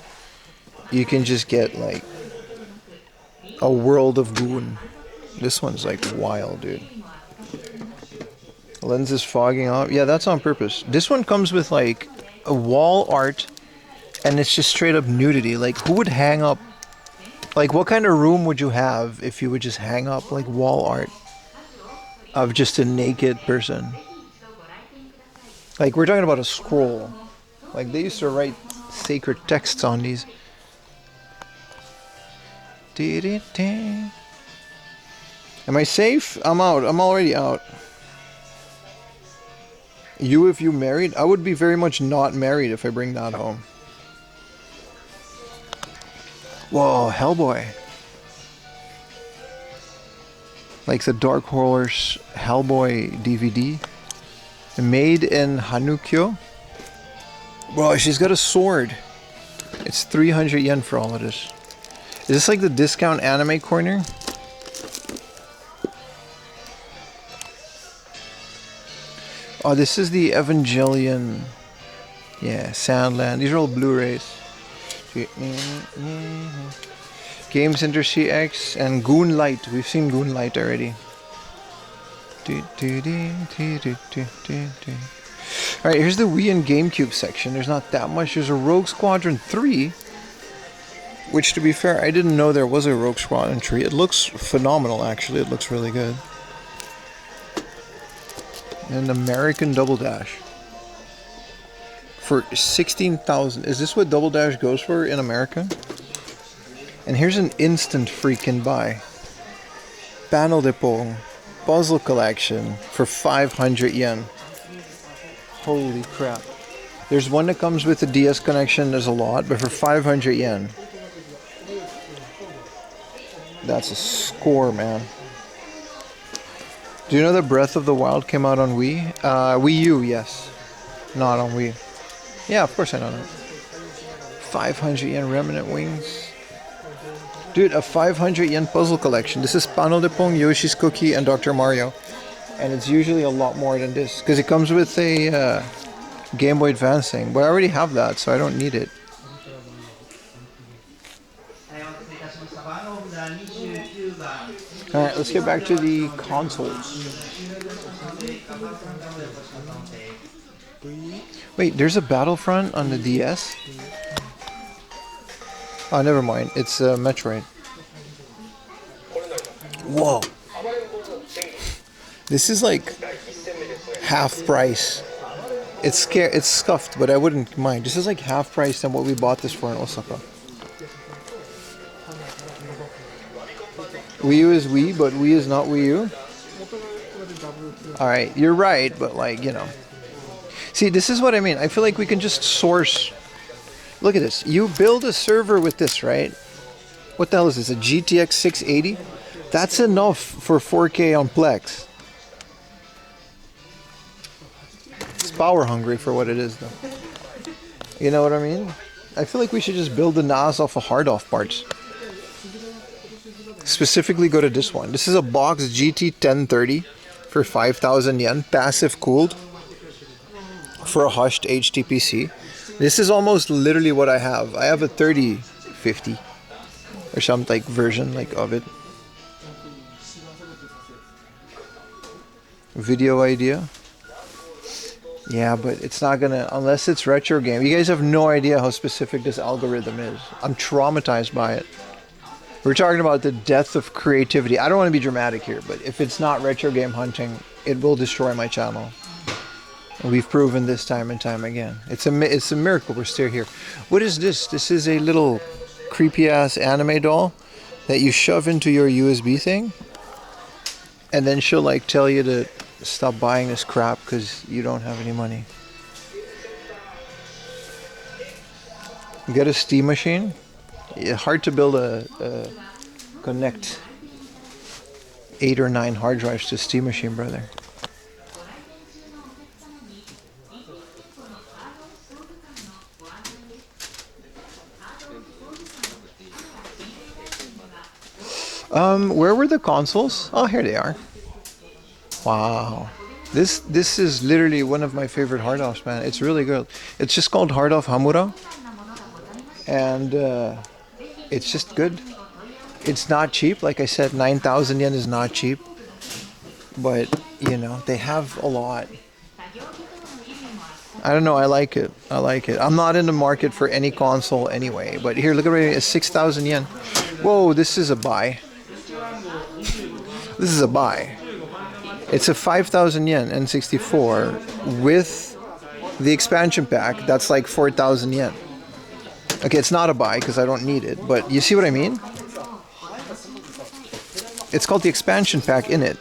A: you can just get like a world of goon. This one's like wild, dude. Lens is fogging off. Yeah, that's on purpose. This one comes with like a wall art, and it's just straight up nudity. Like who would hang up? Like, what kind of room would you have if you would just hang up, like, wall art of just a naked person? Like, we're talking about a scroll. Like, they used to write sacred texts on these. Am I safe? I'm out. I'm already out. You, if you married? I would be very much not married if I bring that home. Whoa, Hellboy. Like the Dark Horse Hellboy DVD. Made in Hanukyo. Bro, she's got a sword. It's 300 yen for all of this. Is this like the discount anime corner? Oh, this is the Evangelion. Yeah, Sandland. These are all Blu-rays. Games Center CX and Goon Light. We've seen Goon Light already. Alright, here's the Wii and GameCube section. There's not that much. There's a Rogue Squadron 3. Which, to be fair, I didn't know there was a Rogue Squadron 3. It looks phenomenal, actually. It looks really good. And American Double Dash. For 16,000. Is this what Double Dash goes for in America? And here's an instant freaking buy. Panel de Pong puzzle collection for 500 yen. Holy crap. There's one that comes with the DS connection. There's a lot, but for 500 yen. That's a score, man. Do you know that Breath of the Wild came out on Wii? Wii U, yes. Not on Wii. Yeah, of course I know that. 500 yen Remnant Wings. Dude, a 500 yen puzzle collection. This is Panel de Pong, Yoshi's Cookie, and Dr. Mario. And it's usually a lot more than this. Because it comes with a Game Boy Advance thing. But I already have that, so I don't need it. Alright, let's get back to the consoles. Wait, there's a Battlefront on the DS? Oh, never mind. It's Metroid. Whoa. This is like half price. It's scuffed, but I wouldn't mind. This is like half price than what we bought this for in Osaka. Wii U is Wii, but Wii is not Wii U. Alright, you're right, but like, you know. See, this is what I mean. I feel like we can just source. Look at this. You build a server with this, right? What the hell is this? A GTX 680? That's enough for 4K on Plex. It's power hungry for what it is, though. You know what I mean? I feel like we should just build the NAS off of hard off parts. Specifically go to this one. This is a box GT 1030 for 5,000 yen. Passive cooled for a hushed HTPC. This is almost literally what I have. I have a 3050 or some like version like of it. Video idea. Yeah, but it's not gonna, unless it's retro game. You guys have no idea how specific this algorithm is. I'm traumatized by it. We're talking about the death of creativity. I don't want to be dramatic here, but if it's not retro game hunting, it will destroy my channel. And we've proven this time and time again. It's a miracle we're still here. What is this? This is a little creepy ass anime doll that you shove into your USB thing, and then she'll like tell you to stop buying this crap because you don't have any money. You get a Steam machine. It's hard to build a connect 8 or 9 hard drives to a Steam machine, brother. Where were the consoles? Oh, here they are. Wow. This is literally one of my favorite hard offs, man. It's really good. It's just called Hard Off Hamura. And it's just good. It's not cheap. Like I said, 9,000 yen is not cheap. But, you know, they have a lot. I don't know. I like it. I like it. I'm not in the market for any console anyway. But here, look at it. It's 6,000 yen. Whoa, this is a buy. This is a buy. It's a 5,000 yen N64 with the expansion pack. That's like 4,000 yen. Okay, it's not a buy because I don't need it. But you see what I mean? It's called the expansion pack in it.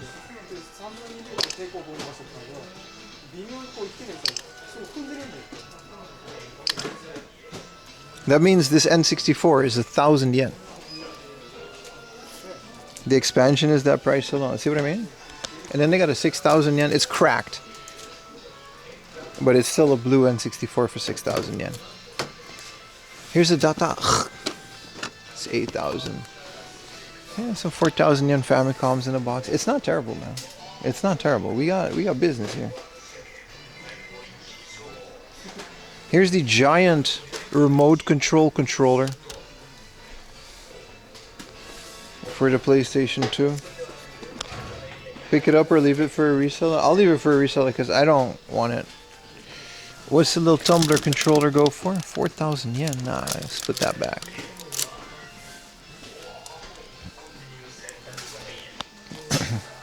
A: That means this N64 is 1,000 yen. The expansion is that price alone. See what I mean? And then they got a 6,000 yen. It's cracked. But it's still a blue N64 for 6,000 yen. Here's a data. It's 8,000. Yeah, so 4,000 yen Famicom's in a box. It's not terrible, man. It's not terrible. We got business here. Here's the giant remote control controller for the PlayStation 2. Pick it up or leave it for a reseller. I'll leave it for a reseller because I don't want it. What's the little tumbler controller go for? 4,000 yen. Nah, let's put that back.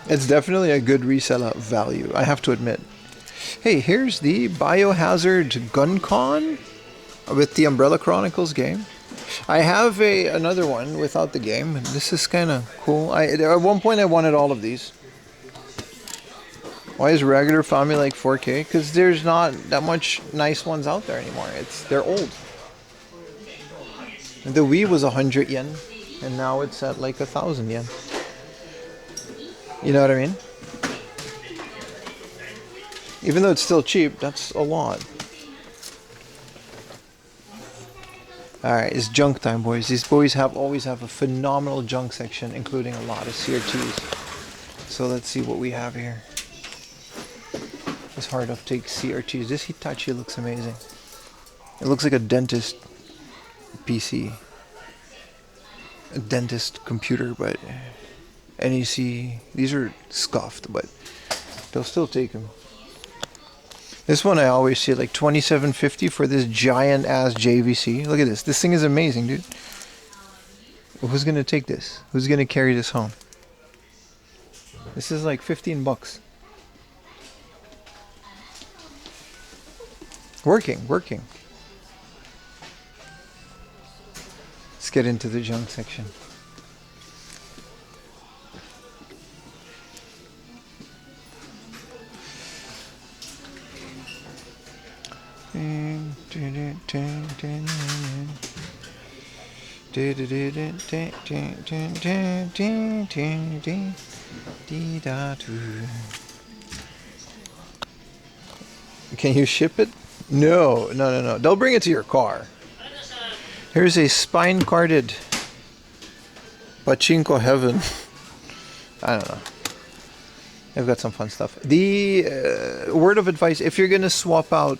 A: It's definitely a good reseller value, I have to admit. Hey, here's the Biohazard GunCon with the Umbrella Chronicles game. I have another one without the game. This is kind of cool. At one point I wanted all of these. Why is regular Fami like 4K? Because there's not that much nice ones out there anymore. They're old. And the Wii was 100 yen, and now it's at like 1,000 yen. You know what I mean? Even though it's still cheap, that's a lot. Alright, it's junk time, boys. These boys always have a phenomenal junk section, including a lot of CRTs. So let's see what we have here. This hard uptake CRTs. This Hitachi looks amazing. It looks like a dentist PC. A dentist computer, but NEC. These are scuffed, but they'll still take them. This one I always see like $27.50 for this giant ass JVC. Look at this. This thing is amazing, dude. Who's gonna take this? Who's gonna carry this home? This is like 15 bucks. Working. Let's get into the junk section. Can you ship it? No. They'll bring it to your car. Here's a spine-carded pachinko heaven. I don't know. They've got some fun stuff. The word of advice, if you're going to swap out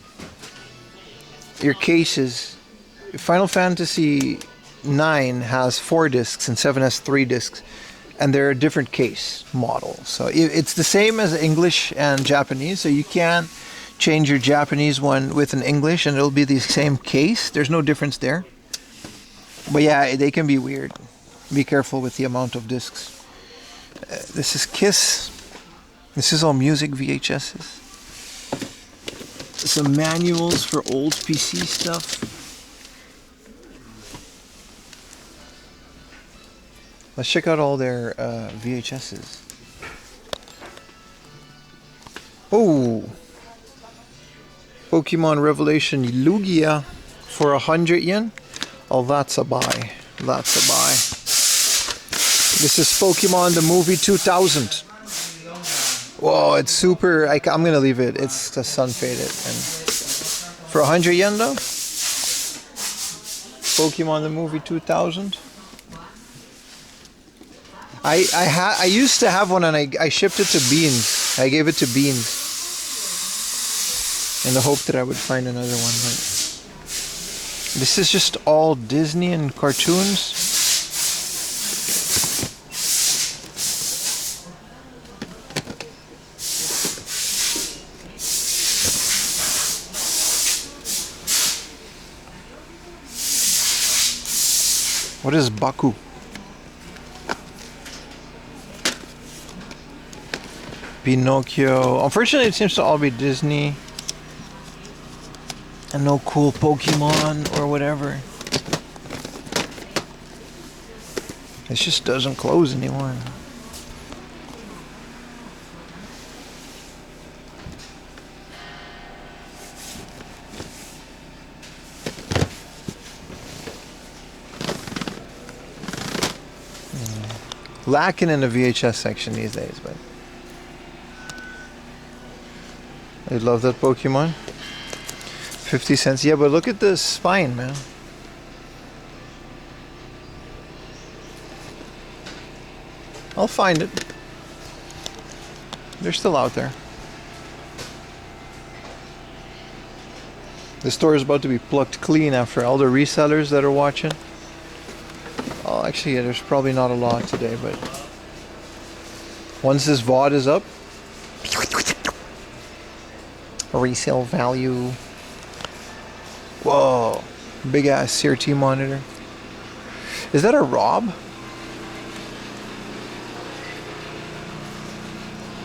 A: your cases, Final Fantasy 9 has 4 discs and 7 has 3 discs, and they're a different case model. So it's the same as English and Japanese, so you can't change your Japanese one with an English and it'll be the same case. There's no difference there. But yeah, they can be weird. Be careful with the amount of discs. This is KISS. This is all music VHSs. Some manuals for old PC stuff. Let's check out all their VHSs. Oh! Pokemon Revelation Lugia for 100 yen. Oh, that's a buy. That's a buy. This is Pokemon the movie 2000. Whoa, it's super. I'm gonna leave it. It's the sun faded. And for 100 yen though. Pokemon the movie 2000. I used to have one and I shipped it to Beans. I gave it to Beans in the hope that I would find another one. But this is just all Disney and cartoons. What is Baku? Pinocchio. Unfortunately, it seems to all be Disney. And no cool Pokemon or whatever. It just doesn't close anymore. Lacking in the VHS section these days, but I love that Pokemon. 50 cents. Yeah, but look at the spine, man. I'll find it. They're still out there. The store is about to be plucked clean after all the resellers that are watching. Oh, actually, yeah, there's probably not a lot today, but once this VOD is up, resale value. Whoa, big ass CRT monitor. Is that a Rob?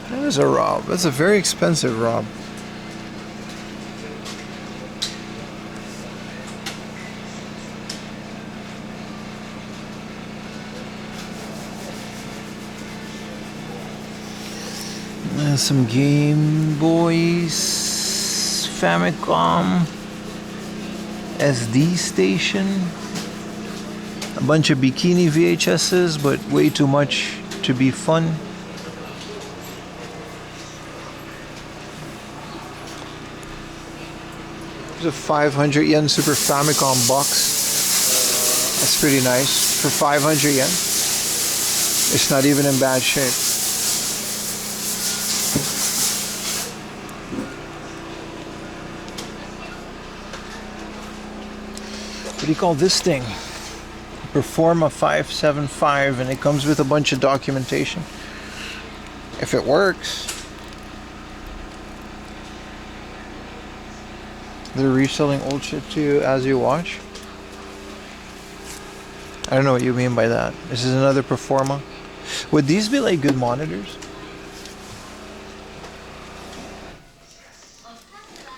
A: That is a Rob. That's a very expensive Rob. Some Game Boys, Famicom, SD station, a bunch of bikini VHSs, but way too much to be fun. There's a 500 yen Super Famicom box. That's pretty nice for 500 yen. It's not even in bad shape. What do you call this thing? Performa 575, and it comes with a bunch of documentation. If it works. They're reselling old shit to you as you watch. I don't know what you mean by that. This is another Performa. Would these be like good monitors?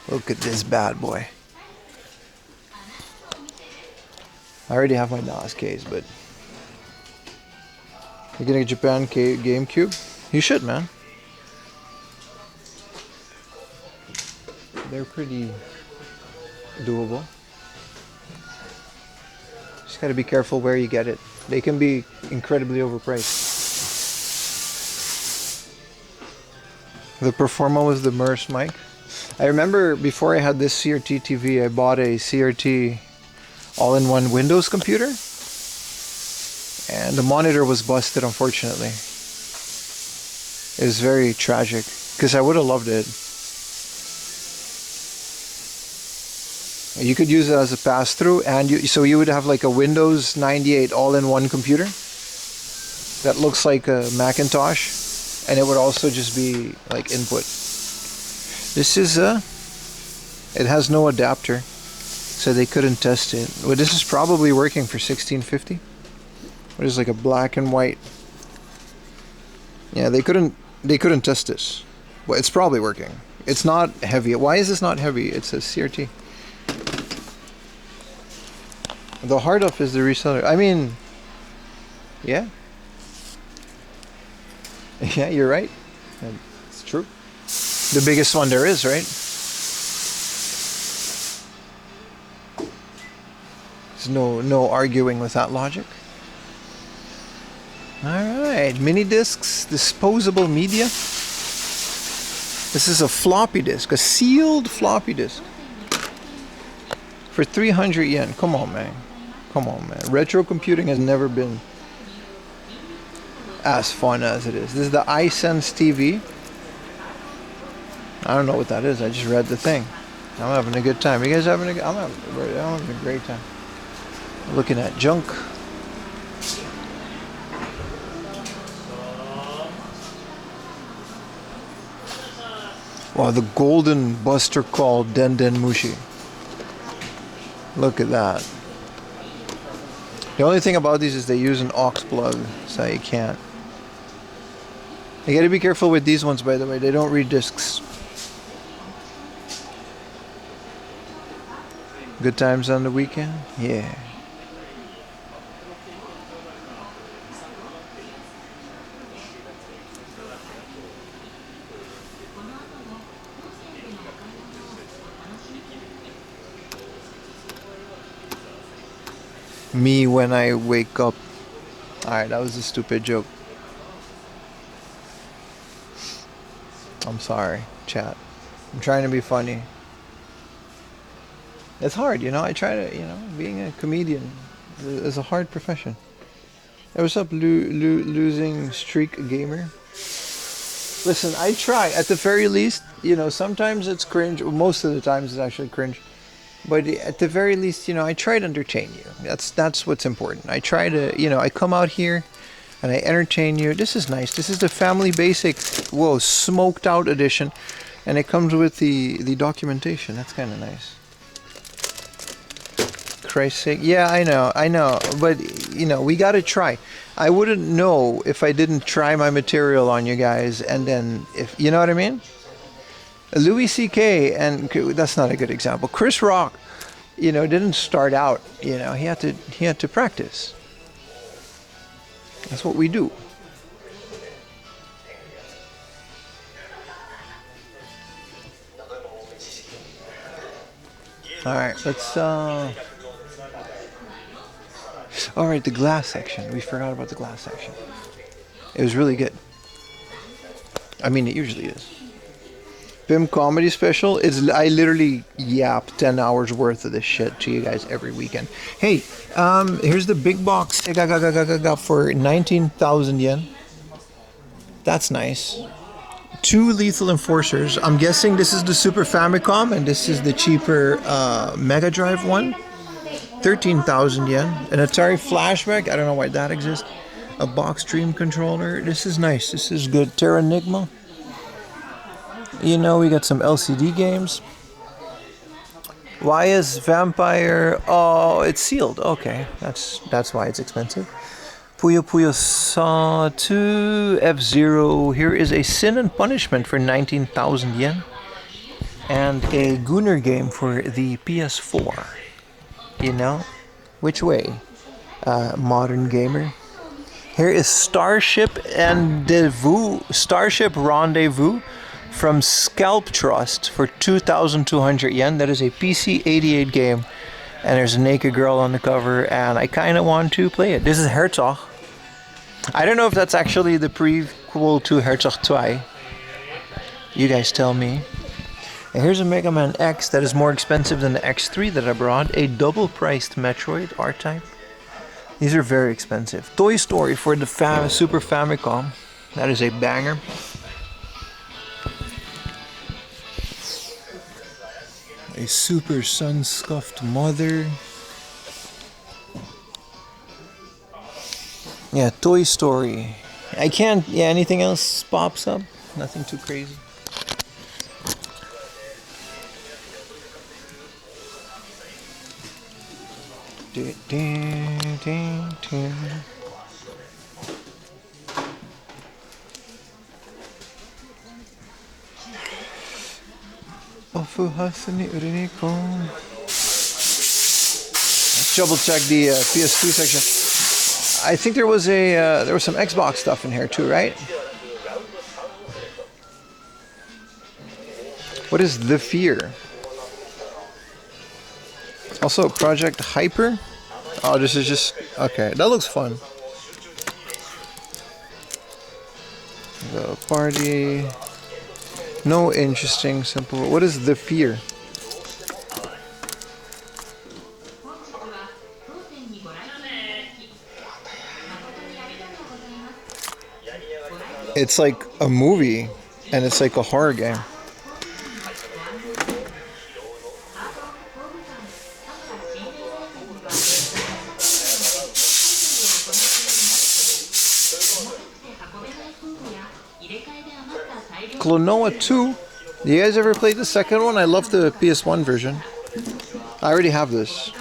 A: Look at this bad boy. I already have my NAS case, but you're getting a Japan GameCube? You should, man. They're pretty doable. Just gotta be careful where you get it. They can be incredibly overpriced. The Performa was the Merce mic. I remember before I had this CRT TV, I bought a CRT all-in-one Windows computer, and the monitor was busted, unfortunately. It was very tragic because I would have loved it. You could use it as a pass-through, and so you would have like a Windows 98 all-in-one computer that looks like a Macintosh, and it would also just be like input. This is it has no adapter, so they couldn't test it. Well, this is probably working for 1650. It is like a black and white. Yeah, they couldn't test this. Well, it's probably working. It's not heavy. Why is this not heavy? It's a CRT. The hard up is the reseller. I mean, yeah. Yeah, you're right. It's true. The biggest one there is, right? There's no arguing with that logic. Alright, mini discs, disposable media. This is a floppy disk, a sealed floppy disk. For 300 yen. Come on, man. Come on, man. Retro computing has never been as fun as it is. This is the iSense TV. I don't know what that is. I just read the thing. I'm having a good time. You guys having a good time? I'm having a great time. Looking at junk. Wow, the golden buster call Denden Mushi. Look at that. The only thing about these is they use an aux plug, so you can't. You gotta be careful with these ones, by the way. They don't read discs. Good times on the weekend? Yeah. Me when I wake up. Alright, that was a stupid joke. I'm sorry, chat. I'm trying to be funny. It's hard, you know. I try to, you know, being a comedian is a hard profession. Hey, what's up, losing streak gamer? Listen, I try. At the very least, you know, sometimes it's cringe. Most of the times it's actually cringe. But at the very least, you know, I try to entertain you. That's what's important. I try to, you know, I come out here and I entertain you. This is nice. This is the Family Basic, whoa, smoked out edition. And it comes with the documentation. That's kind of nice. Christ's sake. Yeah, I know. But, you know, we got to try. I wouldn't know if I didn't try my material on you guys. And then, if you know what I mean? Louis C.K. and that's not a good example. Chris Rock, you know, didn't start out. You know, he had to practice. That's what we do. All right, let's. All right, the glass section. We forgot about the glass section. It was really good. I mean, it usually is. Pim Comedy Special. I literally yap 10 hours worth of this shit to you guys every weekend. Hey, here's the big box I got for 19,000 yen. That's nice. 2 Lethal Enforcers. I'm guessing this is the Super Famicom and this is the cheaper Mega Drive one. 13,000 yen. An Atari Flashback. I don't know why that exists. A box Dream controller. This is nice. This is good. Terranigma. You know, we got some LCD games. Why is Vampire? Oh, it's sealed. Okay, that's why it's expensive. Puyo Puyo Saw 2 F-Zero. Here is a Sin and Punishment for 19,000 yen. And a Gunner game for the PS4. You know? Which way? Modern gamer. Here is Starship Rendezvous from Scalp Trust for 2,200 yen. That is a PC 88 game. And there's a naked girl on the cover, and I kind of want to play it. This is Herzog. I don't know if that's actually the prequel to Herzog 2. You guys tell me. And here's a Mega Man X that is more expensive than the X3 that I brought. A double-priced Metroid R-Type. These are very expensive. Toy Story for the Super Famicom. That is a banger. A Super Sun-Scuffed Mother. Yeah, Toy Story. I can't... Yeah, anything else pops up? Nothing too crazy. Let's double check the PS2 section. I think there was some Xbox stuff in here too, right? What is The Fear? Also, Project Hyper. Oh, this is just okay. That looks fun. The party. No interesting, simple. What is The Fear? It's like a movie, and it's like a horror game. Klonoa 2. You guys ever played the second one? I love the PS1 version. I already have this,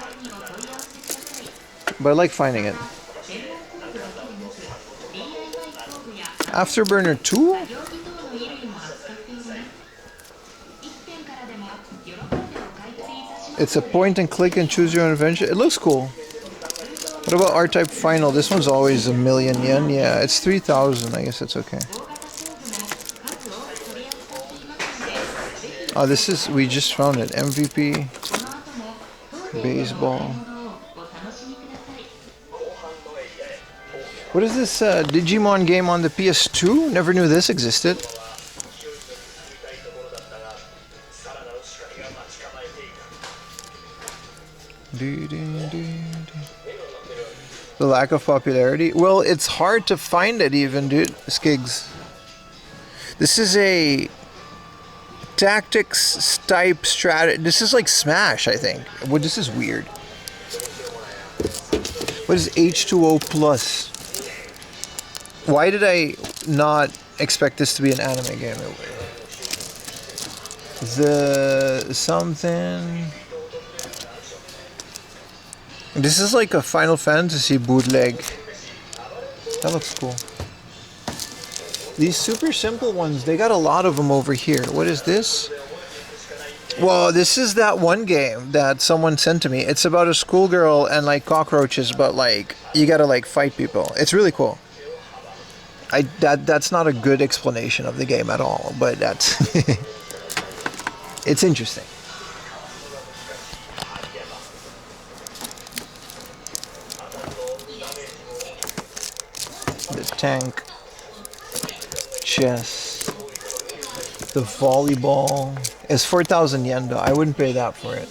A: but I like finding it. Afterburner 2? It's a point and click and choose your own adventure. It looks cool. What about R-Type Final? This one's always 1,000,000 yen. Yeah, it's 3,000. I guess it's okay. Oh, this is, we just found it. MVP. Baseball. What is this Digimon game on the PS2? Never knew this existed. The lack of popularity. Well, it's hard to find it even, dude. Skigs. This is a tactics type strategy. This is like Smash, I think. Well, this is weird. What is H2O Plus? Why did I not expect this to be an anime game? The something. This is like a Final Fantasy bootleg. That looks cool. These super simple ones, they got a lot of them over here. What is this? Well, this is that one game that someone sent to me. It's about a schoolgirl and like cockroaches, but like you gotta like fight people. It's really cool. That's not a good explanation of the game at all, but that's it's interesting. The tank, chess, the volleyball is 4,000 yen though. I wouldn't pay that for it.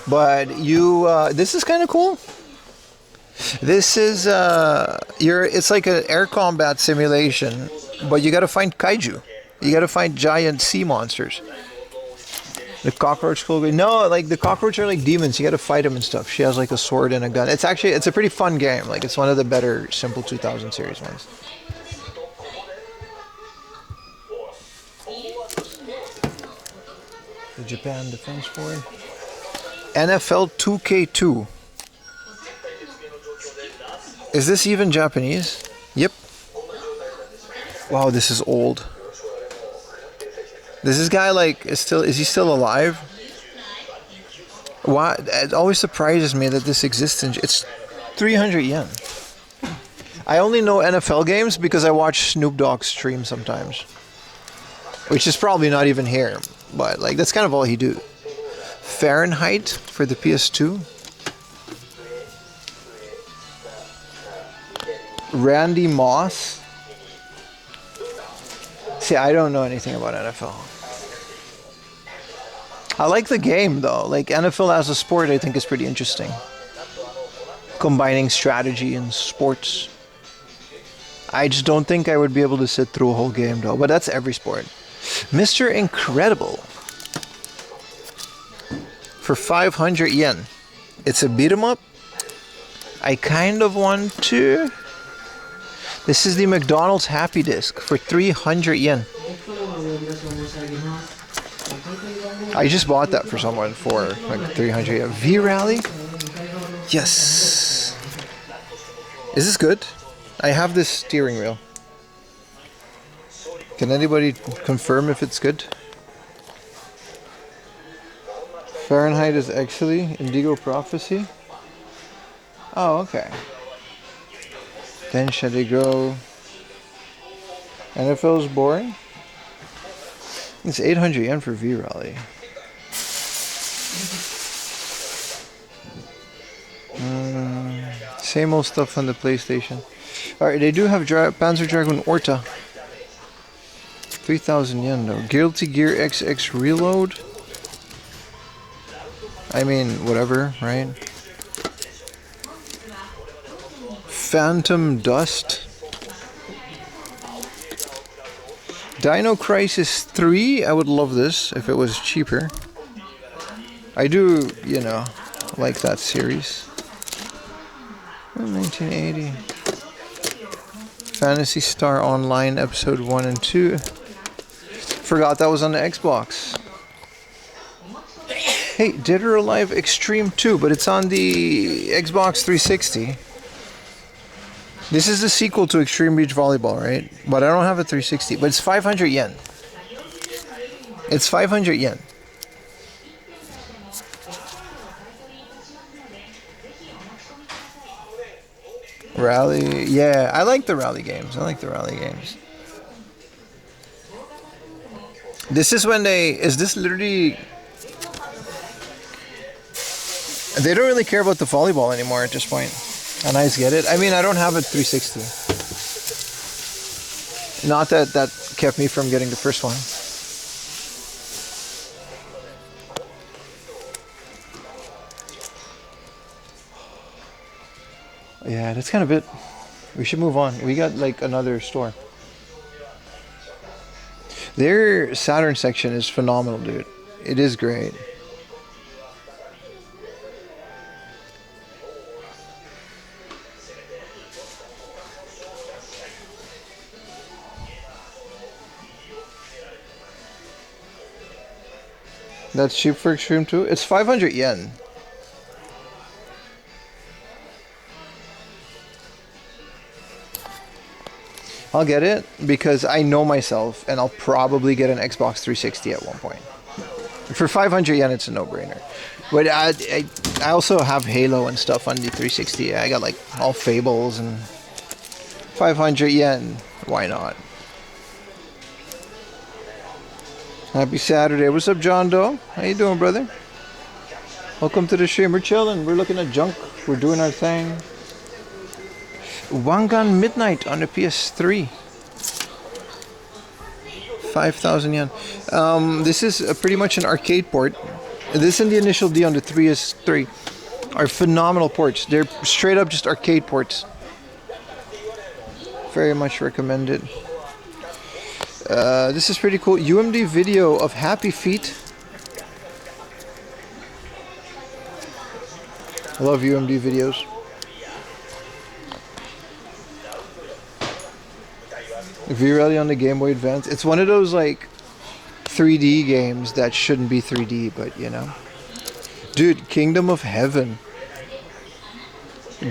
A: But you, this is kind of cool. This is it's like an air combat simulation, but you got to find kaiju. You got to find giant sea monsters. The cockroach clothing. No, like the cockroach are like demons. You got to fight them and stuff. She has like a sword and a gun. It's a pretty fun game. Like it's one of the better simple 2000 series ones. The Japan Defense Force. NFL 2K2. Is this even Japanese? Yep. Wow, this is old. Does this guy like is he still alive? Why? It always surprises me that this exists in. It's 300 yen. I only know NFL games because I watch Snoop Dogg stream sometimes, which is probably not even here, but like that's kind of all he do. Fahrenheit for the PS2. Randy Moss. See, I don't know anything about NFL. I like the game though. Like NFL as a sport, I think is pretty interesting. Combining strategy and sports. I just don't think I would be able to sit through a whole game though. But that's every sport. Mr. Incredible. For 500 yen. It's a beat 'em up. I kind of want to. This is the McDonald's Happy Disc for 300 yen. I just bought that for someone for like 300 yen. V-Rally? Yes. Is this good? I have this steering wheel. Can anybody confirm if it's good? Fahrenheit is actually Indigo Prophecy. Oh, okay. Then should they go? NFL is boring. It's 800 yen for V-Rally. Same old stuff on the PlayStation. Alright, they do have Panzer Dragoon Orta. 3,000 yen though. Guilty Gear XX Reload. I mean, whatever, right? Phantom Dust. Dino Crisis 3. I would love this if it was cheaper. I do, you know, like that series. 1980. Phantasy Star Online Episode 1 and 2. Forgot that was on the Xbox. Hey, Dead or Alive Extreme 2, but it's on the Xbox 360. This is the sequel to Extreme Beach Volleyball, right? But I don't have a 360. But it's 500 yen. It's 500 yen. Rally, yeah, I like the rally games. This is when is this literally... They don't really care about the volleyball anymore at this point. And I get it. I mean, I don't have a 360. Not that that kept me from getting the first one. Yeah, that's kind of it. We should move on. We got like another store. Their Saturn section is phenomenal, dude. It is great. That's cheap for Extreme 2. It's 500 yen. I'll get it because I know myself and I'll probably get an Xbox 360 at one point. For 500 yen, it's a no-brainer. But I also have Halo and stuff on the 360. I got like all Fables and 500 yen. Why not? Happy Saturday. What's up, John Doe? How you doing, brother? Welcome to the stream. We're chilling. We're looking at junk. We're doing our thing. Wangan Midnight on the PS3. 5,000 yen. This is pretty much an arcade port. This and the Initial D on the 3S3 are phenomenal ports. They're straight up just arcade ports. Very much recommended. This is pretty cool. UMD video of Happy Feet I love UMD videos. V-Rally on the Game Boy Advance. It's one of those like 3D games that shouldn't be 3D, but you know. Dude, Kingdom of Heaven.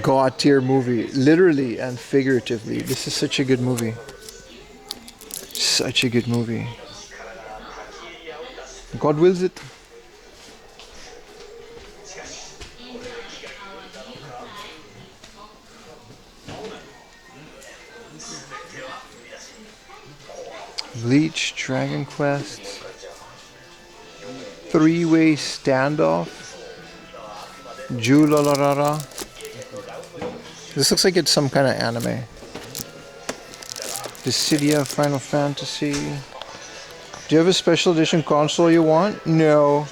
A: God tier movie. Literally and figuratively. This is such a good movie. Such a good movie. God wills it. Bleach, Dragon Quest, Three-Way Standoff, Julalarara. This looks like it's some kind of anime. Dissidia, Final Fantasy. Do you have a special edition console you want? No.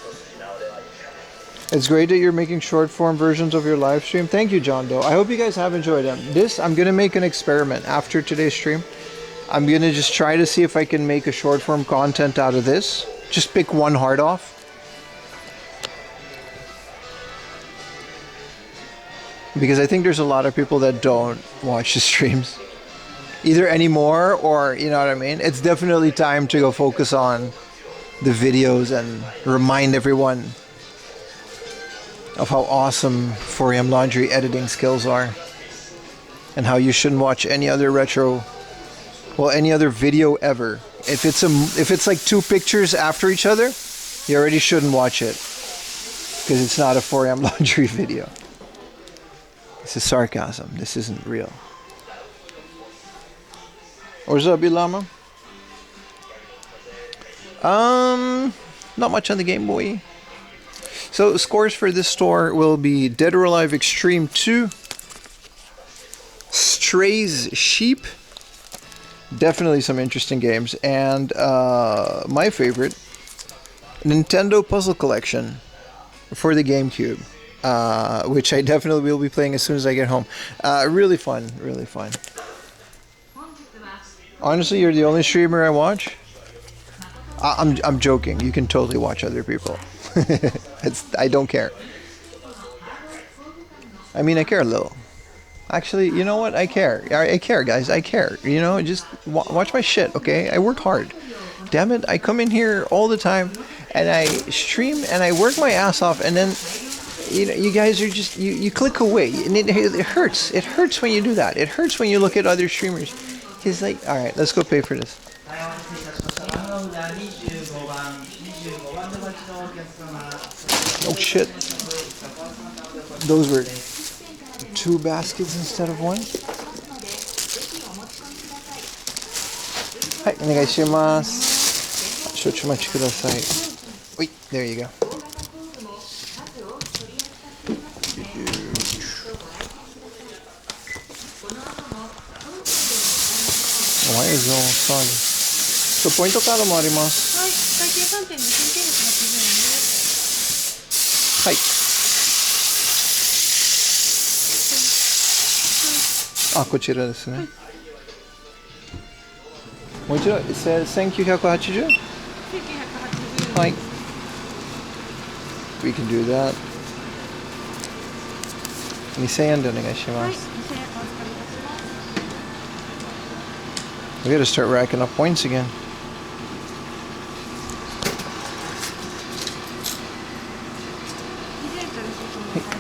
A: It's great that you're making short form versions of your live stream. Thank you, John Doe. I hope you guys have enjoyed them. This, I'm going to make an experiment after today's stream. I'm going to just try to see if I can make a short form content out of this. Just pick one heart off. Because I think there's a lot of people that don't watch the streams. Either anymore or, you know what I mean? It's definitely time to go focus on the videos and remind everyone of how awesome 4am Laundry editing skills are. And how you shouldn't watch any other retro... Well, any other video ever. If it's like two pictures after each other, you already shouldn't watch it. Because it's not a 4am Laundry video. This is sarcasm. This isn't real. What's up, Bilama? Not much on the Game Boy. So, scores for this store will be Dead or Alive Extreme 2, Stray's Sheep, definitely some interesting games, and my favorite, Nintendo Puzzle Collection for the GameCube, which I definitely will be playing as soon as I get home. Really fun, really fun. Honestly, you're the only streamer I watch. I'm joking. You can totally watch other people. I don't care. I mean, I care a little. Actually, you know what? I care. I care, guys. I care. You know, just watch my shit, okay? I work hard. Damn it. I come in here all the time and I stream and I work my ass off, and then you know, you guys are just you click away, and it hurts. It hurts when you do that. It hurts when you look at other streamers. He's like, all right, let's go pay for this. Oh shit. Those were 2 baskets instead of 1. Hi, onegaishimasu. Shochumachi kudasai. Wait, there you go. Why is it all soggy? So, point card mo arimasu.
E: はい、会計3点で1980円です。
A: はい。あ、こちらですね。もう一度、1980?
E: 1980円。
A: はい。We can do that. 2000円でお願いします。
E: 2000円お預かりいたします。
A: We gotta start racking up points again.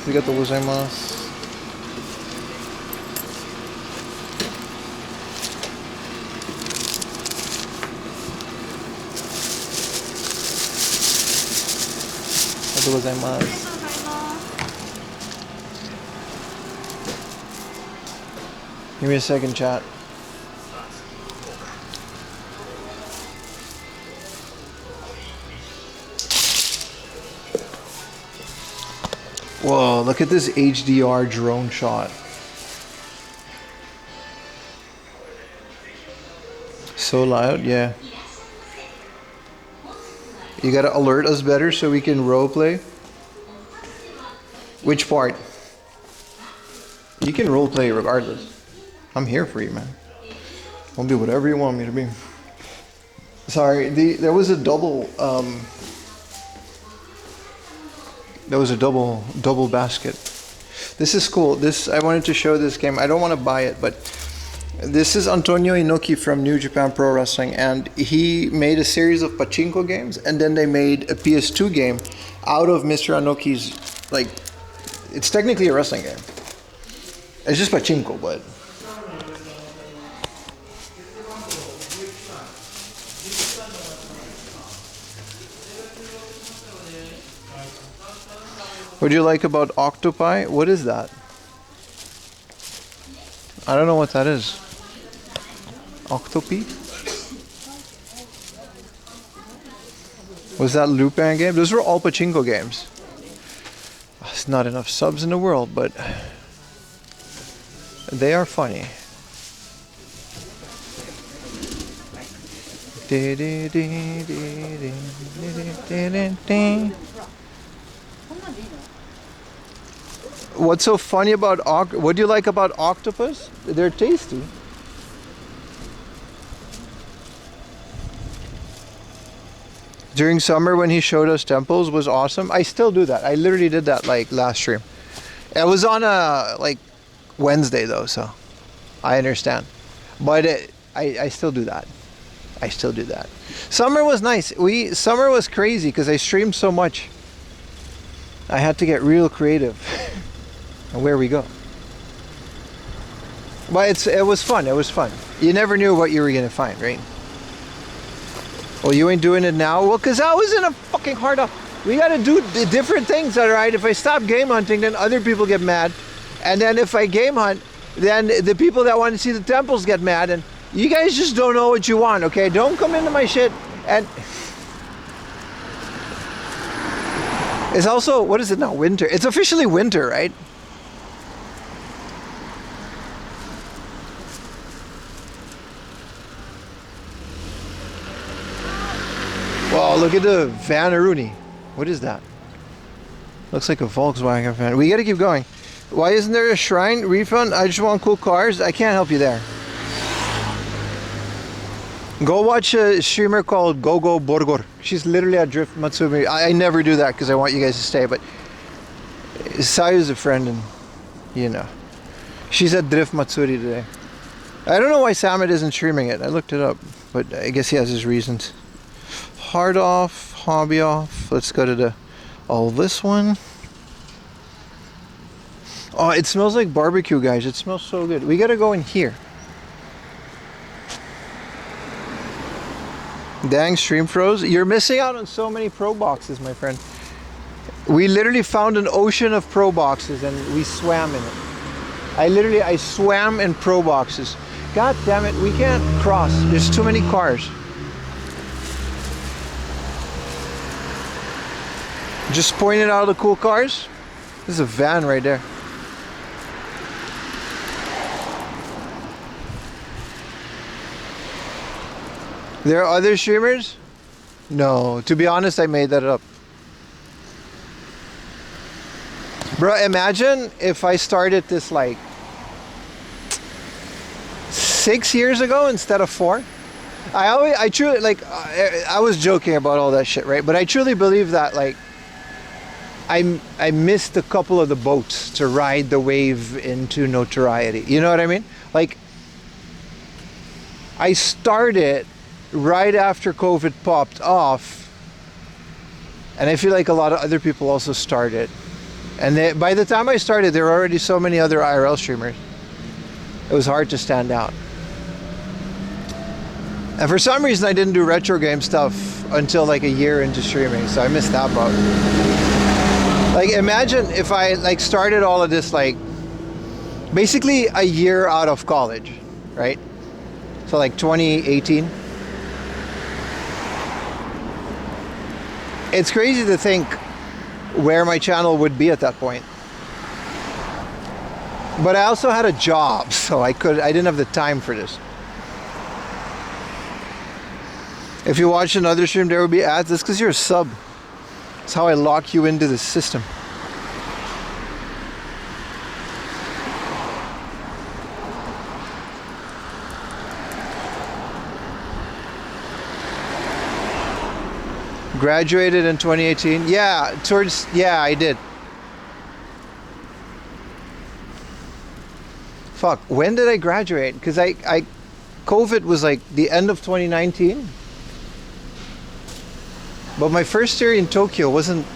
A: Arigatou gozaimasu. Arigatou gozaimasu. Give me a second, chat. Whoa, look at this HDR drone shot. So loud, yeah. You gotta alert us better so we can roleplay. Which part? You can roleplay regardless. I'm here for you, man. I'll be whatever you want me to be. Sorry, there was a double there was a double basket. This is cool. I wanted to show this game. I don't want to buy it, but this is Antonio Inoki from New Japan Pro Wrestling, and he made a series of pachinko games, and then they made a PS2 game out of Mr. Inoki's, like, it's technically a wrestling game. It's just pachinko, but... What do you like about octopi? What is that? I don't know what that is. Octopi? Was that Lupin game? Those were all pachinko games. It's not enough subs in the world, but they are funny. What's so funny about what do you like about octopus? They're tasty. During summer when he showed us temples was awesome. I still do that. I literally did that like last stream. It was on a like Wednesday though, so I understand. But I still do that. I still do that. Summer was nice. Summer was crazy because I streamed so much. I had to get real creative. And where we go. But it was fun. It was fun. You never knew what you were gonna find, right? Well, you ain't doing it now? Well, because I was in a fucking hard up. We gotta do different things, alright? If I stop game hunting, then other people get mad. And then if I game hunt, then the people that want to see the temples get mad. And you guys just don't know what you want, okay? Don't come into my shit. And it's also, what is it now? Winter. It's officially winter, right? Wow, look at the Vanaruni. What is that? Looks like a Volkswagen van. We gotta keep going. Why isn't there a shrine refund? I just want cool cars. I can't help you there. Go watch a streamer called Gogo Borgor. She's literally at Drift Matsumi. I never do that because I want you guys to stay, but Sayu's a friend and, you know. She's at Drift Matsuri today. I don't know why Samet isn't streaming it. I looked it up, but I guess he has his reasons. Hard off, hobby off. Let's go to this one. Oh, it smells like barbecue, guys. It smells so good. We gotta go in here. Dang, stream froze. You're missing out on so many pro boxes, my friend. We literally found an ocean of pro boxes and we swam in it. I swam in pro boxes. God damn it, we can't cross. There's too many cars. Just pointed out the cool cars. There's a van right there. There are other streamers? No, to be honest, I made that up. Bro, imagine if I started this like 6 years ago instead of 4. I truly, like, I was joking about all that shit, right? But I truly believe that, like, I missed a couple of the boats to ride the wave into notoriety. You know what I mean? Like, I started right after COVID popped off, and I feel like a lot of other people also started. And by the time I started, there were already so many other IRL streamers. It was hard to stand out. And for some reason, I didn't do retro game stuff until like a year into streaming, so I missed that boat. Like, imagine if I like started all of this like basically a year out of college, right? So like 2018. It's crazy to think where my channel would be at that point. But I also had a job, so I didn't have the time for this. If you watch another stream, there will be ads. That's because you're a sub. That's how I lock you into the system. Graduated in 2018. Yeah, I did. Fuck, when did I graduate? Because COVID was like the end of 2019. But my first year in Tokyo wasn't...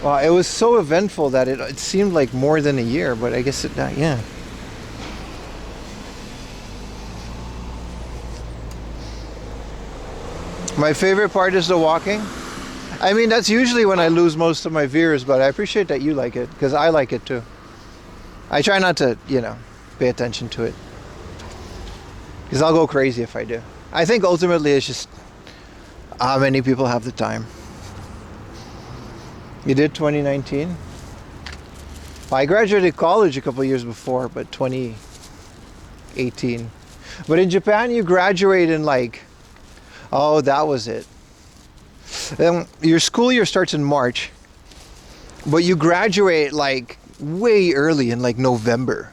A: Well, it was so eventful that it seemed like more than a year, but I guess it... yeah. My favorite part is the walking. I mean, that's usually when I lose most of my viewers, but I appreciate that you like it, because I like it too. I try not to, you know, pay attention to it, because I'll go crazy if I do. I think ultimately it's just how many people have the time. You did 2019? Well, I graduated college a couple years before, but 2018. But in Japan, you graduate in like, oh, that was it. Your school year starts in March, but you graduate like way early in like November.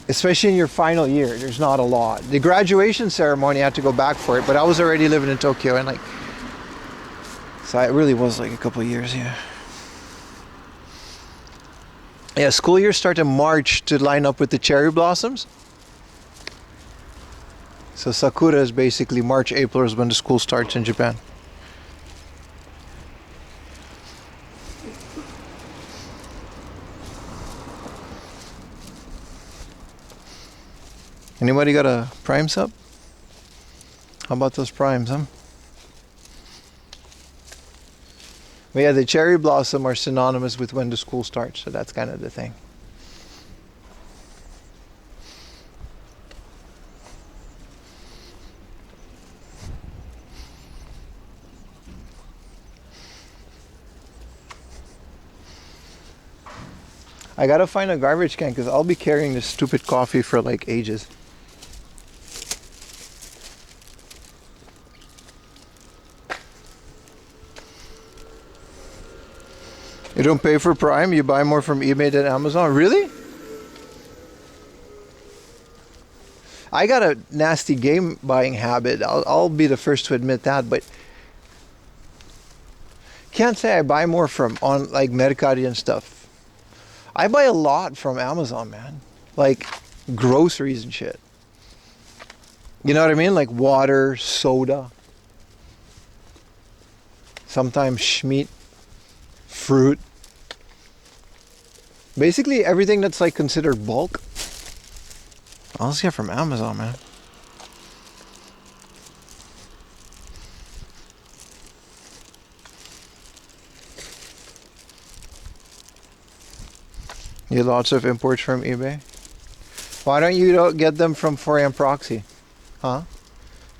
A: Especially in your final year, there's not a lot. The graduation ceremony, I had to go back for it, but I was already living in Tokyo, and like, so it really was like a couple of years, yeah. Yeah, school year starts in March to line up with the cherry blossoms. So Sakura is basically March, April is when the school starts in Japan. Anybody got a Prime sub? How about those Primes, huh? But yeah, the cherry blossom are synonymous with when the school starts, so that's kind of the thing. I gotta find a garbage can because I'll be carrying this stupid coffee for like ages. You don't pay for Prime, you buy more from eBay than Amazon? Really? I got a nasty game buying habit. I'll be the first to admit that, but can't say I buy more from on like Mercari and stuff. I buy a lot from Amazon, man. Like groceries and shit. You know what I mean? Like water, soda. Sometimes schmeat, fruit. Basically everything that's like considered bulk. I'll just get from Amazon, man. You get lots of imports from eBay? Why don't you get them from 4am proxy? Huh?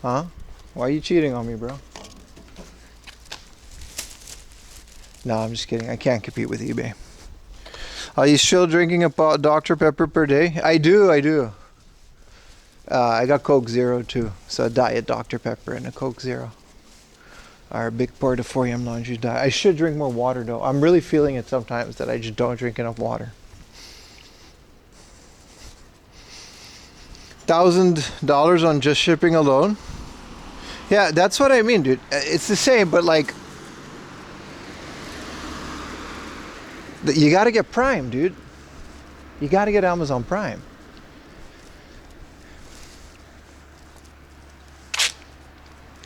A: Huh? Why are you cheating on me, bro? No, I'm just kidding. I can't compete with eBay. Are you still drinking a Dr. Pepper per day? I do. I got Coke Zero too. So a diet Dr. Pepper and a Coke Zero. Our big part of 4am laundry diet. I should drink more water though. I'm really feeling it sometimes that I just don't drink enough water. $1,000 on just shipping alone? Yeah, that's what I mean, dude. It's the same, but like, you gotta get Prime, dude. You gotta get Amazon Prime.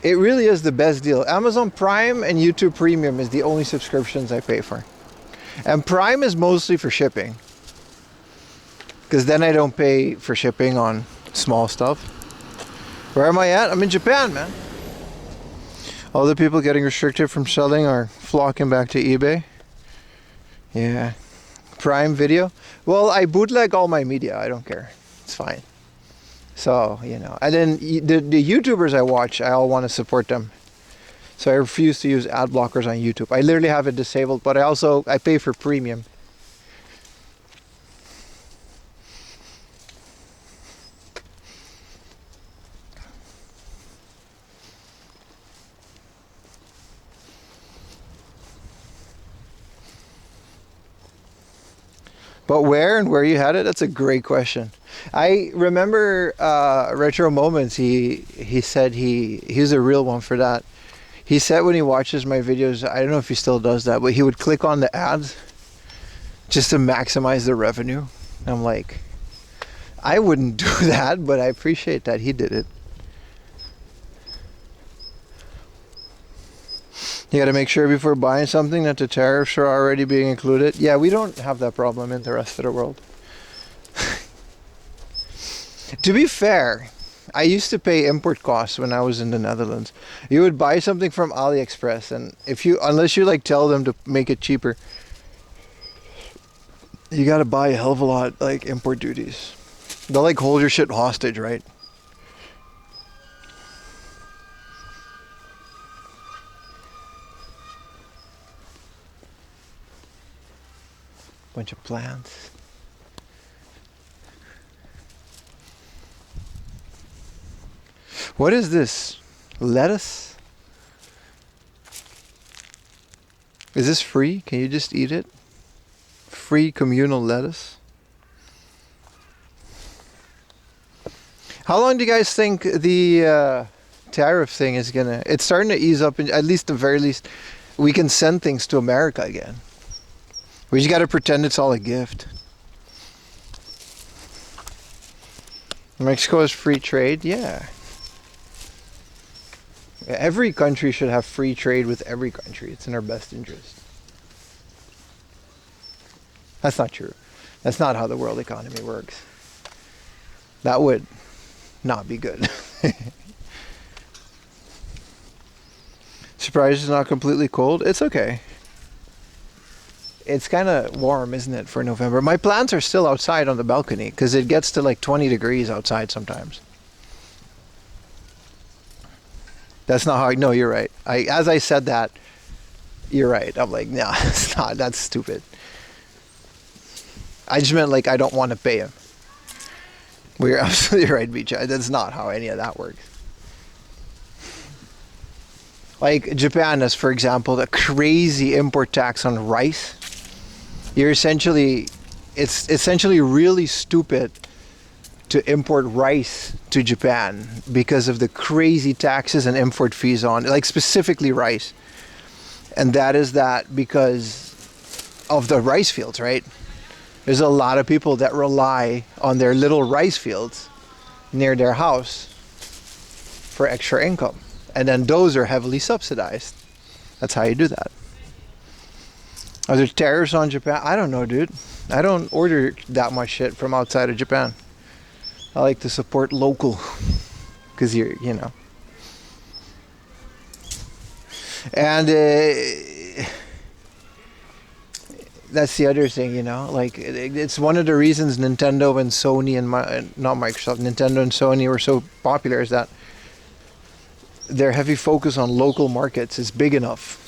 A: It really is the best deal. Amazon Prime and YouTube Premium is the only subscriptions I pay for. And Prime is mostly for shipping. Because then I don't pay for shipping on small stuff. Where am I at? I'm in Japan, man. All the people getting restricted from selling are flocking back to eBay. Yeah. Prime Video. Well, I bootleg all my media. I don't care. It's fine. So, you know. And then the YouTubers I watch, I all want to support them. So I refuse to use ad blockers on YouTube. I literally have it disabled, but I pay for premium. But where and where you had it? That's a great question. I remember Retro Moments, he said he's a real one for that. He said when he watches my videos, I don't know if he still does that, but he would click on the ads just to maximize the revenue. I'm like, I wouldn't do that, but I appreciate that he did it. You gotta make sure before buying something that the tariffs are already being included. Yeah, we don't have that problem in the rest of the world. To be fair, I used to pay import costs when I was in the Netherlands. You would buy something from AliExpress, and unless you like tell them to make it cheaper, you gotta buy a hell of a lot like import duties. They'll like hold your shit hostage, right? Bunch of plants. What is this? Lettuce? Is this free? Can you just eat it? Free communal lettuce? How long do you guys think the tariff thing is gonna... It's starting to ease up, at least the very least. We can send things to America again. We just gotta pretend it's all a gift. Mexico has free trade? Yeah. Every country should have free trade with every country. It's in our best interest. That's not true. That's not how the world economy works. That would not be good. Surprised it's not completely cold? It's okay. It's kind of warm, isn't it, for November? My plants are still outside on the balcony because it gets to like 20 degrees outside sometimes. That's not how no, you're right. As I said that, you're right. I'm like, nah, it's not. That's stupid. I just meant like I don't want to pay him. We're absolutely right, Beach. That's not how any of that works. Like Japan has, for example, the crazy import tax on rice. It's essentially really stupid to import rice to Japan because of the crazy taxes and import fees on, like specifically rice. And that is because of the rice fields, right? There's a lot of people that rely on their little rice fields near their house for extra income. And then those are heavily subsidized. That's how you do that. Are there tariffs on Japan? I don't know, dude. I don't order that much shit from outside of Japan. I like to support local, because you know. And that's the other thing, you know. Like it's one of the reasons Nintendo and Sony and not Microsoft, Nintendo and Sony were so popular is that their heavy focus on local markets is big enough.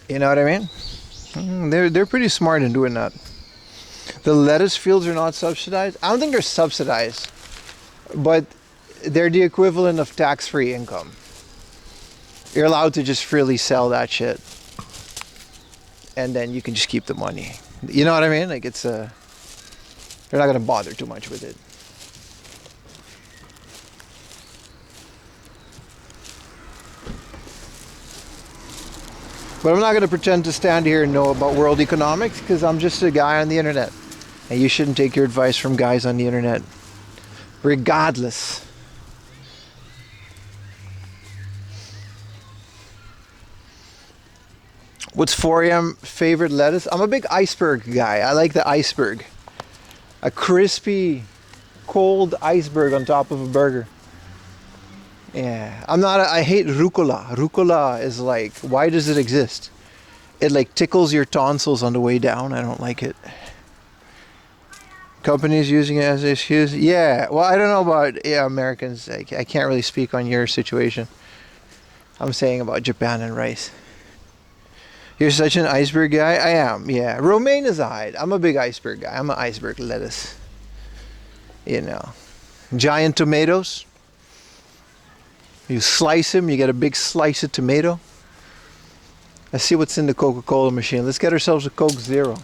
A: You know what I mean? They're pretty smart in doing that. The lettuce fields are not subsidized. I don't think they're subsidized, but they're the equivalent of tax-free income. You're allowed to just freely sell that shit, and then you can just keep the money. You know what I mean? Like it's they're not gonna bother too much with it. But I'm not going to pretend to stand here and know about world economics because I'm just a guy on the internet. And you shouldn't take your advice from guys on the internet. Regardless. What's 4am favorite lettuce? I'm a big iceberg guy. I like the iceberg. A crispy, cold iceberg on top of a burger. Yeah, I hate rucola. Rucola is like, why does it exist? It like tickles your tonsils on the way down. I don't like it. Companies using it as an excuse. Yeah, well, I don't know about Americans. I can't really speak on your situation. I'm saying about Japan and rice. You're such an iceberg guy? I am, yeah. Romaine aside, I'm a big iceberg guy. I'm an iceberg lettuce. You know. Giant tomatoes. You slice them, you get a big slice of tomato. Let's see what's in the Coca-Cola machine. Let's get ourselves a Coke Zero.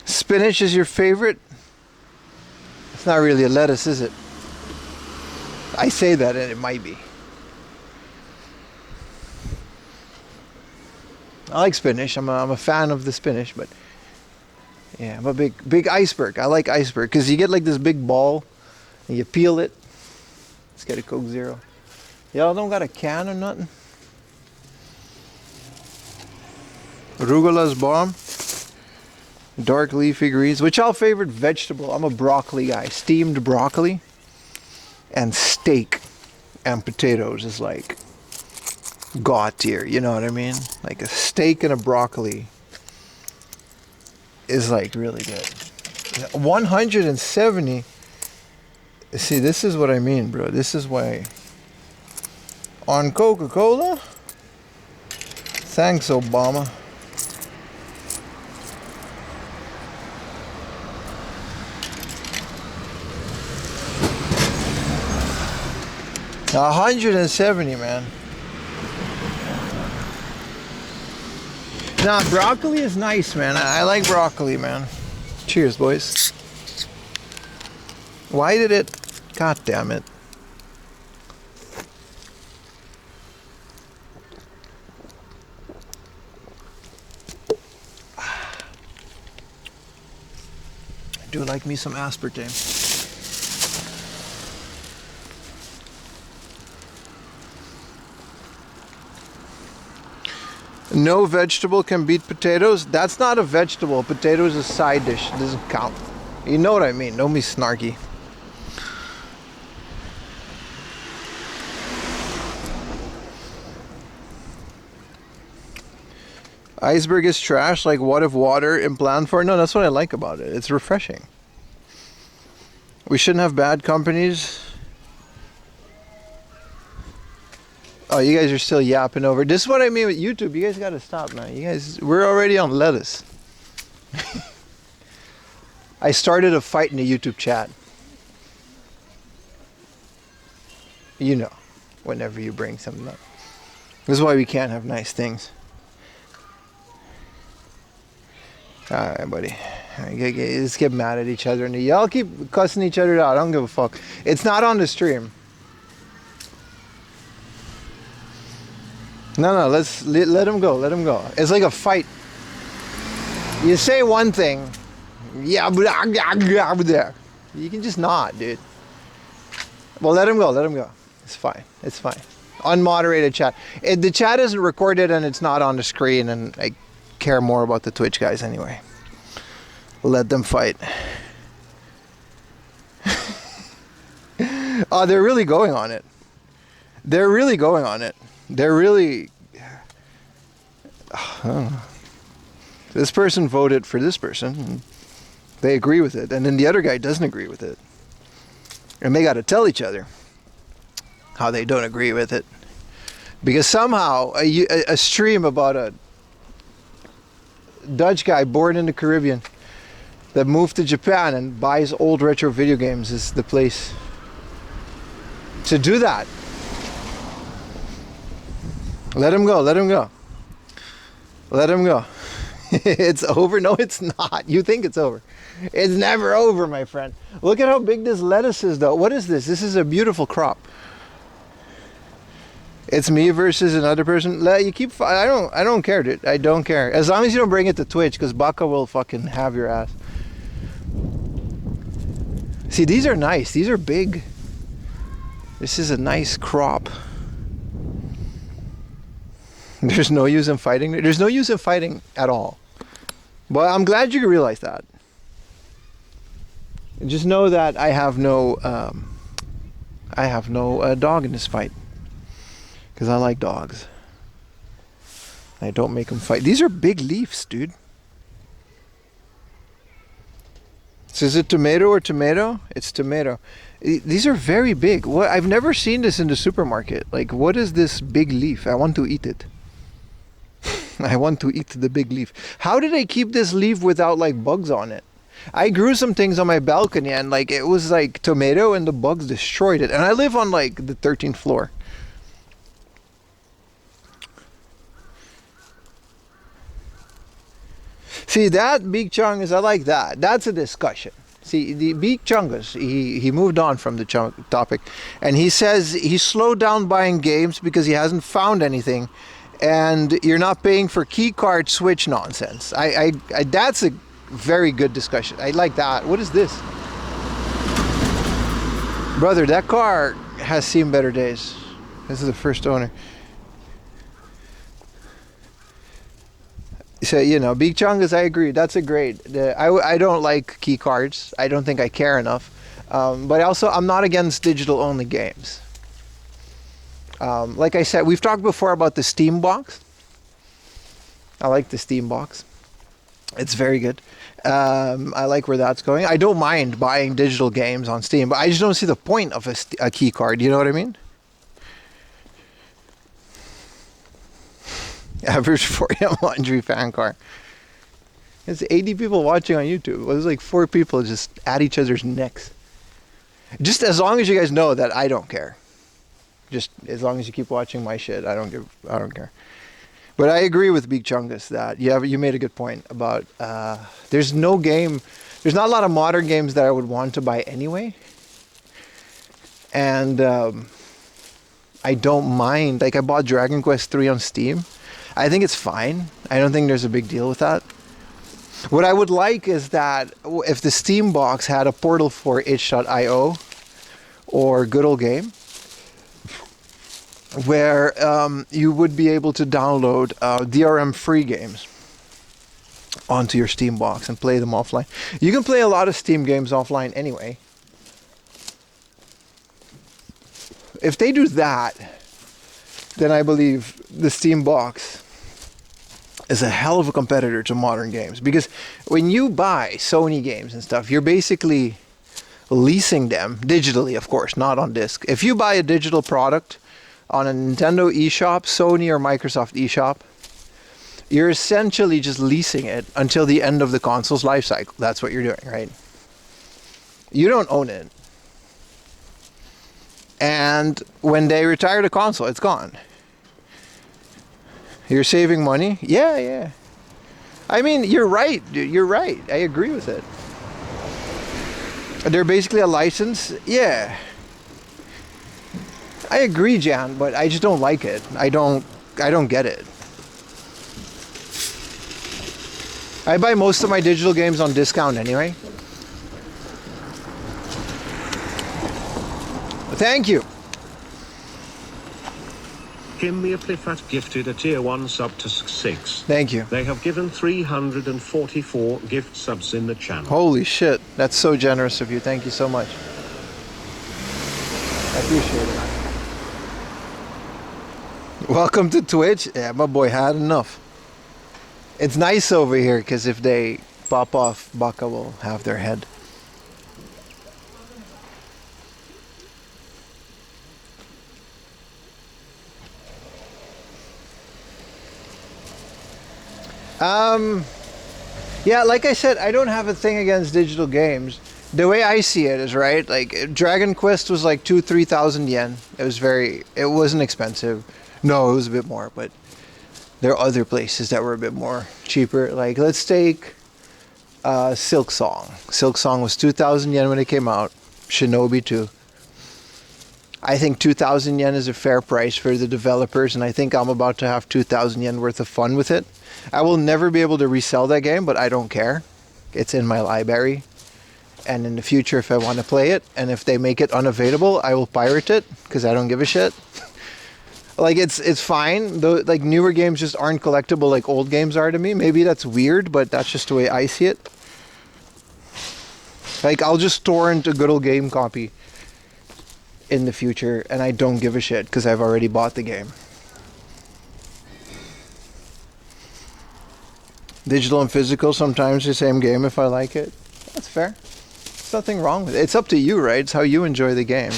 A: Spinach is your favorite? It's not really a lettuce, is it? I say that and it might be. I like spinach. I'm a fan of the spinach, but yeah, I'm a big iceberg. I like iceberg because you get like this big ball and you peel it. Let's get a Coke Zero. Y'all don't got a can or nothing? Arugula's bomb. Dark leafy greens. Which y'all favorite vegetable? I'm a broccoli guy. Steamed broccoli and steak and potatoes is like god tier. You know what I mean? Like a steak and a broccoli is like really good. 170. See, this is what I mean, bro. This is why on Coca-Cola. Thanks, Obama. $170, man. Nah, broccoli is nice, man. I like broccoli, man. Cheers, boys. Why did it? God damn it. I do like me some aspartame. No vegetable can beat potatoes. That's not a vegetable. Potatoes is a side dish. It doesn't count. You know what I mean. Don't be snarky. Iceberg is trash. Like, what if water in plan for it? No, that's what I like about it. It's refreshing. We shouldn't have bad companies. Oh, you guys are still yapping over. This is what I mean with YouTube. You guys gotta stop, man. You guys, we're already on lettuce. I started a fight in the YouTube chat. You know, whenever you bring something up. This is why we can't have nice things. Alright, buddy. Let's get mad at each other. And y'all keep cussing each other out. I don't give a fuck. It's not on the stream. No, let him go. Let him go. It's like a fight. You say one thing. Yeah, you can just not, dude. Well, let him go. Let him go. It's fine. It's fine. Unmoderated chat. The chat isn't recorded and it's not on the screen, and I care more about the Twitch guys anyway. Let them fight. Oh, they're really going on it. They're really going on it. They're really... This person voted for this person. And they agree with it. And then the other guy doesn't agree with it. And they got to tell each other how they don't agree with it. Because somehow a stream about a Dutch guy born in the Caribbean that moved to Japan and buys old retro video games is the place to do that. Let him go. Let him go. Let him go. It's over? No, it's not. You think it's over. It's never over, my friend. Look at how big this lettuce is, though. What is this? This is a beautiful crop. It's me versus another person. You keep. I don't care, dude. I don't care. As long as you don't bring it to Twitch, because Baka will fucking have your ass. See, these are nice. These are big. This is a nice crop. There's no use in fighting. There's no use in fighting at all. But I'm glad you realize that. And just know that I have no dog in this fight. Because I like dogs. I don't make them fight. These are big leaves, dude. So is it tomato or tomato? It's tomato. These are very big. What? I've never seen this in the supermarket. Like, what is this big leaf? I want to eat it. I want to eat the big leaf. How did I keep this leaf without like bugs on it? I grew some things on my balcony and like it was like tomato and the bugs destroyed it. And I live on like the 13th floor. See, that big chungus, I like that. That's a discussion. See, the big chungus, he moved on from the topic. And he says he slowed down buying games because he hasn't found anything. and you're not paying for key card switch nonsense. I that's a very good discussion. I like that. What is this? Brother, that car has seen better days. This is the first owner. So, you know, Big Chungus, I agree. That's a great. I don't like key cards. I don't think I care enough. But also, I'm not against digital only games. Like I said, we've talked before about the Steam box. I like the Steam box. It's very good. I like where that's going. I don't mind buying digital games on Steam, but I just don't see the point of a key card. You know what I mean? Average 4am laundry fan car. It's 80 people watching on YouTube. It was like 4 people just at each other's necks. Just as long as you guys know that I don't care. Just as long as you keep watching my shit, I don't care. But I agree with Big Chungus that you made a good point about there's not a lot of modern games that I would want to buy anyway. And I don't mind. Like I bought Dragon Quest 3 on Steam. I think it's fine. I don't think there's a big deal with that. What I would like is that if the Steam box had a portal for itch.io or Good Old Game, where you would be able to download DRM free games onto your Steam box and play them offline. You can play a lot of Steam games offline anyway. If they do that, then I believe the Steam box is a hell of a competitor to modern games, because when you buy Sony games and stuff, you're basically leasing them digitally, of course, not on disc. If you buy a digital product on a Nintendo eShop, Sony or Microsoft eShop, you're essentially just leasing it until the end of the console's life cycle. That's what you're doing, right? You don't own it. And when they retire the console, it's gone. You're saving money? Yeah. I mean, you're right. You're right. I agree with it. They're basically a license? Yeah. I agree, Jan, but I just don't like it. I don't get it. I buy most of my digital games on discount anyway. Thank you.
B: Kimmy Plifat gifted a tier 1 sub to 6.
A: Thank you.
B: They have given 344 gift subs in the channel.
A: Holy shit. That's so generous of you. Thank you so much. I appreciate it. Welcome to Twitch. Yeah, my boy had enough. It's nice over here because if they pop off, Baka will have their head. Yeah, like I said, I don't have a thing against digital games. The way I see it is, right, like Dragon Quest was like 2,000-3,000 yen. It wasn't expensive. No, it was a bit more, but there are other places that were a bit more cheaper. Like, let's take Silk Song. Silk Song was 2,000 yen when it came out. Shinobi 2. I think 2,000 yen is a fair price for the developers, and I think I'm about to have 2,000 yen worth of fun with it. I will never be able to resell that game, but I don't care. It's in my library. And in the future, if I want to play it, and if they make it unavailable, I will pirate it, because I don't give a shit. Like, it's fine. Though, like, newer games just aren't collectible like old games are to me. Maybe that's weird, but that's just the way I see it. Like, I'll just torrent a Good Old Game copy in the future, and I don't give a shit, because I've already bought the game. Digital and physical, sometimes the same game if I like it. That's fair. There's nothing wrong with it. It's up to you, right? It's how you enjoy the game.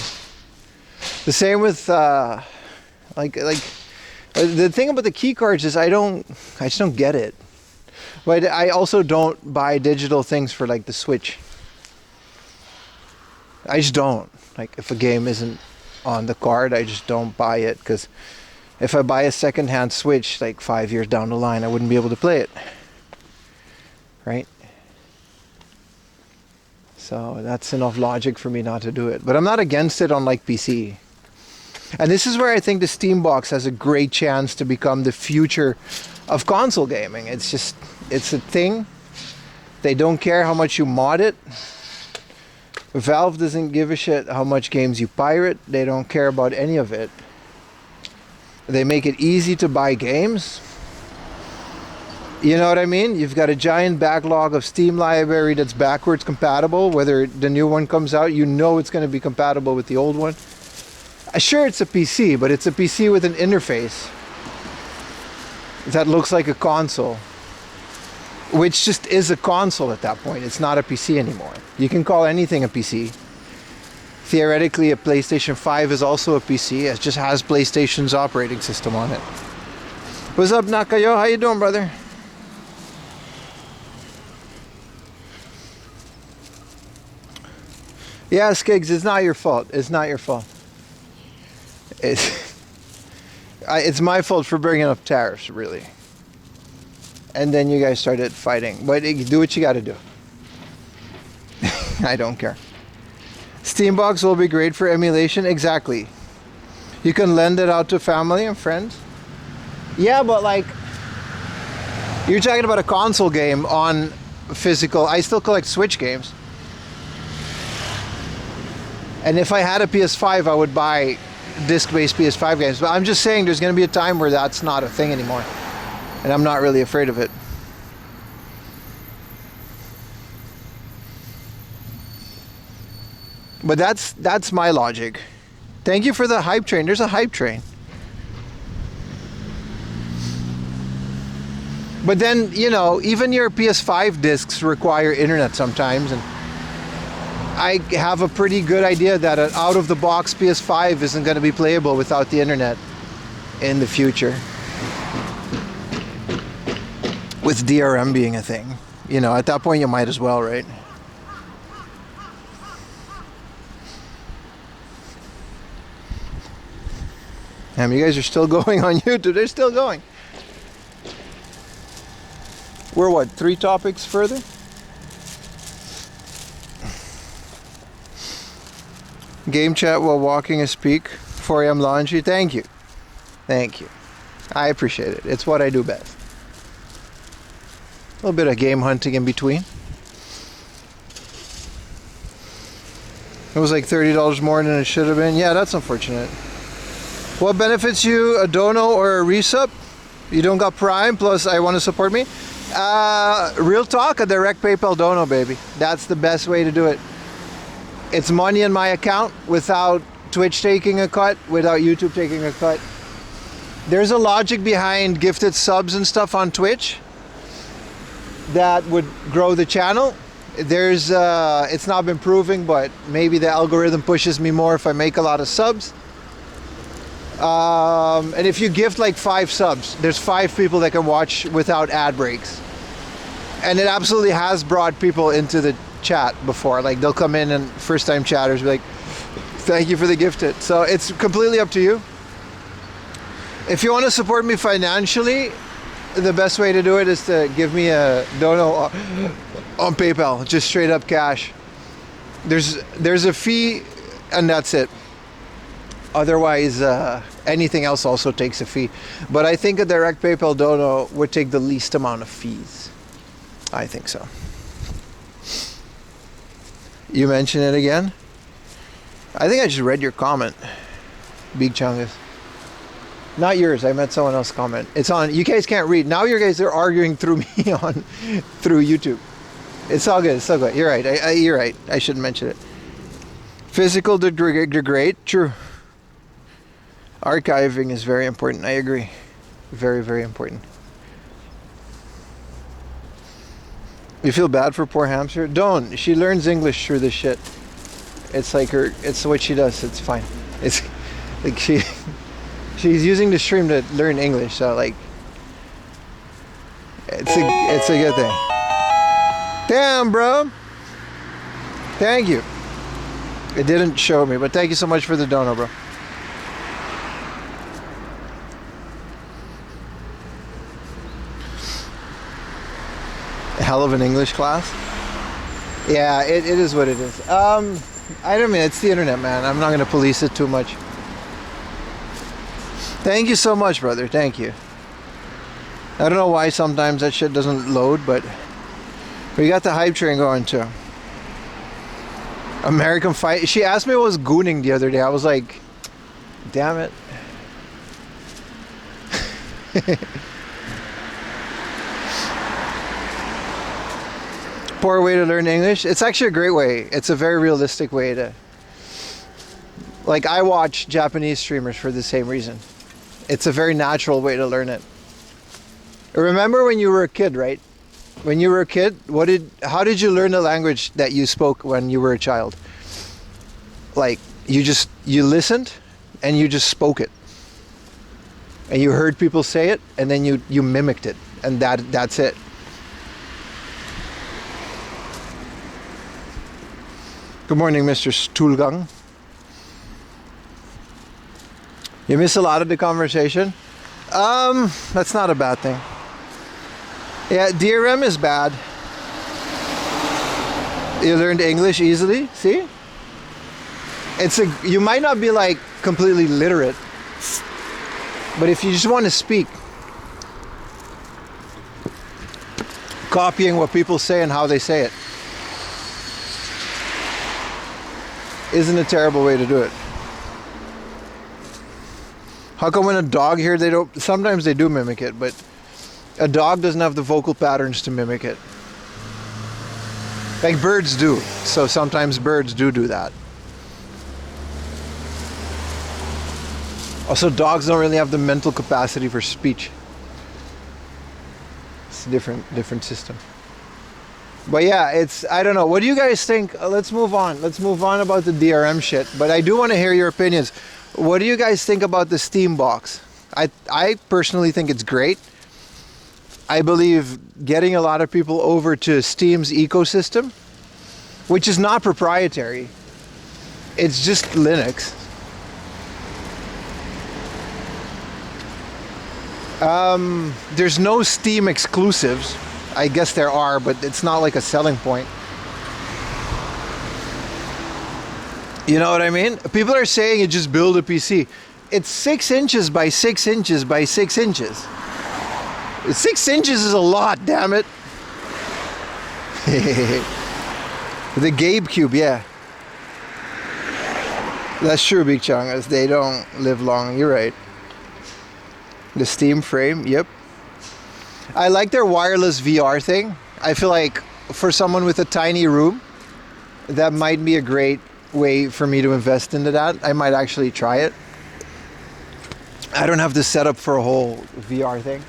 A: The same with the thing about the key cards is I just don't get it. But I also don't buy digital things for like the Switch. I just don't. Like, if a game isn't on the card, I just don't buy it, because if I buy a second-hand Switch like 5 years down the line, I wouldn't be able to play it. Right? So that's enough logic for me not to do it. But I'm not against it on like PC. And this is where I think the Steam box has a great chance to become the future of console gaming. It's just, it's a thing. They don't care how much you mod it. Valve doesn't give a shit how much games you pirate. They don't care about any of it. They make it easy to buy games. You know what I mean? You've got a giant backlog of Steam library that's backwards compatible. Whether the new one comes out, you know it's going to be compatible with the old one. Sure, it's a PC, but it's a PC with an interface that looks like a console, which just is a console at that point. It's not a PC anymore. You can call anything a PC. Theoretically, a PlayStation 5 is also a PC. It just has PlayStation's operating system on it. What's up, Nakayo? How you doing, brother? Yeah, Skiggs, it's not your fault. It's not your fault. It's my fault for bringing up tariffs, really. And then you guys started fighting. But do what you got to do. I don't care. Steambox will be great for emulation. Exactly. You can lend it out to family and friends. Yeah, but like, you're talking about a console game on physical. I still collect Switch games. And if I had a PS5, I would buy disc-based PS5 games. But I'm just saying there's going to be a time where that's not a thing anymore. And I'm not really afraid of it. But that's my logic. Thank you for the hype train. There's a hype train. But then, you know, even your PS5 discs require internet sometimes, and I have a pretty good idea that an out-of-the-box PS5 isn't going to be playable without the internet in the future. With DRM being a thing. You know, at that point you might as well, right? Damn, you guys are still going on YouTube. They're still going. We're what, 3 topics further? Game chat while walking a speak. 4 a.m. laundry. Thank you. Thank you. I appreciate it. It's what I do best. A little bit of game hunting in between. It was like $30 more than it should have been. Yeah, that's unfortunate. What benefits you, a dono or a resub? You don't got Prime, plus I want to support me? Real talk, a direct PayPal dono, baby. That's the best way to do it. It's money in my account without Twitch taking a cut, without YouTube taking a cut. There's a logic behind gifted subs and stuff on Twitch that would grow the channel. There's it's not been proven, but maybe the algorithm pushes me more if I make a lot of subs. And if you gift like 5 subs, there's 5 people that can watch without ad breaks. And it absolutely has brought people into the chat before. Like, they'll come in and first time chatters be like, thank you for the gifted. So it's completely up to you. If you want to support me financially, the best way to do it is to give me a dono on PayPal, just straight up cash. There's a fee and that's it. Otherwise, anything else also takes a fee. But I think a direct PayPal dono would take the least amount of fees. I think so. You mentioned it again? I think I just read your comment. Big Chungus. Not yours. I meant someone else's comment. It's on. You guys can't read. Now you guys are arguing through me through YouTube. It's all good. It's all good. You're right. You're right. I shouldn't mention it. Physical degrade. True. Archiving is very important. I agree. Very, very important. You feel bad for poor hamster? Don't. She learns English through this shit. It's like her. It's what she does. It's fine. It's like she's using the stream to learn English. So like, it's a good thing. Damn, bro. Thank you. It didn't show me, but thank you so much for the dono, bro. Hell of an English class. Yeah, it is what it is. I don't mean, it's the internet, man. I'm not gonna police it too much. Thank you so much, brother. Thank you. I don't know why sometimes that shit doesn't load, but we got the hype train going too. American Fight. She asked me what was gooning the other day. I was like, damn it. Poor way to learn English. It's actually a great way. It's a very realistic way to... Like, I watch Japanese streamers for the same reason. It's a very natural way to learn it. Remember when you were a kid, right? When you were a kid, how did you learn the language that you spoke when you were a child? Like, you listened and you just spoke it. And you heard people say it and then you mimicked it. And that's it. Good morning, Mr. Stulgang. You miss a lot of the conversation? That's not a bad thing. Yeah, DRM is bad. You learned English easily, see? You might not be like completely literate, but if you just want to speak, copying what people say and how they say it isn't a terrible way to do it. How come when a dog here, sometimes they do mimic it, but a dog doesn't have the vocal patterns to mimic it. Like birds do. So sometimes birds do that. Also, dogs don't really have the mental capacity for speech. It's a different system. But yeah, I don't know. What do you guys think? Let's move on. Let's move on about the DRM shit. But I do want to hear your opinions. What do you guys think about the Steam box? I personally think it's great. I believe getting a lot of people over to Steam's ecosystem, which is not proprietary. It's just Linux. There's no Steam exclusives. I guess there are, but it's not like a selling point. You know what I mean? People are saying you just build a PC. It's 6 inches by 6 inches by 6 inches. 6 inches is a lot, damn it. The Gabe Cube, yeah. That's true, Big Chongas. They don't live long. You're right. The Steam frame, yep. I like their wireless VR thing. I feel like for someone with a tiny room, that might be a great way for me to invest into that. I might actually try it. I don't have to set up for a whole VR thing.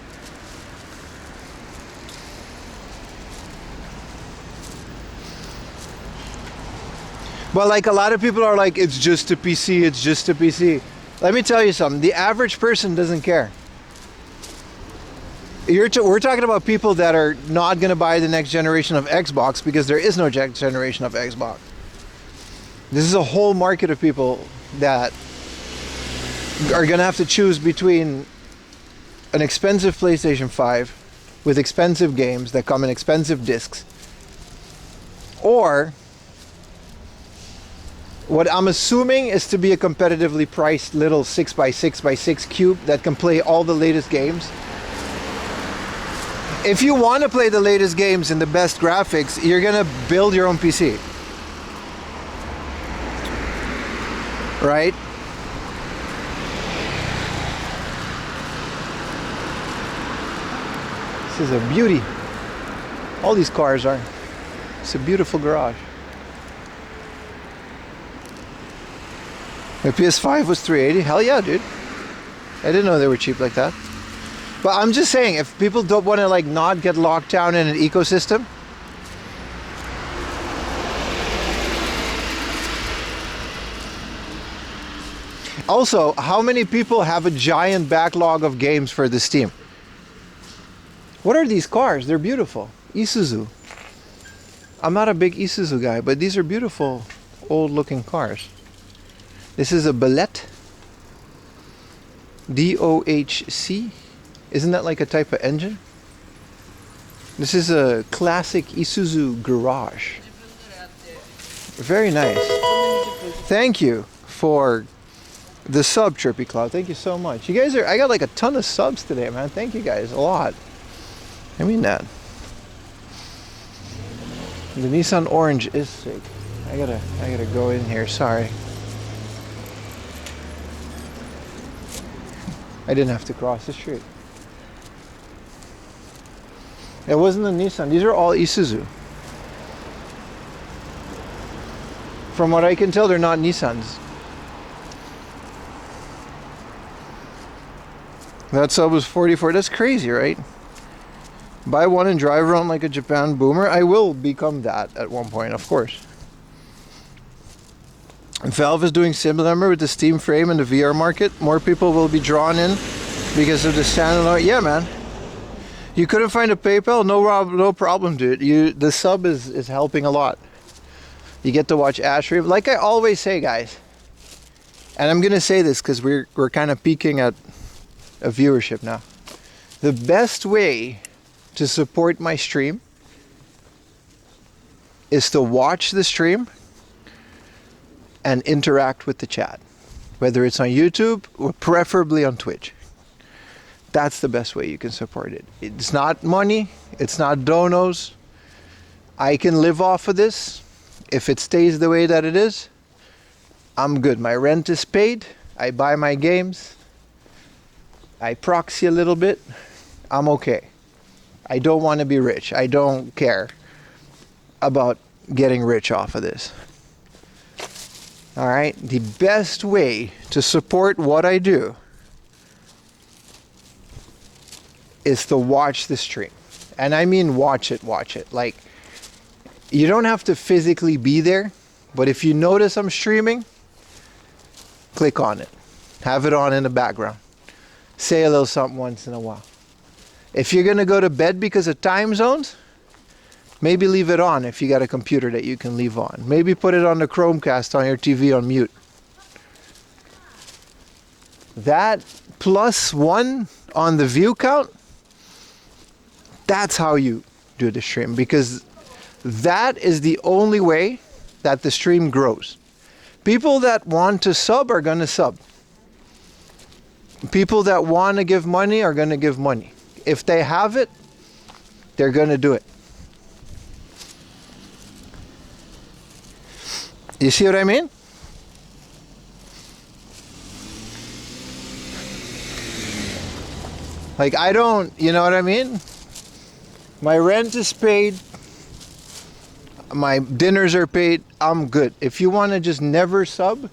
A: But like a lot of people are like, it's just a PC, it's just a PC. Let me tell you something, the average person doesn't care. We're talking about people that are not going to buy the next generation of Xbox because there is no next generation of Xbox. This is a whole market of people that are going to have to choose between an expensive PlayStation 5 with expensive games that come in expensive discs, or what I'm assuming is to be a competitively priced little 6x6x6 cube that can play all the latest games. If you want to play the latest games and the best graphics, you're gonna build your own PC. Right? This is a beauty. All these cars are. It's a beautiful garage. My PS5 was $380. Hell yeah, dude. I didn't know they were cheap like that. But I'm just saying, if people don't want to like not get locked down in an ecosystem, also, how many people have a giant backlog of games for the Steam? What are these cars? They're beautiful. Isuzu. I'm not a big Isuzu guy, but these are beautiful old looking cars. This is a Belette. DOHC. Isn't that like a type of engine? This is a classic Isuzu garage. Very nice. Thank you for The sub, Chirpy Cloud. Thank you so much. You guys are, I got like a ton of subs today, man. Thank you guys a lot. I mean that. The Nissan Orange is sick. I gotta go in here, sorry. I didn't have to cross the street. It wasn't a Nissan. These are all Isuzu. From what I can tell, they're not Nissans. That sub was 44. That's crazy, right? Buy one and drive around like a Japan boomer. I will become that at one point, of course. And Valve is doing similar with the Steam frame and the VR market. More people will be drawn in because of the standalone. Yeah, man. You couldn't find a PayPal? No problem, dude. The sub is helping a lot. You get to watch Ashray. Like I always say, guys, and I'm gonna say this because we're kind of peaking at a viewership now. The best way to support my stream is to watch the stream and interact with the chat, whether it's on YouTube or preferably on Twitch. That's the best way you can support it. It's not money, it's not donos. I can live off of this. If it stays the way that it is, I'm good. My rent is paid, I buy my games, I proxy a little bit, I'm okay. I don't want to be rich. I don't care about getting rich off of this. All right, the best way to support what I do is to watch the stream. And I mean watch it. Like, you don't have to physically be there, but if you notice I'm streaming, click on it. Have it on in the background. Say a little something once in a while. If you're gonna go to bed because of time zones, maybe leave it on if you got a computer that you can leave on. Maybe put it on the Chromecast on your TV on mute. That +1 on the view count, that's how you do the stream, because that is the only way that the stream grows. People that want to sub are gonna sub. People that want to give money are gonna give money. If they have it, they're gonna do it. You see what I mean? Like, I don't, you know what I mean? My rent is paid. My dinners are paid. I'm good. If you want to just never sub,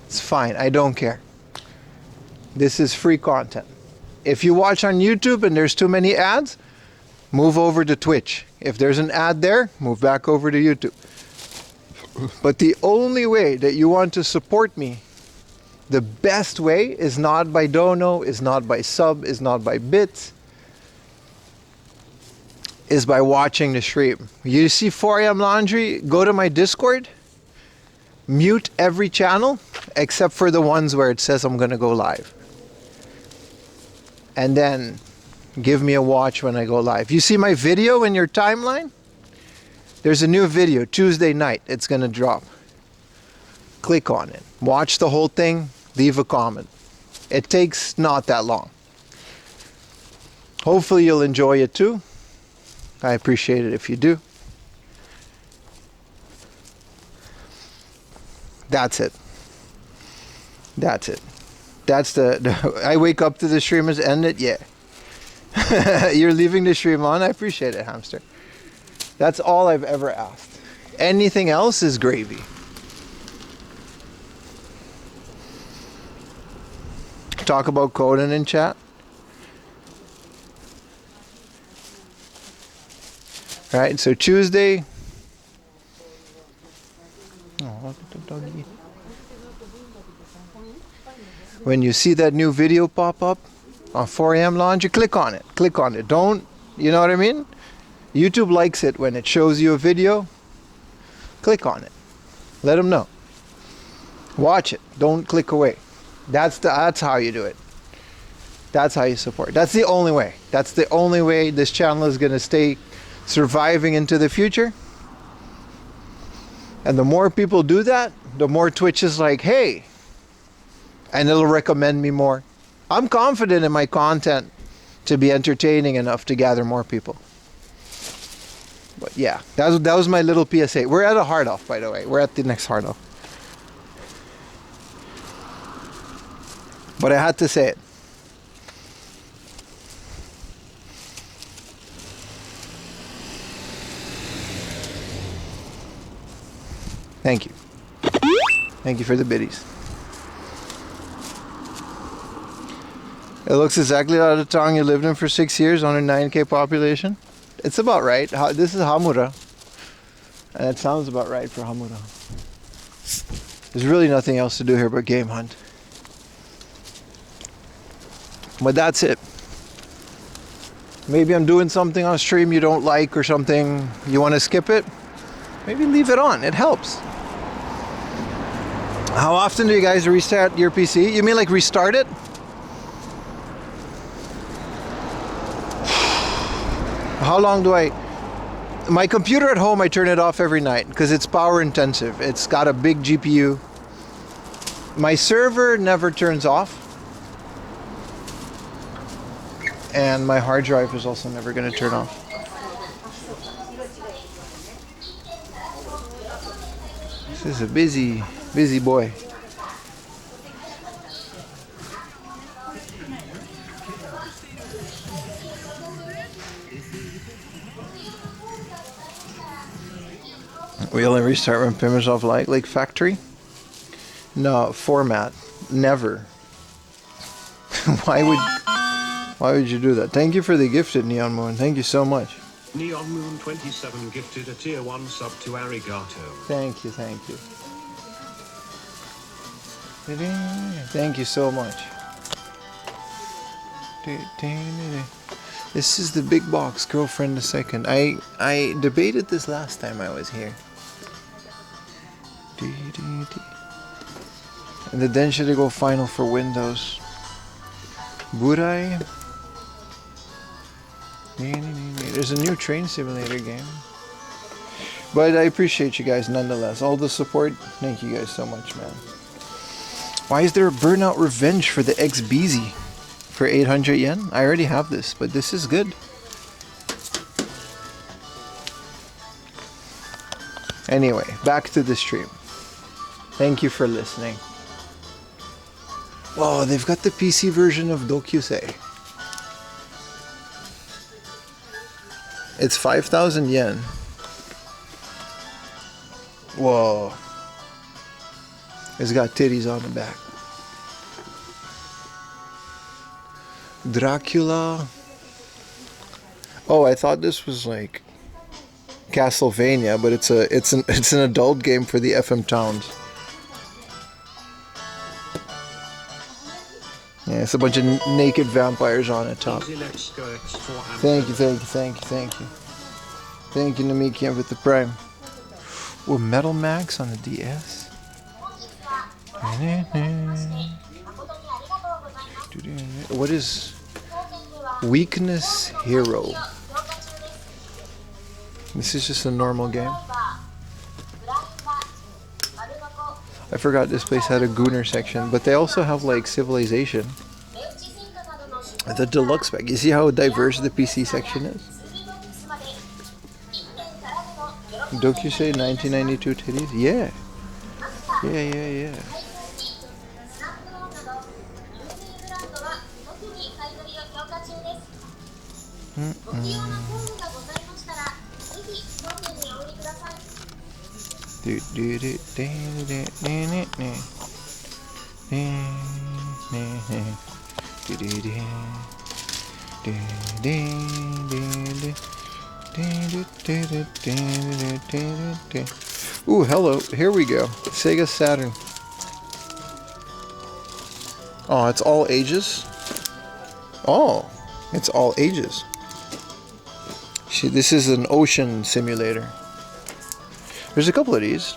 A: it's fine. I don't care. This is free content. If you watch on YouTube and there's too many ads, move over to Twitch. If there's an ad there, move back over to YouTube. But the only way that you want to support me, the best way, is not by dono, is not by sub, is not by bits, is by watching the stream. You see 4 AM Laundry, go to my Discord, mute every channel except for the ones where it says I'm gonna go live. And then give me a watch when I go live. You see my video in your timeline? There's a new video Tuesday night. It's gonna drop. Click on it. Watch the whole thing. Leave a comment. It takes not that long. Hopefully you'll enjoy it too. I appreciate it if you do. That's it. That's it. That's the I wake up to the stream has ended. Yeah. You're leaving the stream on. I appreciate it, Hamster. That's all I've ever asked. Anything else is gravy. Talk about Conan in chat. Right, so Tuesday. Oh, look at the doggy. When you see that new video pop up on 4 AM Laundry, click on it. Click on it. Don't, you know what I mean? YouTube likes it when it shows you a video. Click on it. Let them know. Watch it. Don't click away. That's how you do it. That's how you support. That's the only way. That's the only way this channel is going to stay surviving into the future. And the more people do that, the more Twitch is like, hey, and it'll recommend me more. I'm confident in my content to be entertaining enough to gather more people. But yeah, that was my little PSA. We're at a hard off, by the way. We're at the next hard off. But I had to say it. Thank you. Thank you for the biddies. It looks exactly like the town you lived in for 6 years on a 9K population. It's about right. This is Hamura. And it sounds about right for Hamura. There's really nothing else to do here but game hunt. But that's it. Maybe I'm doing something on stream you don't like or something, you want to skip it. Maybe leave it on. It helps. How often do you guys restart your PC? You mean like restart it? How long do I... My computer at home, I turn it off every night because it's power intensive. It's got a big GPU. My server never turns off. And my hard drive is also never going to turn off. This is a busy boy. We only restart when Pim is off like factory? No, format. Never. Why would you do that? Thank you for the gifted Neon Moon. Thank you so much.
B: Neon Moon 27 gifted a tier 1 sub to Arigato.
A: Thank you, thank you. Thank you so much. This is the big box, girlfriend the second. I debated this last time I was here. And then should I go final for Windows? Would I? There's a new train simulator game. But I appreciate you guys nonetheless. All the support. Thank you guys so much, man. Why is there a Burnout Revenge for the XBZ for 800 yen? I already have this, but this is good. Anyway, back to the stream. Thank you for listening. Oh, they've got the PC version of Dokyusei. It's 5,000 yen. Whoa. It's got titties on the back. Dracula. Oh, I thought this was like Castlevania, but it's an adult game for the FM towns. Yeah, it's a bunch of naked vampires on the top. Thank you. Thank you, Namikian, with the Prime. Oh, Metal Max on the DS. What is Weakness Hero? This is just a normal game. I forgot this place had a Gooner section, but they also have like Civilization. The deluxe spec. You see how diverse the PC section is? Dokusei 1992 titties? Yeah. Yeah. Ooh, hello. Here we go. Sega Saturn. Oh, it's all ages? Oh, it's all ages. See, this is an ocean simulator. There's a couple of these.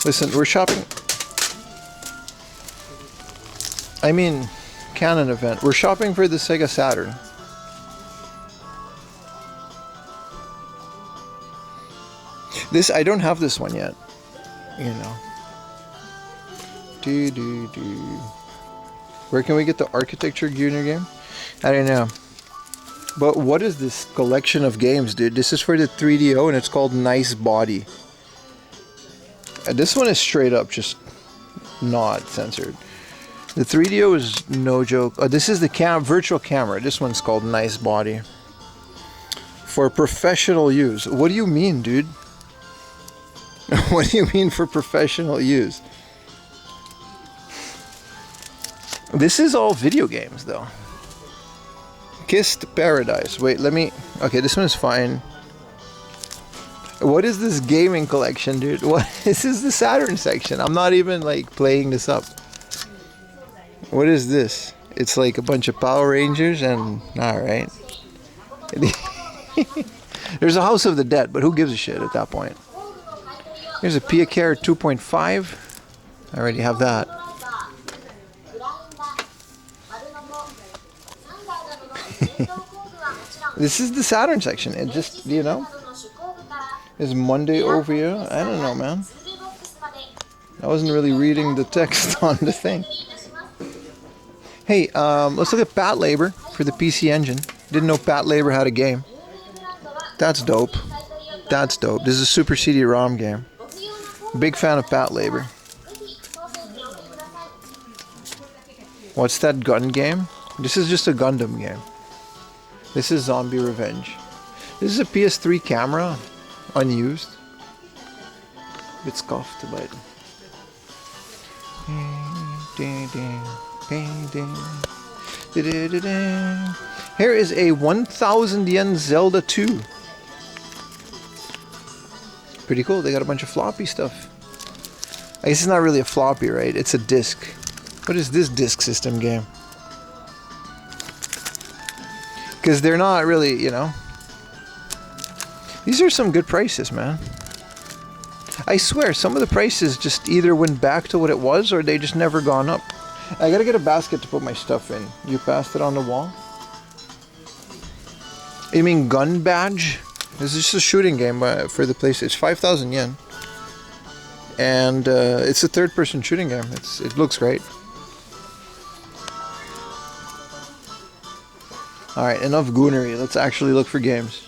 A: Listen, we're shopping. I mean, Canon event. We're shopping for the Sega Saturn. This, I don't have this one yet. You know. Where can we get the Architecture Junior game? I don't know. But what is this collection of games, dude? This is for the 3DO and it's called Nice Body. This one is straight up just not censored. The 3DO is no joke. Oh, this is the virtual camera. This one's called Nice Body. For professional use. What do you mean, dude? What do you mean for professional use? This is all video games, though. Kissed Paradise. Wait, let me... Okay, this one is fine. What is this gaming collection, dude? What? This is the Saturn section. I'm not even, like, playing this up. What is this? It's like a bunch of Power Rangers and... Alright. There's a House of the Dead, but who gives a shit at that point? Here's a Pia Care 2.5. I already have that. This is the Saturn section. It just, you know, is Monday over here. I don't know, man. I wasn't really reading the text on the thing. Hey, let's look at Pat Labor for the PC Engine. Didn't know Pat Labor had a game. That's dope. That's dope. This is a Super CD-ROM game. Big fan of Pat Labor. What's that gun game? This is just a Gundam game. This is Zombie Revenge. This is a PS3 camera, unused. Bit scuffed, but... Here is a 1,000 yen Zelda 2. Pretty cool. They got a bunch of floppy stuff. I guess it's not really a floppy, right? It's a disc. What is this disc system game? Because they're not really, you know. These are some good prices, man. I swear, some of the prices just either went back to what it was or they just never gone up. I gotta get a basket to put my stuff in. You passed it on the wall? You mean Gun Badge? This is just a shooting game for the place. It's 5,000 yen. And it's a third-person shooting game. It looks great. Alright, enough goonery. Let's actually look for games.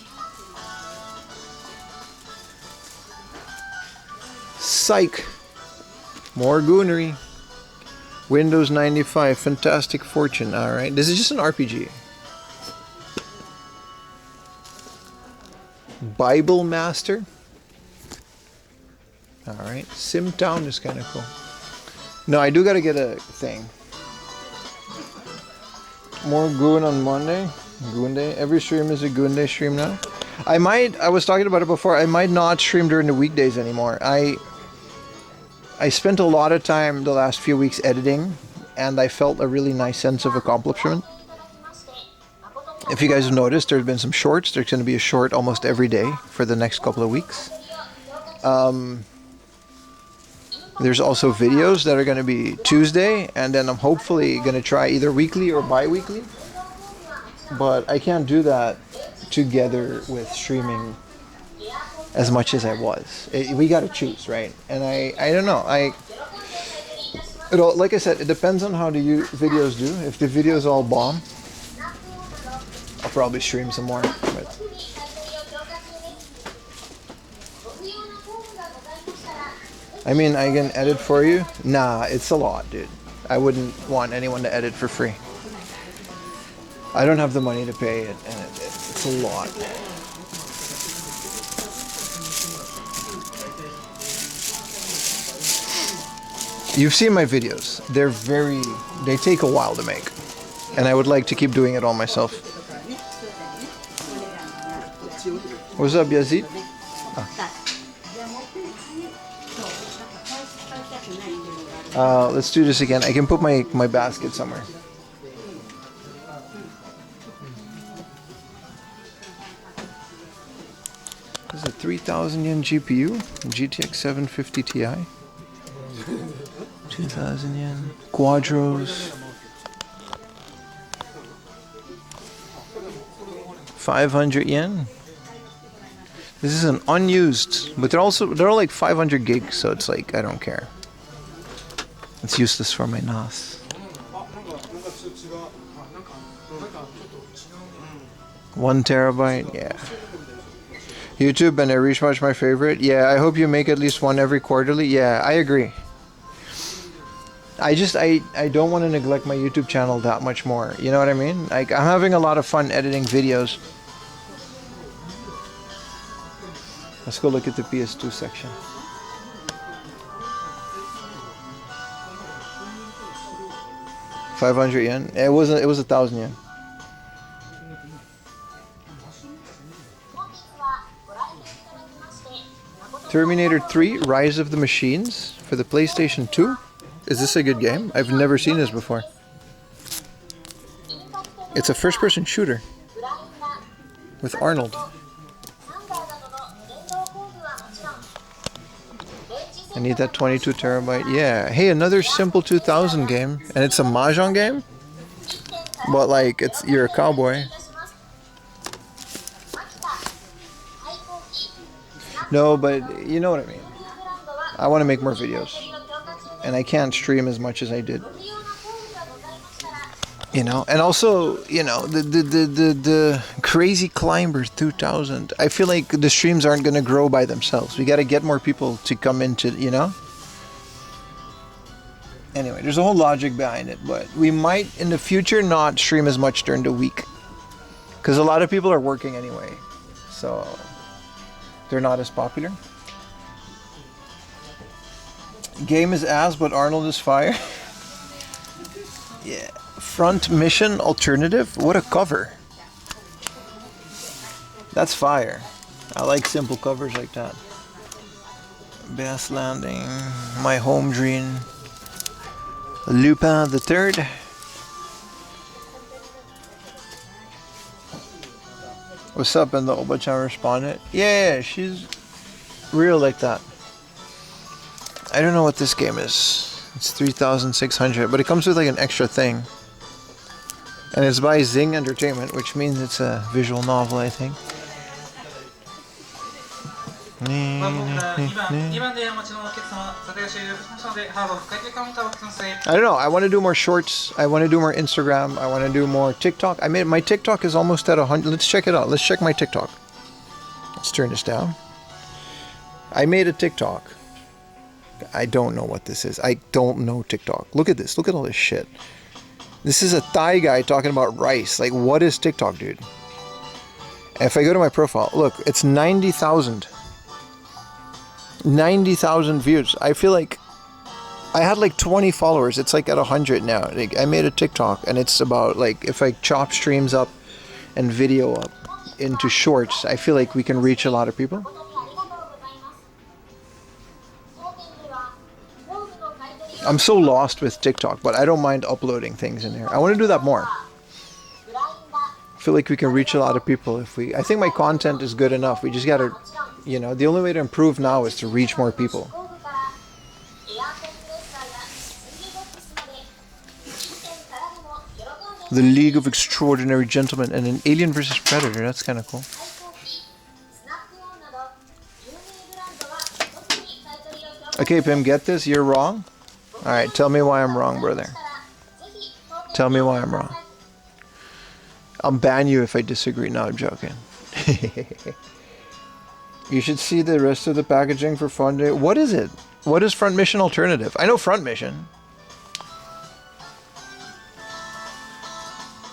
A: Psych! More goonery. Windows 95, Fantastic Fortune. Alright, this is just an RPG. Bible Master. Alright, Simtown is kind of cool. No, I do gotta get a thing. More Goon on Monday. Goon Day. Every stream is a Goon Day stream now. I was talking about it before, I might not stream during the weekdays anymore. I spent a lot of time the last few weeks editing, and I felt a really nice sense of accomplishment. If you guys have noticed, there have been some shorts. There's going to be a short almost every day for the next couple of weeks. There's also videos that are going to be Tuesday, and then I'm hopefully going to try either weekly or bi-weekly. But I can't do that together with streaming as much as I was. We got to choose, right? And I don't know. Like I said, it depends on how the videos do. If the videos all bomb, I'll probably stream some more. But I mean, I can edit for you? Nah, it's a lot, dude. I wouldn't want anyone to edit for free. I don't have the money to pay it, and it's a lot. You've seen my videos. They take a while to make. And I would like to keep doing it all myself. What's up, Yazid? Let's do this again. I can put my basket somewhere. This is a 3,000 yen GPU, GTX 750 Ti. 2,000 yen. Quadros. 500 yen. This is an unused, but they're all like 500 gigs, so it's like I don't care. It's useless for my NAS. 1 terabyte, yeah. YouTube and Every Much my favorite. Yeah, I hope you make at least one every quarterly. Yeah, I agree. I don't want to neglect my YouTube channel that much more. You know what I mean? Like, I'm having a lot of fun editing videos. Let's go look at the PS2 section. $500 yen. It was 1,000 yen. Terminator 3: Rise of the Machines for the PlayStation 2. Is this a good game? I've never seen this before. It's a first-person shooter with Arnold. I need that 22 terabyte. Yeah. Hey, another simple 2000 game, and it's a mahjong game. But like, you're a cowboy. No, but you know what I mean. I want to make more videos, and I can't stream as much as I did. You know, and also, you know, the Crazy Climber 2000. I feel like the streams aren't going to grow by themselves. We got to get more people to come into, you know. Anyway, there's a whole logic behind it, but we might in the future not stream as much during the week, because a lot of people are working anyway, so they're not as popular. Game is ass, but Arnold is fire. Yeah. Front Mission Alternative? What a cover. That's fire. I like simple covers like that. Bass Landing, My Home Dream, Lupin the Third. What's up? And the Oba-chan responded. Yeah, she's real like that. I don't know what this game is. It's 3,600, but it comes with like an extra thing. And it's by Zing Entertainment, which means it's a visual novel, I think. I don't know. I want to do more shorts. I want to do more Instagram. I want to do more TikTok. My TikTok is almost at 100. Let's check it out. Let's check my TikTok. Let's turn this down. I made a TikTok. I don't know what this is. I don't know TikTok. Look at this. Look at all this shit. This is a Thai guy talking about rice. Like, what is TikTok, dude? If I go to my profile, look, it's 90,000. 90,000 views. I feel like I had like 20 followers. It's like at 100 now. Like, I made a TikTok, and it's about like if I chop streams up and video up into shorts, I feel like we can reach a lot of people. I'm so lost with TikTok, but I don't mind uploading things in there. I want to do that more. I feel like we can reach a lot of people if we... I think my content is good enough. We just gotta, you know, the only way to improve now is to reach more people. The League of Extraordinary Gentlemen and an Alien vs. Predator. That's kind of cool. Okay, Pim, get this. You're wrong. Alright, tell me why I'm wrong, brother. Tell me why I'm wrong. I'll ban you if I disagree. No, I'm joking. You should see the rest of the packaging for Fun Day. What is it? What is Front Mission Alternative? I know Front Mission.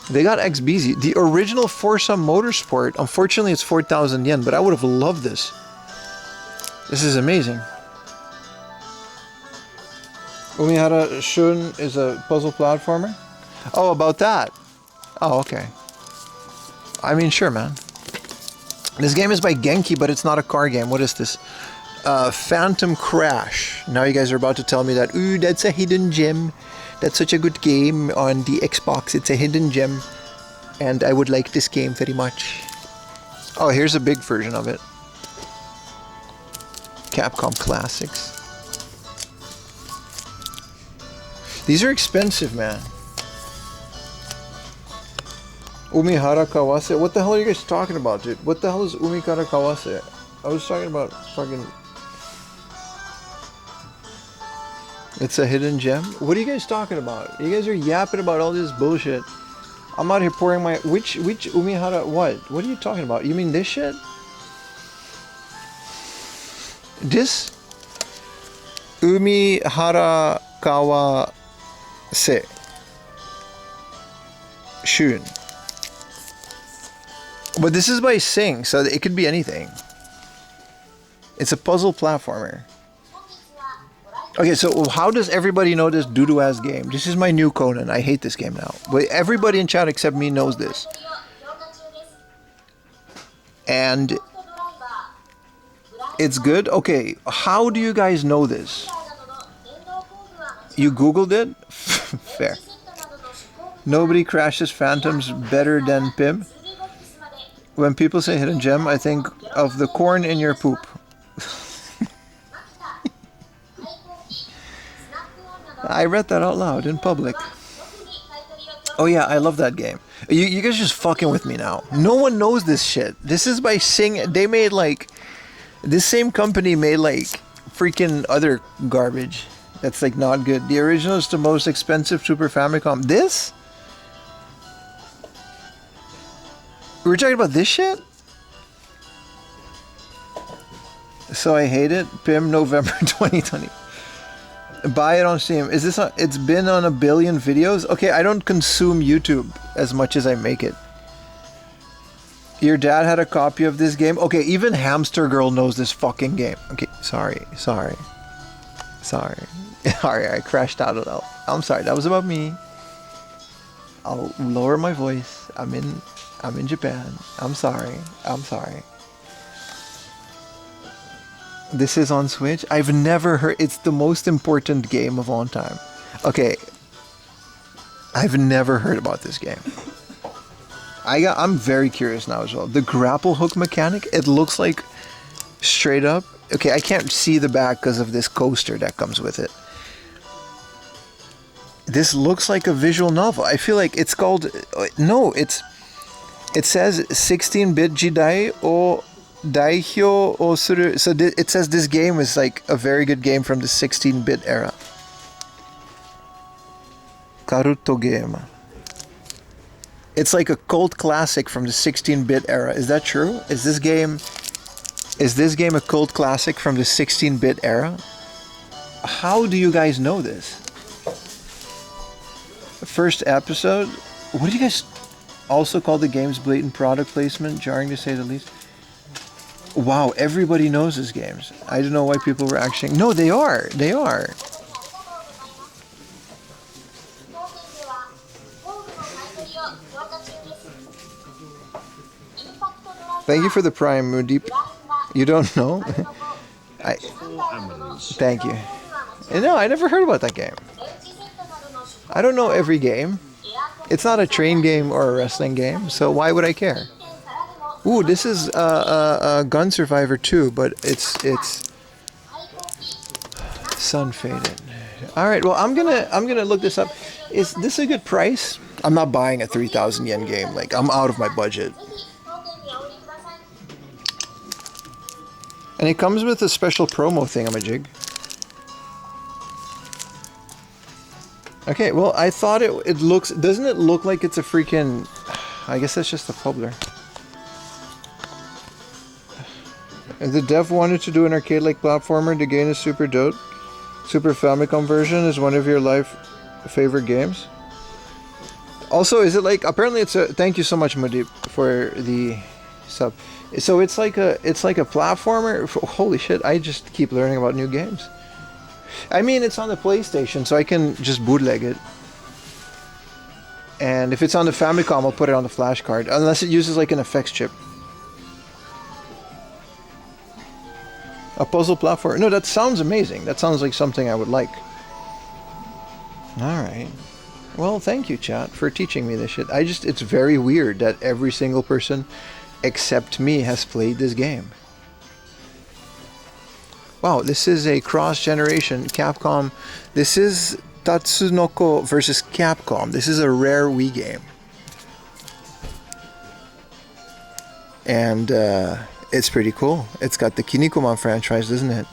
A: They got XBZ. The original Forza Motorsport, unfortunately it's 4,000 yen, but I would have loved this. This is amazing. Umihara Shun is a puzzle platformer? Oh, about that. Oh, okay. I mean, sure, man. This game is by Genki, but it's not a car game. What is this? Phantom Crash. Now you guys are about to tell me that, ooh, that's a hidden gem. That's such a good game on the Xbox. It's a hidden gem. And I would like this game very much. Oh, here's a big version of it. Capcom Classics. These are expensive, man. Umihara Kawase. What the hell are you guys talking about, dude? What the hell is Umihara Kawase? I was talking about fucking... It's a hidden gem. What are you guys talking about? You guys are yapping about all this bullshit. I'm out here pouring my which Umihara what? What are you talking about? You mean this shit? This Umihara Kawa Se Shun. But this is by Sing, so it could be anything. It's a puzzle platformer. Okay, so how does everybody know this doo-doo ass game? This is my new Conan. I hate this game now. But everybody in chat except me knows this. And it's good? Okay, how do you guys know this? You Googled it? Fair. Nobody crashes Phantoms better than Pim. When people say hidden gem, I think of the corn in your poop. I read that out loud in public. Oh yeah, I love that game. You guys just fucking with me now. No one knows this shit. This is by Sing. They made like... This same company made like freaking other garbage. That's like not good. The original is the most expensive Super Famicom. This? We're talking about this shit? So I hate it. Pim, November 2020. Buy it on Steam. Is this on, it's been on 1 billion videos? Okay, I don't consume YouTube as much as I make it. Your dad had a copy of this game? Okay, even Hamster Girl knows this fucking game. Okay, sorry. Sorry, I crashed out of that. I'm sorry, that was about me. I'll lower my voice. I'm in Japan. I'm sorry. This is on Switch? I've never heard... It's the most important game of all time. Okay. I've never heard about this game. I'm very curious now as well. The grapple hook mechanic, it looks like straight up... Okay, I can't see the back because of this coaster that comes with it. This looks like a visual novel. I feel like it's called... No, it says 16-bit Jidai o Daihyo o Suru. So it says this game is like a very good game from the 16-bit era. Karuto game. It's like a cult classic from the 16-bit era. Is that true? Is this game a cult classic from the 16-bit era? How do you guys know this? First episode? What do you guys also call the game's blatant product placement? Jarring to say the least. Wow, everybody knows these games. I don't know why people were actually... No, they are. They are. Thank you for the Prime, Mudeep. You don't know? Thank you. No, I never heard about that game. I don't know every game. It's not a train game or a wrestling game, so why would I care? Ooh, this is Gun Survivor 2, but it's sun faded. All right, well, I'm gonna look this up. Is this a good price? I'm not buying a 3,000 yen game. Like, I'm out of my budget. And it comes with a special promo thingamajig. Okay, well, I thought it looks... Doesn't it look like it's a freaking... I guess that's just a pubbler. The dev wanted to do an arcade-like platformer to gain a Super Dote. Super Famicom version is one of your life favorite games. Also, is it like... Apparently it's a... Thank you so much, Mudeep, for the sub. So it's like a platformer. Holy shit, I just keep learning about new games. I mean, it's on the PlayStation, so I can just bootleg it. And if it's on the Famicom, I'll put it on the flash card. Unless it uses like an effects chip. A puzzle platform. No, that sounds amazing. That sounds like something I would like. Alright. Well, thank you, chat, for teaching me this shit. It's very weird that every single person except me has played this game. Wow, this is a cross-generation Capcom. This is Tatsunoko versus Capcom. This is a rare Wii game. And it's pretty cool. It's got the Kinnikuman franchise, doesn't it?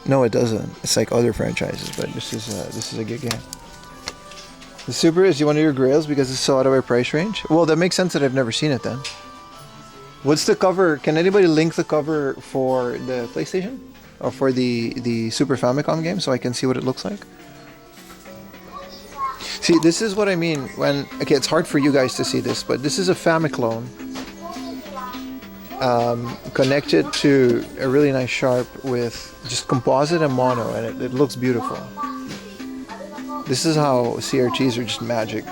A: No, it doesn't. It's like other franchises, but this is a good game. The Super is one of your grails because it's so out of our price range? Well, that makes sense that I've never seen it then. What's the cover? Can anybody link the cover for the PlayStation? Or for the Super Famicom game so I can see what it looks like? See, this is what I mean when... Okay, it's hard for you guys to see this, but this is a Famiclone. Connected to a really nice Sharp with just composite and mono, and it looks beautiful. This is how CRTs are just magic.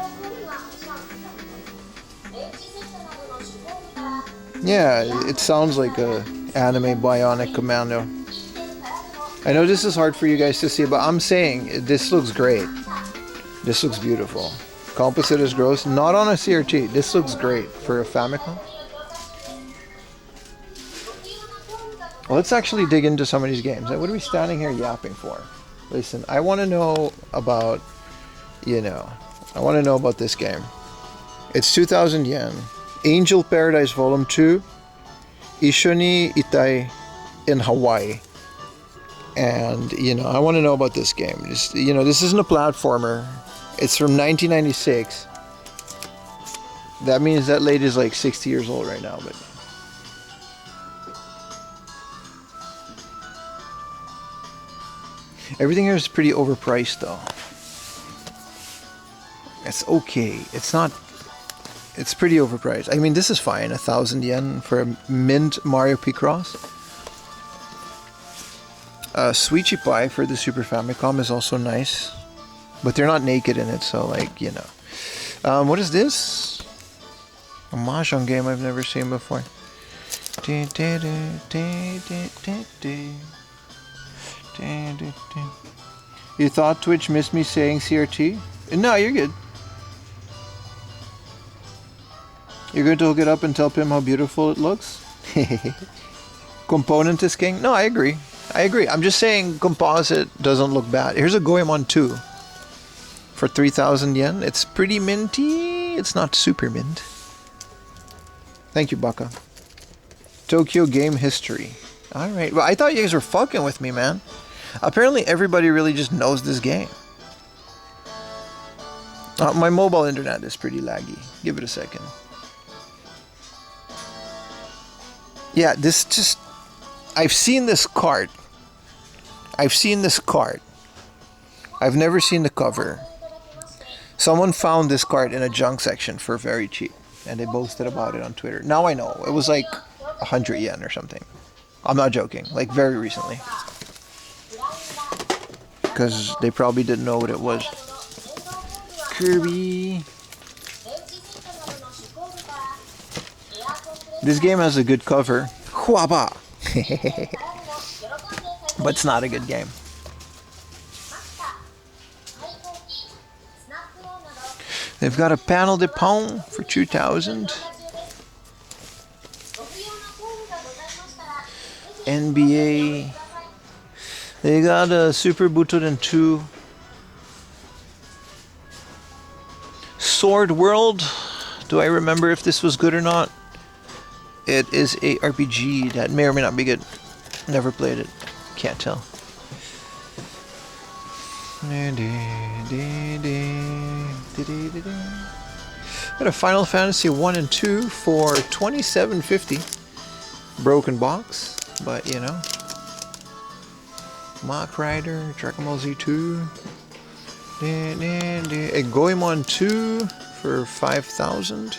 A: Yeah, it sounds like a anime Bionic Commando. I know this is hard for you guys to see, but I'm saying this looks great. This looks beautiful. Composite is gross. Not on a CRT. This looks great for a Famicom. Well, let's actually dig into some of these games. What are we standing here yapping for? Listen, I want to know about, I want to know about this game. It's 2,000 yen. Angel Paradise Volume 2. Ishoni Itai in Hawaii. And, I want to know about this game. Just, this isn't a platformer. It's from 1996. That means that lady's like 60 years old right now, but... Everything here is pretty overpriced though. It's okay. It's not... It's pretty overpriced. I mean, this is fine. 1,000 yen for a mint Mario Picross. Sweetie Pie for the Super Famicom is also nice. But they're not naked in it, so like, what is this? A Mahjong game I've never seen before. You thought Twitch missed me saying CRT? No, you're good. You're going to hook it up and tell Pim how beautiful it looks? Component is king? No, I agree. I'm just saying composite doesn't look bad. Here's a Goemon 2 for 3,000 yen. It's pretty minty. It's not super mint. Thank you, Baka. Tokyo Game History. Alright. Well, I thought you guys were fucking with me, man. Apparently everybody really just knows this game. My mobile internet is pretty laggy. Give it a second. Yeah, this just... I've seen this cart. I've never seen the cover. Someone found this cart in a junk section for very cheap. And they boasted about it on Twitter. Now I know. It was like 100 yen or something. I'm not joking. Like very recently. Because they probably didn't know what it was. Kirby. This game has a good cover. Huaba. But it's not a good game. They've got a Panel de Pont for 2,000. NBA. They got a Super Butoden 2. Sword World. Do I remember if this was good or not? It is a RPG that may or may not be good. Never played it. Can't tell. Got a Final Fantasy 1 and 2 for $27.50. Broken box, but Mach Rider, Dragon Ball Z2. A Goemon 2 for 5,000.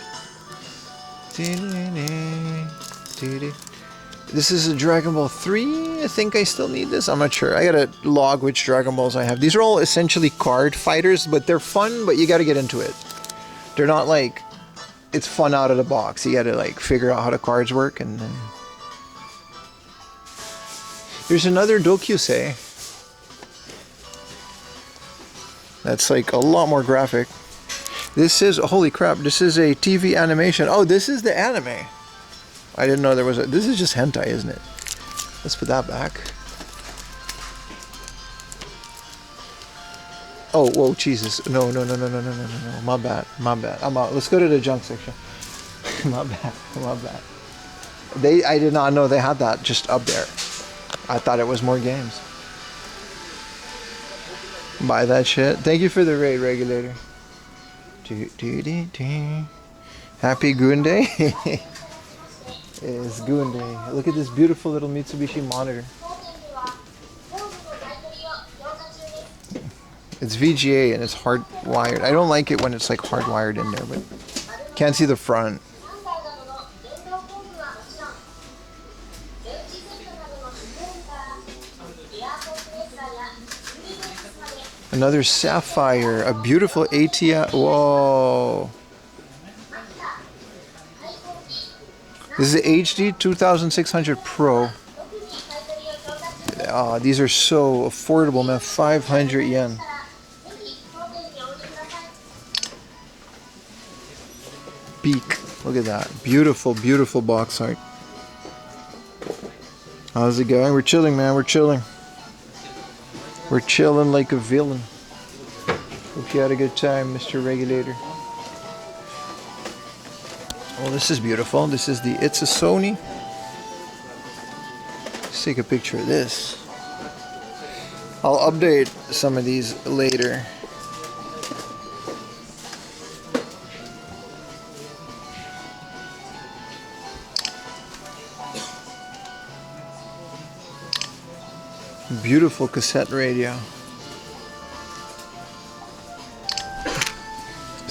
A: This is a Dragon Ball 3. I think I still need this. I'm not sure. I gotta log which Dragon Balls I have. These are all essentially card fighters, but they're fun, but you gotta get into it. They're not like, it's fun out of the box. You gotta like figure out how the cards work and then... There's another Dokyusei. That's like a lot more graphic. This is, holy crap, this is a TV animation. Oh, this is the anime. I didn't know there was a, this is just hentai, isn't it? Let's put that back. Oh, whoa, Jesus. No. My bad. I'm out. Let's go to the junk section. My bad. I did not know they had that just up there. I thought it was more games. Buy that shit. Thank you for the raid, regulator. Happy Goon Day. It's Goon Day. Look at this beautiful little Mitsubishi monitor. It's VGA and it's hardwired. I don't like it when it's like hardwired in there, but can't see the front. Another Sapphire, a beautiful ATI. Whoa. This is the HD 2600 Pro. These are so affordable, man. 500 yen. Beak. Look at that. Beautiful, beautiful box art. How's it going? We're chilling, man. We're chilling. We're chilling like a villain. Hope you had a good time, Mr. Regulator. Well, this is beautiful. This is the It's a Sony. Let's take a picture of this. I'll update some of these later. Beautiful cassette radio.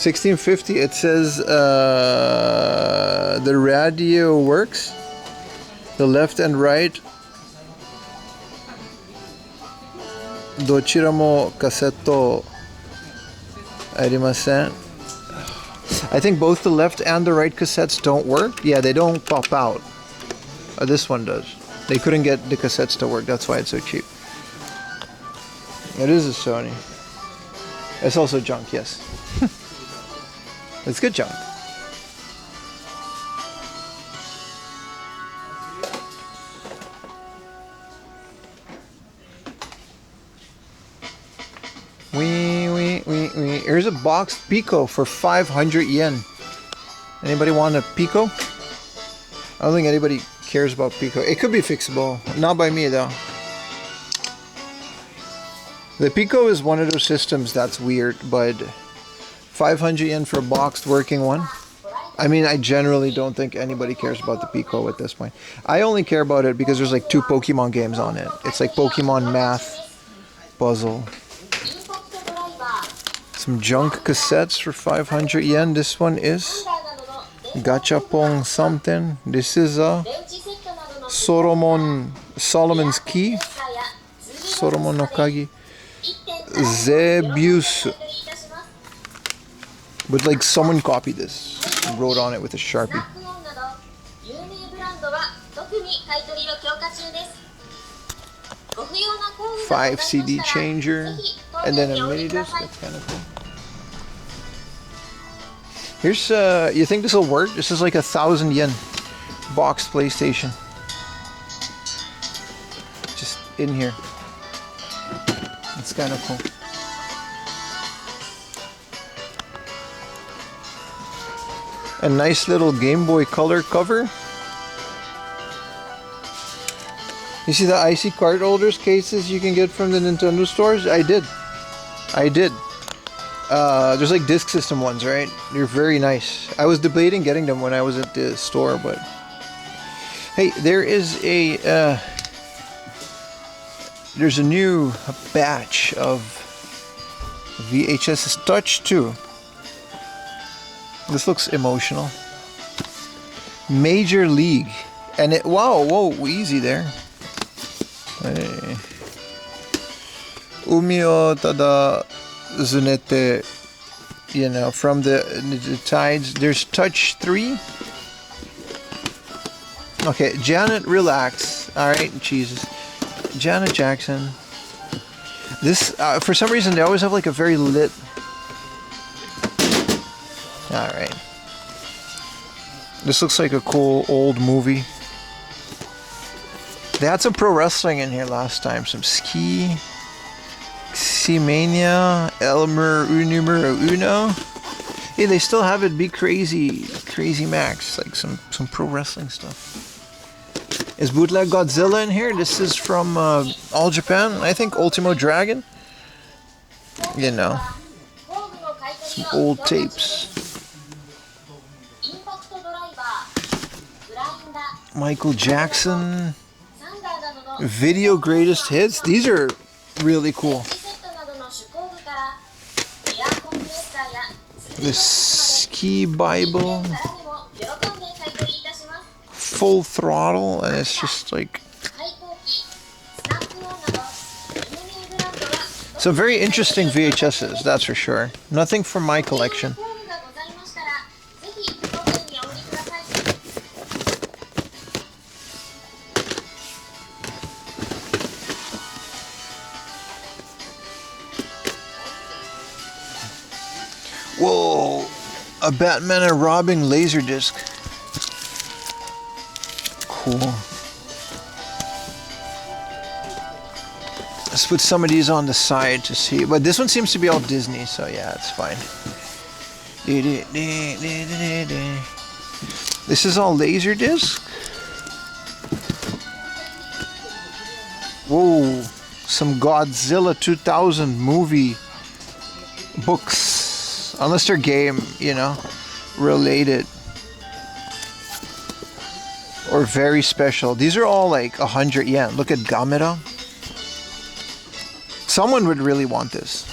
A: 1650. It says the radio works. The left and right. Dochiramo cassetto arimasen. I think both the left and the right cassettes don't work. Yeah, they don't pop out. This one does. They couldn't get the cassettes to work. That's why it's so cheap. It is a Sony. It's also junk, yes. It's good junk. Here's a boxed Pico for 500 yen. Anybody want a Pico? I don't think anybody cares about Pico. It could be fixable. Not by me though. The Pico is one of those systems that's weird, but 500 yen for a boxed working one. I mean, I generally don't think anybody cares about the Pico at this point. I only care about it because there's like 2 Pokemon games on it. It's like Pokemon Math, Puzzle. Some junk cassettes for 500 yen. This one is Gachapon something. This is a Solomon's Key. Solomon no Kagi. Zebius. But like someone copied this and wrote on it with a Sharpie. 5 CD changer and then a mini disc. That's kind of cool. Here's you think this will work? This is like 1,000 yen boxed PlayStation. Just in here. It's kind of cool. A nice little Game Boy Color cover. You see the IC card holders cases you can get from the Nintendo stores? I did. There's like disc system ones, right? They're very nice. I was debating getting them when I was at the store, but hey, there is a there's a new batch of VHS Touch 2. This looks emotional. Major League, and it whoa, easy there. Hey. Umio tada zunete, you know, from the tides. There's Touch 3. Okay, Janet, relax. All right, Jesus. Janet Jackson. This for some reason they always have like a very lit. All right. This looks like a cool old movie. They had some pro wrestling in here last time. Some ski. Mania, Elmer numero uno. Hey, they still have it. Be crazy Max, like some pro wrestling stuff. Is Bootleg Godzilla in here? This is from All Japan. I think Ultimo Dragon. you know, some old tapes. Michael Jackson video greatest hits. These are really cool. The Ski Bible, Full Throttle, and it's just like some very interesting VHSs, that's for sure. Nothing from my collection. Whoa, a Batman and Robin Laserdisc. Cool. Let's put some of these on the side to see. But this one seems to be all Disney, so yeah, it's fine. This is all Laserdisc. Whoa, some Godzilla 2000 movie books. Unless they're game, you know, related. Or very special. These are all like 100 yen. Look at Gamera. Someone would really want this.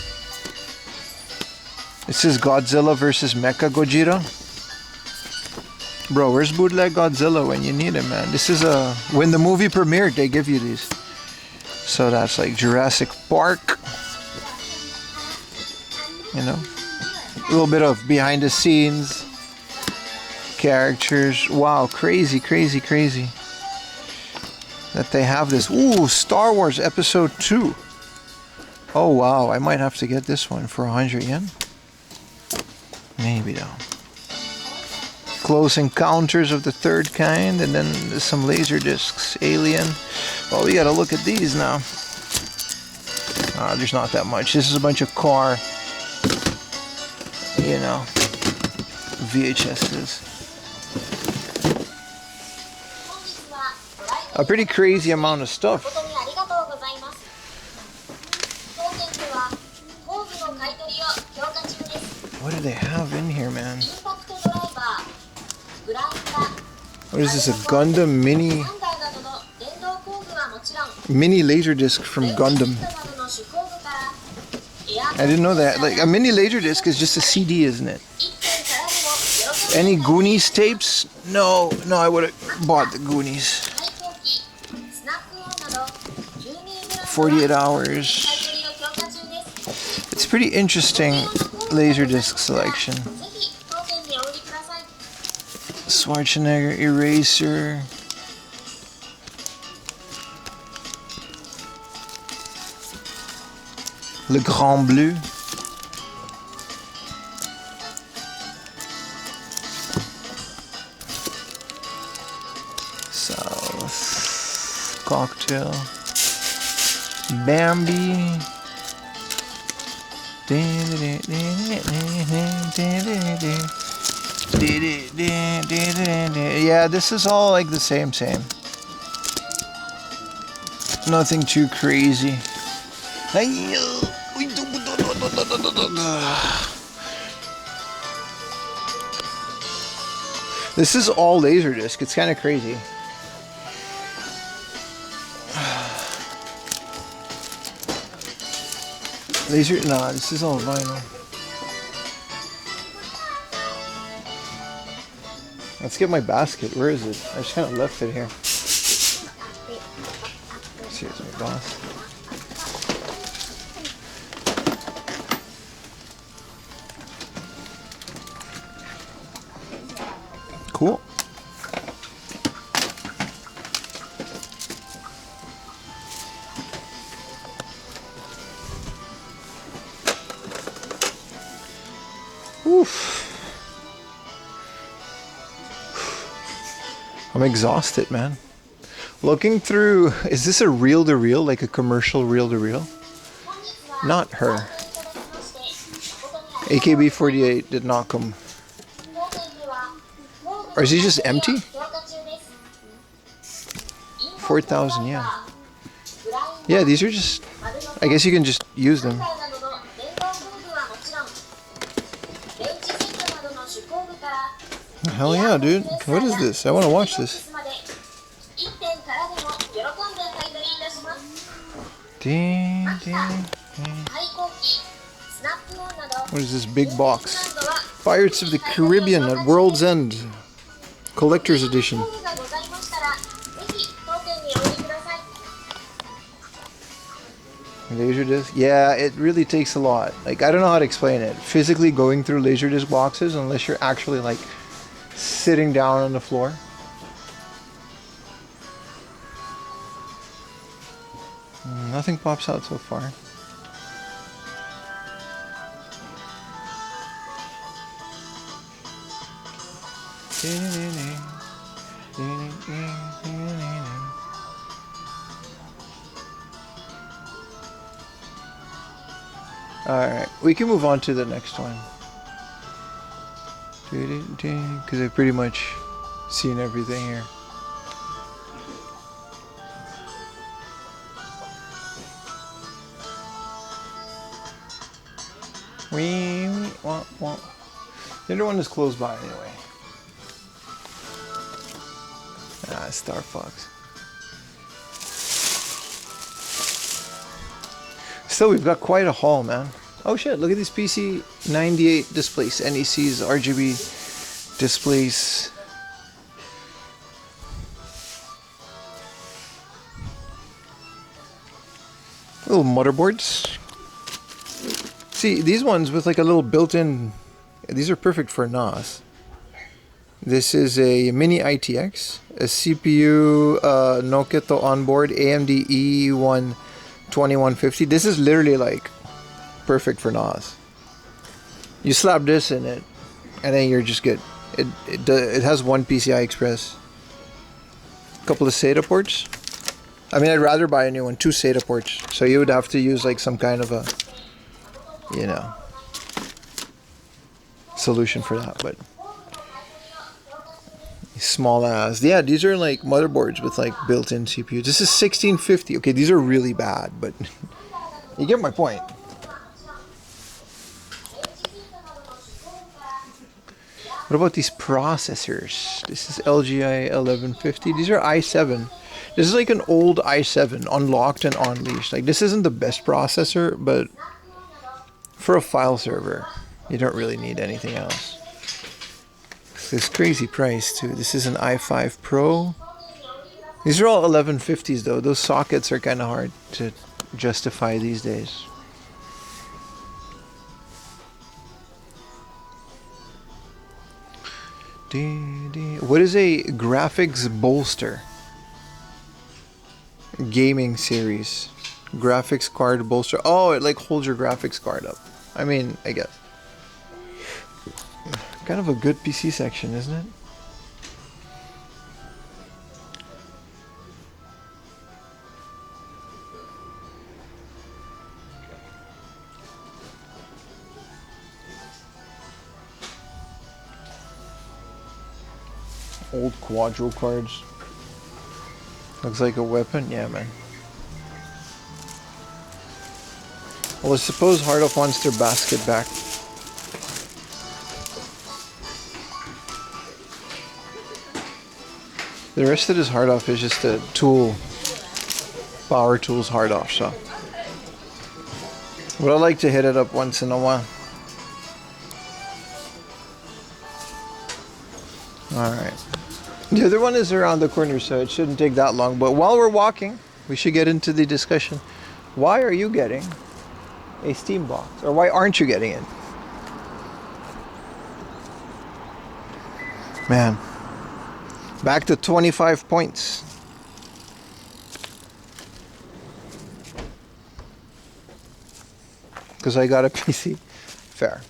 A: It says Godzilla versus Mecha Gojira. Bro, where's bootleg Godzilla when you need it, man? This is a... When the movie premiered, they give you these. So that's like Jurassic Park. You know? A little bit of behind the scenes. Characters. Wow, crazy, crazy, crazy. That they have this. Ooh, Star Wars Episode 2. Oh wow, I might have to get this one for 100 yen. Maybe though. Close Encounters of the Third Kind, and then some laser discs. Alien. Well, we gotta look at these now. There's not that much. This is a bunch of car, you know, VHSs. A pretty crazy amount of stuff. What do they have in here, man? What is this, a Gundam mini Laserdisc from Gundam? I didn't know that. Like, a mini Laserdisc is just a CD, isn't it? Any Goonies tapes? No, I would have bought the Goonies. 48 hours. It's pretty interesting Laserdisc selection. Schwarzenegger Eraser. Le Grand Bleu. South Cocktail. Bambi. Yeah, this is all like the same. Nothing too crazy. This is all Laserdisc. It's kind of crazy. Nah, this is all vinyl. Let's get my basket. Where is it? I just kind of left it here. Here's my boss. Cool. Oof. I'm exhausted, man. Looking through, is this a reel-to-reel, like a commercial reel-to-reel? Not her. AKB48 did not come. Or is he just empty? 4,000, yeah. Yeah, these are just, I guess you can just use them. Hell yeah, dude. What is this? I want to watch this. Ding, ding, ding. What is this big box? Pirates of the Caribbean at World's End. Collector's Edition. Laserdisc? Yeah, it really takes a lot. Like, I don't know how to explain it. Physically going through Laserdisc boxes, unless you're actually like sitting down on the floor. Nothing pops out so far. Alright, we can move on to the next one. Because I've pretty much seen everything here. The other one is close by anyway. Ah, Star Fox. Still, we've got quite a haul, man. Oh shit, look at these PC98 displays. NEC's RGB displays. Little motherboards. See, these ones with like a little built-in, these are perfect for NAS. This is a mini ITX, a CPU Noketo onboard AMD E12150. This is literally like perfect for NAS. You slap this in it, and then you're just good. It has one PCI Express, a couple of SATA ports. I mean, I'd rather buy a new one, 2 SATA ports. So you would have to use like some kind of a, you know, solution for that. But small ass, yeah, these are like motherboards with like built-in CPU. This is 1650. Okay, these are really bad, but you get my point. What about these processors? This is LGI 1150. These are i7. This is like an old i7 unlocked and unleashed. Like, this isn't the best processor, but for a file server, you don't really need anything else. This crazy price too. This is an i5 Pro. These are all 1150s though. Those sockets are kind of hard to justify these days. What is a graphics bolster? Gaming series. Graphics card bolster. Oh, it like holds your graphics card up. I mean, I guess. Kind of a good PC section, isn't it? Old Quadro cards. Looks like a weapon. Yeah, man. Well, I suppose Hardoff wants their basket back. The rest of this Hardoff is just a tool. Power Tools Hardoff shop. But I like to hit it up once in a while. Alright. The other one is around the corner, so it shouldn't take that long. But while we're walking, we should get into the discussion. Why are you getting a Steam box? Or why aren't you getting it? Man. Back to 25 points. Because I got a PC. Fair.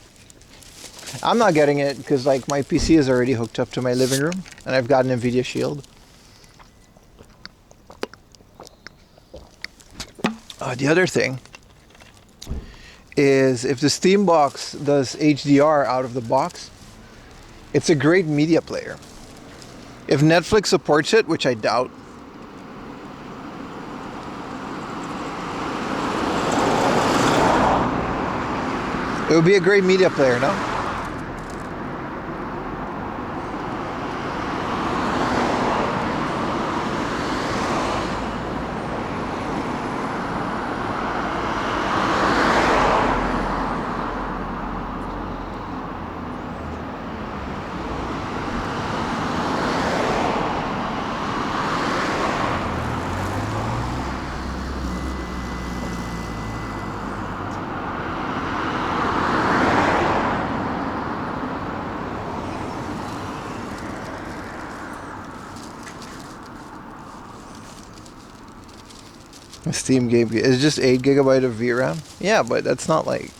A: I'm not getting it because like my PC is already hooked up to my living room and I've got an NVIDIA Shield. The other thing is if the Steam box does HDR out of the box, it's a great media player. If Netflix supports it, which I doubt, it would be a great media player, no? A Steam game is just 8 gigabyte of VRAM. Yeah, but that's not like.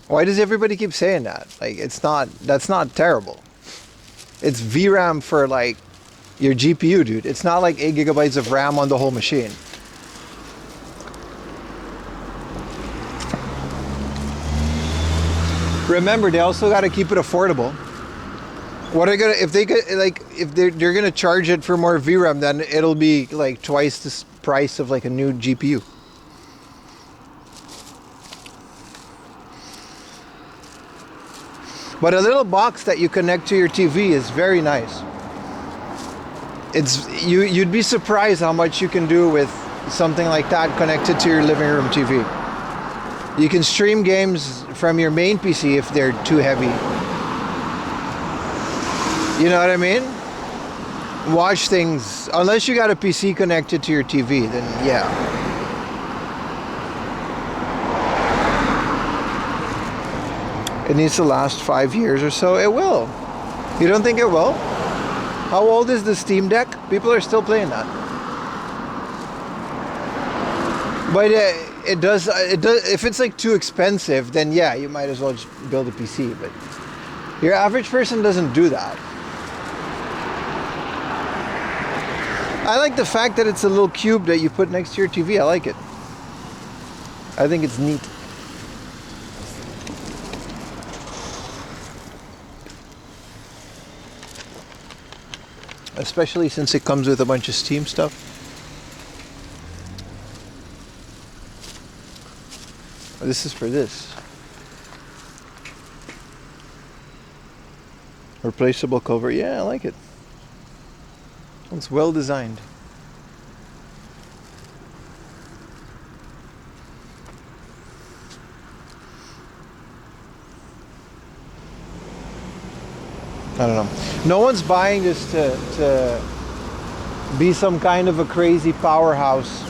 A: Why does everybody keep saying that? Like, it's not. That's not terrible. It's VRAM for like your GPU, dude. It's not like 8 gigabytes of RAM on the whole machine. Remember, they also got to keep it affordable. What are they gonna if they get like if they're gonna charge it for more VRAM, then it'll be like twice the price of like a new GPU. But a little box that you connect to your TV is very nice. You'd be surprised how much you can do with something like that connected to your living room TV. You can stream games from your main PC if they're too heavy. You know what I mean? Watch things, unless you got a PC connected to your TV, then yeah. It needs to last 5 years or so. It will. You don't think it will? How old is the Steam Deck? People are still playing that. But it does. If it's like too expensive, then yeah, you might as well just build a PC. But your average person doesn't do that. I like the fact that it's a little cube that you put next to your TV. I like it. I think it's neat. Especially since it comes with a bunch of Steam stuff. This is for this. Replaceable cover. Yeah, I like it. It's well designed. I don't know. No one's buying this to be some kind of a crazy powerhouse.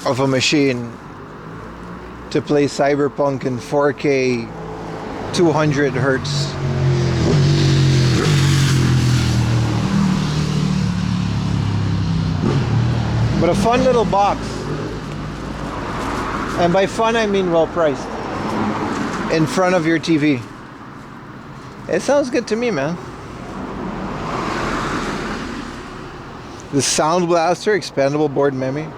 A: Of a machine to play Cyberpunk in 4K 200 hertz. But a fun little box. And by fun I mean well priced. In front of your TV. It sounds good to me, man. The Sound Blaster expandable board memory.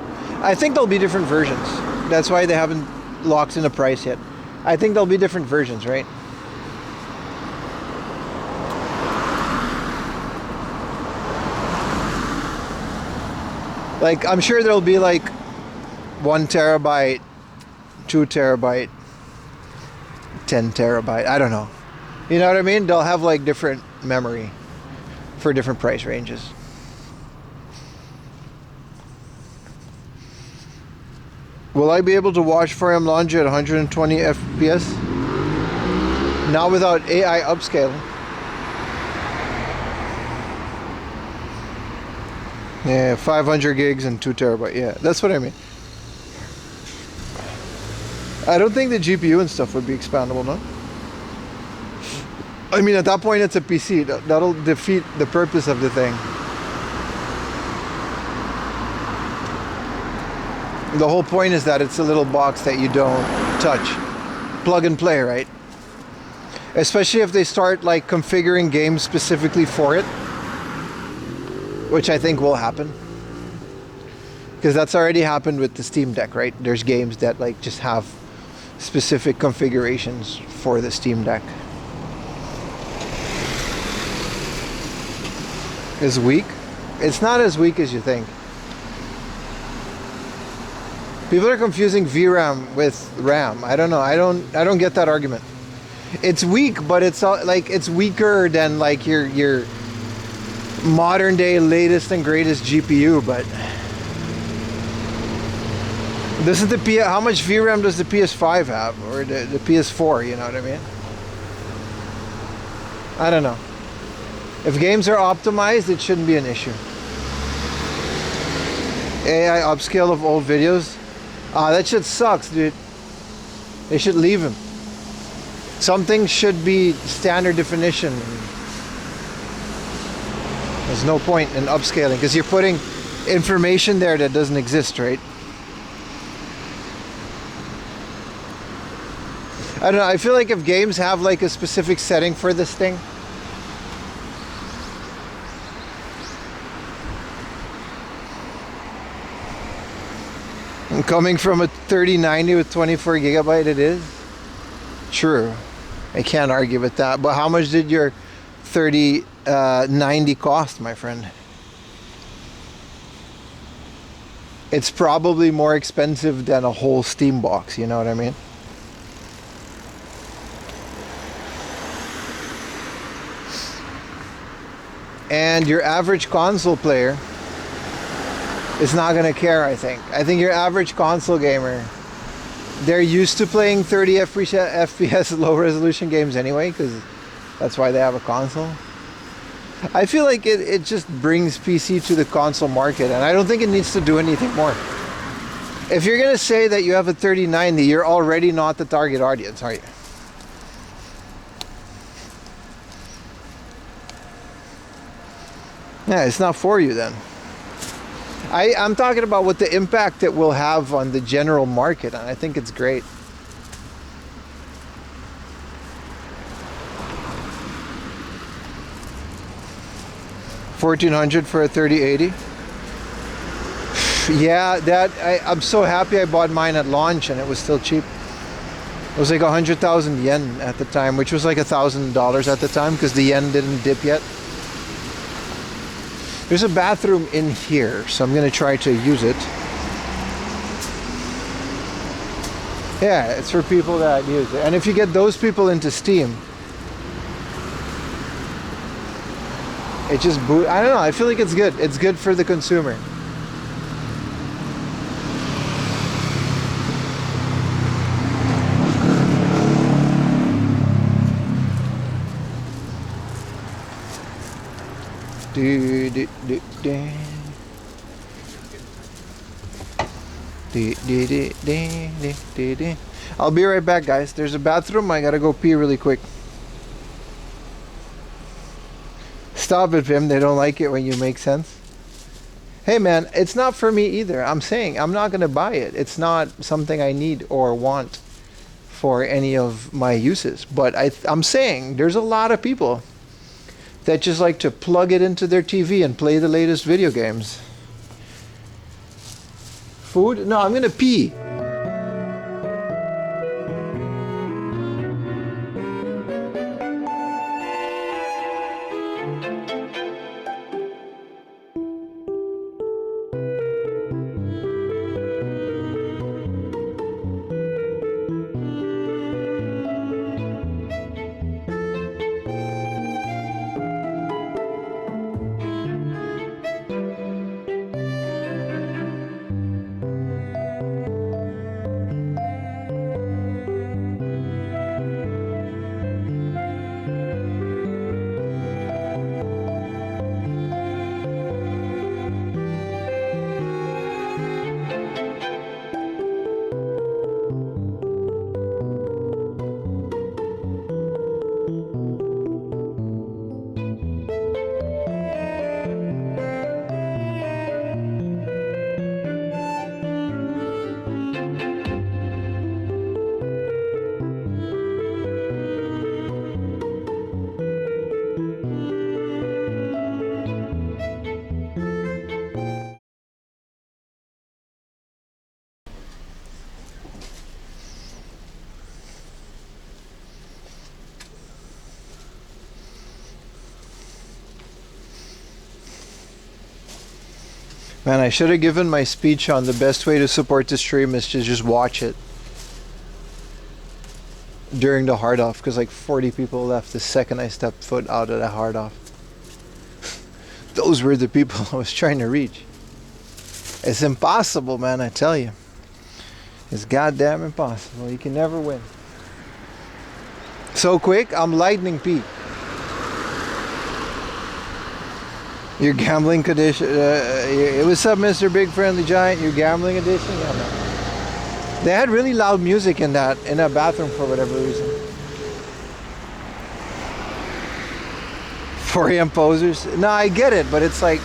A: I think there'll be different versions. That's why they haven't locked in a price yet. I think there'll be different versions, right? Like, I'm sure there'll be like 1 terabyte, 2 terabyte, 10 terabyte. I don't know. You know what I mean? They'll have like different memory for different price ranges. Will I be able to watch 4M Laundry at 120 FPS? Not without AI upscaling. Yeah, 500 gigs and 2 terabyte. Yeah, that's what I mean. I don't think the GPU and stuff would be expandable, no? I mean, at that point, it's a PC. That'll defeat the purpose of the thing. The whole point is that it's a little box that you don't touch. Plug and play, right? Especially if they start like configuring games specifically for it. Which I think will happen. Because that's already happened with the Steam Deck, right? There's games that like just have specific configurations for the Steam Deck. Is weak? It's not as weak as you think. People are confusing VRAM with RAM. I don't know. I don't get that argument. It's weak, but it's like it's weaker than like your modern day latest and greatest GPU. But this is the how much VRAM does the PS5 have, or the PS4? You know what I mean? I don't know. If games are optimized, it shouldn't be an issue. AI upscale of old videos. That shit sucks, dude. They should leave him. Something should be standard definition. There's no point in upscaling because you're putting information there that doesn't exist, right? I don't know, I feel like if games have like a specific setting for this thing, and coming from a 3090 with 24 gigabyte it is. True. I can't argue with that. But how much did your 3090 cost, my friend? It's probably more expensive than a whole Steam box, you know what I mean? And your average console player is not gonna care, I think. I think your average console gamer, they're used to playing 30 FPS low resolution games anyway, because that's why they have a console. I feel like it just brings PC to the console market, and I don't think it needs to do anything more. If you're gonna say that you have a 3090, you're already not the target audience, are you? Yeah, it's not for you then. I'm talking about what the impact it will have on the general market, and I think it's great. $1,400 for a 3080. Yeah, I'm so happy I bought mine at launch and it was still cheap. It was like 100,000 yen at the time, which was like $1,000 at the time because the yen didn't dip yet. There's a bathroom in here, so I'm gonna try to use it. Yeah, it's for people that use it. And if you get those people into Steam, it just I don't know, I feel like it's good. It's good for the consumer. I'll be right back, guys. There's a bathroom. I gotta go pee really quick. Stop it, Vim. They don't like it when you make sense. Hey, man, it's not for me either. I'm saying I'm not gonna buy it. It's not something I need or want for any of my uses. But I'm saying there's a lot of people that just like to plug it into their TV and play the latest video games. Food? No, I'm gonna pee. Man, I should have given my speech on the best way to support the stream is to just watch it during the hard off, because like 40 people left the second I stepped foot out of the hard off. Those were the people I was trying to reach. It's impossible, man, I tell you. It's goddamn impossible. You can never win. So quick, I'm lightning Pete. Your gambling condition. What's up, Mr. Big Friendly Giant? Your gambling edition? Yeah, man. They had really loud music in that bathroom for whatever reason. 4 a.m. posers. No, I get it, but it's like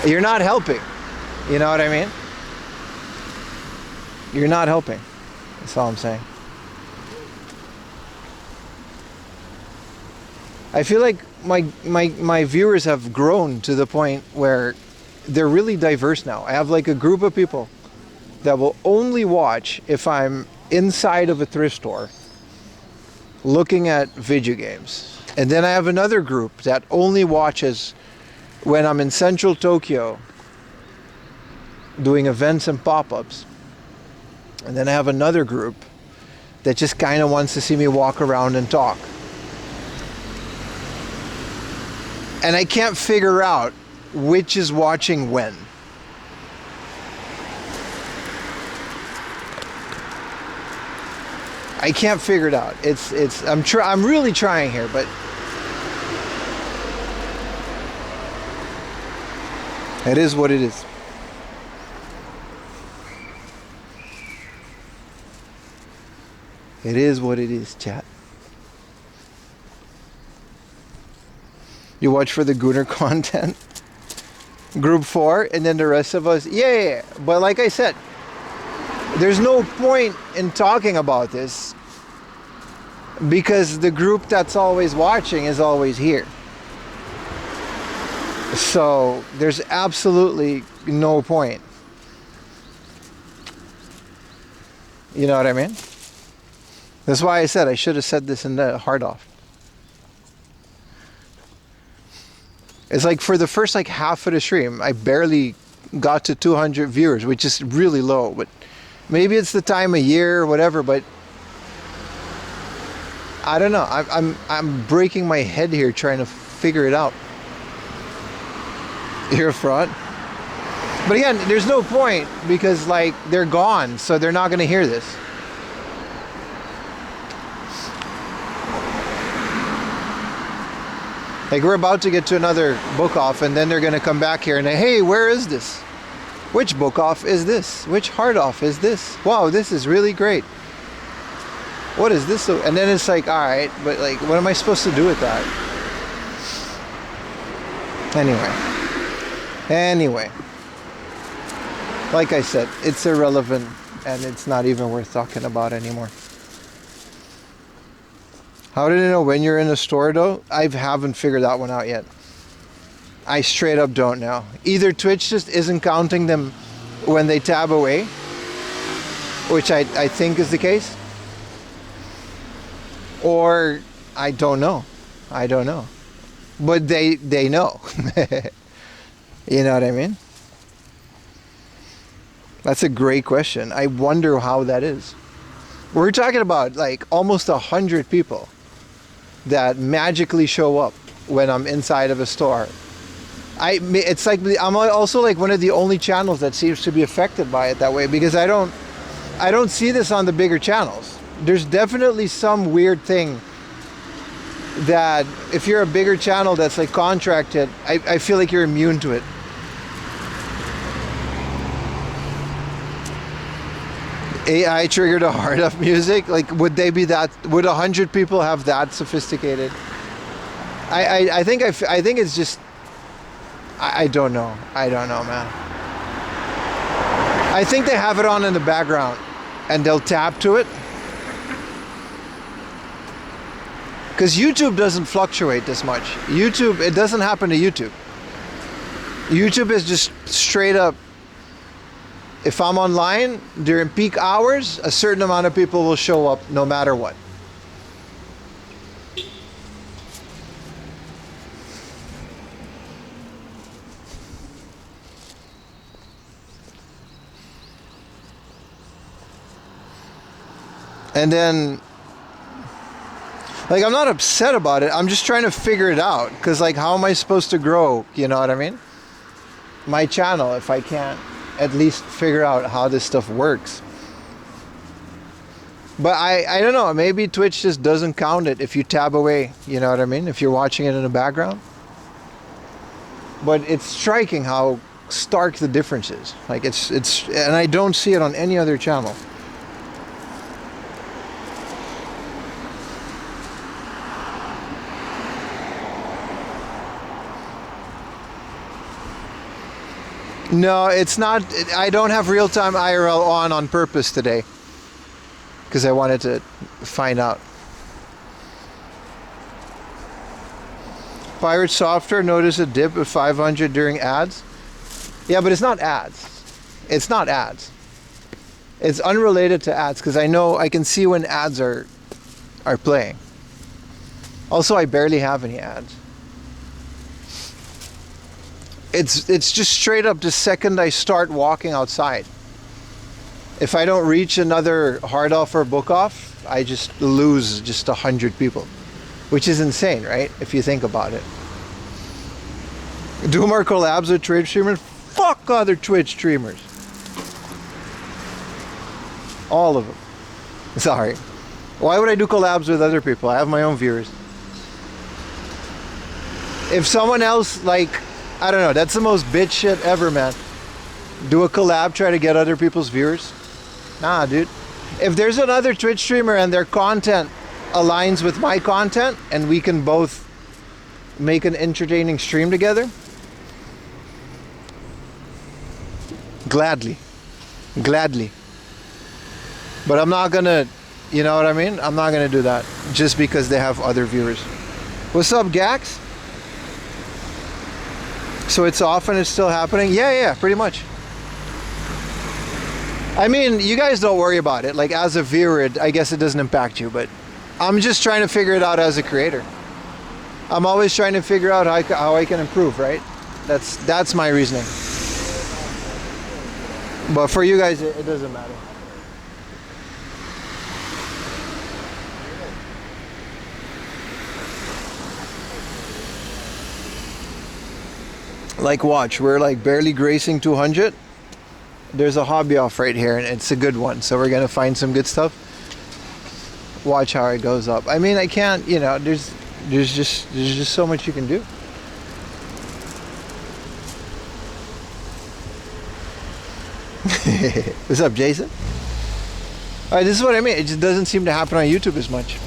A: you're not helping. You know what I mean? You're not helping. That's all I'm saying. I feel like my viewers have grown to the point where they're really diverse now. I have like a group of people that will only watch if I'm inside of a thrift store looking at video games. And then I have another group that only watches when I'm in central Tokyo doing events and pop-ups. And then I have another group that just kind of wants to see me walk around and talk. And I can't figure out which is watching when. I can't figure it out. I'm really trying here, but it is what it is. It is what it is, chat. You watch for the Gooner content. Group 4, and then the rest of us. Yeah. But like I said, there's no point in talking about this because the group that's always watching is always here. So there's absolutely no point. You know what I mean? That's why I said I should have said this in the hard off. It's like for the first like half of the stream, I barely got to 200 viewers, which is really low. But maybe it's the time of year or whatever. But I don't know. I'm breaking my head here trying to figure it out. You're a fraud. But again, there's no point because like they're gone, so they're not going to hear this. Like we're about to get to another book off and then they're going to come back here and say, hey, where is this? Which book off is this? Which hard off is this? Wow, this is really great. What is this? And then it's like, all right, but like, what am I supposed to do with that? Anyway. Like I said, it's irrelevant and it's not even worth talking about anymore. How did I know when you're in a store though? I haven't figured that one out yet. I straight up don't know. Either Twitch just isn't counting them when they tab away, which I think is the case. Or I don't know. But they know. You know what I mean? That's a great question. I wonder how that is. We're talking about like almost 100 people that magically show up when I'm inside of a store. It's like I'm also like one of the only channels that seems to be affected by it that way because I don't see this on the bigger channels. There's definitely some weird thing that if you're a bigger channel that's like contracted, I feel like you're immune to it. AI triggered a hard up music? Like would they be that, would 100 people have that sophisticated? I think it's just I don't know, man. I think they have it on in the background and they'll tap to it. Because YouTube doesn't fluctuate this much. YouTube, it doesn't happen to YouTube. YouTube is just straight up, if I'm online during peak hours, a certain amount of people will show up no matter what. And then, like, I'm not upset about it. I'm just trying to figure it out. Because, like, how am I supposed to grow? You know what I mean? My channel, if I can't at least figure out how this stuff works. But I don't know. Maybe Twitch just doesn't count it if you tab away. You know what I mean? If you're watching it in the background. But it's striking how stark the difference is. Like, it's and I don't see it on any other channel. No, it's not. I don't have real-time IRL on purpose today. Because I wanted to find out. Pirate Software noticed a dip of 500 during ads. Yeah, but it's not ads. It's not ads. It's unrelated to ads because I can see when ads are playing. Also, I barely have any ads. It's just straight up the second I start walking outside. If I don't reach another hard off or book off, I just lose just 100 people, which is insane, right? If you think about it. Do more collabs with Twitch streamers? Fuck other Twitch streamers. All of them. Sorry. Why would I do collabs with other people? I have my own viewers. If someone else, like, I don't know, that's the most bitch shit ever, man. Do a collab, try to get other people's viewers? Nah, dude. If there's another Twitch streamer and their content aligns with my content and we can both make an entertaining stream together, gladly. But I'm not gonna, you know what I mean? I'm not gonna do that just because they have other viewers. What's up, Gax? So it's off and it's still happening? Yeah, pretty much. I mean, you guys don't worry about it. Like, as a viewer, I guess it doesn't impact you, but I'm just trying to figure it out as a creator. I'm always trying to figure out how I can improve, right? That's my reasoning. But for you guys, it doesn't matter. Like, watch, we're like barely gracing 200. There's a hobby off right here and it's a good one, so we're gonna find some good stuff. Watch how it goes up. I mean, I can't, you know, there's just so much you can do. What's up, Jason? All right, this is what I mean. It just doesn't seem to happen on YouTube as much.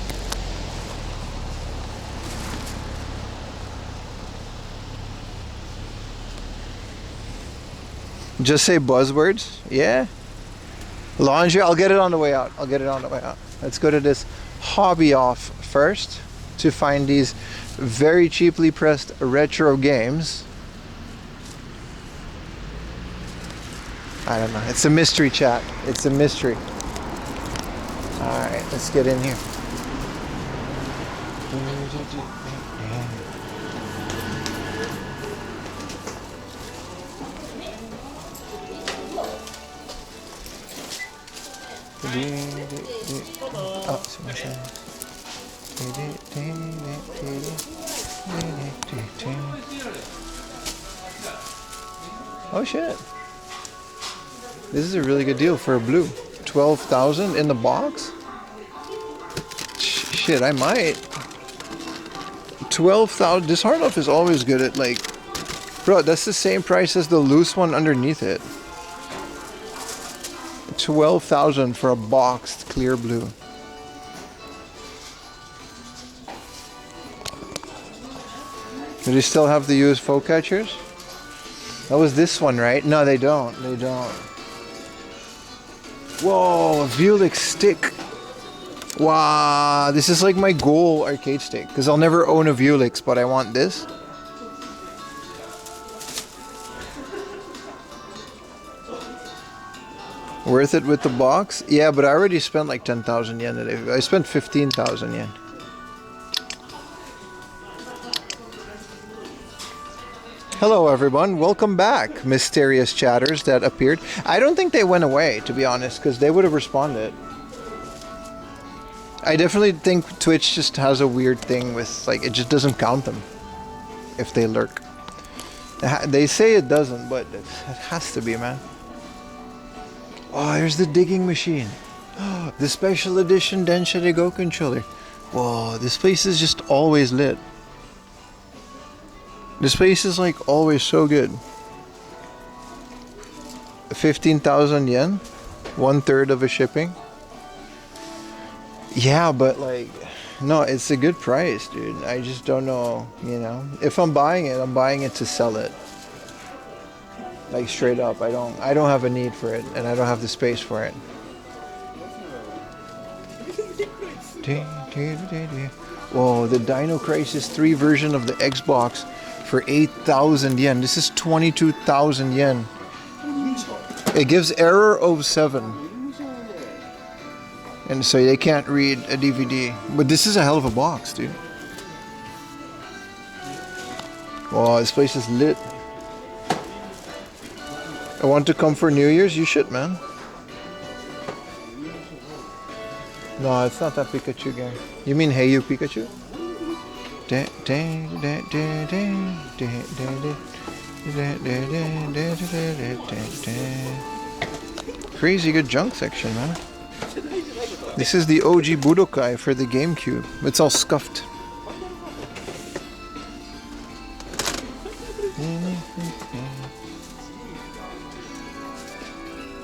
A: Just say buzzwords. Yeah. Laundry. I'll get it on the way out. Let's go to this hobby off first to find these very cheaply pressed retro games. I don't know. It's a mystery, chat. It's a mystery. Alright, let's get in here. Oh, oh shit. This is a really good deal for a blue. 12,000 in the box? Shit, I might. 12,000. This hard off is always good at, like, bro, that's the same price as the loose one underneath it. 12,000 for a boxed clear blue. Do they still have the UFO catchers? That was this one, right? No, they don't. They don't. Whoa, a Vuelich stick. Wow, this is like my goal arcade stick. Because I'll never own a Vuelich, but I want this. Worth it with the box? Yeah, but I already spent like 10,000 yen today. I spent 15,000 yen. Hello everyone, welcome back, mysterious chatters that appeared. I don't think they went away, to be honest, because they would have responded. I definitely think Twitch just has a weird thing with, like, it just doesn't count them if they lurk. They say it doesn't, but it has to be, man. Oh, here's the digging machine. Oh, the special edition Densha Go controller. Whoa, this place is just always lit. This place is like always so good. 15,000 yen, 1/3 of a shipping. Yeah, but like, no, it's a good price, dude. I just don't know, you know. If I'm buying it to sell it. Like straight up, I don't have a need for it, and I don't have the space for it. Whoa, the Dino Crisis 3 version of the Xbox for 8,000 yen. This is 22,000 yen. It gives error of 7. And so they can't read a DVD. But this is a hell of a box, dude. Wow, this place is lit. I want to come for New Year's? You should, man. No, it's not that Pikachu game. You mean Hey You Pikachu? Crazy good junk section, man. This is the OG Budokai for the GameCube. It's all scuffed.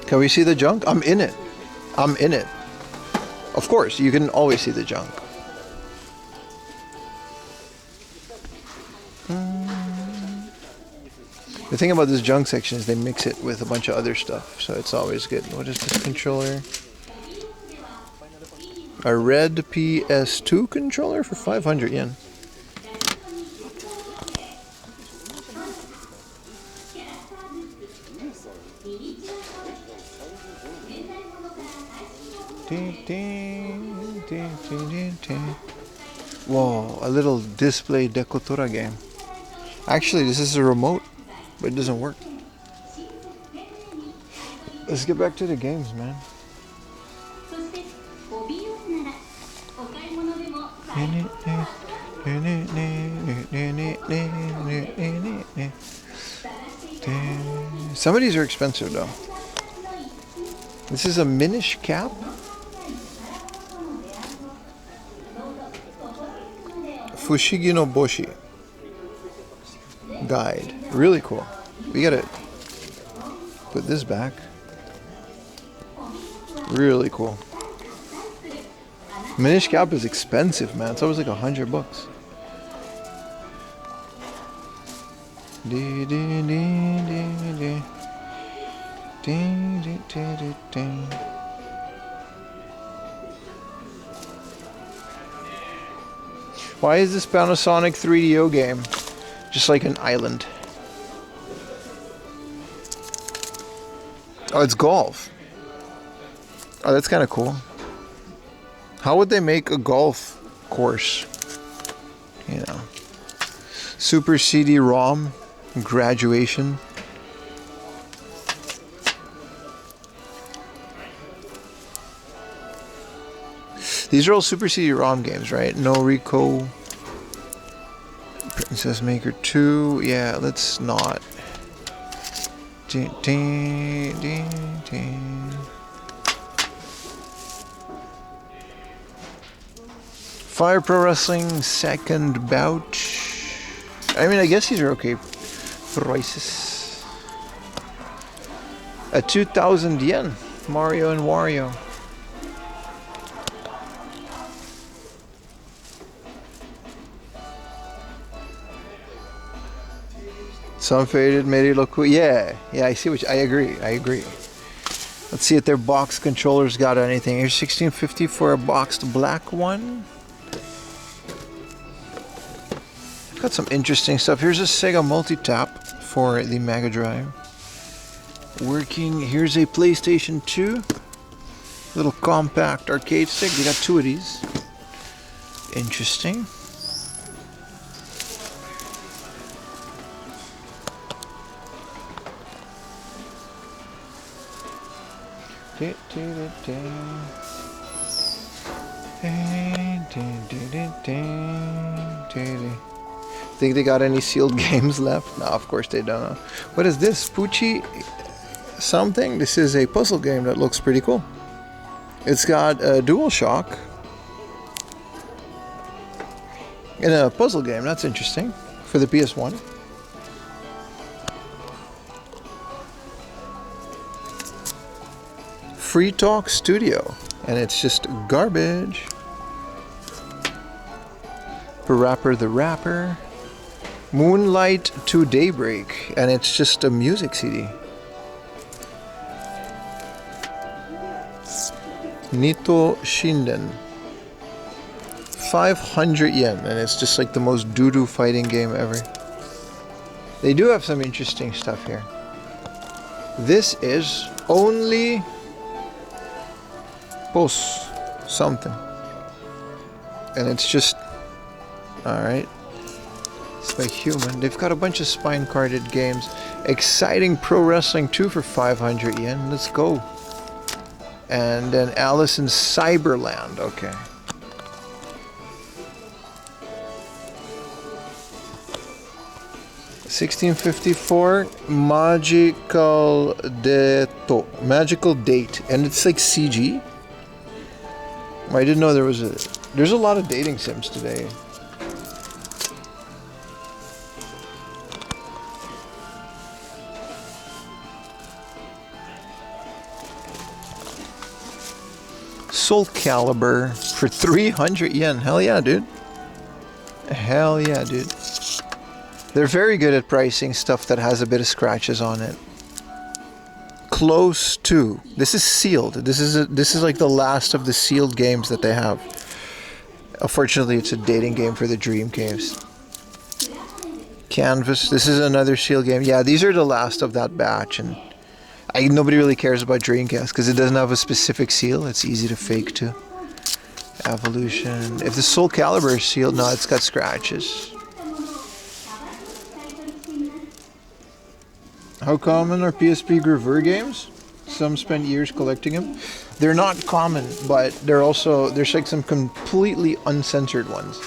A: Can we see the junk? I'm in it. I'm in it. Of course, you can always see the junk. The thing about this junk section is they mix it with a bunch of other stuff, so it's always good. What is this controller? A red PS2 controller for 500 yen. Whoa, a little display Decotora game. Actually, this is a remote, but it doesn't work. Let's get back to the games, man. Some of these are expensive though. This is a Minish cap. Fushigi no Boshi guide. Really cool. We gotta put this back. Really cool. Minish cap is expensive, man. It's always like $100 bucks. Why is this Panasonic 3DO game just like an island? Oh, it's golf. Oh, that's kind of cool. How would they make a golf course? You know, Super CD-ROM, graduation. These are all Super CD-ROM games, right? No Rico, Princess Maker 2. Yeah, let's not. Fire Pro Wrestling second bout. I mean, I guess these are okay prices. At 2,000 yen, Mario and Wario. Some faded, made it look cool. Yeah, I see what I agree. Let's see if their box controllers got anything. Here's $16.50 for a boxed black one. Got some interesting stuff. Here's a Sega multi-tap for the Mega Drive. Working. Here's a PlayStation 2. Little compact arcade stick. They got 2 of these. Interesting. Think they got any sealed games left? No, of course they don't. What is this? Pucci something? This is a puzzle game that looks pretty cool. It's got a DualShock in a puzzle game. That's interesting for the PS1. Free Talk Studio, and it's just garbage. Parappa the Rapper, Moonlight to Daybreak, and it's just a music CD. Nito Shinden. 500 yen, and it's just like the most doo-doo fighting game ever. They do have some interesting stuff here. This is only boss something, and it's just alright. It's like human. They've got a bunch of spine carded games. Exciting Pro Wrestling 2 for 500 yen. Let's go. And then Alice in Cyberland. Okay. $16.54. Magical Date, and it's like CG. I didn't know there's a lot of dating sims today. Soul Calibur for 300 yen. Hell yeah, dude. Hell yeah, dude. They're very good at pricing stuff that has a bit of scratches on it. Close to. This is sealed. This is like the last of the sealed games that they have. Unfortunately, it's a dating game for the Dream Caves. Canvas. This is another sealed game. Yeah, these are the last of that batch, and nobody really cares about Dreamcast because it doesn't have a specific seal. It's easy to fake too. Evolution. If the Soul Calibur is sealed, no, it's got scratches. How common are PSP Groover games? Some spent years collecting them. They're not common, but there's like some completely uncensored ones.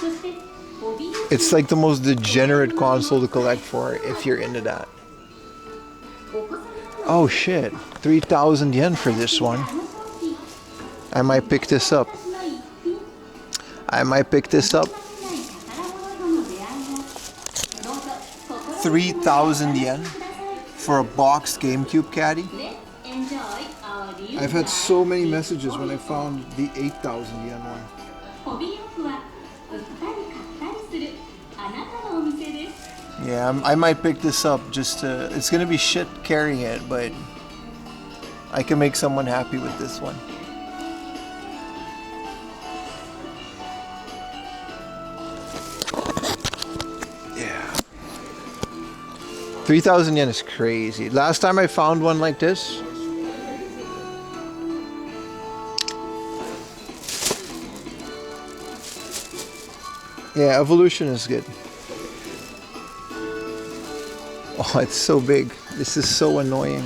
A: It's like the most degenerate console to collect for if you're into that. Oh shit, 3,000 yen for this one. I might pick this up. 3,000 yen for a boxed GameCube caddy. I've had so many messages when I found the 8,000 yen one. Yeah, I might pick this up just to... It's gonna be shit carrying it, but I can make someone happy with this one. Yeah. 3,000 yen is crazy. Last time I found one like this... Yeah, Evolution is good. Oh, it's so big. This is so annoying.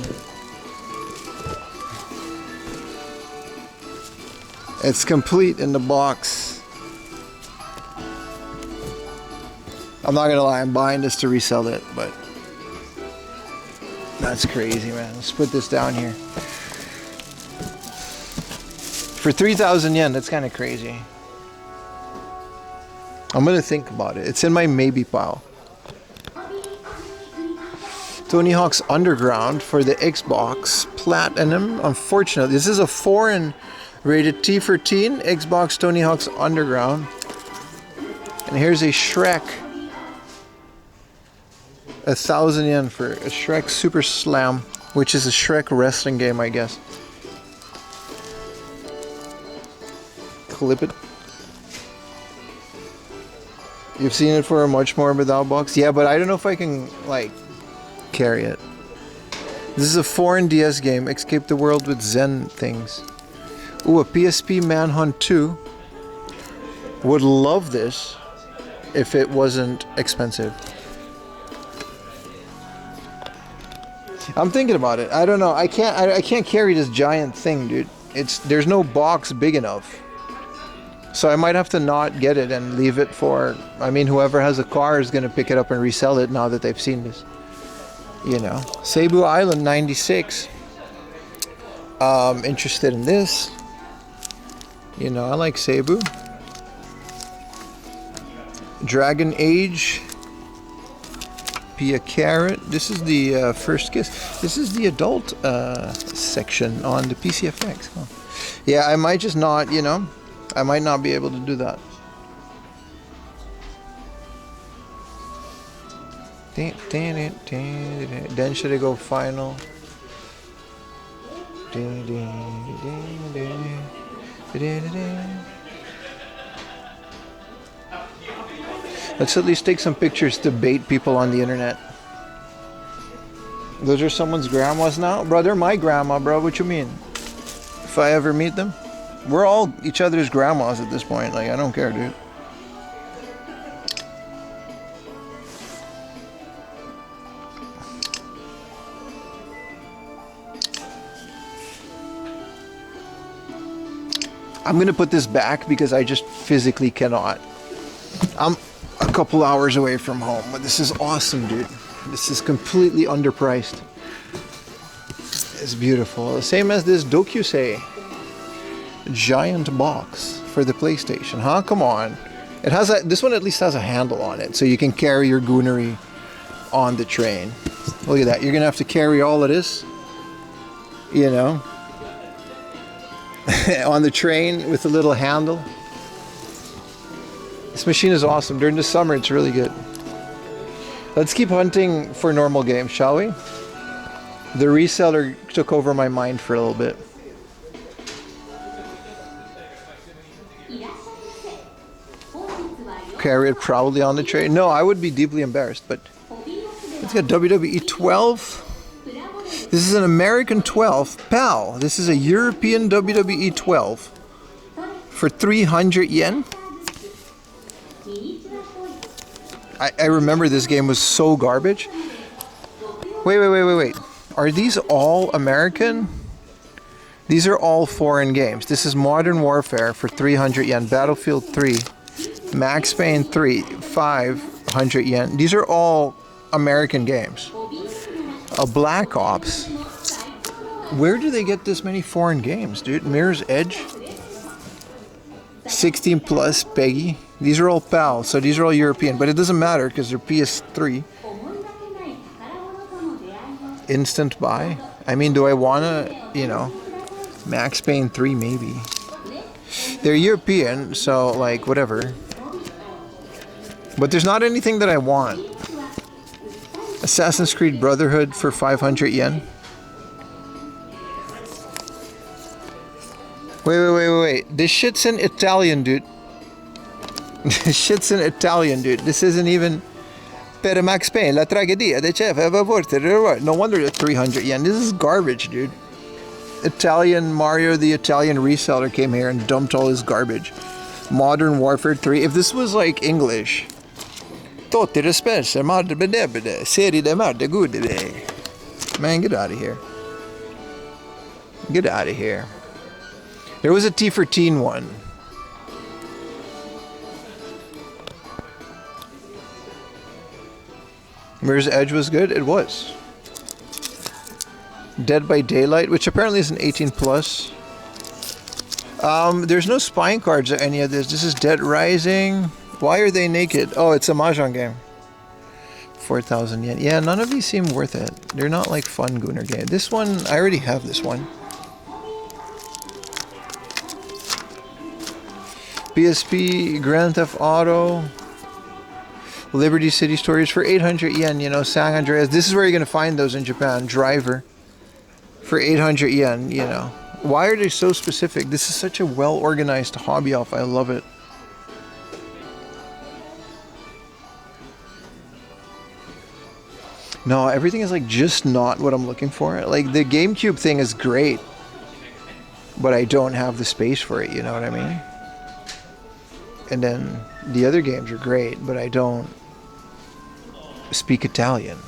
A: It's complete in the box. I'm not gonna lie, I'm buying this to resell it, but that's crazy, man. Let's put this down here. For 3,000 yen, that's kind of crazy. I'm gonna think about it. It's in my maybe pile. Tony Hawk's Underground for the Xbox Platinum. Unfortunately, this is a foreign rated T for teen Xbox Tony Hawk's Underground. And here's a Shrek. 1,000 yen for a Shrek Super Slam, which is a Shrek wrestling game, I guess. Clip it. You've seen it for a much more without box? Yeah, but I don't know if I can, like, carry it. This is a foreign DS game. Escape the world with Zen things. Ooh, a PSP Manhunt 2. Would love this if it wasn't expensive. I'm thinking about it. I don't know. I can't carry this giant thing, dude. There's no box big enough. So I might have to not get it and leave it for... I mean, whoever has a car is going to pick it up and resell it now that they've seen this. You know. Cebu Island 96. Interested in this. You know, I like Cebu. Dragon Age. Pia Carrot. This is the First Kiss. This is the adult section on the PCFX. Huh. Yeah, I might just not, you know... I might not be able to do that. Then should I go final? Let's at least take some pictures to bait people on the internet. Those are someone's grandmas now? Bro, they're my grandma, bro. What you mean? If I ever meet them? We're all each other's grandmas at this point. Like, I don't care, dude. I'm gonna put this back because I just physically cannot. I'm a couple hours away from home, but this is awesome, dude. This is completely underpriced. It's beautiful. Same as this Dokusei giant box for the PlayStation, huh? Come on. It has a, this one at least has a handle on it, so you can carry your goonery on the train. Look at that. You're gonna have to carry all of this, you know, on the train with a little handle. This machine is awesome. During the summer, it's really good. Let's keep hunting for normal games, shall we? The reseller took over my mind for a little bit. Carry it probably on the train. No, I would be deeply embarrassed, but let's get WWE 12. This is an American 12. Pal, this is a European WWE 12 for 300 yen. I remember this game was so garbage. Wait. Are these all American? These are all foreign games. This is Modern Warfare for 300 yen. Battlefield 3. Max Payne 3. 500 yen. These are all American games. Black Ops. Where do they get this many foreign games, dude? Mirror's Edge. 16 plus Peggy. These are all PAL, so these are all European, but it doesn't matter because they're PS3. Instant buy. I mean, do I wanna, you know, Max Payne 3 maybe. They're European, so like whatever. But there's not anything that I want. Assassin's Creed Brotherhood for 500 yen. Wait. This shit's in Italian, dude. This shit's in Italian, dude. This isn't even... Per Max Payne, la tragedia de chef. No wonder it's 300 yen. This is garbage, dude. Italian Mario, the Italian reseller, came here and dumped all his garbage. Modern Warfare 3. If this was like English... Man, get out of here. Get out of here. There was a T for Teen one. Mirror's Edge was good? It was. Dead by Daylight, which apparently is an 18 plus. There's no spine cards or any of this. This is Dead Rising. Why are they naked? Oh, it's a Mahjong game. 4,000 yen. Yeah, none of these seem worth it. They're not like fun Gooner game. This one, I already have this one. PSP, Grand Theft Auto, Liberty City Stories for 800 yen, you know, San Andreas. This is where you're going to find those in Japan. Driver for 800 yen, you know. Why are they so specific? This is such a well-organized hobby off. I love it. No, everything is like just not what I'm looking for. Like the GameCube thing is great, but I don't have the space for it, you know what I mean? And then the other games are great, but I don't speak Italian.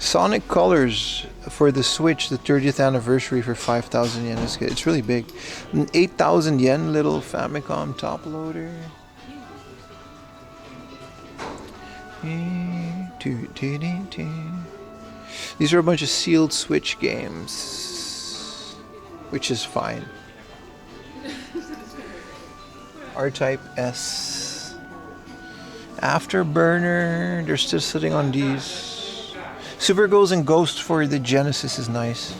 A: Sonic Colors for the Switch, the 30th anniversary for 5,000 yen. It's really big. An 8,000 yen little Famicom top loader. These are a bunch of sealed Switch games, which is fine. R-Type S. Afterburner, they're still sitting on these. Super Ghosts and Ghosts for the Genesis is nice.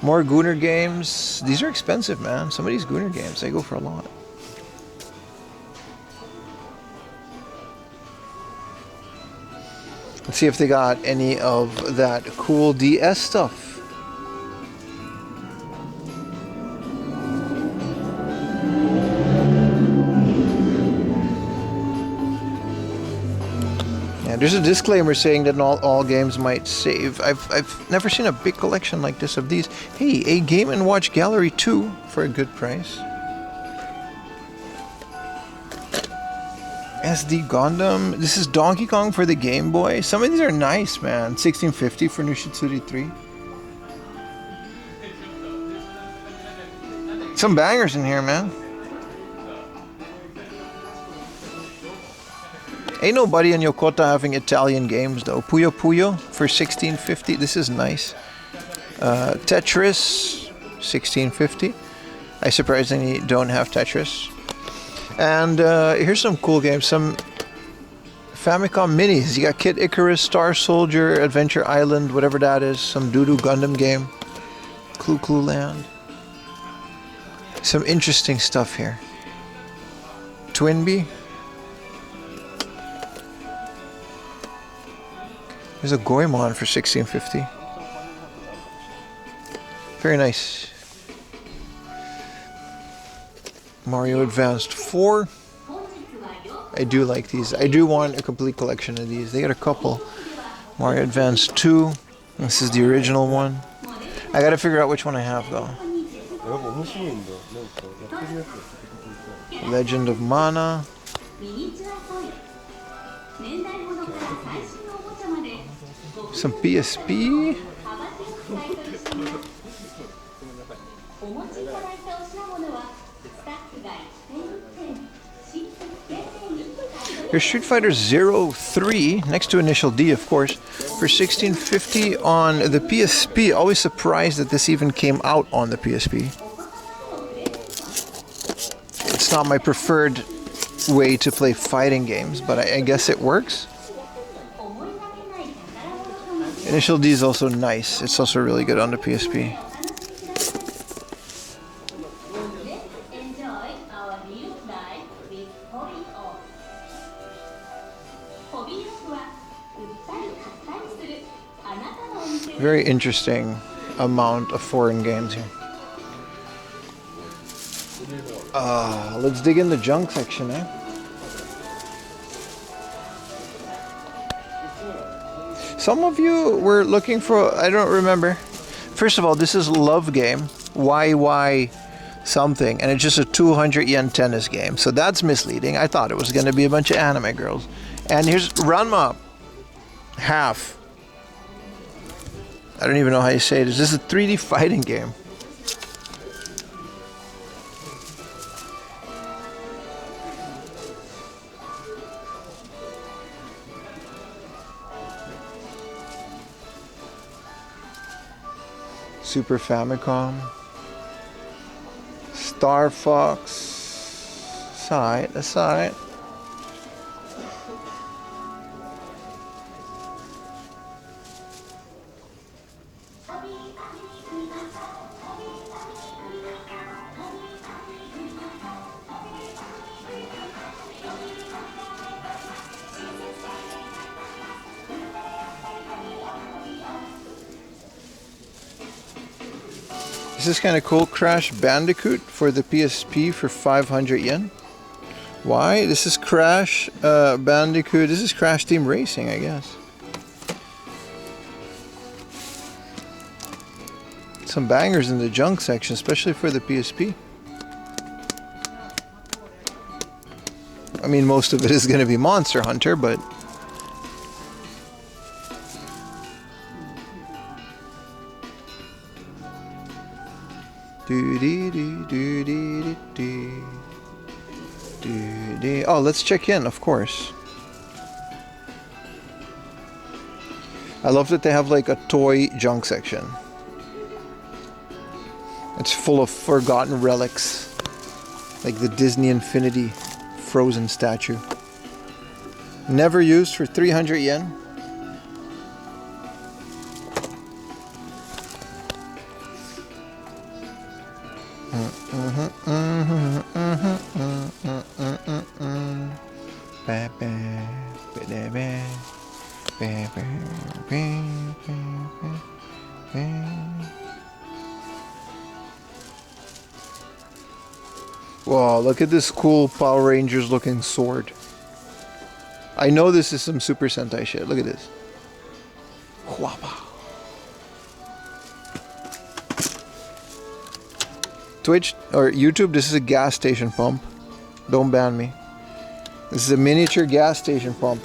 A: More Gooner games. These are expensive, man. Some of these Gooner games, they go for a lot. Let's see if they got any of that cool DS stuff. Yeah, there's a disclaimer saying that not all games might save. I've never seen a big collection like this of these. Hey, a Game & Watch Gallery 2 for a good price. SD Gundam. This is Donkey Kong for the Game Boy. Some of these are nice, man. 1650 for Nushitsuri 3. Some bangers in here, man. Ain't nobody in Yokota having Italian games though. Puyo Puyo for 1650. This is nice. Tetris 1650. I surprisingly don't have Tetris. And here's some cool games. Some Famicom minis. You got Kid Icarus, Star Soldier, Adventure Island, whatever that is. Some Doo-Doo Gundam game. Clue Land. Some interesting stuff here. Twinbee. There's a Goemon for 1650. Very nice. Mario Advanced 4. I do like these. I do want a complete collection of these. They got a couple. Mario Advanced 2. This is the original one. I gotta figure out which one I have though. Legend of Mana. Some PSP. Here's Street Fighter 03, next to Initial D, of course, for 1650 on the PSP. Always surprised that this even came out on the PSP. It's not my preferred way to play fighting games, but I guess it works. Initial D is also nice. It's also really good on the PSP. Very interesting amount of foreign games here. Let's dig in the junk section, eh? Some of you were looking for, I don't remember. First of all, this is Love Game, YY something, and it's just a 200 yen tennis game. So that's misleading. I thought it was going to be a bunch of anime girls. And here's Ranma, half. I don't even know how you say it. Is this a 3D fighting game? Super Famicom. Star Fox. Side, aside. This is kind of cool. Crash Bandicoot for the PSP for 500 yen. Why? This is Crash Bandicoot. This is Crash Team Racing, I guess. Some bangers in the junk section, especially for the PSP. I mean, most of it is going to be Monster Hunter, but... Oh, let's check in, of course. I love that they have like a toy junk section. It's full of forgotten relics, like the Disney Infinity Frozen statue. Never used for 300 yen. Wow, look at this cool Power Rangers looking sword. I know this is some Super Sentai shit. Look at this. Whapa. Twitch or YouTube, this is a gas station pump. Don't ban me. This is a miniature gas station pump.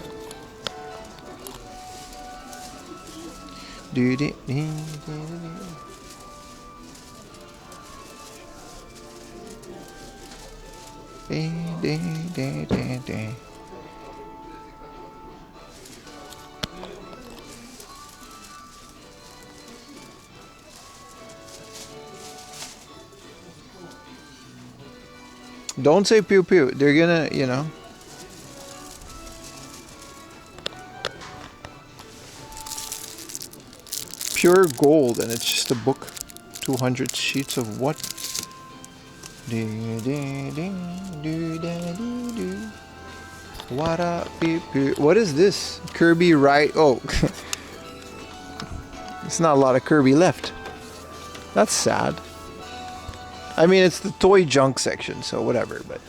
A: Don't say pew pew. They're gonna, you know. Pure gold, and it's just a book. 200 sheets of what? What is this? Kirby right? Oh, it's not a lot of Kirby left. That's sad. I mean, it's the toy junk section, so whatever, but...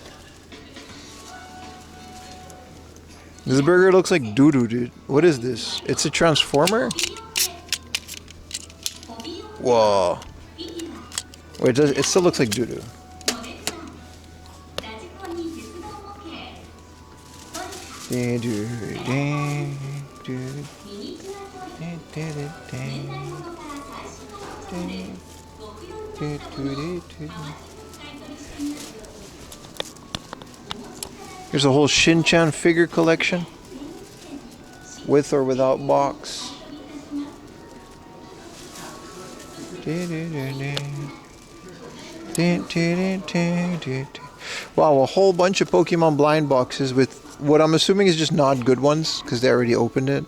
A: This burger looks like doo-doo, dude. What is this? It's a transformer? Whoa. Wait, it still looks like doo-doo. Here's a whole Shin-chan figure collection, with or without box. Wow, a whole bunch of Pokemon blind boxes with what I'm assuming is just not good ones because they already opened it.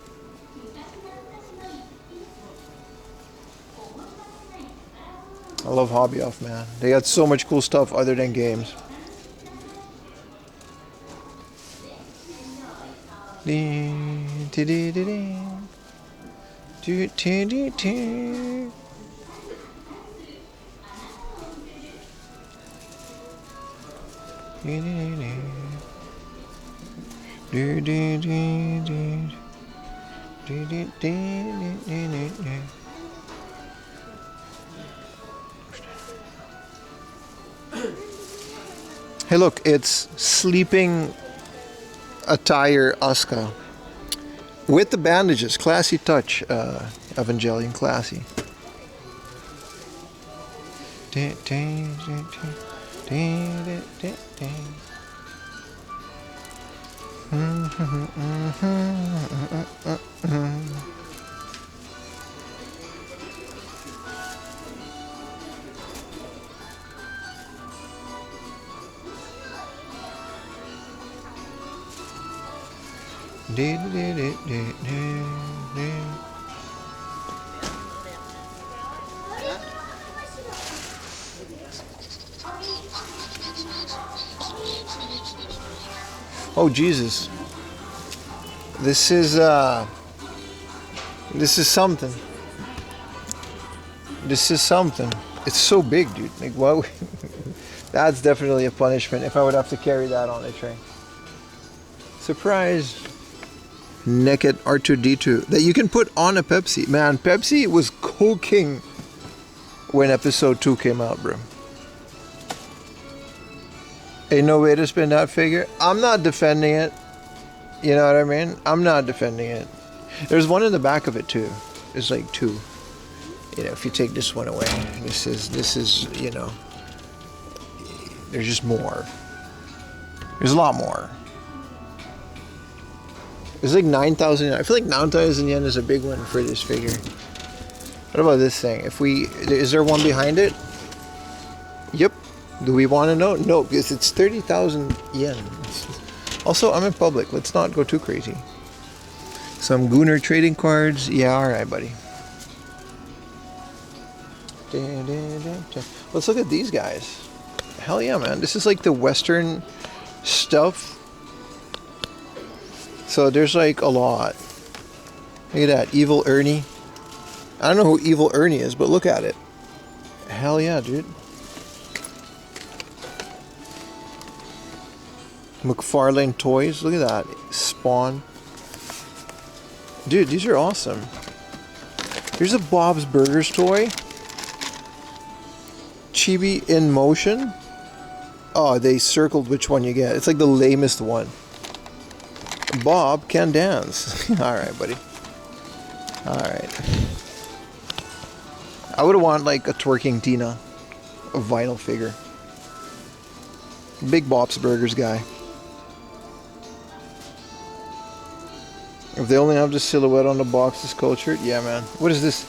A: I love Hobby Off, man. They got so much cool stuff other than games. Hey look, it's sleeping attire Asuka with the bandages. Classy touch, Evangelion, classy. Oh Jesus. This is something. This is something. It's so big, dude. Like, wow. That's definitely a punishment if I would have to carry that on a train. Surprise. Naked R2-D2 that you can put on a Pepsi. Man, Pepsi was cooking when episode 2 came out, bro. Ain't no way to spin that figure. I'm not defending it. You know what I mean? I'm not defending it. There's one in the back of it too. There's like 2. You know, if you take this one away, this is, you know, there's just more. There's a lot more. It's like 9,000. I feel like 9,000 yen is a big one for this figure. What about this thing? Is there one behind it? Yep. Do we want to know? No, because it's 30,000 yen. Also, I'm in public. Let's not go too crazy. Some Gunner trading cards. Yeah, alright, buddy. Let's look at these guys. Hell yeah, man. This is like the Western stuff. So there's like a lot. Look at that. Evil Ernie. I don't know who Evil Ernie is, but look at it. Hell yeah, dude. McFarlane toys. Look at that. Spawn. Dude, these are awesome. Here's a Bob's Burgers toy. Chibi in motion. Oh, they circled which one you get. It's like the lamest one. Bob can dance. Alright, buddy. Alright. I would want like a twerking Tina. A vinyl figure. Big Bob's Burgers guy. If they only have the silhouette on the box, this culture, yeah, man. What is this?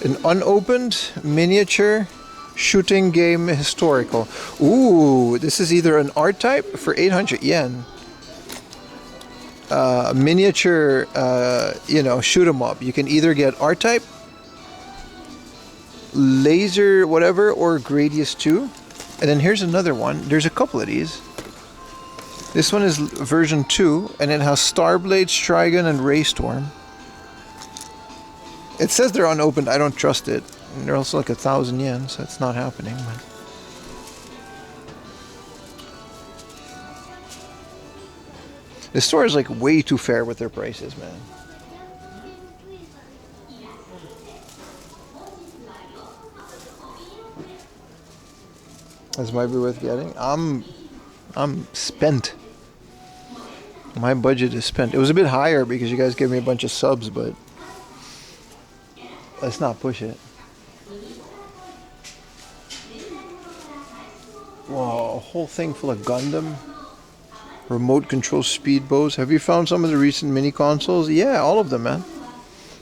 A: An unopened miniature shooting game historical. Ooh, this is either an art type for 800 yen. Miniature, you know, shoot 'em up. You can either get art type, laser, whatever, or Gradius 2. And then here's another one. There's a couple of these. This one is version 2, and it has Starblade, Strigan, and Raystorm. It says they're unopened. I don't trust it. And they're also like 1,000 yen, so it's not happening. But the store is like way too fair with their prices, man. This might be worth getting. I'm spent. My budget is spent. It was a bit higher because you guys gave me a bunch of subs, but let's not push it. Whoa, a whole thing full of Gundam. Remote control speedboats. Have you found some of the recent mini consoles? Yeah, all of them, man.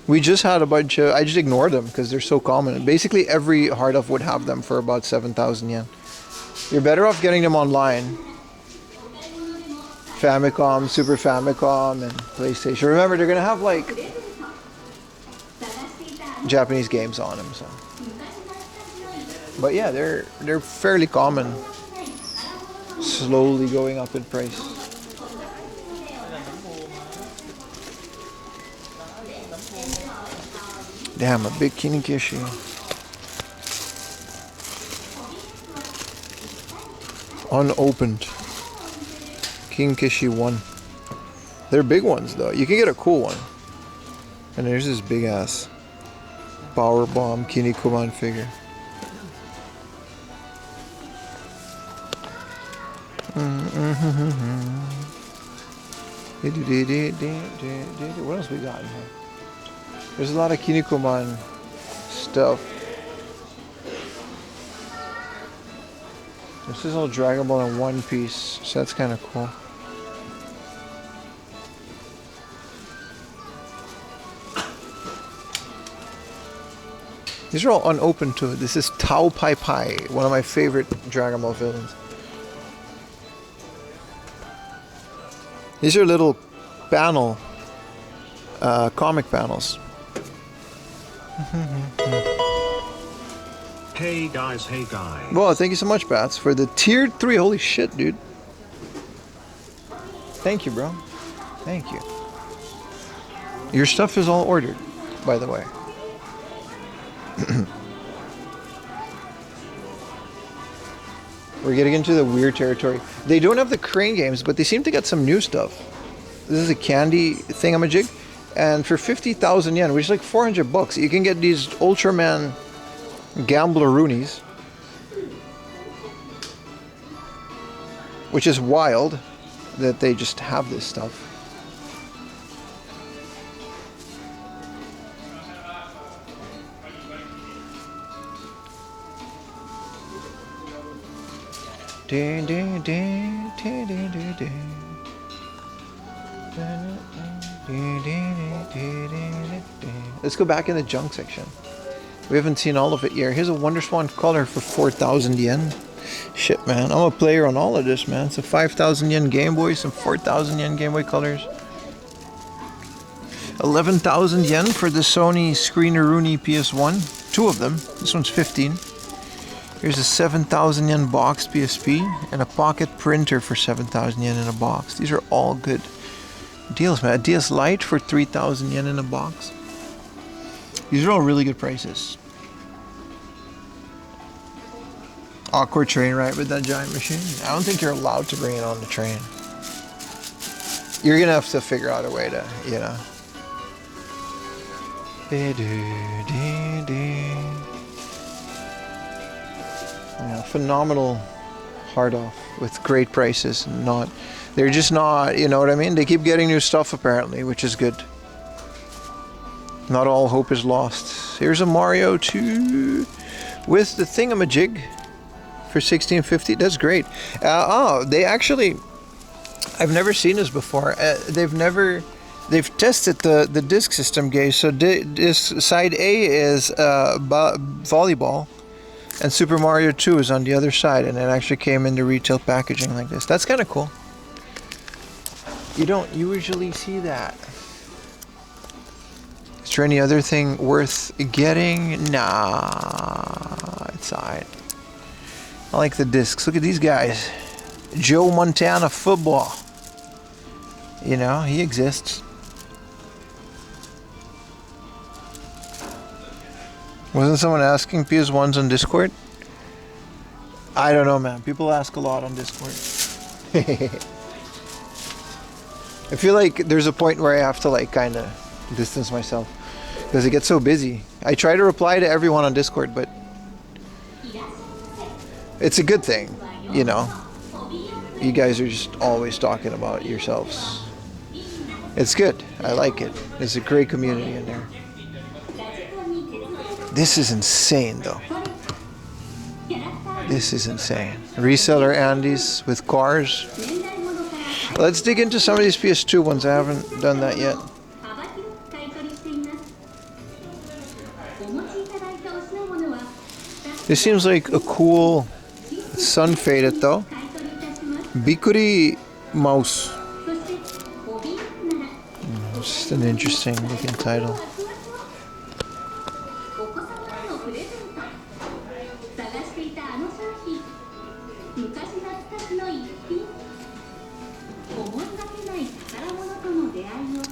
A: We just had a bunch of... I just ignored them because they're so common. Basically, every hard off would have them for about 7,000 yen. You're better off getting them online. Famicom, Super Famicom, and PlayStation. Remember, they're gonna have like Japanese games on them. So, but yeah, they're fairly common. Slowly going up in price. Damn, a big Kinikishi. Unopened. King Kishi 1. They're big ones though. You can get a cool one. And there's this big ass Power Bomb Kinnikuman figure. What else we got in here? There's a lot of Kinnikuman stuff. This is all Dragon Ball in one piece, so that's kind of cool. These are all unopened too. This is Tao Pai Pai, one of my favorite Dragon Ball villains. These are little panel, comic panels.
B: Hey guys, hey guys.
A: Well, thank you so much, Bats, for the tier 3. Holy shit, dude. Thank you, bro. Thank you. Your stuff is all ordered, by the way. We're getting into the weird territory. They don't have the crane games, but they seem to get some new stuff. This is a candy thingamajig, and for 50,000 yen, which is like 400 bucks, you can get these Ultraman Gambler-roonies, which is wild that they just have this stuff. Let's go back in the junk section. We haven't seen all of it yet. Here's a Wonderswan color for 4,000 yen. Shit, man. I'm a player on all of this, man. Some 5,000 yen Game Boy, some 4,000 yen Game Boy colors. 11,000 yen for the Sony Screener-Rooney PS1. 2 of them. This one's 15. Here's a 7,000 yen boxed PSP and a pocket printer for 7,000 yen in a box. These are all good deals, man. A DS Lite for 3,000 yen in a box. These are all really good prices. Awkward train ride with that giant machine. I don't think you're allowed to bring it on the train. You're gonna have to figure out a way to, you know. Yeah, phenomenal hard off with great prices. They're just not, you know what I mean? They keep getting new stuff apparently, which is good. Not all hope is lost. Here's a Mario 2 with the thingamajig for $16.50. That's great. They actually, I've never seen this before. They've tested the disc system, guys. So this side A is volleyball, and Super Mario 2 is on the other side, and it actually came in the retail packaging like this. That's kind of cool. You don't usually see that. Is there any other thing worth getting? Nah, it's alright. I like the discs. Look at these guys. Joe Montana football. You know, he exists. Wasn't someone asking PS1s on Discord? I don't know, man. People ask a lot on Discord. I feel like there's a point where I have to like kind of distance myself because it gets so busy. I try to reply to everyone on Discord, but it's a good thing, you know. You guys are just always talking about yourselves. It's good. I like it. There's a great community in there. This is insane, though. This is insane. Reseller Andes with cars. Let's dig into some of these PS2 ones. I haven't done that yet. This seems like a cool sun faded though. Bikuri mouse. It's just an interesting looking title.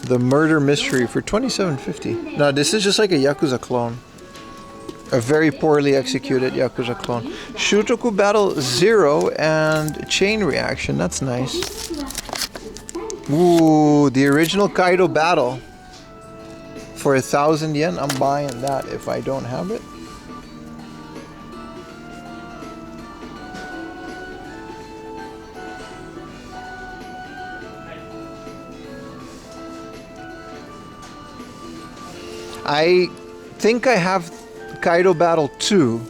A: The Murder Mystery for $27.50. No, this is just like a Yakuza clone. A very poorly executed Yakuza clone. Shutoku Battle 0 and Chain Reaction. That's nice. Ooh, the original Kaido Battle for 1,000 yen. I'm buying that if I don't have it. I think I have Kaido Battle 2.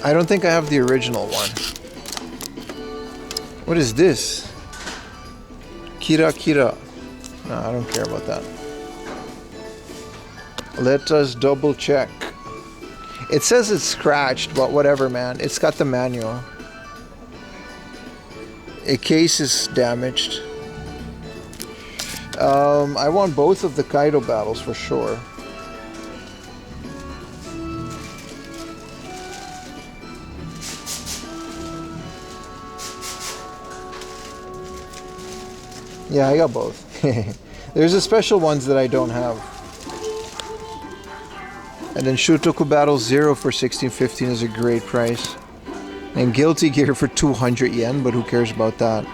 A: I don't think I have the original one. What is this? Kira Kira. No, I don't care about that. Let us double check. It says it's scratched, but whatever, man. It's got the manual. A case is damaged. I want both of the Kaido battles for sure. Yeah, I got both. There's a special ones that I don't have. And then Shutoku Battle 0 for $16.15 is a great price. And Guilty Gear for 200 yen, but who cares about that?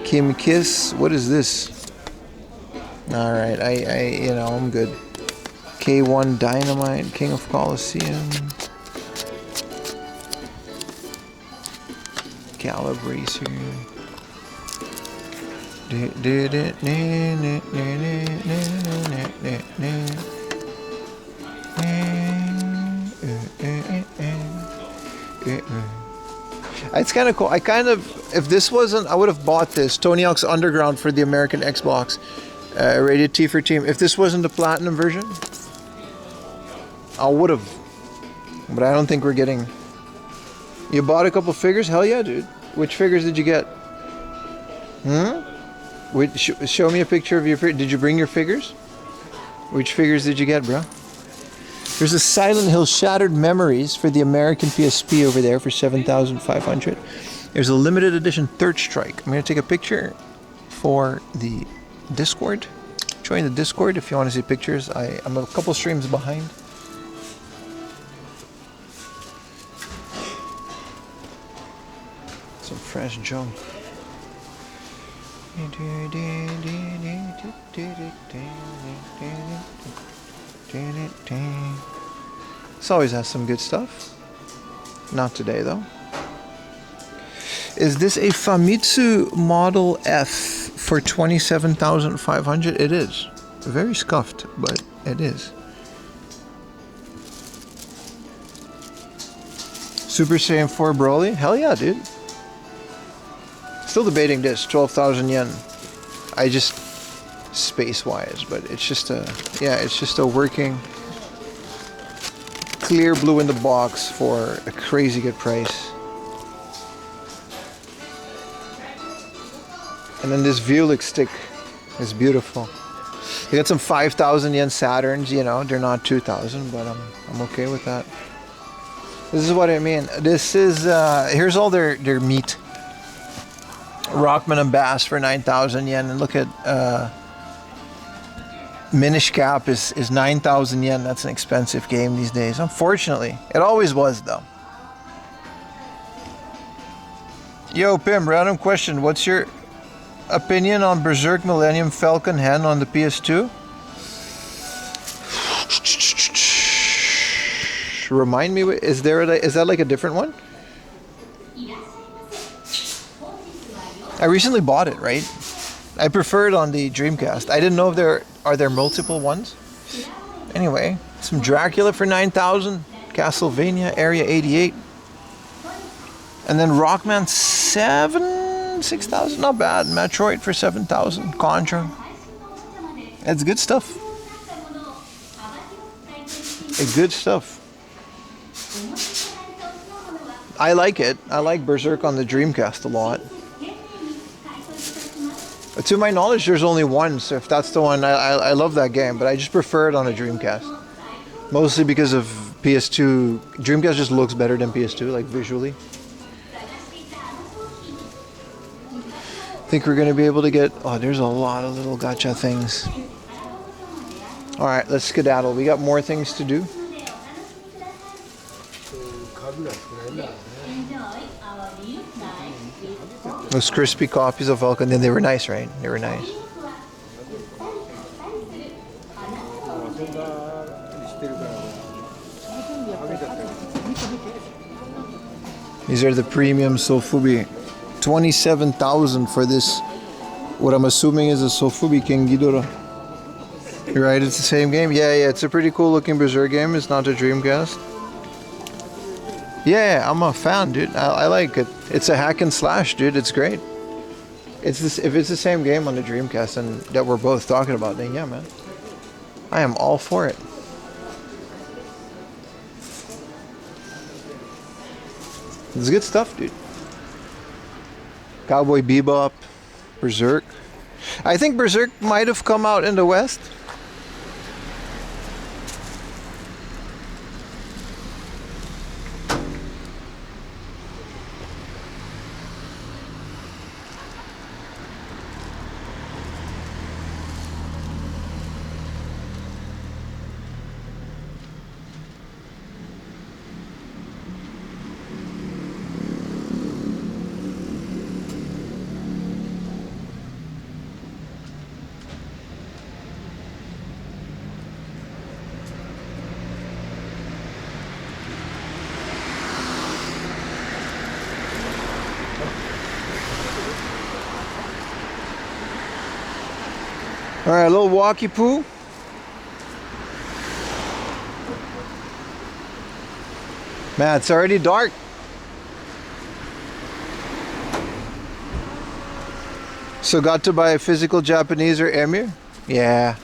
A: Kim Kiss, what is this? Alright, I'm good. K1 Dynamite, King of Colosseum. Calibracer. It's kind of cool. If this wasn't, I would have bought this Tony Hawk's Underground for the American Xbox, rated T for Team. If this wasn't the platinum version, I would have. But I don't think we're getting. You bought a couple figures? Hell yeah, dude. Which figures did you get? Wait, show me a picture of your. Did you bring your figures? Which figures did you get, bro? There's a Silent Hill Shattered Memories for the American PSP over there for 7,500. There's a limited edition Third Strike. I'm going to take a picture for the Discord. Join the Discord if you want to see pictures. I'm a couple streams behind. Some fresh junk. This always has some good stuff. Not today though. Is this a Famitsu Model F for 27,500? It is. Very scuffed, but it is. Super Saiyan 4 Broly? Hell yeah, dude. Still debating this, 12,000 yen. I just, space-wise, but it's just a, yeah, it's just a working, clear blue in the box for a crazy good price. And then this Vuelich stick is beautiful. You got some 5,000 yen Saturns, you know, they're not 2,000, but I'm okay with that. This is what I mean. This is, here's all their meat. Rockman and Bass for 9,000 yen, and look at Minish Cap is 9,000 yen. That's an expensive game these days. Unfortunately, it always was though. Yo, Pim, random question. What's your opinion on Berserk Millennium Falcon Hen on the PS2? Remind me, is that like a different one? I recently bought it, right? I prefer it on the Dreamcast. I didn't know if there multiple ones. Anyway, some Dracula for 9,000, Castlevania Area 88, and then Rockman 6,000, not bad. Metroid for 7,000, Contra. It's good stuff. Good stuff. I like it. I like Berserk on the Dreamcast a lot. But to my knowledge, there's only one, so if that's the one, I love that game, but I just prefer it on a Dreamcast. Mostly because of PS2. Dreamcast just looks better than PS2, like visually. Think we're going to be able to get... Oh, there's a lot of little gacha things. Alright, let's skedaddle. We got more things to do. Those crispy copies of Vulcan, then they were nice, right? They were nice. These are the premium Sofubi. 27,000 for this, what I'm assuming is a Sofubi King Ghidorah. You're right, it's the same game. Yeah, it's a pretty cool looking Berserk game. It's not a Dreamcast. Yeah, I'm a fan, dude. I like it. It's a hack and slash, dude. It's great. It's this. If it's the same game on the Dreamcast and that we're both talking about, then yeah, man. I am all for it. It's good stuff, dude. Cowboy Bebop, Berserk. I think Berserk might have come out in the West. All right, a little walkie poo. Man, it's already dark. So got to buy a physical Japanese or Emir? Yeah.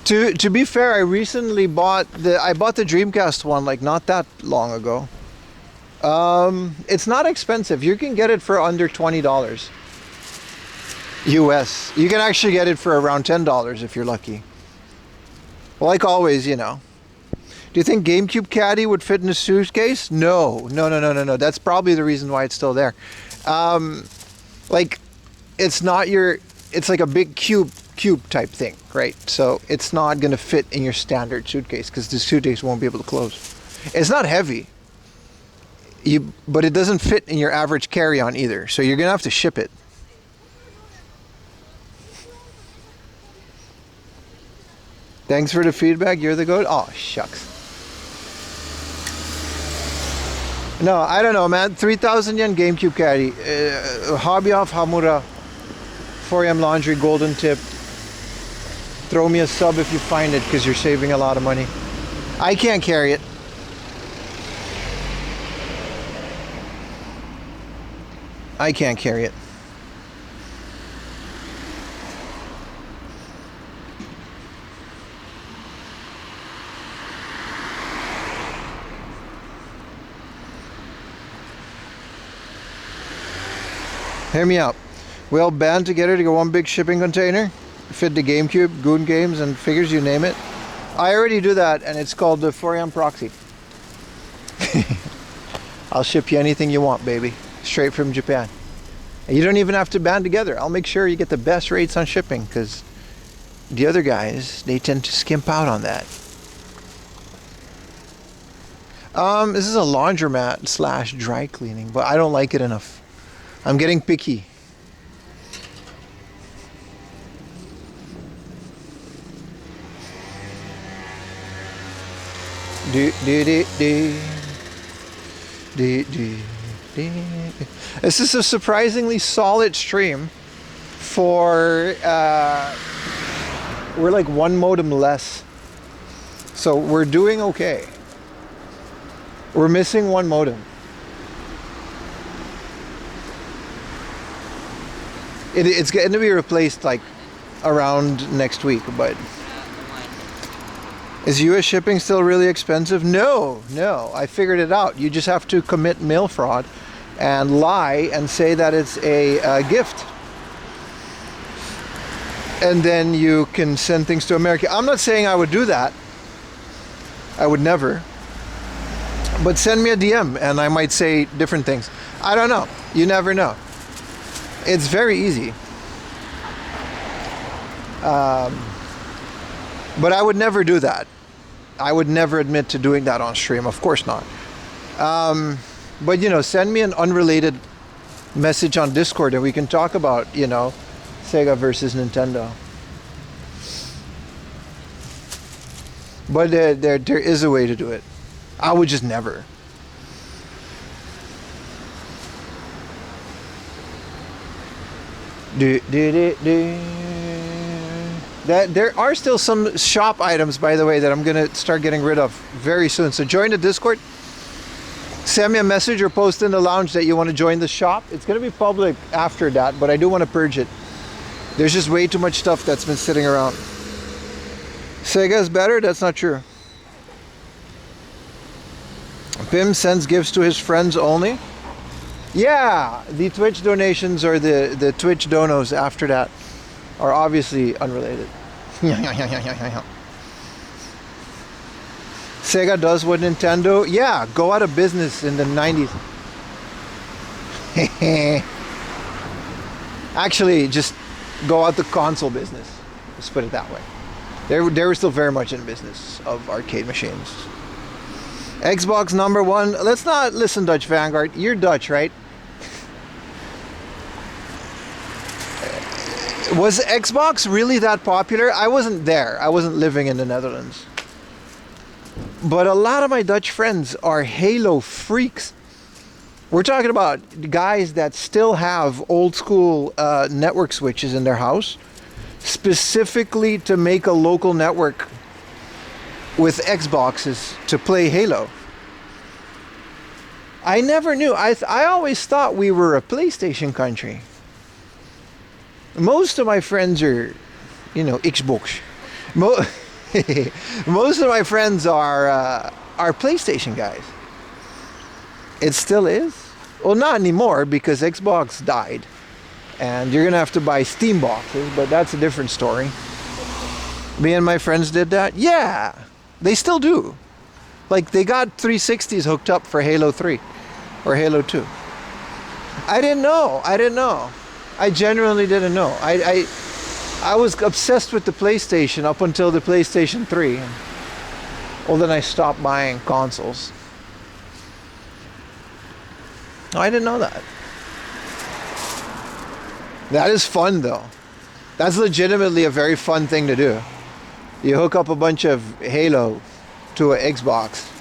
A: To be fair, I recently bought the Dreamcast one like not that long ago. It's not expensive. You can get it for under $20. US. You can actually get it for around $10 if you're lucky. Like always, you know. Do you think GameCube Caddy would fit in a suitcase? No. That's probably the reason why it's still there. Like, it's not your... It's like a big cube type thing, right? So it's not going to fit in your standard suitcase because the suitcase won't be able to close. It's not heavy. But it doesn't fit in your average carry-on either. So you're going to have to ship it. Thanks for the feedback. You're the goat. Oh, shucks. No, I don't know, man. 3,000 yen GameCube caddy. Hobby off Hamura. 4M Laundry Golden Tip. Throw me a sub if you find it because you're saving a lot of money. I can't carry it. I can't carry it. Hear me out. We all band together to get one big shipping container, fit the GameCube, Goon Games, and figures, you name it. I already do that, and it's called the 4M Proxy. I'll ship you anything you want, baby. Straight from Japan. And you don't even have to band together. I'll make sure you get the best rates on shipping, because the other guys, they tend to skimp out on that. This is a laundromat slash dry cleaning, but I don't like it enough. I'm getting picky. This is a surprisingly solid stream for we're like one modem less, so we're doing okay. We're missing one modem. It's going to be replaced like around next week, but is US shipping still really expensive? No, I figured it out. You just have to commit mail fraud and lie and say that it's a gift. And then you can send things to America. I'm not saying I would do that. I would never. But send me a DM and I might say different things. I don't know. You never know. It's very easy. But I would never do that. I would never admit to doing that on stream. Of course not. But, you know, send me an unrelated message on Discord and we can talk about, you know, Sega versus Nintendo. But there is a way to do it. I would just never. That there are still some shop items, by the way, that I'm gonna start getting rid of very soon. So join the Discord. Send me a message or post in the lounge that you want to join the shop. It's gonna be public after that, but I do want to purge it. There's just way too much stuff that's been sitting around. Sega's better? That's not true. Pim sends gifts to his friends only. Yeah, the Twitch donations or the Twitch donos after that are obviously unrelated. Sega does what Nintendo, yeah, go out of business in the 90s. Actually, just go out the console business. Let's put it that way. They were still very much in business of arcade machines. Xbox number one. Let's not listen, Dutch Vanguard. You're Dutch, right? Was Xbox really that popular? I wasn't there. I wasn't living in the Netherlands. But a lot of my Dutch friends are Halo freaks. We're talking about guys that still have old school network switches in their house, specifically to make a local network with Xboxes to play Halo. I never knew. I always thought we were a PlayStation country. Most of my friends are, you know, Xbox. Most of my friends are PlayStation guys. It still is. Well, not anymore because Xbox died. And you're going to have to buy Steam boxes, but that's a different story. Me and my friends did that. Yeah, they still do. Like, they got 360s hooked up for Halo 3 or Halo 2. I didn't know. I genuinely didn't know. I was obsessed with the PlayStation up until the PlayStation 3. Well, then I stopped buying consoles. I didn't know that. That is fun, though. That's legitimately a very fun thing to do. You hook up a bunch of Halo to an Xbox.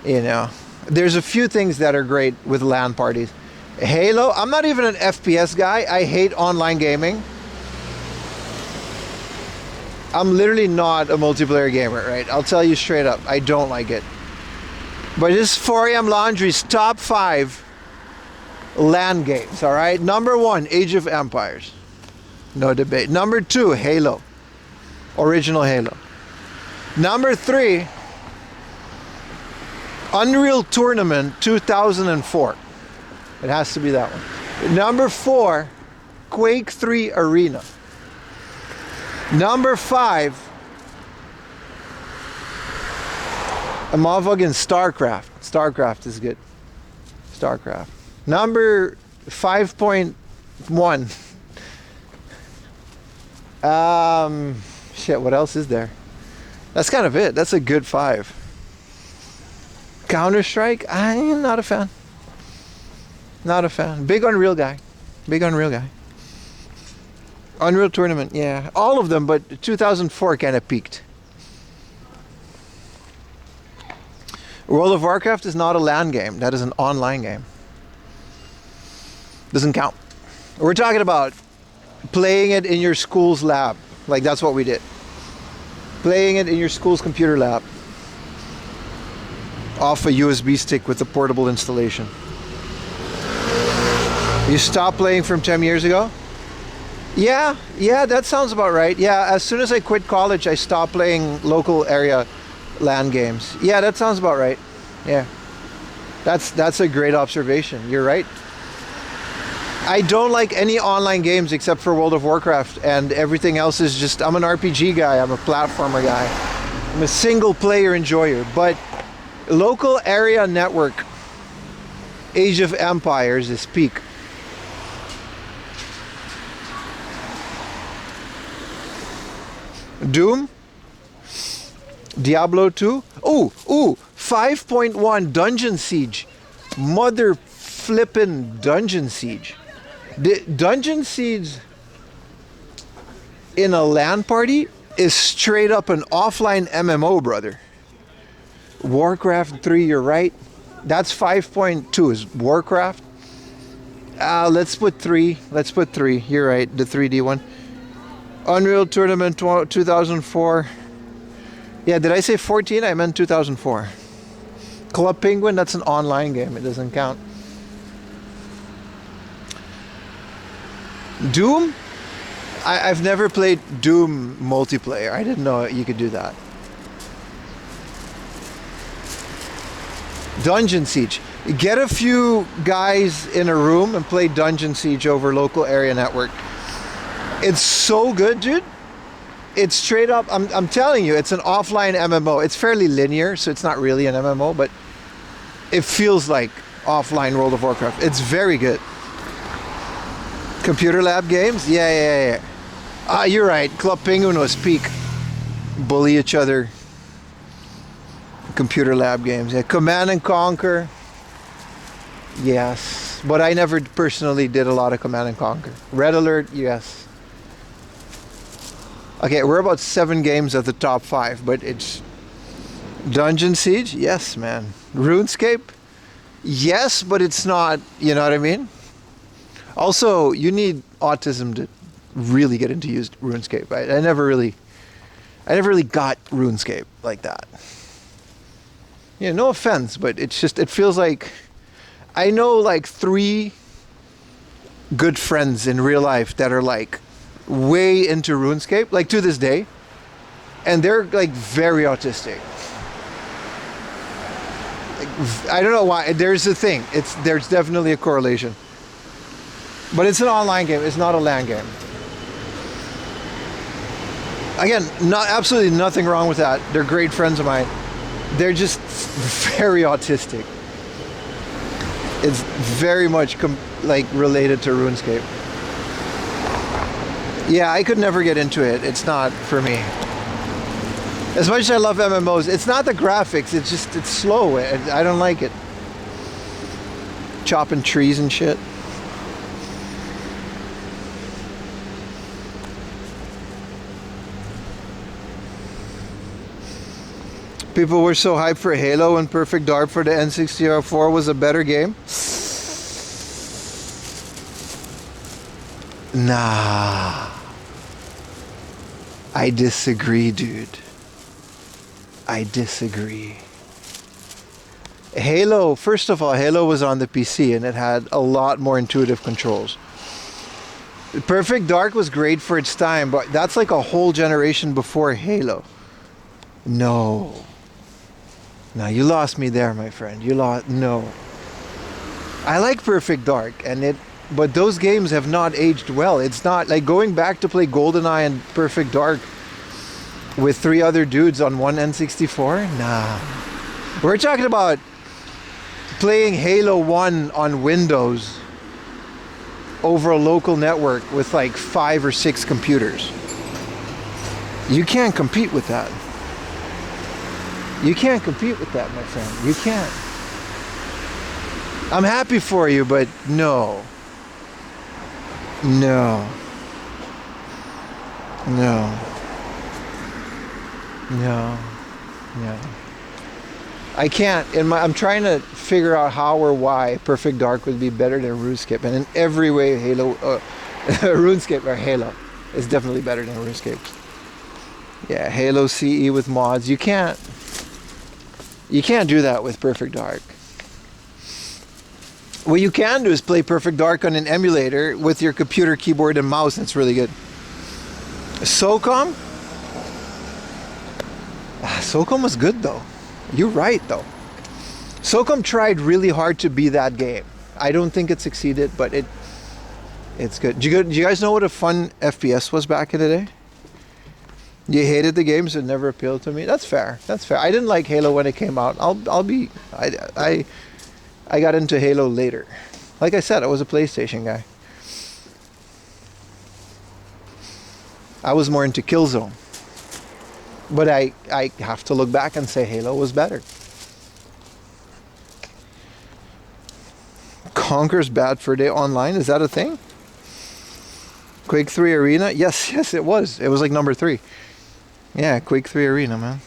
A: You know, there's a few things that are great with LAN parties. Halo, I'm not even an FPS guy. I hate online gaming. I'm literally not a multiplayer gamer, right? I'll tell you straight up, I don't like it. But this 4am Laundry's top 5 LAN games, all right? Number 1, Age of Empires. No debate. Number 2, Halo. Original Halo. Number 3, Unreal Tournament 2004. It has to be that one. Number 4, Quake 3 Arena. Number 5, a motherfucking StarCraft. StarCraft is good. StarCraft. Number 5.1. Shit, what else is there? That's kind of it. That's a good 5. Counter-Strike? I'm not a fan. Not a fan. Big Unreal guy. Big Unreal guy. Unreal Tournament, yeah. All of them, but 2004 kind of peaked. World of Warcraft is not a LAN game. That is an online game. Doesn't count. We're talking about playing it in your school's lab. Like, that's what we did. Playing it in your school's computer lab. Off a USB stick with a portable installation. You stopped playing from 10 years ago? Yeah, that sounds about right. Yeah, as soon as I quit college, I stopped playing local area LAN games. Yeah, that sounds about right. Yeah. That's a great observation. You're right. I don't like any online games except for World of Warcraft, and everything else is just, I'm an RPG guy, I'm a platformer guy. I'm a single player enjoyer, but local area network, Age of Empires is peak. Doom, Diablo 2. Ooh, 5.1 Dungeon Siege. Mother flippin' Dungeon Siege. Dungeon Siege in a LAN party is straight up an offline MMO, brother. Warcraft 3, you're right. That's 5.2 is Warcraft. Let's put 3. Let's put 3. You're right, the 3D one. Unreal Tournament 2004. Yeah, did I say 14? I meant 2004. Club Penguin, that's an online game. It doesn't count. Doom? I've never played Doom multiplayer. I didn't know you could do that. Dungeon Siege. Get a few guys in a room and play Dungeon Siege over local area network. It's so good, dude. It's straight up, I'm telling you, it's an offline MMO. It's fairly linear, so it's not really an MMO, but it feels like offline World of Warcraft. It's very good. Computer lab games? Yeah. You're right. Club Penguin was peak. Bully each other. Computer lab games. Yeah. Command and Conquer. Yes. But I never personally did a lot of Command and Conquer. Red Alert, yes. Okay, we're about 7 games at the top 5, but it's Dungeon Siege? Yes, man. RuneScape? Yes, but it's not, you know what I mean? Also, you need autism to really get into used RuneScape. I never really got RuneScape like that. Yeah, no offense, but it's just, it feels like, I know like 3 good friends in real life that are like way into RuneScape, like to this day, and they're like very autistic. I don't know why. There's a thing. There's definitely a correlation. But it's an online game. It's not a LAN game. Again, absolutely nothing wrong with that. They're great friends of mine. They're just very autistic. It's very much like related to RuneScape. Yeah, I could never get into it. It's not for me. As much as I love MMOs, it's not the graphics. It's just, it's slow. I don't like it. Chopping trees and shit. People were so hyped for Halo and Perfect Dark for the N64 was a better game. Nah. I disagree, dude. I disagree. Halo, first of all, Halo was on the PC and it had a lot more intuitive controls. Perfect Dark was great for its time, but that's like a whole generation before Halo. No. No, you lost me there, my friend. You lost. No. I like Perfect Dark, but those games have not aged well. It's not like going back to play GoldenEye and Perfect Dark with 3 other dudes on one N64. Nah. We're talking about playing Halo 1 on Windows over a local network with like 5 or 6 computers. You can't compete with that. You can't compete with that, my friend. You can't. I'm happy for you, but no. No. No. No. No. I can't. I'm trying to figure out how or why Perfect Dark would be better than RuneScape, and in every way, RuneScape or Halo is definitely better than RuneScape. Yeah, Halo CE with mods. You can't do that with Perfect Dark. What you can do is play Perfect Dark on an emulator with your computer keyboard and mouse. It's really good. SOCOM? SOCOM was good though. You're right though. SOCOM tried really hard to be that game. I don't think it succeeded, but it's good. Do you guys know what a fun FPS was back in the day? You hated the games, it never appealed to me. That's fair. That's fair. I didn't like Halo when it came out. I got into Halo later. Like I said, I was a PlayStation guy. I was more into Killzone. But I have to look back and say Halo was better. Conker's Bad Fur Day Online, is that a thing? Quake 3 Arena? Yes, it was. It was like number 3. Yeah, Quake 3 Arena, man.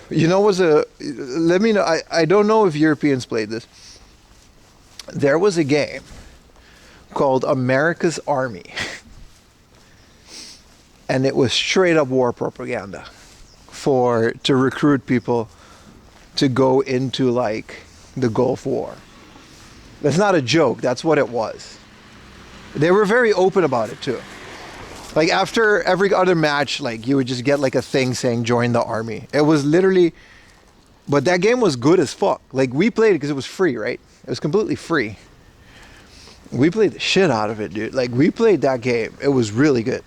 A: You know, let me know, I don't know if Europeans played this. There was a game called America's Army. And it was straight up war propaganda to recruit people to go into like the Gulf War. That's not a joke, that's what it was. They were very open about it too. Like after every other match, like you would just get like a thing saying join the army. It was literally, but that game was good as fuck. Like we played it because it was free, right? It was completely free. We played the shit out of it, dude. Like we played that game. It was really good.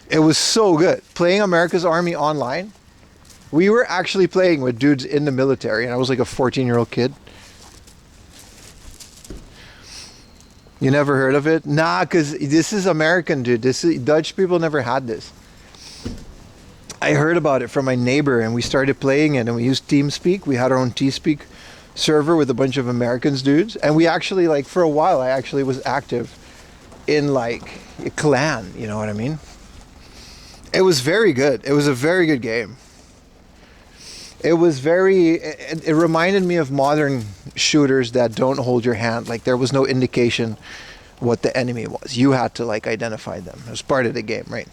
A: It was so good. Playing America's Army online, we were actually playing with dudes in the military, and I was like a 14-year-old kid. You never heard of it? Nah, because this is American, dude. Dutch people never had this. I heard about it from my neighbor, and we started playing it, and we used TeamSpeak. We had our own TeamSpeak server with a bunch of Americans dudes, and we actually, like, for a while, I actually was active in, like, a clan, you know what I mean? It was very good. It was a very good game. It reminded me of modern shooters that don't hold your hand. Like there was no indication what the enemy was. You had to like identify them. It was part of the game, right?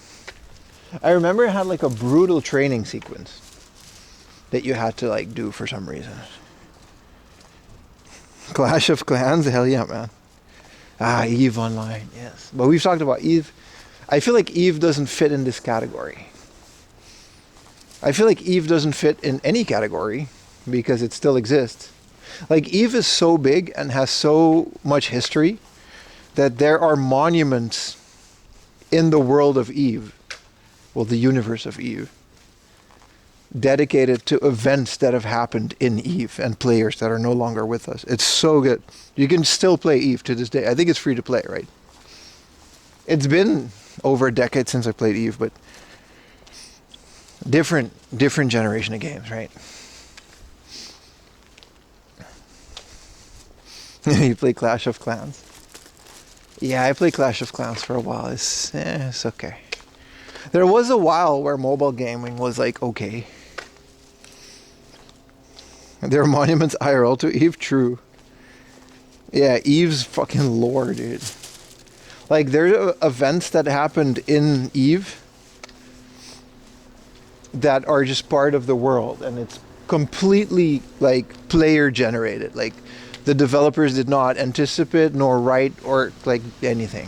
A: I remember it had like a brutal training sequence that you had to like do for some reason. Clash of Clans, hell yeah, man. EVE Online, yes. But we've talked about EVE. I feel like EVE doesn't fit in this category. I feel like EVE doesn't fit in any category because it still exists. Like EVE is so big and has so much history that there are monuments in the world of EVE, well, the universe of EVE, dedicated to events that have happened in EVE and players that are no longer with us. It's so good. You can still play EVE to this day. I think it's free to play, right? It's been over a decade since I played EVE, but different generation of games, right? You play Clash of Clans. Yeah, I played Clash of Clans for a while. It's okay. There was a while where mobile gaming was like okay. There are monuments IRL to Eve, true. Yeah, Eve's fucking lore, dude. Like, there are events that happened in Eve that are just part of the world, and it's completely, like, player generated. Like, the developers did not anticipate nor write or, like, anything.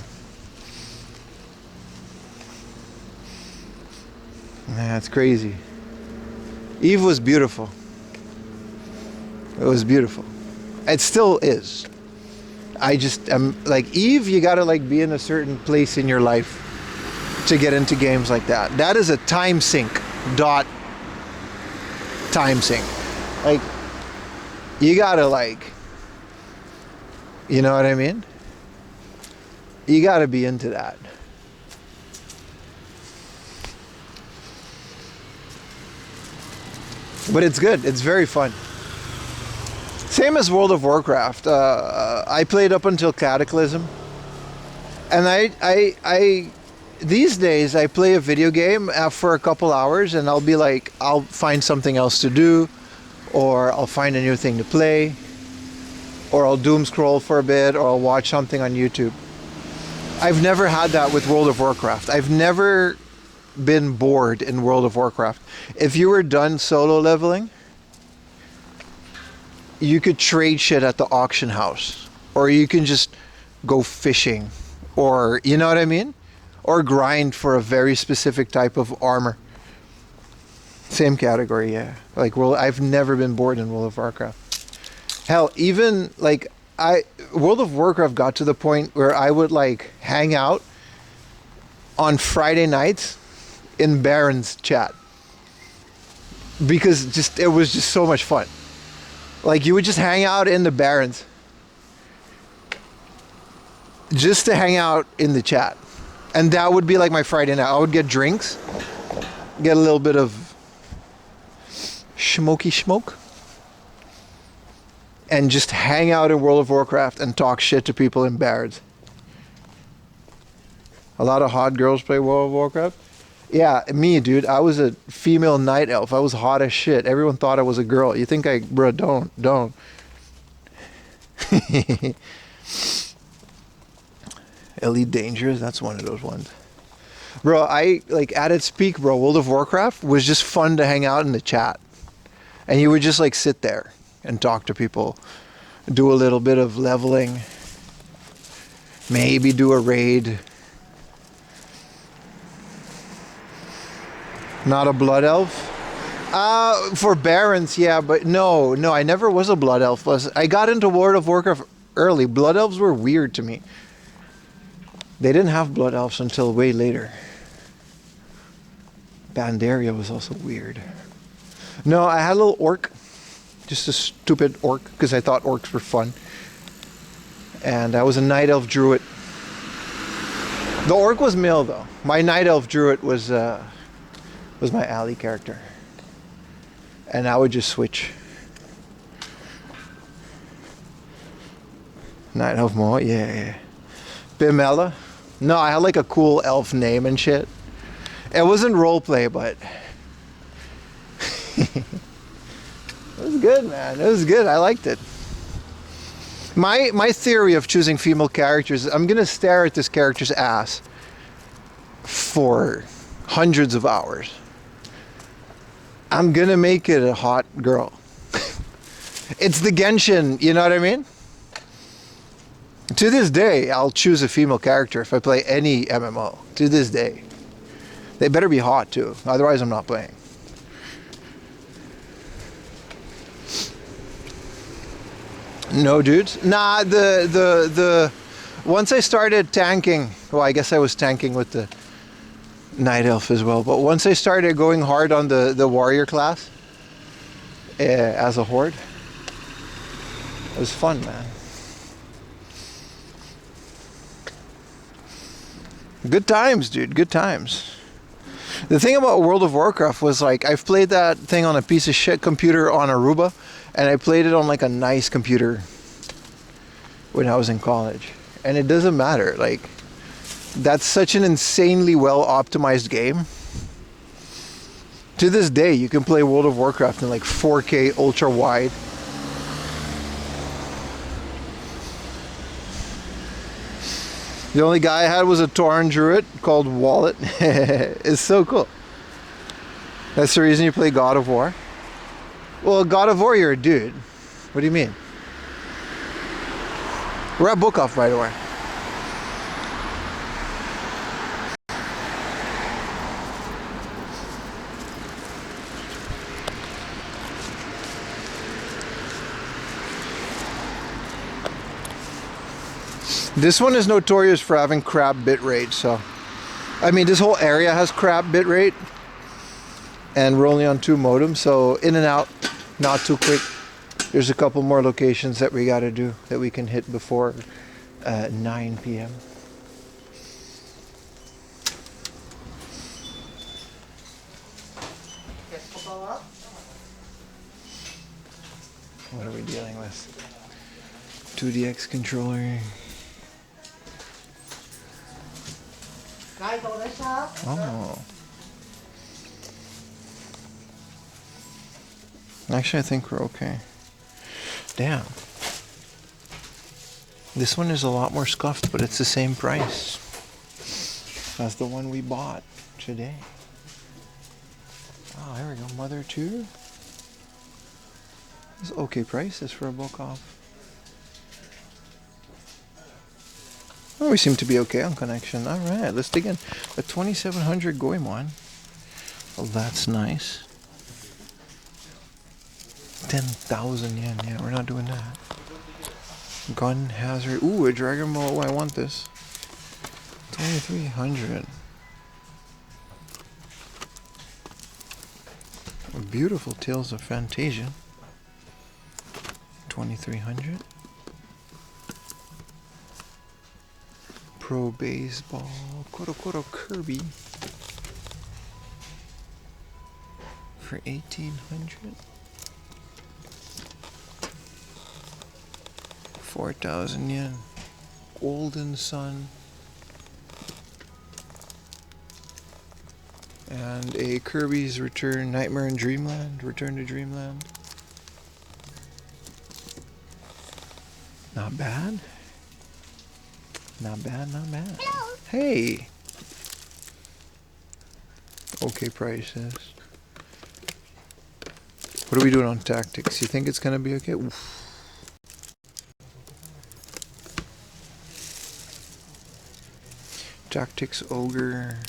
A: That's crazy. Eve was beautiful. It was beautiful. It still is. I just am like Eve, you gotta like be in a certain place in your life to get into games like that. That is a time sink. Time sink. Like you gotta like, you know what I mean? You gotta be into that. But it's good. It's very fun. Same as World of Warcraft. I played up until Cataclysm, and I these days I play a video game for a couple hours, and I'll be like, I'll find something else to do, or I'll find a new thing to play, or I'll doom scroll for a bit, or I'll watch something on YouTube. I've never had that with World of Warcraft. I've never been bored in World of Warcraft. If you were done solo leveling, you could trade shit at the auction house, or you can just go fishing, or you know what I mean, or grind for a very specific type of armor. Same category, yeah. Like, I've never been bored in World of Warcraft. Hell, even like World of Warcraft got to the point where I would like hang out on Friday nights in Baron's chat, because it was just so much fun. Like, you would just hang out in the Barrens just to hang out in the chat. And that would be like my Friday night. I would get drinks, get a little bit of smoky smoke, and just hang out in World of Warcraft and talk shit to people in Barrens. A lot of hot girls play World of Warcraft. Yeah, me, dude. I was a female night elf. I was hot as shit. Everyone thought I was a girl. You think bro, don't. Elite Dangerous, that's one of those ones. Bro, I, like, at its peak, bro, World of Warcraft was just fun to hang out in the chat. And you would just, like, sit there and talk to people. Do a little bit of leveling. Maybe do a raid. Not a blood elf? For Barons, yeah, but no, I never was a blood elf. I got into World of Warcraft early. Blood elves were weird to me. They didn't have blood elves until way later. Pandaria was also weird. No, I had a little orc. Just a stupid orc, because I thought orcs were fun. And I was a night elf druid. The orc was male, though. My night elf druid was my ally character, and I would just switch. Night Elf Mo, yeah. Bimella? No, I had like a cool elf name and shit. It wasn't roleplay, but it was good, man. It was good. I liked it. My theory of choosing female characters, I'm gonna stare at this character's ass for hundreds of hours. I'm gonna make it a hot girl. It's the Genshin, you know what I mean? To this day, I'll choose a female character if I play any MMO. To this day. They better be hot too, otherwise I'm not playing. No, dudes. Nah, the once I started tanking, well, I guess I was tanking with the Night Elf as well, but once I started going hard on the warrior class as a horde, it was fun, man. Good times, dude. Good times. The thing about World of Warcraft was, like, I've played that thing on a piece of shit computer on Aruba, and I played it on like a nice computer when I was in college. and it doesn't matter. Like, that's such an insanely well optimized game. To this day, you can play World of Warcraft in like 4K ultra wide. The only guy I had was a Tauren Druid called Wallet. It's so cool. That's the reason you play God of War? Well, God of War, you're a dude. What do you mean? We're at book off, by the way. This one is notorious for having crap bitrate, so I mean, this whole area has crap bitrate, and we're only on 2 modems, so in and out, not too quick. There's a couple more locations that we gotta do that we can hit before 9 p.m. What are we dealing with? 2DX controller. Oh. Actually, I think we're okay. Damn. This one is a lot more scuffed, but it's the same price as the one we bought today. Oh, there we go. Mother 2. It's okay prices for a book off. Oh, we seem to be okay on connection. Alright, let's dig in. A 2700 Goemon. Well, that's nice. 10,000 yen. Yeah, we're not doing that. Gun Hazard. Ooh, a Dragon Ball. Oh, I want this. 2300. A beautiful Tales of Fantasia. 2300. Pro Baseball, Koro Kirby for 1800. 4,000 yen. Golden Sun. And a Kirby's Return, Nightmare in Dreamland, Return to Dreamland. Not bad. Not bad, not bad. Hey! Okay prices. What are we doing on tactics? You think it's gonna be okay? Oof. Tactics Ogre.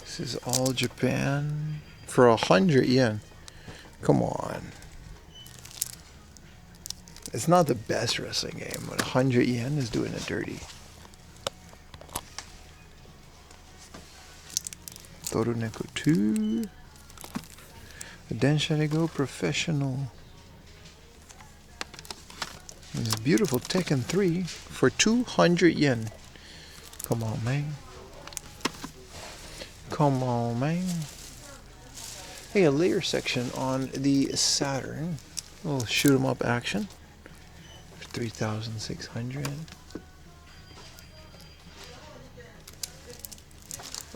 A: This is all Japan for 100 yen. Come on. It's not the best wrestling game, but 100 yen is doing it dirty. Toruneko 2. Densharego Professional. This beautiful Tekken 3 for 200 yen. Come on, man. Come on, man. Hey, a layer section on the Saturn. A little shoot 'em up action. 3,600.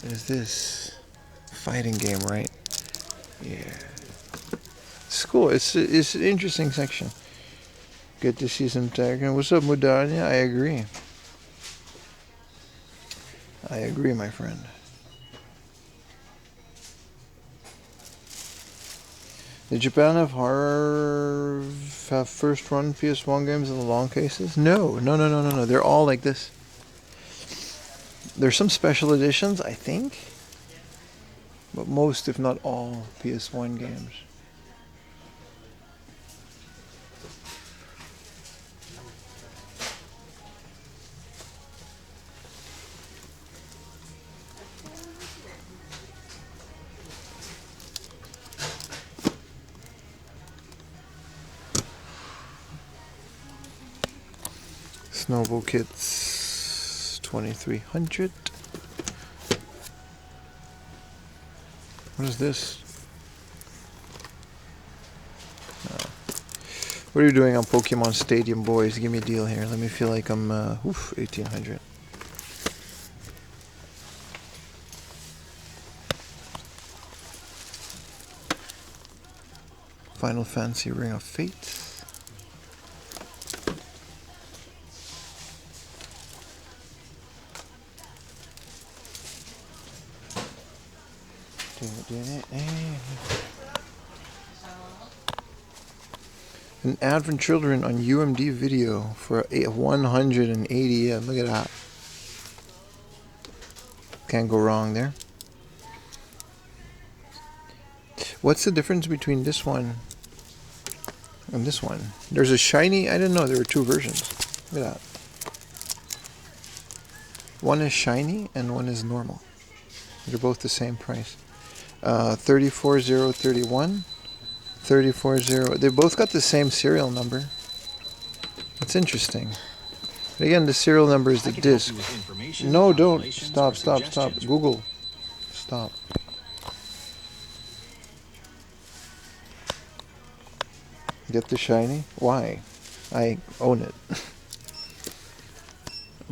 A: What is this? Fighting game, right? Yeah. It's cool. It's an interesting section. Good to see some tag. What's up, Mudanya? I agree. I agree, my friend. Did Japan have first run PS1 games in the long cases? No. They're all like this. There's some special editions, I think, but most, if not all, PS1 games. Snowball kits, 2,300. What is this? What are you doing on Pokemon Stadium, boys? Give me a deal here. Let me feel like I'm 1800. Final Fantasy Ring of Fate. An ad from children on UMD video for a 180. Yeah, look at that. Can't go wrong there. What's the difference between this one and this one? There's a shiny. I didn't know there were two versions. Look at that. One is shiny and one is normal. They're both the same price. 34031. 340. They both got the same serial number. That's interesting. But again, the serial number is the disc. No, don't. Stop. Google. Stop. Get the shiny? Why? I own it.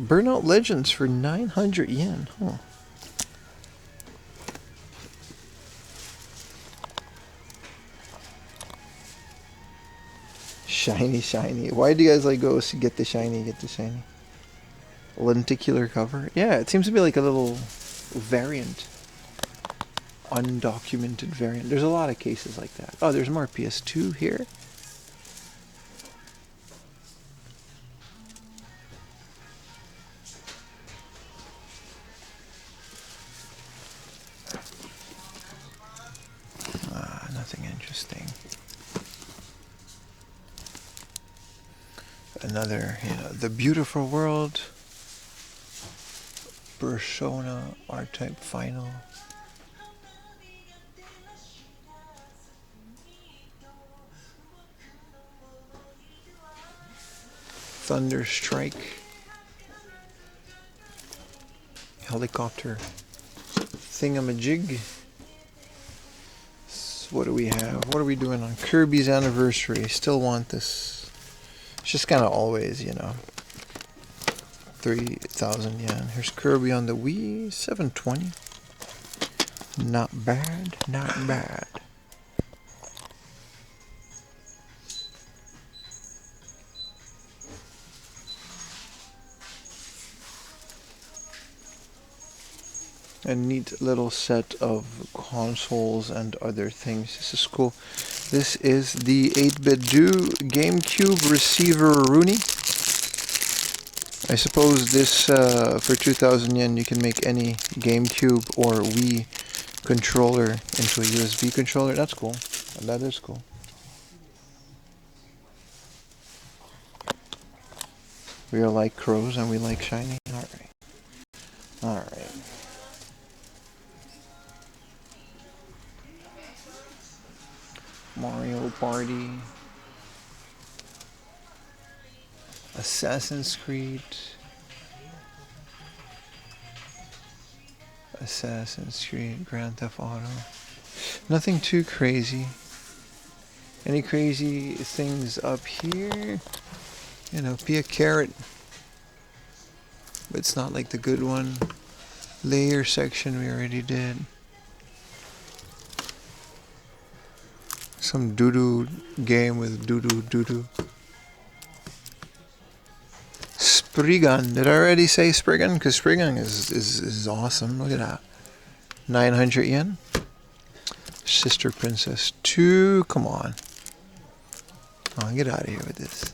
A: Burnout Legends for 900 yen. Huh. Shiny. Why do you guys like go get the shiny? Lenticular cover? Yeah, it seems to be like a little variant. Undocumented variant. There's a lot of cases like that. Oh, there's more PS2 here. Nothing interesting. Another, The Beautiful World, Persona, R-Type Final. Thunder Strike. Helicopter. Thingamajig. What do we have? What are we doing on Kirby's anniversary? Still want this. It's just kind of always, 3,000 yen. Here's Kirby on the Wii, 720. Not bad. A neat little set of consoles and other things. This is cool. This is the 8-bit do GameCube receiver Rooney. I suppose this for 2,000 yen you can make any GameCube or Wii controller into a USB controller. That's cool. That is cool. We are like crows and we like shiny. Alright. Mario Party, Assassin's Creed, Grand Theft Auto. Nothing too crazy. Any crazy things up here? Be a carrot. But it's not like the good one. Layer section we already did. Some doo-doo game with doo-doo. Spriggan. Did I already say Spriggan? Because Spriggan is awesome. Look at that. 900 yen. Sister Princess 2. Come on. Oh, get out of here with this.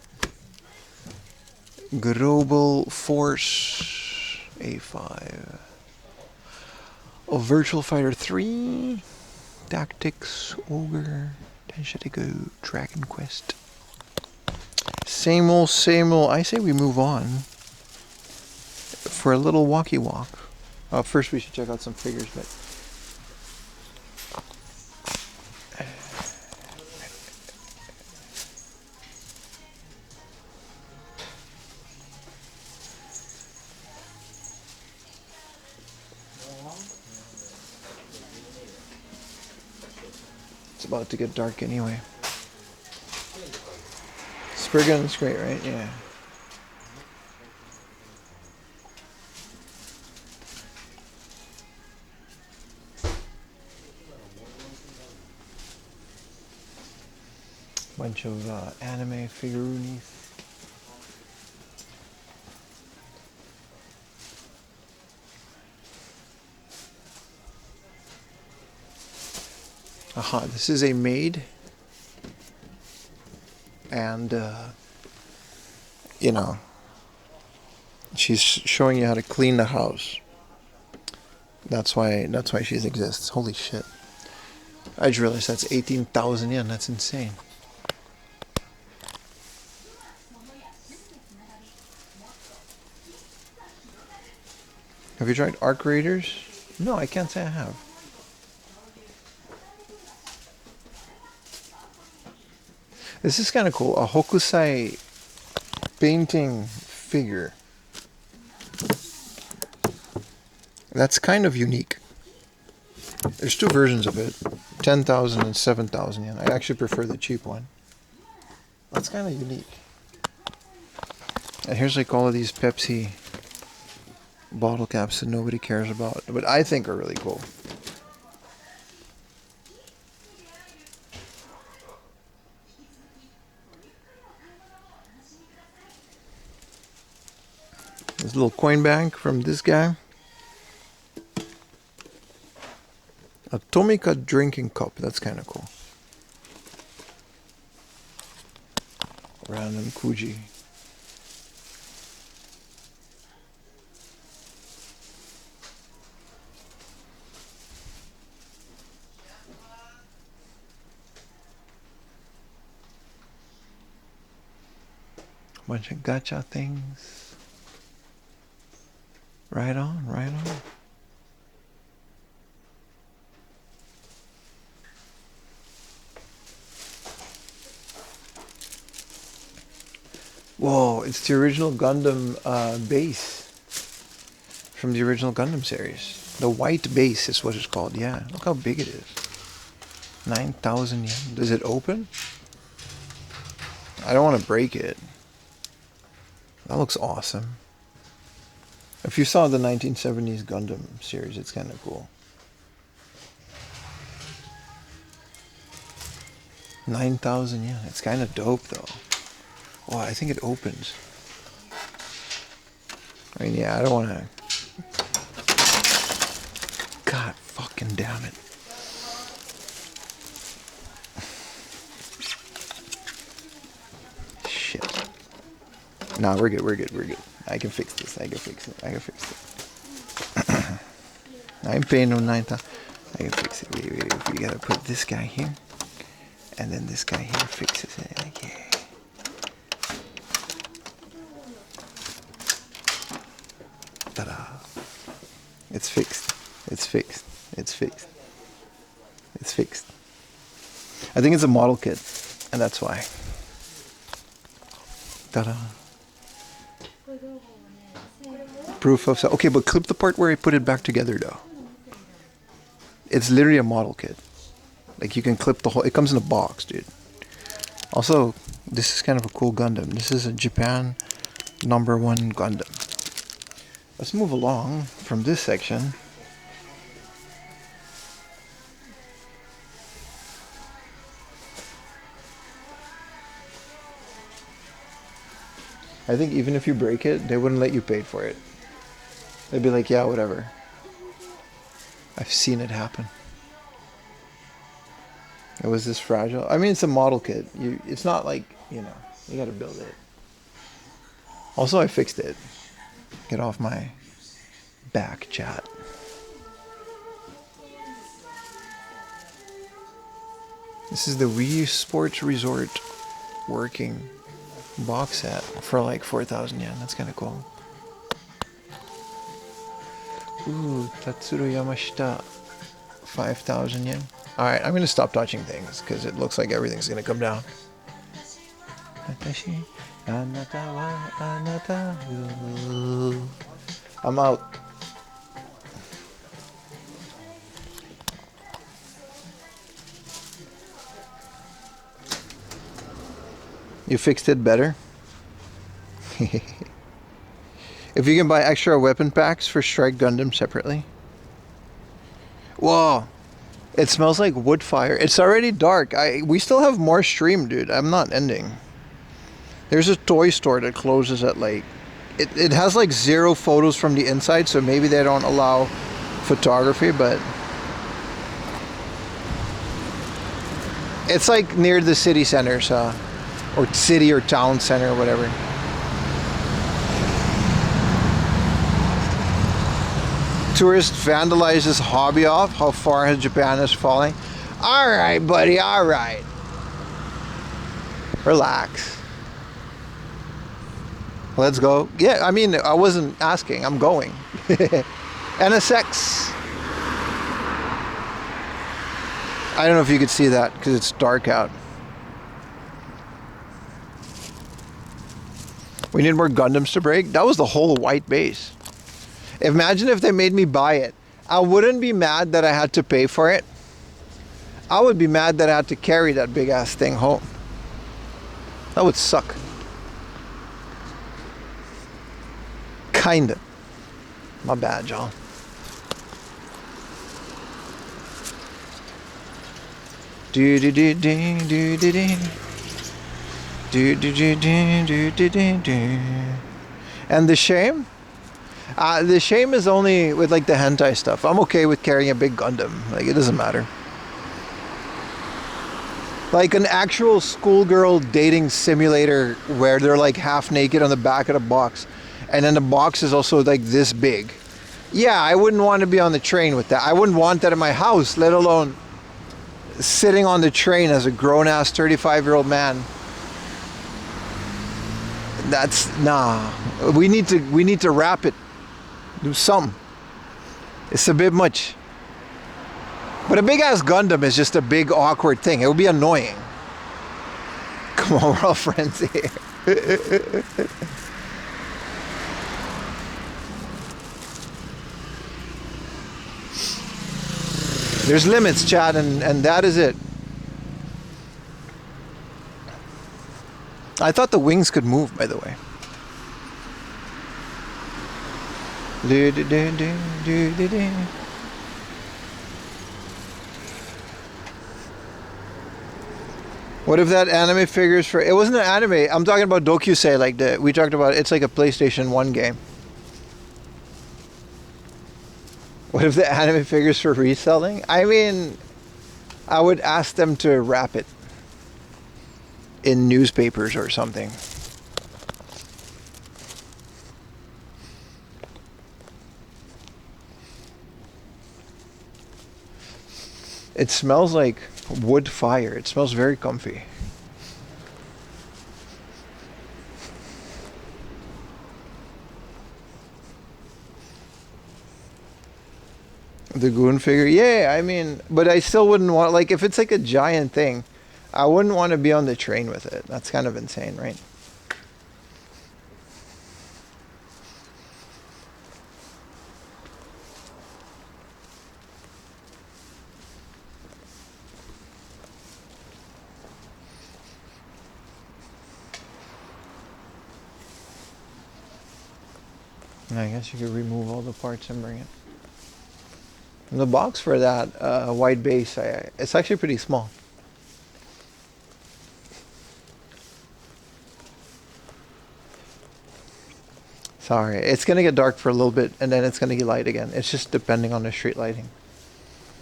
A: Global Force A5. Oh, Virtual Fighter 3. Tactics, Ogre, Tenshitigo, Dragon Quest. Same old. I say we move on for a little walkie walk. First we should check out some figures, but it's about to get dark anyway. Spriggan's great, right? Yeah. Bunch of anime figurines. Aha, this is a maid. And, you know, she's showing you how to clean the house. That's why she exists. Holy shit. I just realized that's 18,000 yen. That's insane. Have you tried Arc Raiders? No, I can't say I have. This is kind of cool. A Hokusai painting figure. That's kind of unique. There's two versions of it. 10,000 and 7,000 yen. I actually prefer the cheap one. That's kind of unique. And here's like all of these Pepsi bottle caps that nobody cares about, but I think are really cool. This little coin bank from this guy. A Tomica drinking cup. That's kind of cool. Random Kuji. Bunch of gacha things. Right on, right on. Whoa, it's the original Gundam base from the original Gundam series. The white base is what it's called. Yeah, look how big it is. 9,000 yen. Does it open? I don't want to break it. That looks awesome. If you saw the 1970s Gundam series, it's kind of cool. 9,000 yen. It's kind of dope though. Oh, I think it opens. I mean, yeah, I don't want to... God fucking damn it. Shit. Nah, we're good, we're good, we're good. I can fix this, I can fix it, I can fix it. I ain't paying no 9,000. I can fix it. Wait. We gotta put this guy here. And then this guy here fixes it. Like, yeah. Ta-da. It's fixed. It's fixed. It's fixed. It's fixed. I think it's a model kit, and that's why. Ta-da. Proof of... Okay, but clip the part where I put it back together, though. It's literally a model kit. Like, you can clip the whole... It comes in a box, dude. Also, this is kind of a cool Gundam. This is a Japan #1 Gundam. Let's move along from this section. I think even if you break it, they wouldn't let you pay for it. They'd be like, yeah, whatever. I've seen it happen. It was this fragile. I mean, it's a model kit. It's not like, you know, you gotta build it. Also, I fixed it. Get off my back, chat. This is the Wii Sports Resort working box set for like 4,000 yen. That's kind of cool. Ooh, Tatsuro Yamashita, 5,000 yen. Alright, I'm gonna stop touching things because it looks like everything's gonna come down. I'm out. You fixed it better? If you can buy extra weapon packs for Strike Gundam separately. Whoa. It smells like wood fire. It's already dark. We still have more stream, dude. I'm not ending. There's a toy store that closes at like... It has like 0 photos from the inside, so maybe they don't allow photography, but... It's like near the city center, so... Or city or town center or whatever. Tourist vandalizes hobby off. How far has Japan is falling? Alright, buddy, alright. Relax. Let's go. Yeah, I mean, I wasn't asking. I'm going. NSX. I don't know if you could see that because it's dark out. We need more Gundams to break. That was the whole white base. Imagine if they made me buy it. I wouldn't be mad that I had to pay for it. I would be mad that I had to carry that big ass thing home. That would suck. Kinda. My bad, y'all. Do do do do do do do. Do do do do do do do do. And the shame? The shame is only with like the hentai stuff. I'm okay with carrying a big Gundam. Like, it doesn't matter. Like an actual schoolgirl dating simulator where they're like half naked on the back of the box. And then the box is also like this big. Yeah, I wouldn't want to be on the train with that. I wouldn't want that in my house, let alone sitting on the train as a grown-ass 35-year-old man. That's... Nah. We need to wrap it. Do something. It's a bit much. But a big ass Gundam is just a big awkward thing. It would be annoying. Come on, we're all friends here. There's limits, Chad, and that is it. I thought the wings could move, by the way. Do, do, do, do, do, do, do. What if that anime figures for... It wasn't an anime. I'm talking about Dokusei, like we talked about. It's like a PlayStation 1 game. What if the anime figures for reselling? I mean, I would ask them to wrap it in newspapers or something. It smells like wood fire. It smells very comfy. The Goon figure? Yeah, I mean, but I still wouldn't want, like, if it's like a giant thing, I wouldn't want to be on the train with it. That's kind of insane, right? I guess you could remove all the parts and bring it. And the box for that white base, it's actually pretty small. Sorry, it's going to get dark for a little bit and then it's going to get light again. It's just depending on the street lighting.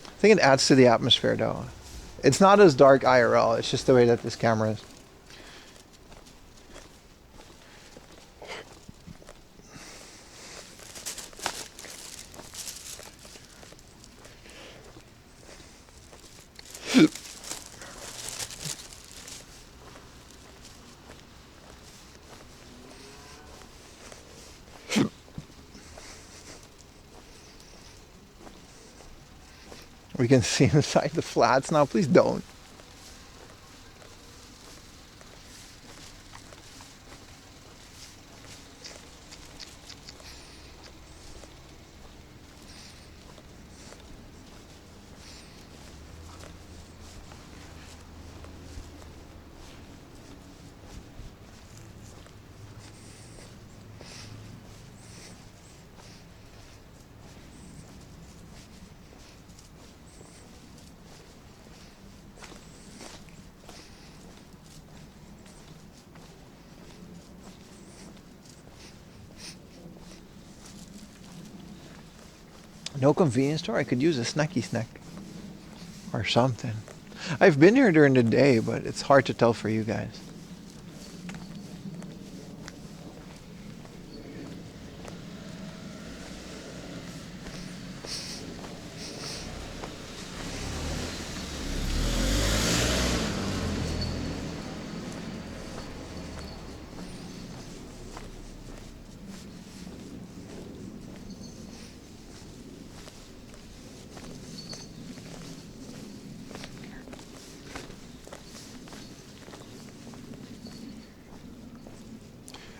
A: I think it adds to the atmosphere though. It's not as dark IRL, it's just the way that this camera is. We can see inside the flats now. Please don't. No convenience store? I could use a snacky snack. Or something. I've been here during the day, but it's hard to tell for you guys.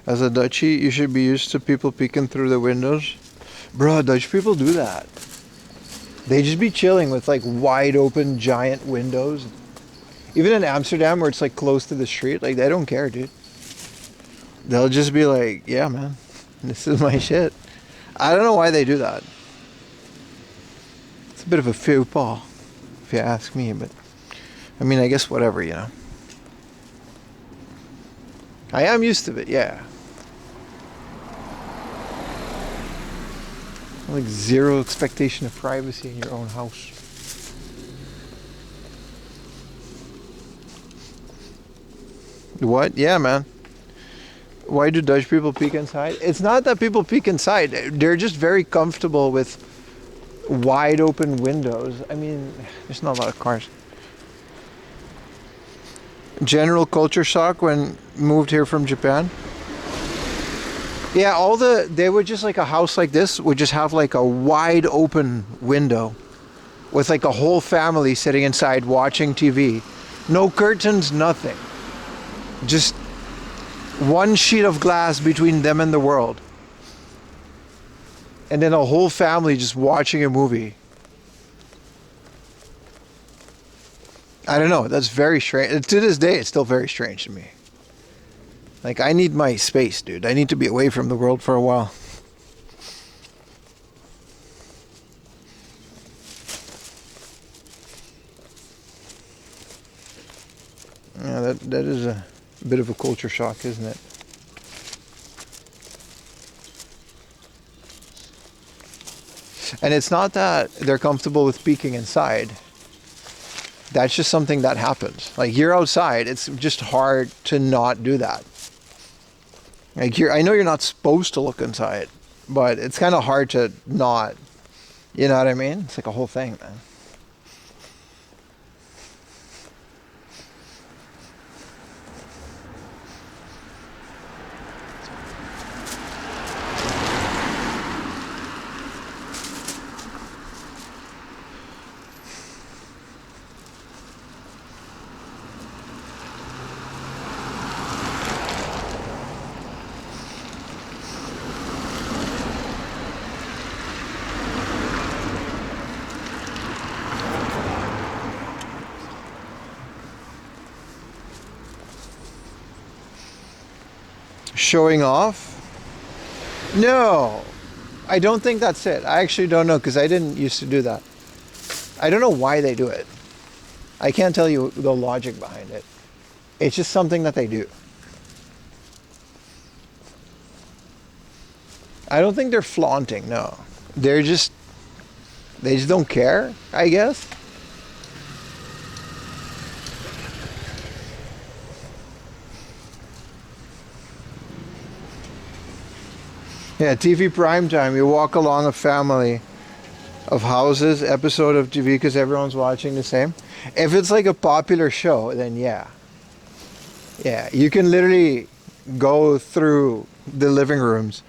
A: As a Dutchie, you should be used to people peeking through the windows. Bro, Dutch people do that. They just be chilling with like wide open giant windows. Even in Amsterdam where it's like close to the street, like they don't care, dude. They'll just be like, yeah, man, this is my shit. I don't know why they do that. It's a bit of a faux pas, if you ask me, but I mean, I guess whatever, you know. I am used to it, yeah. Like zero expectation of privacy in your own house. What? Yeah, man. Why do Dutch people peek inside? It's not that people peek inside. They're just very comfortable with wide open windows. I mean, there's not a lot of cars. General culture shock when moved here from Japan. Yeah, they would just like a house like this would just have like a wide open window with like a whole family sitting inside watching TV. No curtains, nothing. Just one sheet of glass between them and the world. And then a whole family just watching a movie. I don't know, that's very strange. To this day, it's still very strange to me. Like, I need my space, dude. I need to be away from the world for a while. Yeah, that is a bit of a culture shock, isn't it? And it's not that they're comfortable with peeking inside. That's just something that happens. Like, you're outside, it's just hard to not do that. Like, I know you're not supposed to look inside, but it's kind of hard to not, you know what I mean? It's like a whole thing, man. Showing off? No, I don't think that's it. I actually don't know, because I didn't used to do that. I don't know why they do it. I can't tell you the logic behind it. It's just something that they do. I don't think they're flaunting, no. They just don't care, I guess. Yeah, TV primetime. You walk along a family of houses, episode of TV, because everyone's watching the same. If it's like a popular show, then yeah. Yeah, you can literally go through the living rooms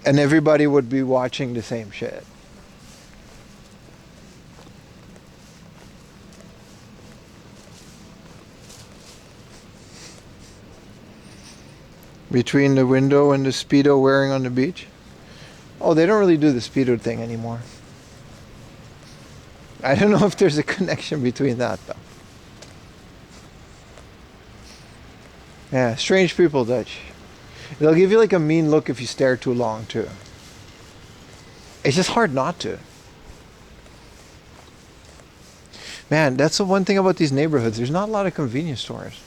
A: and everybody would be watching the same shit. Between the window and the Speedo wearing on the beach? Oh, they don't really do the Speedo thing anymore. I don't know if there's a connection between that, though. Yeah, strange people, Dutch. They'll give you like a mean look if you stare too long, too. It's just hard not to. Man, that's the one thing about these neighborhoods. There's not a lot of convenience stores.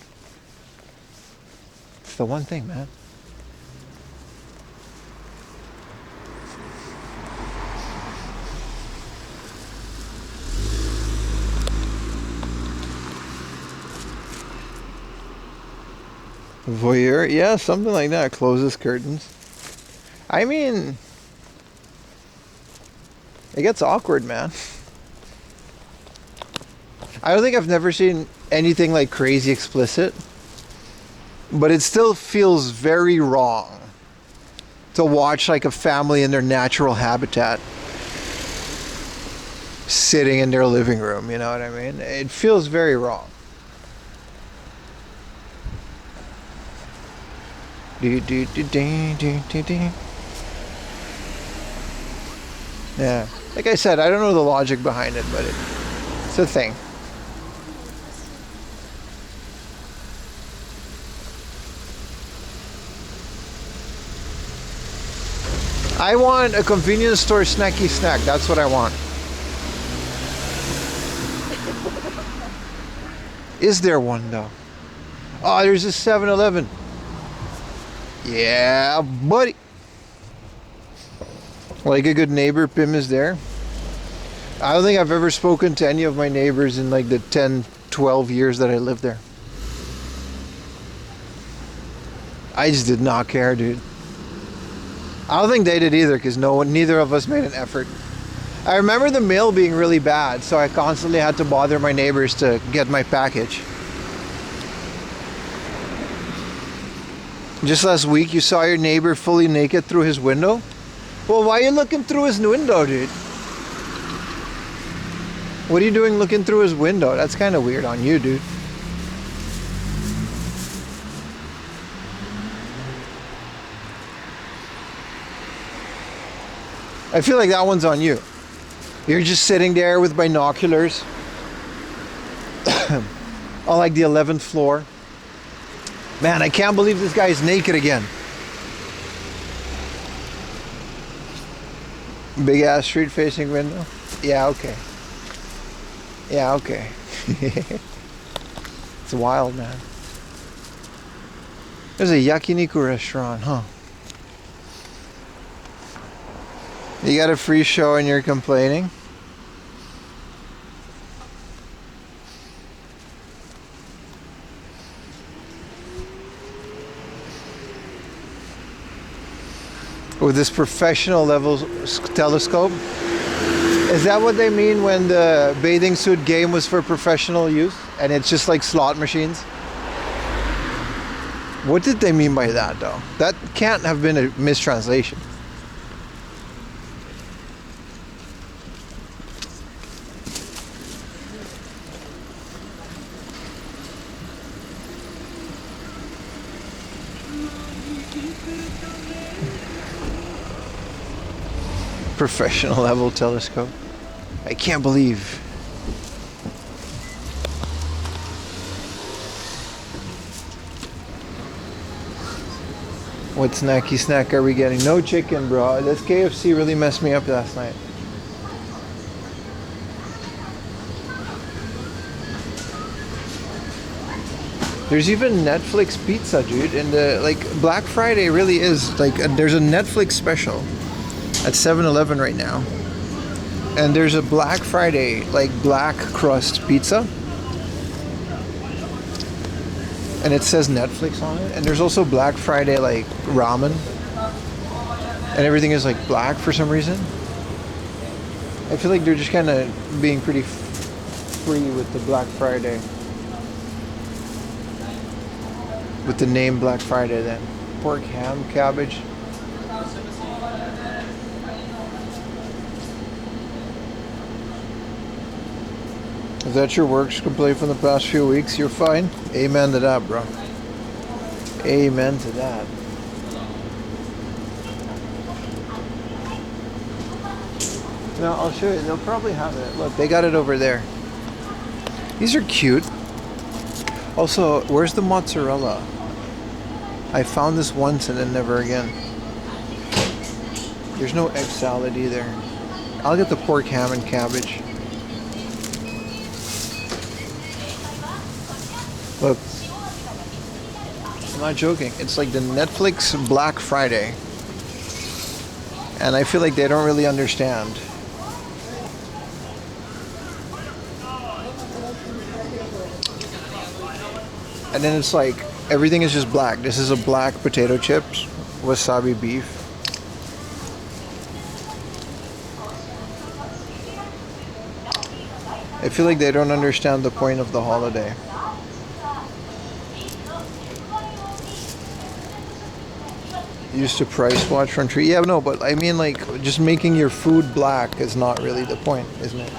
A: It's the one thing, man. Voyeur? Yeah, something like that. Closes curtains. I mean, it gets awkward, man. I don't think I've never seen anything like crazy explicit, but it still feels very wrong to watch like a family in their natural habitat sitting in their living room, you know what I mean? It feels very wrong. Yeah, like I said, I don't know the logic behind it, but it's a thing. I want a convenience store snacky snack. That's what I want. Is there one though? Oh, there's a 7-Eleven. Yeah, buddy. Like a good neighbor, Pim is there. I don't think I've ever spoken to any of my neighbors in like the 10, 12 years that I lived there. I just did not care, dude. I don't think they did either, because neither of us made an effort. I remember the mail being really bad, so I constantly had to bother my neighbors to get my package. Just last week, you saw your neighbor fully naked through his window? Well, why are you looking through his window, dude? What are you doing looking through his window? That's kind of weird on you, dude. I feel like that one's on you. You're just sitting there with binoculars on like the 11th floor. Man, I can't believe this guy is naked again. Big ass street facing window. Yeah, okay. Yeah, okay. It's wild, man. There's a yakiniku restaurant, huh? You got a free show and you're complaining? With this professional level telescope? Is that what they mean when the bathing suit game was for professional use and it's just like slot machines? What did they mean by that though? That can't have been a mistranslation. Professional level telescope. I can't believe. What snacky snack are we getting? No chicken, bro. This KFC really messed me up last night. There's even Netflix pizza, dude. And like Black Friday really is like there's a Netflix special at 7-Eleven right now, and there's a Black Friday like black crust pizza, and it says Netflix on it. And there's also Black Friday like ramen, and everything is like black for some reason. I feel like they're just kind of being pretty free with the Black Friday, with the name Black Friday. Then pork, ham, cabbage. Is that your works complaint from the past few weeks? You're fine? Amen to that, bro. Amen to that. No, I'll show you. They'll probably have it. Look, they got it over there. These are cute. Also, where's the mozzarella? I found this once and then never again. There's no egg salad either. I'll get the pork, ham, and cabbage. Look, I'm not joking. It's like the Netflix Black Friday. And I feel like they don't really understand. And then it's like everything is just black. This is a black potato chips, wasabi beef. I feel like they don't understand the point of the holiday. Used to price watch from tree. Yeah, no, but I mean, like, just making your food black is not really the point, isn't it?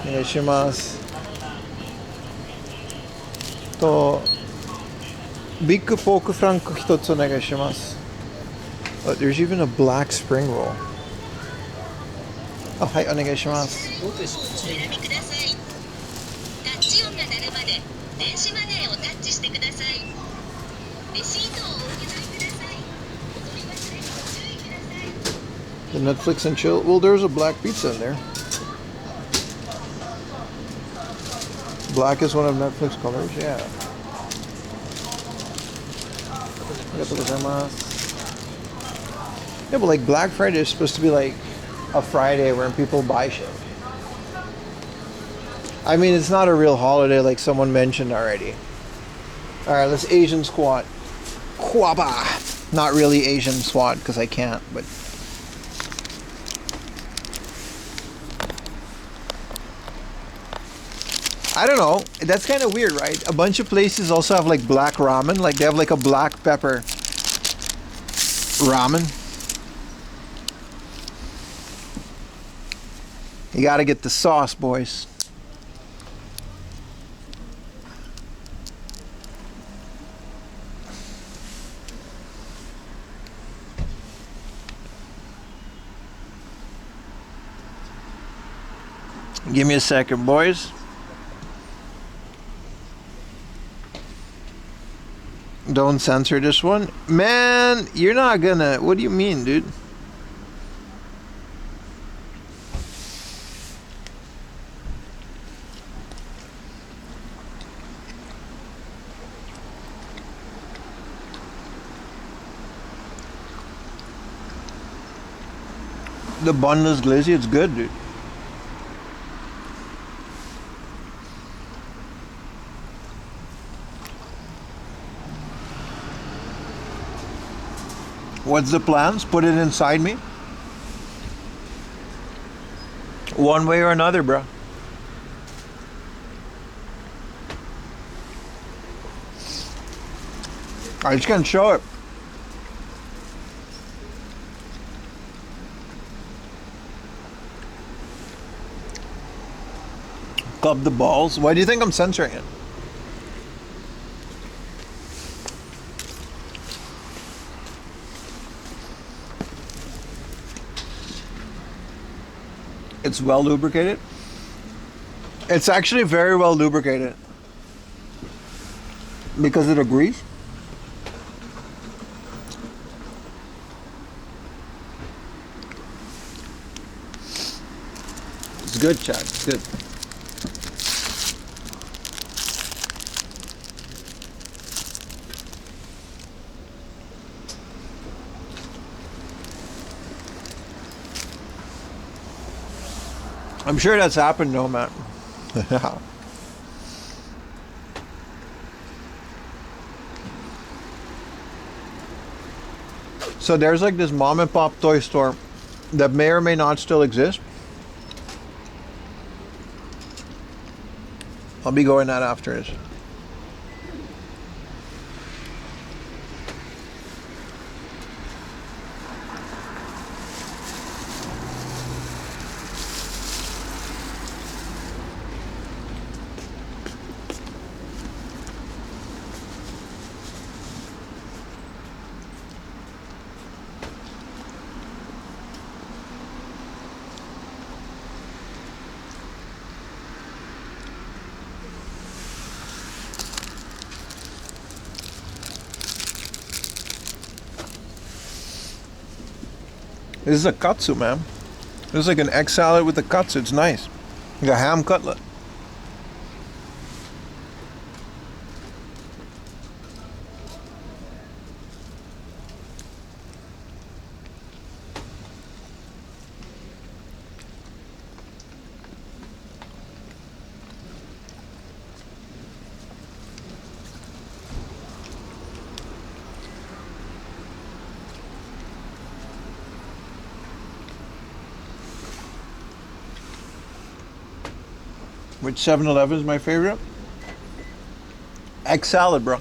A: Onegaishimasu. To, big poke frank hitotsu onegaishimasu. Oh, there's even a black spring roll. Oh, hi, onegaishimasu.
F: お選びください。タッチ音が鳴るまで電子マネーをタッチしてください。レシートをお受け取りください。お取り忘れにご注意ください。
A: The Netflix and chill. Well, there's a black pizza in there. Black is one of Netflix colors. Yeah. Yeah, but like Black Friday is supposed to be like a Friday where people buy shit. I mean, it's not a real holiday like someone mentioned already. Alright, let's Asian squat. Kwaba! Not really Asian squat because I can't, but... I don't know. That's kind of weird, right? A bunch of places also have like black ramen. Like they have like a black pepper ramen. You gotta get the sauce, boys. Give me a second, boys. Don't censor this one. Man, you're not gonna... What do you mean, dude? The bunless glizzy, it's good, dude. What's the plans? Put it inside me? One way or another, bro. I just can't show it. Club the balls. Why do you think I'm censoring it? It's well lubricated. It's actually very well lubricated because of the grease. It's good, Chad. It's good. I'm sure that's happened, no, man. So there's like this mom and pop toy store that may or may not still exist. I'll be going that after this. This is a katsu, man. This is like an egg salad with a katsu. It's nice. Like a ham cutlet. Which 7-Eleven is my favorite? Egg salad, bro.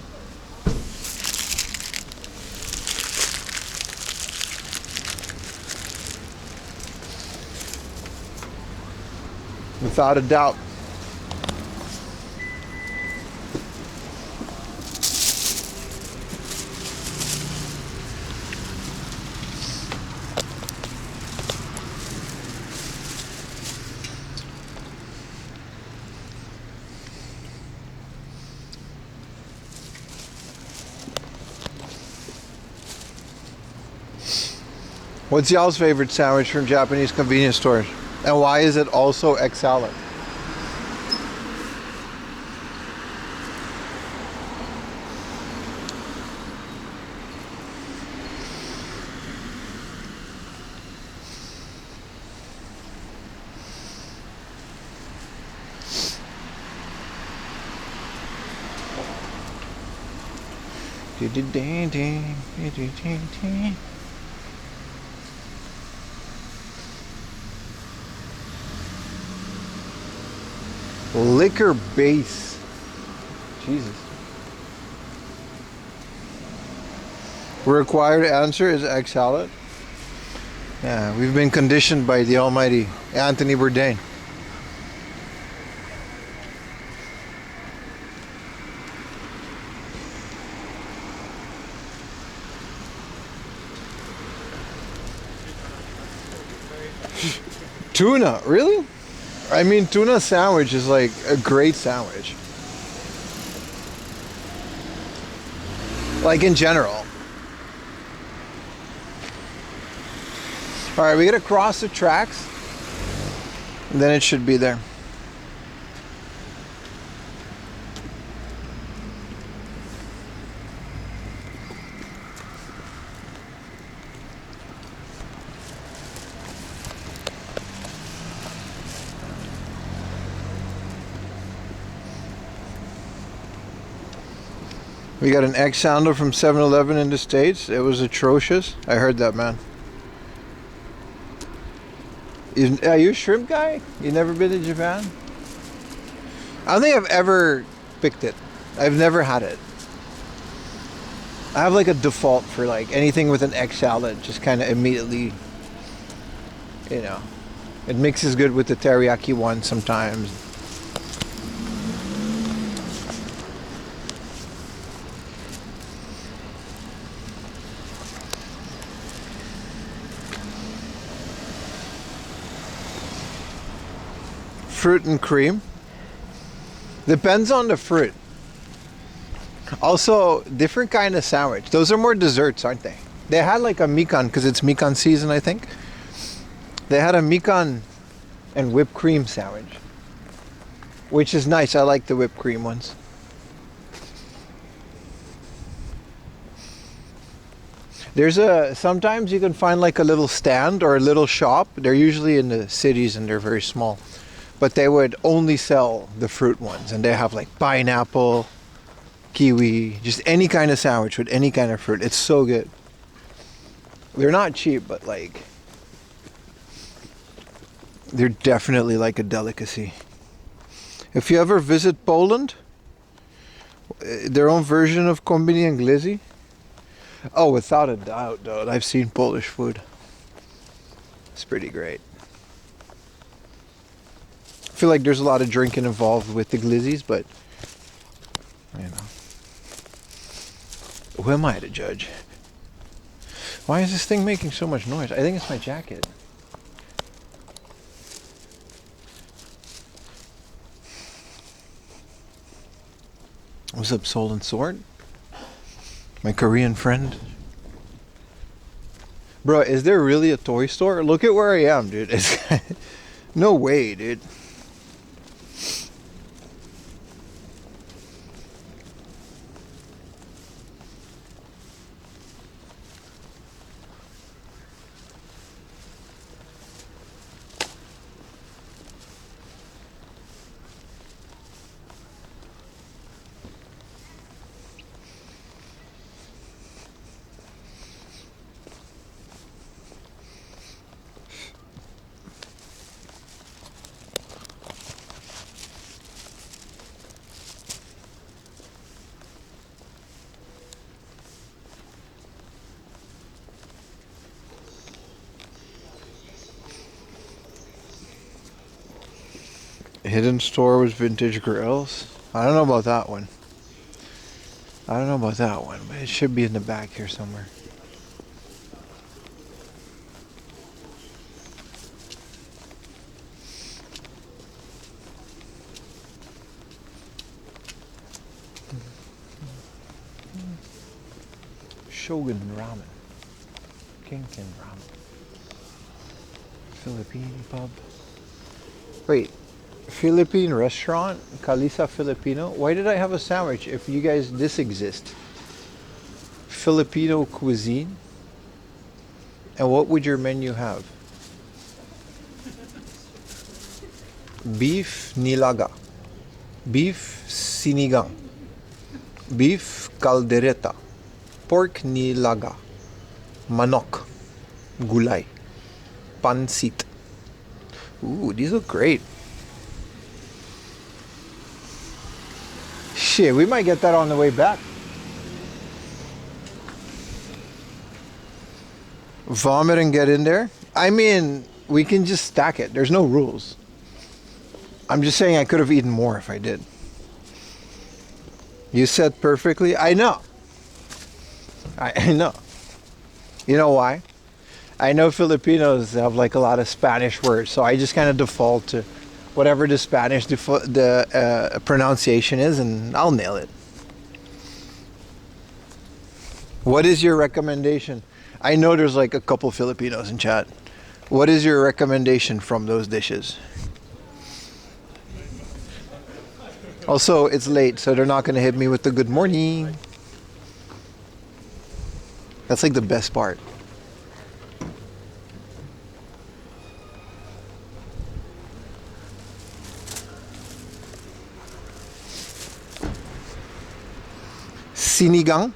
A: Without a doubt. What's y'all's favorite sandwich from Japanese convenience stores? And why is it also egg salad? Liquor base. Jesus. Required answer is egg salad. Yeah, we've been conditioned by the almighty Anthony Bourdain. Tuna, really? I mean, tuna sandwich is like a great sandwich. Like in general. All right, we gotta cross the tracks. And then it should be there. We got an egg sounder from 7-Eleven in the States. It was atrocious. I heard that, man. Are you a shrimp guy? You never been to Japan? I don't think I've ever picked it. I've never had it. I have like a default for like anything with an egg salad. Just kind of immediately, you know. It mixes good with the teriyaki one sometimes. Fruit and cream. Depends on the fruit. Also, different kind of sandwich. Those are more desserts, aren't they? They had like a mikan, because it's mikan season, I think. They had a mikan and whipped cream sandwich, which is nice. I like the whipped cream ones. Sometimes you can find like a little stand or a little shop. They're usually in the cities and they're very small. But they would only sell the fruit ones. And they have like pineapple, kiwi, just any kind of sandwich with any kind of fruit. It's so good. They're not cheap, but like, they're definitely like a delicacy. If you ever visit Poland, their own version of kombini and glizzy. Oh, without a doubt, dude. I've seen Polish food. It's pretty great. I feel like there's a lot of drinking involved with the glizzies, but you know, who am I to judge? Why is this thing making so much noise? I think it's my jacket. What's up, Soul and Sword? My Korean friend. Bro, is there really a toy store? Look at where I am, dude. It's no way, dude. Hidden store with vintage grills. I don't know about that one. I don't know about that one, but it should be in the back here somewhere. Shogun ramen. Kinkin ramen. Philippine pub. Wait, Philippine restaurant? Kalisa Filipino? Why did I have a sandwich if you guys this exist? Filipino cuisine? And what would your menu have? Beef nilaga. Beef sinigang. Beef caldereta. Pork nilaga. Manok. Gulay. Pansit. Ooh, these look great. Shit, we might get that on the way back. Vomit and get in there? I mean, we can just stack it. There's no rules. I'm just saying I could have eaten more if I did. You said perfectly. I know. I know. You know why? I know Filipinos have like a lot of Spanish words, so I just kind of default to whatever the Spanish pronunciation is, and I'll nail it. What is your recommendation? I know there's like a couple Filipinos in chat. What is your recommendation from those dishes? Also, it's late, so they're not going to hit me with the good morning. That's like the best part. Sinigang,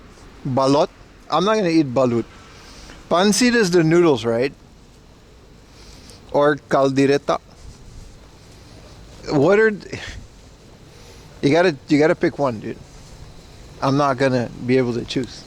A: balot. I'm not gonna eat balut. Pansit is the noodles, right? Or caldereta. What are you gotta pick one, dude. I'm not gonna be able to choose.